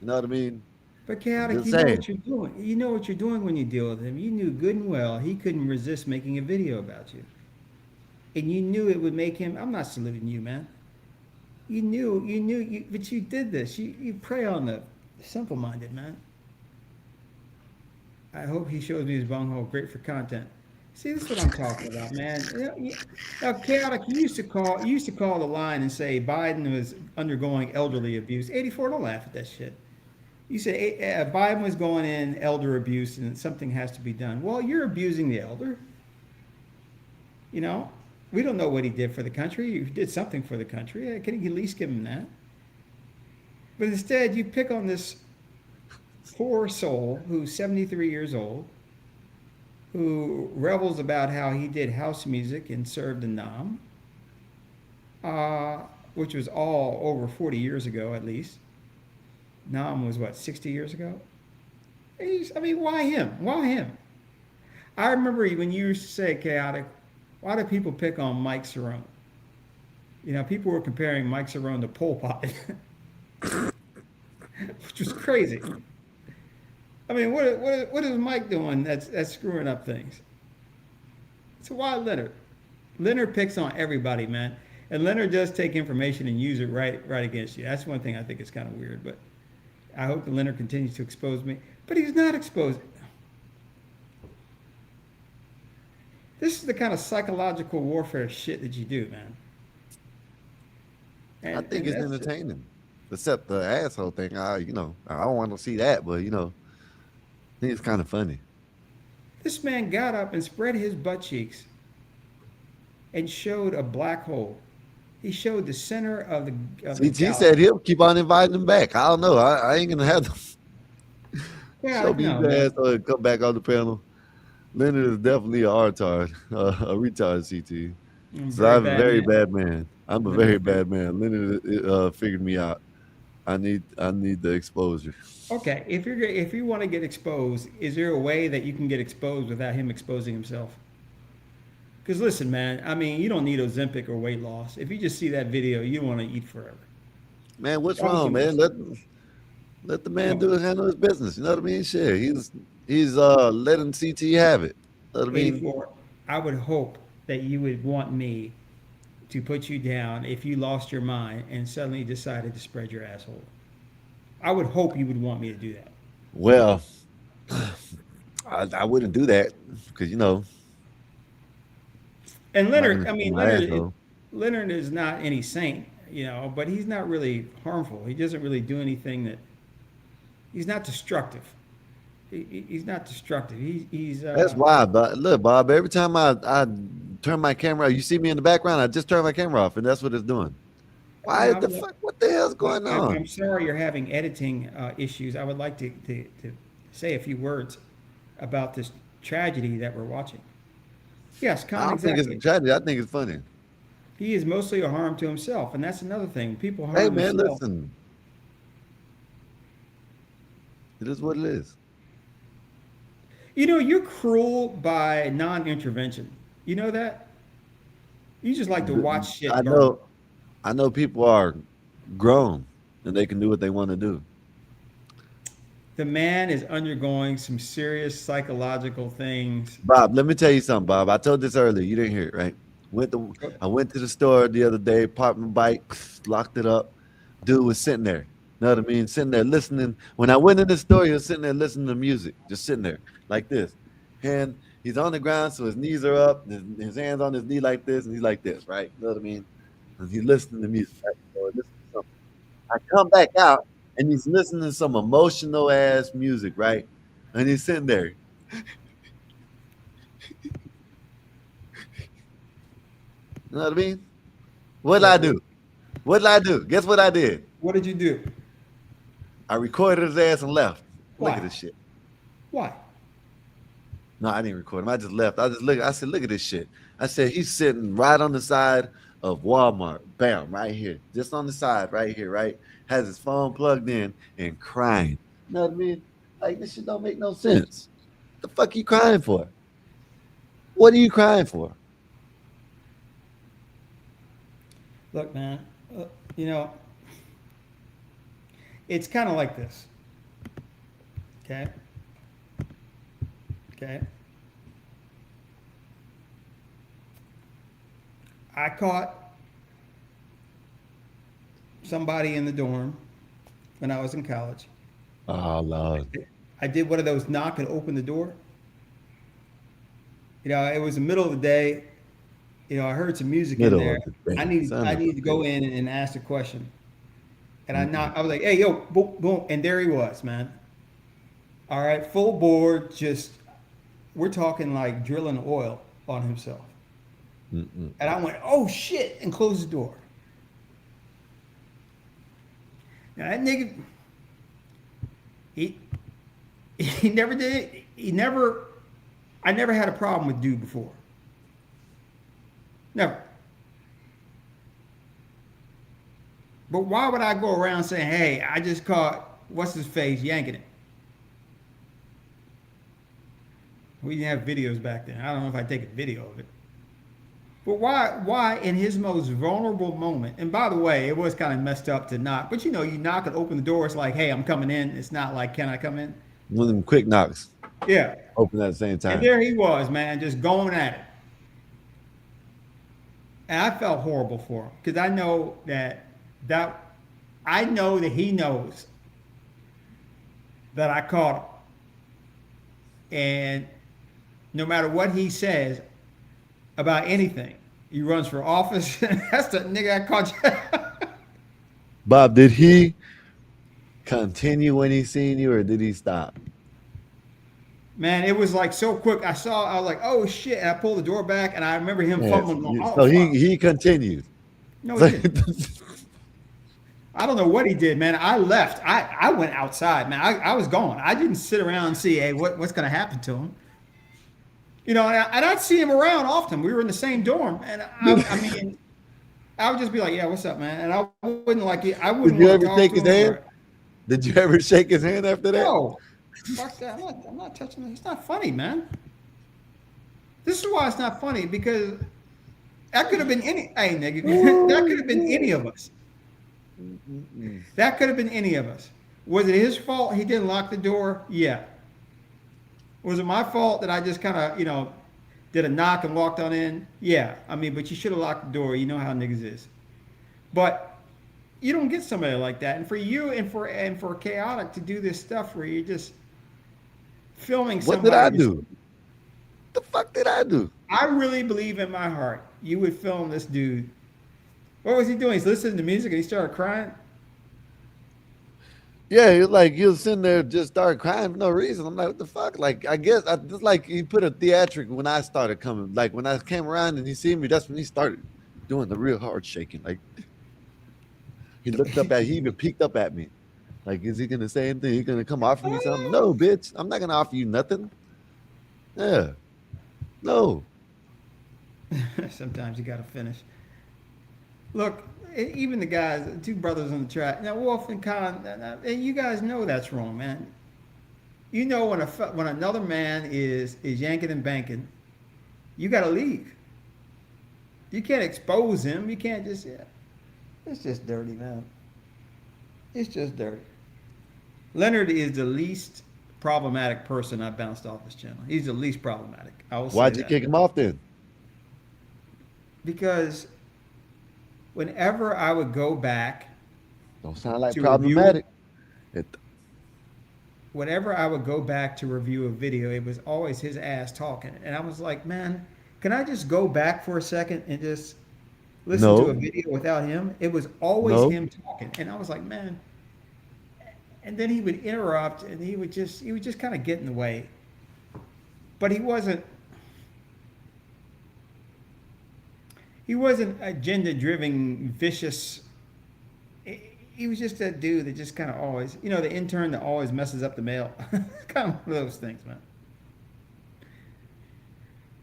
Speaker 9: You know what I mean?
Speaker 1: But Chaotic, you know what you're doing. You know what you're doing when you deal with him. You knew good and well he couldn't resist making a video about you. And you knew it would make him. I'm not saluting you, man. You knew, but you did this. You prey on the simple-minded, man. I hope he shows me his bunghole. Great for content. See, this is what I'm talking about, man. Now, Chaotic, you used to call the line and say Biden was undergoing elderly abuse. 84, don't laugh at that shit. You said Biden was going in elder abuse and something has to be done. Well, you're abusing the elder. You know, we don't know what he did for the country. You did something for the country. Can you at least give him that? But instead, you pick on this poor soul who's 73 years old, who revels about how he did house music and served a Nam, which was all over 40 years ago at least. Nam was what, 60 years ago? Why him? Why him? I remember when you used to say, Chaotic, why do people pick on Mike Cerrone? You know, people were comparing Mike Cerrone to Pol Pot, which was crazy. I mean, what is Mike doing that's screwing up things? So why Leonard? Leonard picks on everybody, man. And Leonard does take information and use it right against you. That's one thing I think is kind of weird, but I hope that Leonard continues to expose me. But he's not exposing. This is the kind of psychological warfare shit that you do, man.
Speaker 9: I think it's entertaining. Except the asshole thing. I don't want to see that, but I think it's kind of funny.
Speaker 1: This man got up and spread his butt cheeks and showed a black hole. He showed the center of the
Speaker 9: CT said he'll keep on inviting him back. I don't know. I ain't gonna have them.
Speaker 1: Yeah,
Speaker 9: Show me his ass and come back on the panel. Leonard is definitely a retard, a retard, CT. So I'm a very bad man. I'm a very bad man. Leonard figured me out. I need the exposure.
Speaker 1: Okay, if you want to get exposed, is there a way that you can get exposed without him exposing himself? Because listen, man, I mean, you don't need Ozempic or weight loss. If you just see that video, you want to eat forever.
Speaker 9: Man, what's wrong, man? Let the man handle his business. You know what I mean? Shit, he's letting CT have it. You know what I mean?
Speaker 1: 84, I would hope that you would want me to put you down if you lost your mind and suddenly decided to spread your asshole. I would hope you would want me to do that.
Speaker 9: Well, I wouldn't do that because
Speaker 1: And
Speaker 9: I'm not
Speaker 1: Leonard,
Speaker 9: gonna
Speaker 1: I
Speaker 9: show
Speaker 1: mean,
Speaker 9: my asshole.
Speaker 1: Leonard is not any saint, but he's not really harmful. He doesn't really do anything that. He's not destructive. He's not destructive. He's
Speaker 9: That's why, but look, Bob. Every time I turn my camera, you see me in the background. I just turn my camera off, and that's what it's doing.
Speaker 1: you
Speaker 9: Why
Speaker 1: know,
Speaker 9: the fuck? What the hell's going
Speaker 1: I'm
Speaker 9: on?
Speaker 1: sorry you're having editing issues. I would like to say a few words about this tragedy that we're watching. Yes,
Speaker 9: I
Speaker 1: Con,
Speaker 9: don't think it's a
Speaker 1: exactly.
Speaker 9: tragedy. I think it's funny.
Speaker 1: He is mostly a harm to himself, and that's another thing. People
Speaker 9: Hey,
Speaker 1: harm
Speaker 9: man,
Speaker 1: themselves.
Speaker 9: listen. It is what it is.
Speaker 1: You're cruel by non-intervention. You know that? You just like to watch
Speaker 9: I
Speaker 1: shit burn.
Speaker 9: know. I know people are grown and they can do what they want to do.
Speaker 1: The man is undergoing some serious psychological things.
Speaker 9: Bob, let me tell you something, Bob. I told this earlier. You didn't hear it, right? I went to the store the other day, parked my bike, locked it up. Dude was sitting there. Know what I mean? Sitting there listening. When I went in the store, he was sitting there listening to music, just sitting there like this. And he's on the ground, so his knees are up, his hands on his knee like this, and he's like this, right? You know what I mean? And he's listening to music. Right? So listening to something. I come back out, and he's listening to some emotional ass music, right? And he's sitting there. You know what I mean? What did I do? What did I do? Guess what I did?
Speaker 1: What did you do?
Speaker 9: I recorded his ass and left.
Speaker 1: Why?
Speaker 9: Look at this shit.
Speaker 1: Why?
Speaker 9: No, I didn't record him. I just left. I said, look at this shit. I said, he's sitting right on the side of Walmart. Bam, right here. Just on the side, right here, right? Has his phone plugged in and crying. You know what I mean? Like, this shit don't make no sense. The fuck you crying for? What are you crying for?
Speaker 1: Look, man, it's kind of like this. Okay? Okay? I caught somebody in the dorm when I was in college.
Speaker 9: Oh, Lord.
Speaker 1: I did one of those knock and open the door. It was the middle of the day. I heard some music
Speaker 9: Middle
Speaker 1: in there.
Speaker 9: of the day.
Speaker 1: I needed to go in and ask a question. And I was like, hey, yo, boom, boom. And there he was, man. All right, full board, we're talking like drilling oil on himself. And I went, oh shit, and closed the door. Now that nigga, he never did, I never had a problem with dude before. Never. But why would I go around saying, hey, I just caught what's his face yanking it? We didn't have videos back then. I don't know if I'd take a video of it. But why in his most vulnerable moment, and by the way, it was kind of messed up to knock, but you knock and open the door, it's like, hey, I'm coming in. It's not like, can I come in?
Speaker 9: One of them quick knocks.
Speaker 1: Yeah.
Speaker 9: Open at the same time.
Speaker 1: And there he was, man, just going at it. And I felt horrible for him because I know that he knows that I caught him. And no matter what he says about anything, he runs for office. That's the nigga I caught you.
Speaker 9: Bob, did he continue when he seen you or did he stop?
Speaker 1: Man, it was like so quick. I was like, oh shit. And I pulled the door back and I remember him fumbling.
Speaker 9: So he continued.
Speaker 1: No, he didn't. I don't know what he did, man. I left. I went outside, man. I was gone. I didn't sit around and see, hey, what's going to happen to him? And I'd see him around often. We were in the same dorm. And I mean, I would just be like, yeah, what's up, man? And I wouldn't like it. I wouldn't
Speaker 9: Did you
Speaker 1: want to
Speaker 9: ever
Speaker 1: talk
Speaker 9: shake
Speaker 1: to
Speaker 9: his
Speaker 1: him
Speaker 9: hand? Did you ever shake his hand after that?
Speaker 1: No. Fuck that. I'm not touching it. It's not funny, man. This is why it's not funny, because that could have been hey, nigga, that could have been any of us. That could have been any of us. Was it his fault he didn't lock the door? Yeah. Was it my fault that I just kind of, did a knock and walked on in? Yeah. I mean, but you should have locked the door. You know how niggas is. But you don't get somebody like that. And for you and for Chaotic to do this stuff where you just filming
Speaker 9: What did I
Speaker 1: somebody.
Speaker 9: do? The fuck did I do?
Speaker 1: I really believe in my heart you would film this dude. What was he doing? He's listening to music and he started crying.
Speaker 9: Yeah, it's like he was sitting there just started crying for no reason. I'm like, what the fuck? Like, I guess just like he put a theatric when I started coming. Like when I came around and he seen me, that's when he started doing the real hard shaking. Like he looked up at, he even peeked up at me. Like, is he gonna say anything? He gonna come offer me something? No, bitch. I'm not gonna offer you nothing. Yeah. No.
Speaker 1: Sometimes you got to finish. Look, even the guys, two brothers on the track. Now, Wolf and Khan, you guys know that's wrong, man. You know when another man is yanking and banking, you got to leave. You can't expose him. You can't just. Yeah. It's just dirty, man. It's just dirty. Leonard is the least problematic person I bounced off this channel. He's the least problematic. I will say
Speaker 9: Why'd you
Speaker 1: that.
Speaker 9: kick him off then?
Speaker 1: Because whenever I would go back,
Speaker 9: Don't sound like
Speaker 1: to
Speaker 9: problematic.
Speaker 1: whenever I would go back to review a video, it was always his ass talking. And I was like, man, can I just go back for a second and just listen to a video without him? It was always him talking. And I was like, man. And then he would interrupt and he would just kind of get in the way. But he wasn't agenda driven, vicious. He was just that dude that just kind of always, the intern that always messes up the mail. Kind of one of those things, man.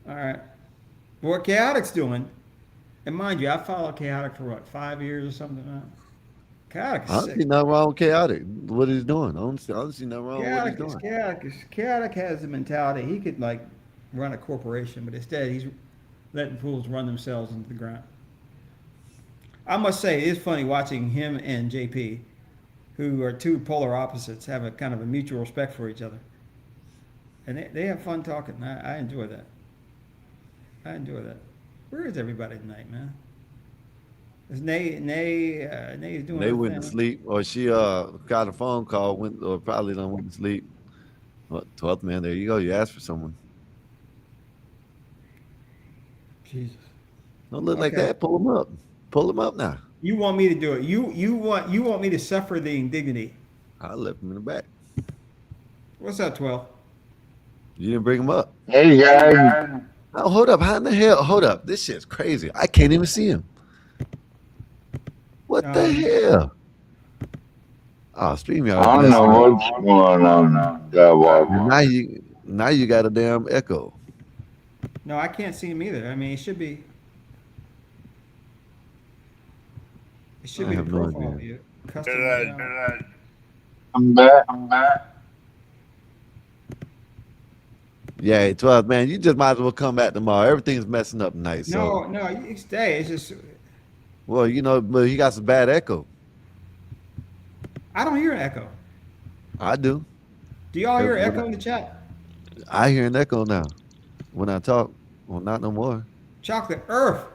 Speaker 1: All right. But what Chaotic's doing, and mind you, I followed Chaotic for what, 5 years or something now? Chaotic is
Speaker 9: I don't
Speaker 1: sick.
Speaker 9: see nothing wrong with Chaotic. What he's doing. I don't see nothing wrong with what he's doing.
Speaker 1: Chaotic has the mentality. He could like run a corporation, but instead he's letting fools run themselves into the ground. I must say, it's funny watching him and JP, who are two polar opposites, have a kind of a mutual respect for each other. And they have fun talking. I enjoy that. I enjoy that. Where is everybody tonight, man? Is Nay's doing
Speaker 9: They
Speaker 1: her
Speaker 9: went to
Speaker 1: thing.
Speaker 9: sleep, or she got a phone call, or probably done went to sleep. Well, 12th man, there you go. You asked for someone.
Speaker 1: Jesus.
Speaker 9: Don't look like
Speaker 1: Okay.
Speaker 9: that. Pull him up. Pull him up now.
Speaker 1: You want me to do it. You want me to suffer the indignity.
Speaker 9: I left him in the back.
Speaker 1: What's up, 12?
Speaker 9: You didn't bring him up.
Speaker 21: Hey guys.
Speaker 9: Oh, hold up. How in the hell? Hold up. This shit's crazy. I can't even see him. What the hell? Oh, StreamYard.
Speaker 21: I don't know what's going on.
Speaker 9: Now you got a damn echo.
Speaker 1: No, I can't see him either. I mean, it should be. It should
Speaker 9: I
Speaker 1: be the
Speaker 9: have no
Speaker 1: profile
Speaker 9: idea.
Speaker 1: view. Custom.
Speaker 21: I'm back.
Speaker 9: Yeah, 12 man. You just might as well come back tomorrow. Everything's messing up tonight. So
Speaker 1: No, you stay. It's just
Speaker 9: well, but he got some bad echo.
Speaker 1: I don't hear an echo.
Speaker 9: I do.
Speaker 1: Do y'all hear echo in the chat?
Speaker 9: I hear an echo now when I talk. Well, not no more.
Speaker 1: Chocolate Earth.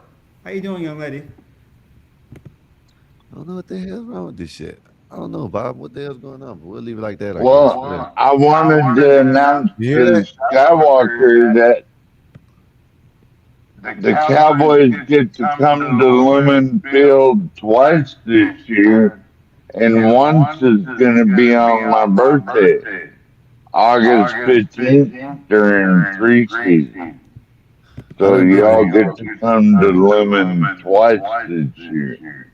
Speaker 1: How you doing, young lady?
Speaker 9: I don't know what the hell's wrong with this shit. I don't know, Bob. What the hell's going on? But we'll leave it like that.
Speaker 21: Well, I wanted to announce to Skywalker that the Cowboys get to come to Lumen Field twice this year, and once is going to be on my birthday, August 15th, during preseason. So y'all get to come to Lumen twice this year.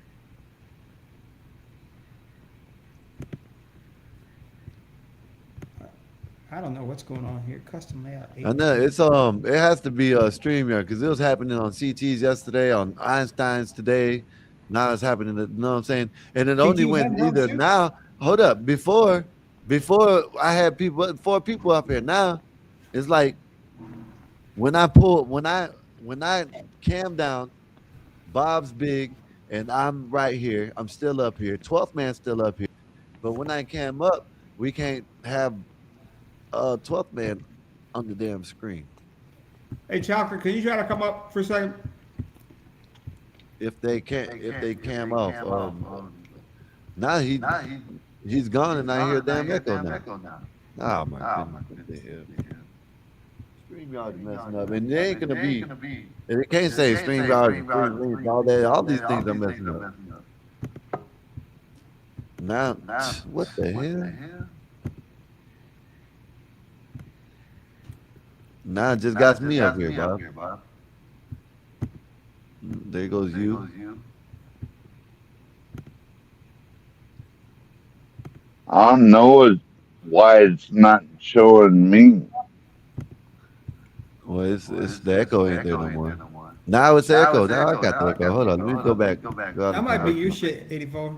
Speaker 1: I don't know what's going on here. Custom layout.
Speaker 9: I know it's it has to be a StreamYard because it was happening on CT's yesterday, on Einstein's today. Now it's happening. You know what I'm saying? And it only
Speaker 1: CT's
Speaker 9: went
Speaker 1: that helps
Speaker 9: either
Speaker 1: you?
Speaker 9: now. Hold up, before I had 4 people up here. Now it's like when I cam down, Bob's big and I'm right here. I'm still up here. 12th man's still up here. But when I cam up, we can't have 12th man on the damn screen.
Speaker 1: Hey, Chocolate, can you try to come up for a second?
Speaker 9: If they cam off. Now he's gone and I hear a damn echo now. Oh my goodness, what the hell? StreamYard is messing up, and they ain't gonna be. And they can't say StreamYard, free links, all that. All these things are messing up. Now, what the hell? Now it just got me up here, Bob. There goes you.
Speaker 21: I don't know why it's not showing me.
Speaker 9: Well, it's the echo ain't there no more. Now it's the echo. Now I got the echo. Hold on, let me go back. Go out
Speaker 1: That
Speaker 9: of
Speaker 1: might be
Speaker 9: town.
Speaker 1: your shit, 84.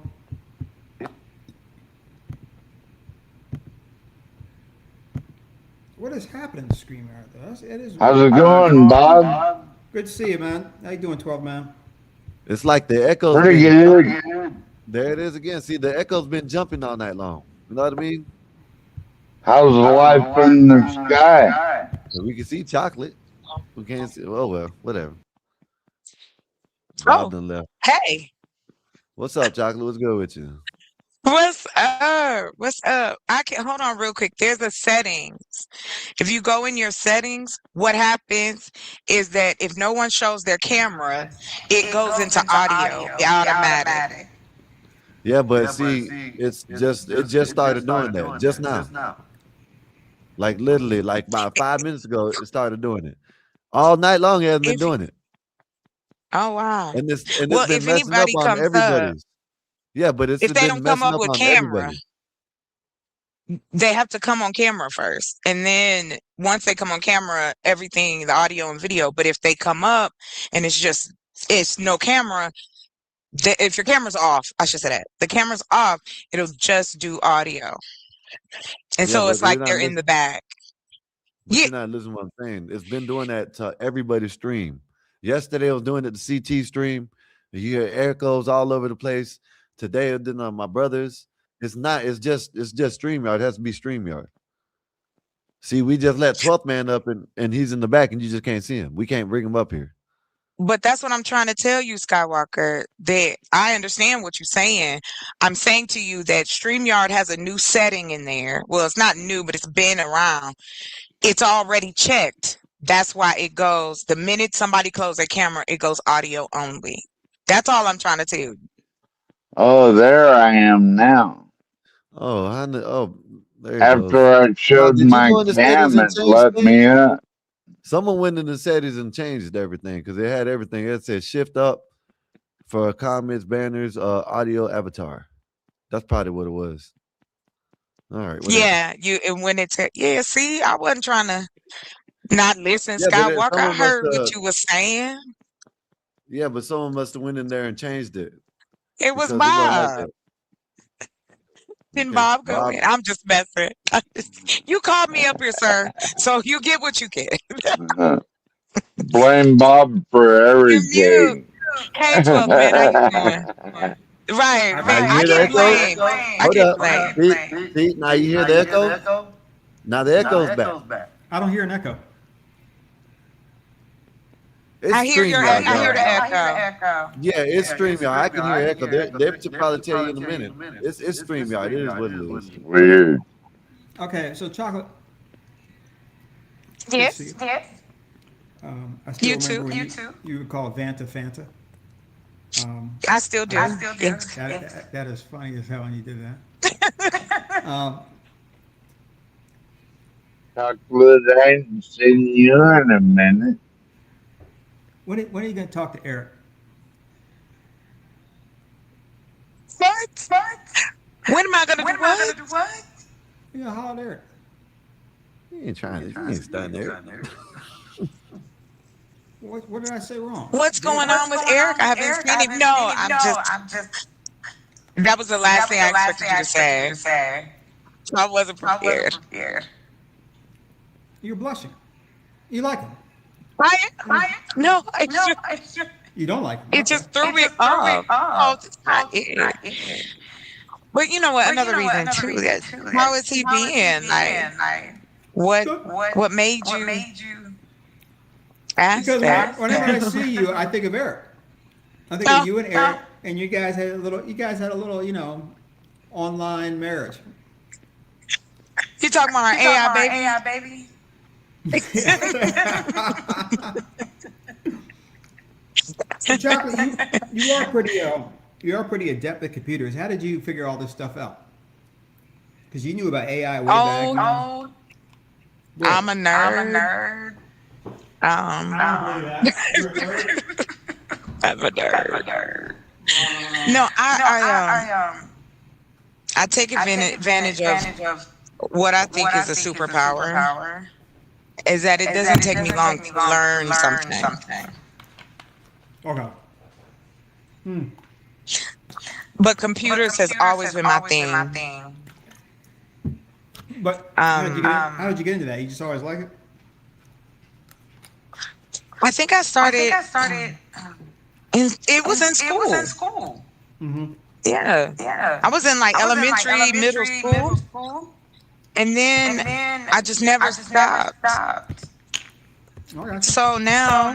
Speaker 1: What is happening to StreamYard though? It is
Speaker 21: How's
Speaker 1: weird.
Speaker 21: it going, Bob?
Speaker 1: Good to see you, man. How you doing, 12 man?
Speaker 9: It's like the echo's
Speaker 21: Pretty
Speaker 9: been.
Speaker 21: good.
Speaker 9: There it is again. See, the echo's been jumping all night long. You know what I mean?
Speaker 21: How's life in the sky?
Speaker 9: So we can see chocolate. We can't see. Oh well, whatever.
Speaker 2: Oh,
Speaker 9: Bob done left.
Speaker 2: hey,
Speaker 9: What's up, chocolate? What's good with you?
Speaker 2: what's up? What's up? I can hold on real quick. There's a settings. If you go in your settings, what happens is that if no one shows their camera, it goes into audio, automatic.
Speaker 9: Yeah, but see, it just started doing that just now. Like literally, like about 5 minutes ago, it started doing it. All night long, it has been
Speaker 2: If
Speaker 9: doing it,
Speaker 2: oh wow.
Speaker 9: and it's
Speaker 2: Well,
Speaker 9: been
Speaker 2: if
Speaker 9: messing up
Speaker 2: anybody
Speaker 9: on
Speaker 2: comes up,
Speaker 9: everybody's. Yeah, but it's
Speaker 2: if they
Speaker 9: been
Speaker 2: don't come
Speaker 9: messing
Speaker 2: up
Speaker 9: up
Speaker 2: with
Speaker 9: on
Speaker 2: camera,
Speaker 9: everybody.
Speaker 2: they have to come on camera first. And then once they come on camera, everything, the audio and video. But if they come up and it's no camera, if your camera's off, I should say that. The camera's off, it'll just do audio. And
Speaker 9: Yeah,
Speaker 2: so
Speaker 9: but
Speaker 2: it's
Speaker 9: you're
Speaker 2: like
Speaker 9: not
Speaker 2: they're in
Speaker 9: listening.
Speaker 2: the back.
Speaker 9: But
Speaker 2: Yeah.
Speaker 9: you're not listening to what I'm saying. It's been doing that to everybody's stream. Yesterday, I was doing it to CT stream. You hear echoes all over the place. Today, I did it on my brother's. It's not. It's just StreamYard. It has to be StreamYard. See, we just let 12th man up and he's in the back and you just can't see him. We can't bring him up here.
Speaker 2: But that's what I'm trying to tell you, Skywalker, that I understand what you're saying. I'm saying to you that StreamYard has a new setting in there. Well, it's not new, but it's been around. It's already checked. That's why it goes, the minute somebody closes their camera, it goes audio only. That's all I'm trying to tell you.
Speaker 21: Oh, there I am now.
Speaker 9: Oh, there it goes.
Speaker 21: After I
Speaker 9: Now,
Speaker 21: showed
Speaker 9: did you
Speaker 21: my
Speaker 9: go into settings
Speaker 21: cam,
Speaker 9: and
Speaker 21: it
Speaker 9: change
Speaker 21: let
Speaker 9: things?
Speaker 21: me up.
Speaker 9: Someone went into settings and changed everything because it had everything. It said shift up for comments, banners, audio, avatar. That's probably what it was. All right, whatever.
Speaker 2: Yeah, and when it's yeah, see, I wasn't trying to not listen,
Speaker 9: Yeah, but
Speaker 2: Skywalker. I
Speaker 9: someone must
Speaker 2: heard what
Speaker 9: have.
Speaker 2: you were saying.
Speaker 9: Yeah, but someone must have went in there and changed it
Speaker 2: It was
Speaker 9: because it wasn't like
Speaker 2: Bob.
Speaker 9: that.
Speaker 2: Didn't
Speaker 9: Okay,
Speaker 2: Bob go
Speaker 9: Bob.
Speaker 2: in? I'm just messing. You called me up here, sir. So you get what you get.
Speaker 21: Blame Bob for
Speaker 2: You mute.
Speaker 21: everything.
Speaker 2: Hey, 12 man, how you doing? Right,
Speaker 9: Now you
Speaker 2: I
Speaker 9: hear the
Speaker 2: get
Speaker 9: echo?
Speaker 2: blamed. I
Speaker 9: Hold
Speaker 2: get
Speaker 9: up.
Speaker 2: blamed.
Speaker 9: See, now you hear the echo? Now the echo's back.
Speaker 1: I don't hear an echo.
Speaker 9: It's
Speaker 2: I hear
Speaker 9: StreamYard,
Speaker 2: I hear
Speaker 9: y'all.
Speaker 2: the echo.
Speaker 9: Yeah, it's StreamYard. I can hear echo. They should probably tell you in a minute. It's StreamYard. It is what it is.
Speaker 21: Weird.
Speaker 1: Okay, so chocolate.
Speaker 2: Yes.
Speaker 1: I still
Speaker 2: You
Speaker 1: remember
Speaker 2: too.
Speaker 1: when you would call Vanta Fanta.
Speaker 2: I still do. Yes.
Speaker 1: That is funny as hell when you did that.
Speaker 21: Chocolate, I ain't seen you in a minute.
Speaker 1: When are you going to talk to Eric?
Speaker 2: What? When am I gonna do what?
Speaker 1: You know, holler at Eric.
Speaker 9: You ain't trying to. You ain't stunned there.
Speaker 1: What did I say wrong?
Speaker 2: What's going on with Eric? I haven't seen him. No, I'm just. That was the last thing I expected you to say. I wasn't prepared.
Speaker 1: You're blushing. You like him.
Speaker 2: I am. No, I just.
Speaker 1: You don't like him.
Speaker 2: It just threw me off. Oh, that's not it. But you know what? Another reason too. That how is he being? Like, what made you ask
Speaker 1: Because
Speaker 2: that?
Speaker 1: whenever I see you, I think of Eric. I think of you and Eric, and you guys had a little, you know, online marriage.
Speaker 2: You talking about our AI baby?
Speaker 1: So, Chocolate, you are pretty adept at computers. How did you figure all this stuff out? Because you knew about AI way back. You know?
Speaker 2: I'm a nerd.
Speaker 1: I don't believe that. You're a nerd.
Speaker 2: I'm a nerd. No, I take advantage of what I think is a superpower. Is that it doesn't take me long to learn something.
Speaker 1: Okay.
Speaker 2: But computers has always been my thing.
Speaker 1: But how did you get into that? You just always like it?
Speaker 2: I think I started. It was in school.
Speaker 1: Mm-hmm.
Speaker 2: Yeah. I was in like elementary, middle school, and then I just never stopped.
Speaker 1: Okay.
Speaker 2: So now,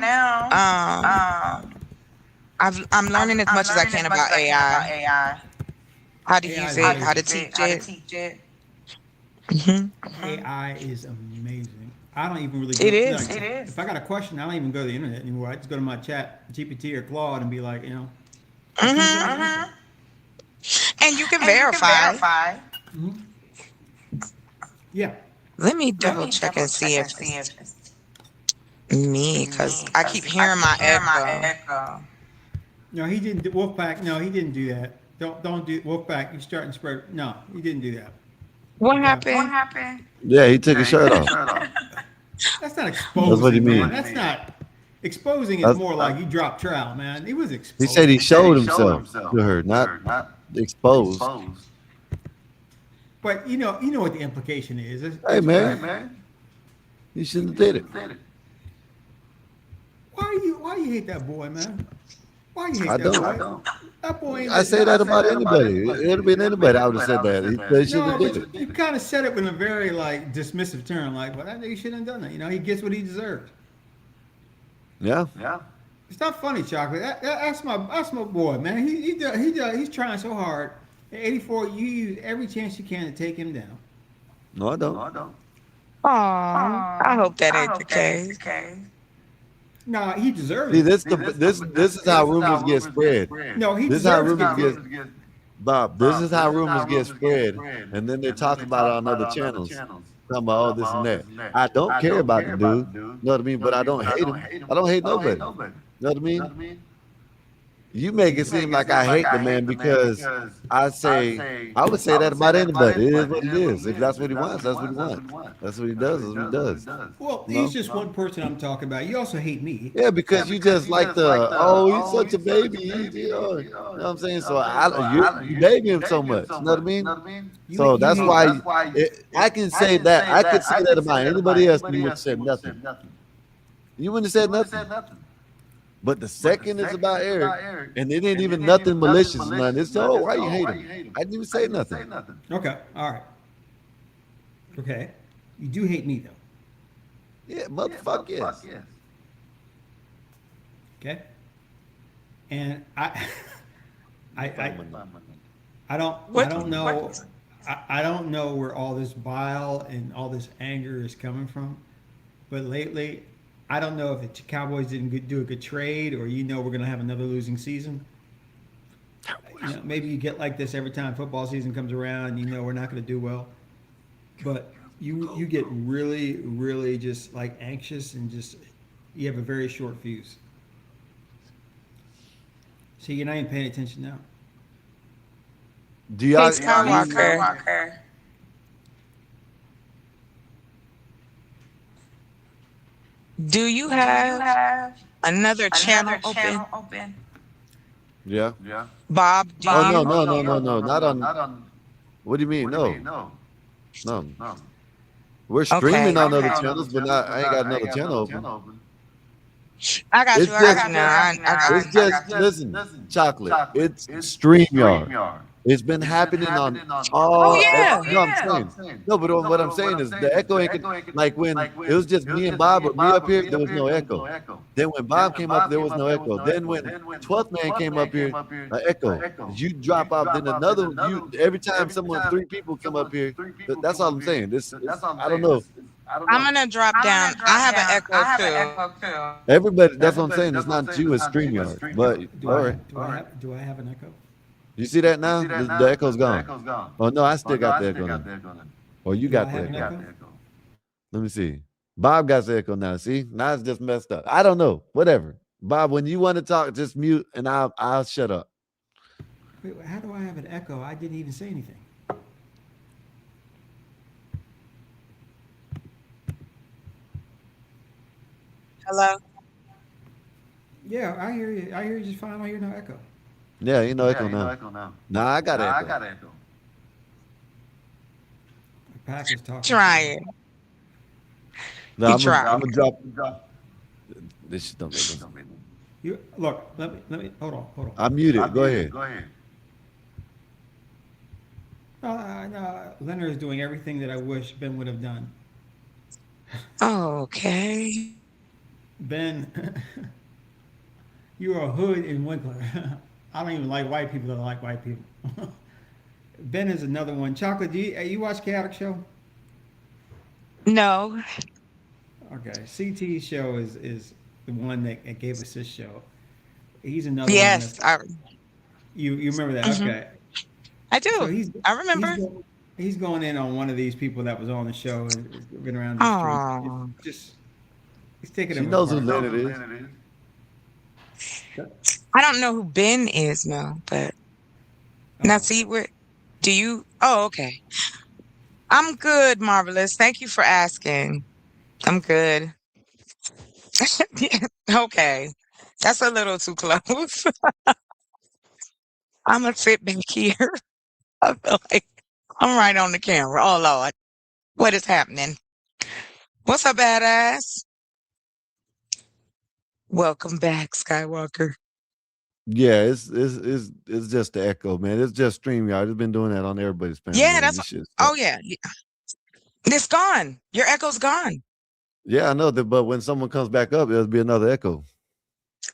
Speaker 2: I'm learning as much as I can about AI. How to use it, how to teach it.
Speaker 1: AI is amazing. I don't even really.
Speaker 2: It is.
Speaker 1: If I got a question, I don't even go to the internet anymore. I just go to my chat GPT or Claude and be like, you know.
Speaker 2: And you can verify.
Speaker 1: Mm-hmm. Yeah.
Speaker 2: Let me double check and see if it's me, because I keep hearing my echo.
Speaker 1: No, he didn't. Wolfpack. No, he didn't do that. Don't do Wolfpack. You start and spread. No, he didn't do that.
Speaker 2: What happened?
Speaker 9: Yeah, he took his shirt off.
Speaker 1: That's not exposing.
Speaker 9: That's what he mean.
Speaker 1: Man. That's not exposing. Is more like you dropped trowel, man. He was exposed.
Speaker 9: He said he showed himself to her, not exposed.
Speaker 1: But you know what the implication is.
Speaker 9: Hey man, you shouldn't have did it.
Speaker 1: Why you hate that boy, man? Why you hate that boy? That boy.
Speaker 9: I say that about anybody. It would have been anybody. I would have said that. He should have did it.
Speaker 1: You kind of said it in a very like dismissive term, like, "Well, that nigga shouldn't have done that." You know, he gets what he deserves.
Speaker 9: Yeah.
Speaker 1: It's not funny, Chocolate. That's my boy, man. He's trying so hard. At 84, you use every chance you can to take him down.
Speaker 9: No, I don't.
Speaker 2: Aw, I hope that ain't the case.
Speaker 1: No, he deserves
Speaker 9: See,
Speaker 1: it.
Speaker 9: this is how rumors get spread.
Speaker 1: No, he
Speaker 9: This is how
Speaker 1: deserves
Speaker 9: rumors
Speaker 1: it.
Speaker 9: get. Bob, this is how rumors get spread, and then they talk about it on other channels. Talking about all this and that. I don't care about the dude. You know what I mean? But I don't hate him. I don't hate nobody. You know what I mean? You make it seem like I hate the man because I would say that about anybody. It is what it is. If that's what he wants, that's what he wants. That's what he does. That's what he does.
Speaker 1: Well, he's just one person I'm talking about. You also hate me.
Speaker 9: Yeah, because you just like he's such a baby. You know what I'm saying? So you baby him so much. You know what I mean? So that's why I can say that. I could say that about anybody else. You would say nothing. You wouldn't have said nothing. But the second is about Eric, and it ain't even nothing malicious. Nothing. It's why you hate him? I didn't even say nothing.
Speaker 1: Okay, all right. Okay, you do hate me though.
Speaker 9: Yeah, motherfucker, yes.
Speaker 1: Okay, and I don't know. I don't know where all this bile and all this anger is coming from, but lately. I don't know if the Cowboys didn't do a good trade, or we're going to have another losing season. Maybe you get like this every time football season comes around. We're not going to do well, but you get really, really just like anxious and just you have a very short fuse. See, you're not even paying attention now.
Speaker 9: Do you?
Speaker 2: Hey, Skywalker. Do you have another channel open?
Speaker 9: Yeah.
Speaker 2: Bob, do you?
Speaker 9: No. Not on. What do you mean? No. We're streaming on other channels, but I ain't got another channel open.
Speaker 2: I got you.
Speaker 9: It's just, listen, Chocolate. It's StreamYard. It's been happening on
Speaker 2: Oh
Speaker 9: all.
Speaker 2: yeah.
Speaker 9: No, I'm saying no, but what I'm saying is the echo ain't like when it was just me and Bob or me up here, there was no echo. Then when Bob came up, there was no echo. Then when 12th man came up here, an echo. You drop off, then another. You every time three people come up here, that's all I'm saying. I don't know.
Speaker 2: I'm gonna drop down. I have an echo too.
Speaker 9: Everybody, that's what I'm saying. It's not you, it's StreamYard. But all right.
Speaker 1: Do I have an echo?
Speaker 9: You see that now? The echo's gone. Oh no, I still got the echo now. Or you got the echo. Let me see. Bob got the echo now. See? Now it's just messed up. I don't know. Whatever. Bob, when you want to talk, just mute and I'll shut up.
Speaker 1: Wait, how do I have an echo? I didn't even say anything.
Speaker 2: Hello?
Speaker 1: Yeah, I hear you. I hear you just fine. I don't hear no echo.
Speaker 9: Yeah, ain't no echo now. Nah, I got echo.
Speaker 1: The pack is talking.
Speaker 2: Trying.
Speaker 9: No, I'm
Speaker 2: tried.
Speaker 9: gonna drop. This shit don't make no sense.
Speaker 1: You look. Let me. Hold on.
Speaker 9: I'm muted. Go ahead.
Speaker 1: No, Leonard is doing everything that I wish Ben would have done.
Speaker 2: Okay.
Speaker 1: Ben, you're a hood in Winkler. I don't even like white people that like white people. Ben is another one. Chocolate, do you watch Chaotic Show?
Speaker 2: No.
Speaker 1: Okay. CT's show is the one that gave us this show. He's another
Speaker 2: Yes.
Speaker 1: one. You remember that?
Speaker 2: Mhm.
Speaker 1: Okay.
Speaker 2: I do.
Speaker 1: So
Speaker 2: I remember.
Speaker 1: He's going in on one of these people that was on the show and been around the
Speaker 2: Aw.
Speaker 1: street. Just he's taking
Speaker 9: She
Speaker 1: him
Speaker 9: knows who
Speaker 1: apart.
Speaker 9: Leonard is.
Speaker 2: I don't know who Ben is, no, but now see where do you okay. I'm good, Marvelous. Thank you for asking. I'm good. Yeah, okay. That's a little too close. I'm gonna sit back here. I feel like I'm right on the camera. Oh Lord. What is happening? What's up, badass? Welcome back, Skywalker.
Speaker 9: Yeah, it's just the echo, man. It's just StreamYard. It's been doing that on everybody's panel.
Speaker 2: Yeah,
Speaker 9: man.
Speaker 2: that's
Speaker 9: This shit
Speaker 2: oh yeah. It's gone. Your echo's gone.
Speaker 9: Yeah, I know that, but when someone comes back up, there'll be another echo.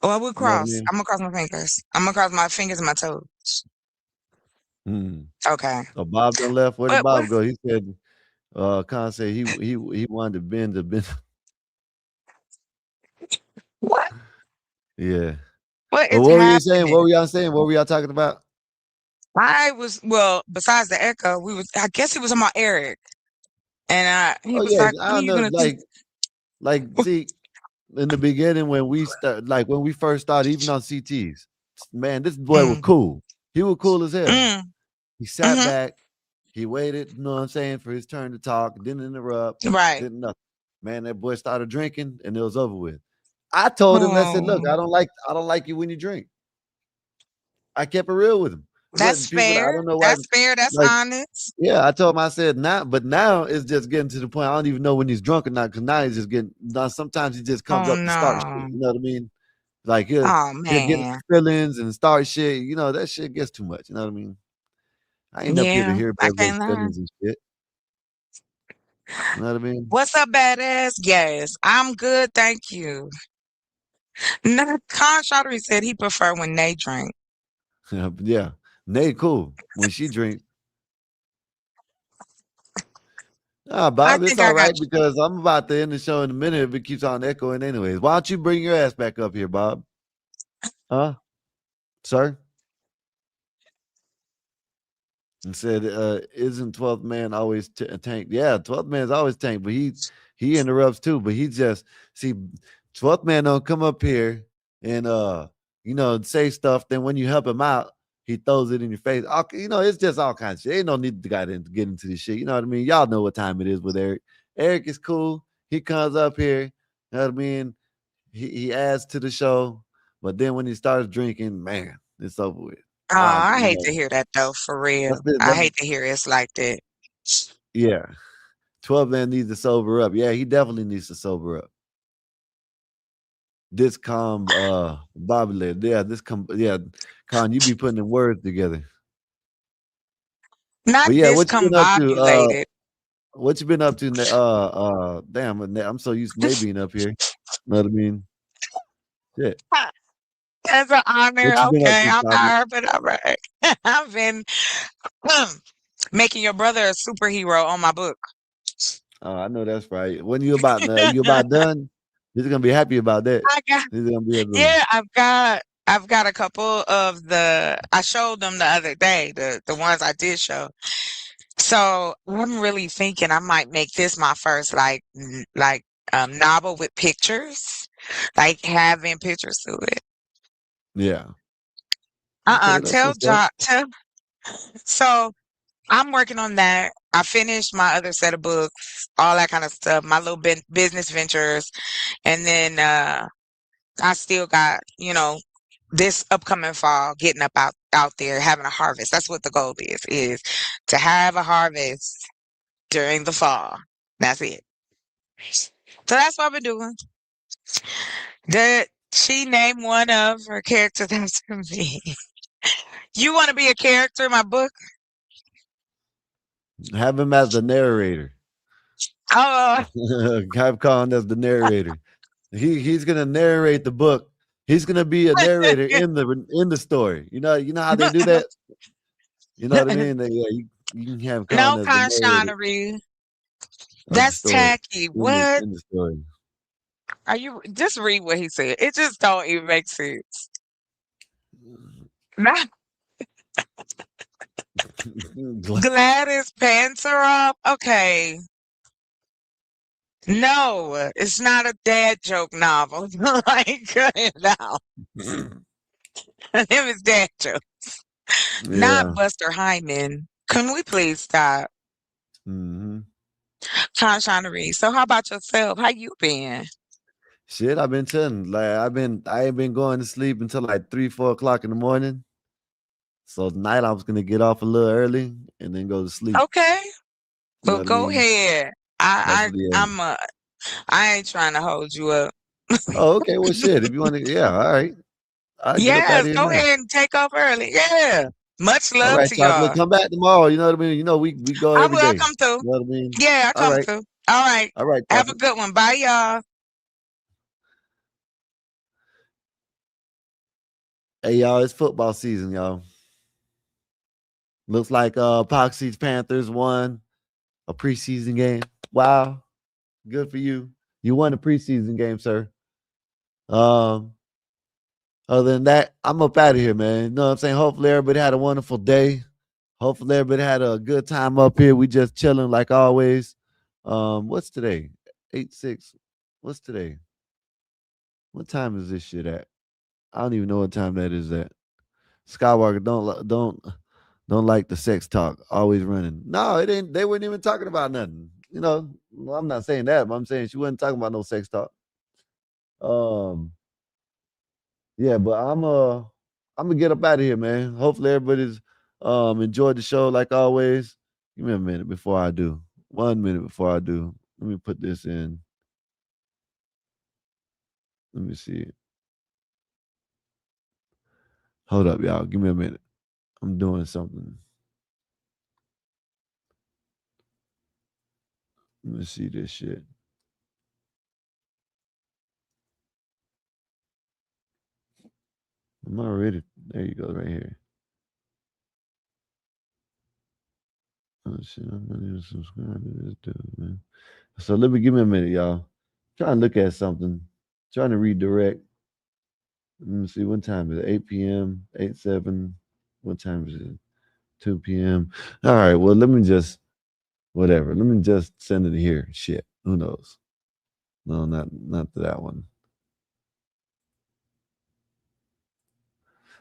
Speaker 2: Oh, I will
Speaker 9: You know what I
Speaker 2: cross.
Speaker 9: mean?
Speaker 2: I'm gonna cross my fingers. I'm gonna cross my fingers and my toes. Okay.
Speaker 9: Oh, Bob done left. Where did
Speaker 2: What
Speaker 9: Bob go? He said, Khan said he wanted to bend.
Speaker 2: What?
Speaker 9: Yeah.
Speaker 2: What
Speaker 9: Well,
Speaker 2: is
Speaker 9: what were you saying? What
Speaker 2: happening?
Speaker 9: were y'all saying? What were y'all talking about?
Speaker 2: Besides the echo, I guess he was talking about Eric. And he
Speaker 9: Oh
Speaker 2: was
Speaker 9: yeah,
Speaker 2: like,
Speaker 9: I
Speaker 2: "What are
Speaker 9: don't
Speaker 2: you
Speaker 9: know.
Speaker 2: gonna do?"
Speaker 9: See, in the beginning when we first started, even on CTs, man, this boy was cool. He was cool as hell. He sat back, he waited, you know what I'm saying, for his turn to talk, didn't interrupt,
Speaker 2: Right.
Speaker 9: didn't nothing. Man, that boy started drinking and it was over with. I told him, I said, look, I don't like you when you drink. I kept it real with him.
Speaker 2: That's fair.
Speaker 9: I don't know why.
Speaker 2: That's fair. That's honest.
Speaker 9: Yeah, I told him, I said, now it's just getting to the point. I don't even know when he's drunk or not, because now he's just getting, sometimes he just comes up to start shit. You know what I mean? Like he'll get
Speaker 2: man.
Speaker 9: feelings and start shit. You know, that shit gets too much. You know what I mean? I ain't up here to hear
Speaker 2: I
Speaker 9: everybody's
Speaker 2: can't lie.
Speaker 9: feelings and shit. You know what I mean?
Speaker 2: What's up, badass? Yes, I'm good, thank you. No, Con Chaudhry said he prefer when they drink.
Speaker 9: Yeah. Nate cool when she drinks. Bob, it's all right because I'm about to end the show in a minute if it keeps on echoing anyways. Why don't you bring your ass back up here, Bob? Huh? Sir? And said, isn't 12th man always tanked? Yeah, 12th man's always tanked, but he interrupts too. But he just, see, 12th man don't come up here and say stuff. Then when you help him out, he throws it in your face. It's just all kinds of shit. Ain't no need to get into this shit. You know what I mean? Y'all know what time it is with Eric. Eric is cool. He comes up here. You know what I mean? He adds to the show. But then when he starts drinking, man, it's over with.
Speaker 2: Oh, I hate to hear that though, for real. I hate to hear it's like that.
Speaker 9: Yeah. 12 man needs to sober up. Yeah, he definitely needs to sober up. This Bobby led. Yeah, Con, you be putting the words together.
Speaker 2: Not
Speaker 9: But yeah, what you been up to?
Speaker 2: discombobulated.
Speaker 9: What you been up to? Damn, I'm so used to Nate being up here. Know what I mean? Shit.
Speaker 2: As an honor,
Speaker 9: What you been up
Speaker 2: okay.
Speaker 9: to,
Speaker 2: I'm
Speaker 9: Shaka?
Speaker 2: tired, but all right. I've been making your brother a superhero on my book.
Speaker 9: Oh, I know that's right. When you about done? He's gonna be happy about that.
Speaker 2: I got,
Speaker 9: He's gonna be able to.
Speaker 2: yeah, I've got a couple of I showed them the other day, the ones I did show. So I'm really thinking I might make this my first novel with pictures, like having pictures to it.
Speaker 9: Yeah. Okay, that's what's up.
Speaker 2: So I'm working on that. I finished my other set of books, all that kind of stuff, my little business ventures, and then I still got, this upcoming fall, getting up out there, having a harvest. That's what the goal is to have a harvest during the fall. That's it. So that's what I've been doing. Did she name one of her characters after me? You want to be a character in my book?
Speaker 9: Have him as the narrator.
Speaker 2: Oh,
Speaker 9: Have Khan as the narrator. He's gonna narrate the book. He's gonna be a narrator in the story. You know how they do that. You know what I mean? You can have Khan
Speaker 2: no
Speaker 9: as the narrator
Speaker 2: conscientiously.
Speaker 9: of the
Speaker 2: That's
Speaker 9: story.
Speaker 2: tacky. What?
Speaker 9: In the story.
Speaker 2: Are you just read what he said? It just don't even make sense. Not Gladys pants are off. Okay. No, it's not a dad joke novel. Like, cut it out. Them is dad jokes. Not
Speaker 9: Yeah.
Speaker 2: Buster Hyman. Can we please stop?
Speaker 9: Mm-hmm.
Speaker 2: Conscientiously. So how about yourself? How you been?
Speaker 9: Shit, I've been chilling. Like I ain't been going to sleep until like 3-4 o'clock in the morning. So tonight I was gonna get off a little early and then go to sleep.
Speaker 2: Okay.
Speaker 9: You know
Speaker 2: Well,
Speaker 9: what I
Speaker 2: go
Speaker 9: mean?
Speaker 2: ahead. I ain't trying to hold you up.
Speaker 9: Oh, okay. Well, shit. If you want to, yeah. All right. I'll get up out of
Speaker 2: Yes,
Speaker 9: here
Speaker 2: go
Speaker 9: now.
Speaker 2: ahead and take off early. Yeah. Much
Speaker 9: All
Speaker 2: love
Speaker 9: right,
Speaker 2: to
Speaker 9: chocolate.
Speaker 2: y'all.
Speaker 9: Come back tomorrow. You know what I mean? You know we go
Speaker 2: I
Speaker 9: every
Speaker 2: will
Speaker 9: day.
Speaker 2: come through.
Speaker 9: You know what I mean?
Speaker 2: Yeah, I
Speaker 9: All
Speaker 2: come
Speaker 9: right.
Speaker 2: through. All right.
Speaker 9: All right,
Speaker 2: Have a
Speaker 9: chocolate.
Speaker 2: good one. Bye, y'all.
Speaker 9: Hey, y'all, it's football season, y'all. Looks like Epoxy's Panthers won a preseason game. Wow. Good for you. You won a preseason game, sir. Other than that, I'm up out of here, man. You know what I'm saying? Hopefully everybody had a wonderful day. Hopefully everybody had a good time up here. We just chilling like always. What's today? 8/6. What's today? What time is this shit at? I don't even know what time that is at. Skywalker, don't like the sex talk. Always running. No, it ain't. They weren't even talking about nothing. You know, well, I'm not saying that, but I'm saying she wasn't talking about no sex talk. Yeah, but I'm gonna get up out of here, man. Hopefully everybody's enjoyed the show like always. Give me a minute before I do. 1 minute before I do. Let me put this in. Let me see it. Hold up, y'all. Give me a minute. I'm doing something. Let me see this shit. I'm already. There you go, right here. Oh shit, I'm not even subscribed to this dude, man. So give me a minute, y'all. Trying to look at something. Trying to redirect. Let me see, what time is it? 8 p.m., 8/7. What time is it? 2 p.m. All right, well, let me just, whatever. Let me just send it here. Shit, who knows? No, not to that one.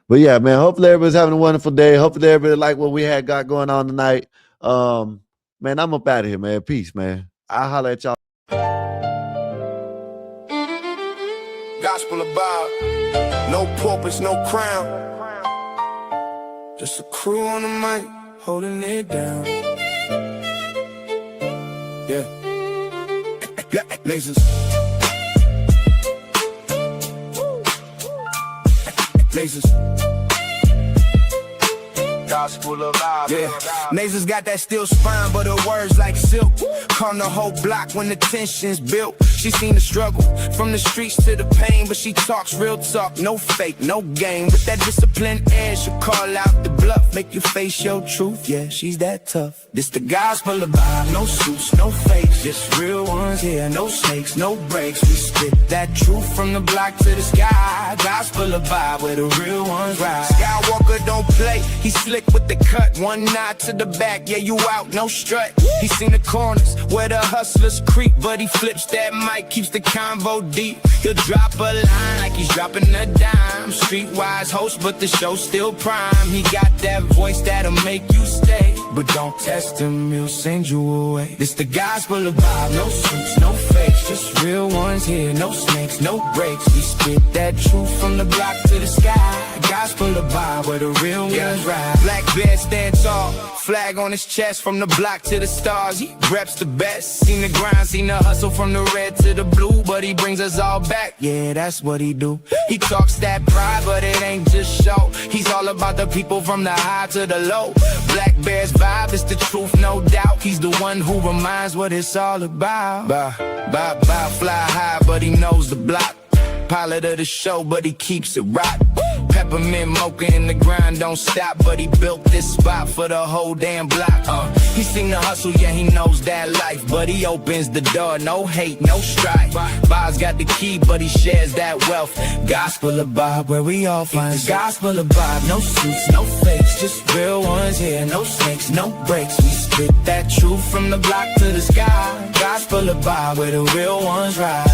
Speaker 9: But yeah, man, hopefully everybody's having a wonderful day. Hopefully everybody like what we had got going on tonight. Man, I'm up out of here, man. Peace, man. I'll holler at y'all.
Speaker 7: Gospel about no purpose, no crown. Just a crew on the mic, holding it down. Yeah. Lasers. Lasers. gospel of vibe. Yeah, Nasals got that steel spine, but her words like silk. Calm the whole block when the tension's built. She seen the struggle from the streets to the pain, but she talks real talk, no fake, no game. With that disciplined air, she'll call out the bluff, make you face your truth. Yeah, she's that tough. This the gospel of vibe, no suits, no fakes, just real ones here, no snakes, no breaks. We spit that truth from the block to the sky. Gospel of vibe where the real ones ride. Skywalker don't play, he slick with the cut. One nod to the back, yeah, you out, no strut. He seen the corners where the hustlers creep, but he flips that mic, keeps the convo deep. He'll drop a line like he's dropping a dime. Streetwise host, but the show's still prime. He got that voice that'll make you stay, but don't test him, he'll send you away. This the gospel of vibe, no suits, no fakes, just real ones here, no snakes, no breaks. We spit that truth from the block to the sky. Gospel of vibe where the real ones ride. Black bear stand tall, flag on his chest, from the block to the stars. He reps the best. Seen the grind, seen the hustle from the red to the blue, but he brings us all back. Yeah, that's what he do. He talks that pride, but it ain't just show. He's all about the people from the high to the low. Black Bear's vibe is the truth, no doubt. He's the one who reminds what it's all about. Fly high, but he knows the block. Pilot of the show, but he keeps it rock. Peppermint mocha in the grind, don't stop. But he built this spot for the whole damn block. He seen the hustle, yeah, he knows that life. But he opens the door, no hate, no strife. Bob's got the key, but he shares that wealth. Gospel of Bob, where we all find the gospel of Bob. No suits, no fakes, just real ones here. No snakes, no breaks. We spit that truth from the block to the sky. Gospel of Bob, where the real ones ride.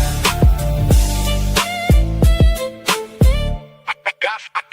Speaker 7: Gospel.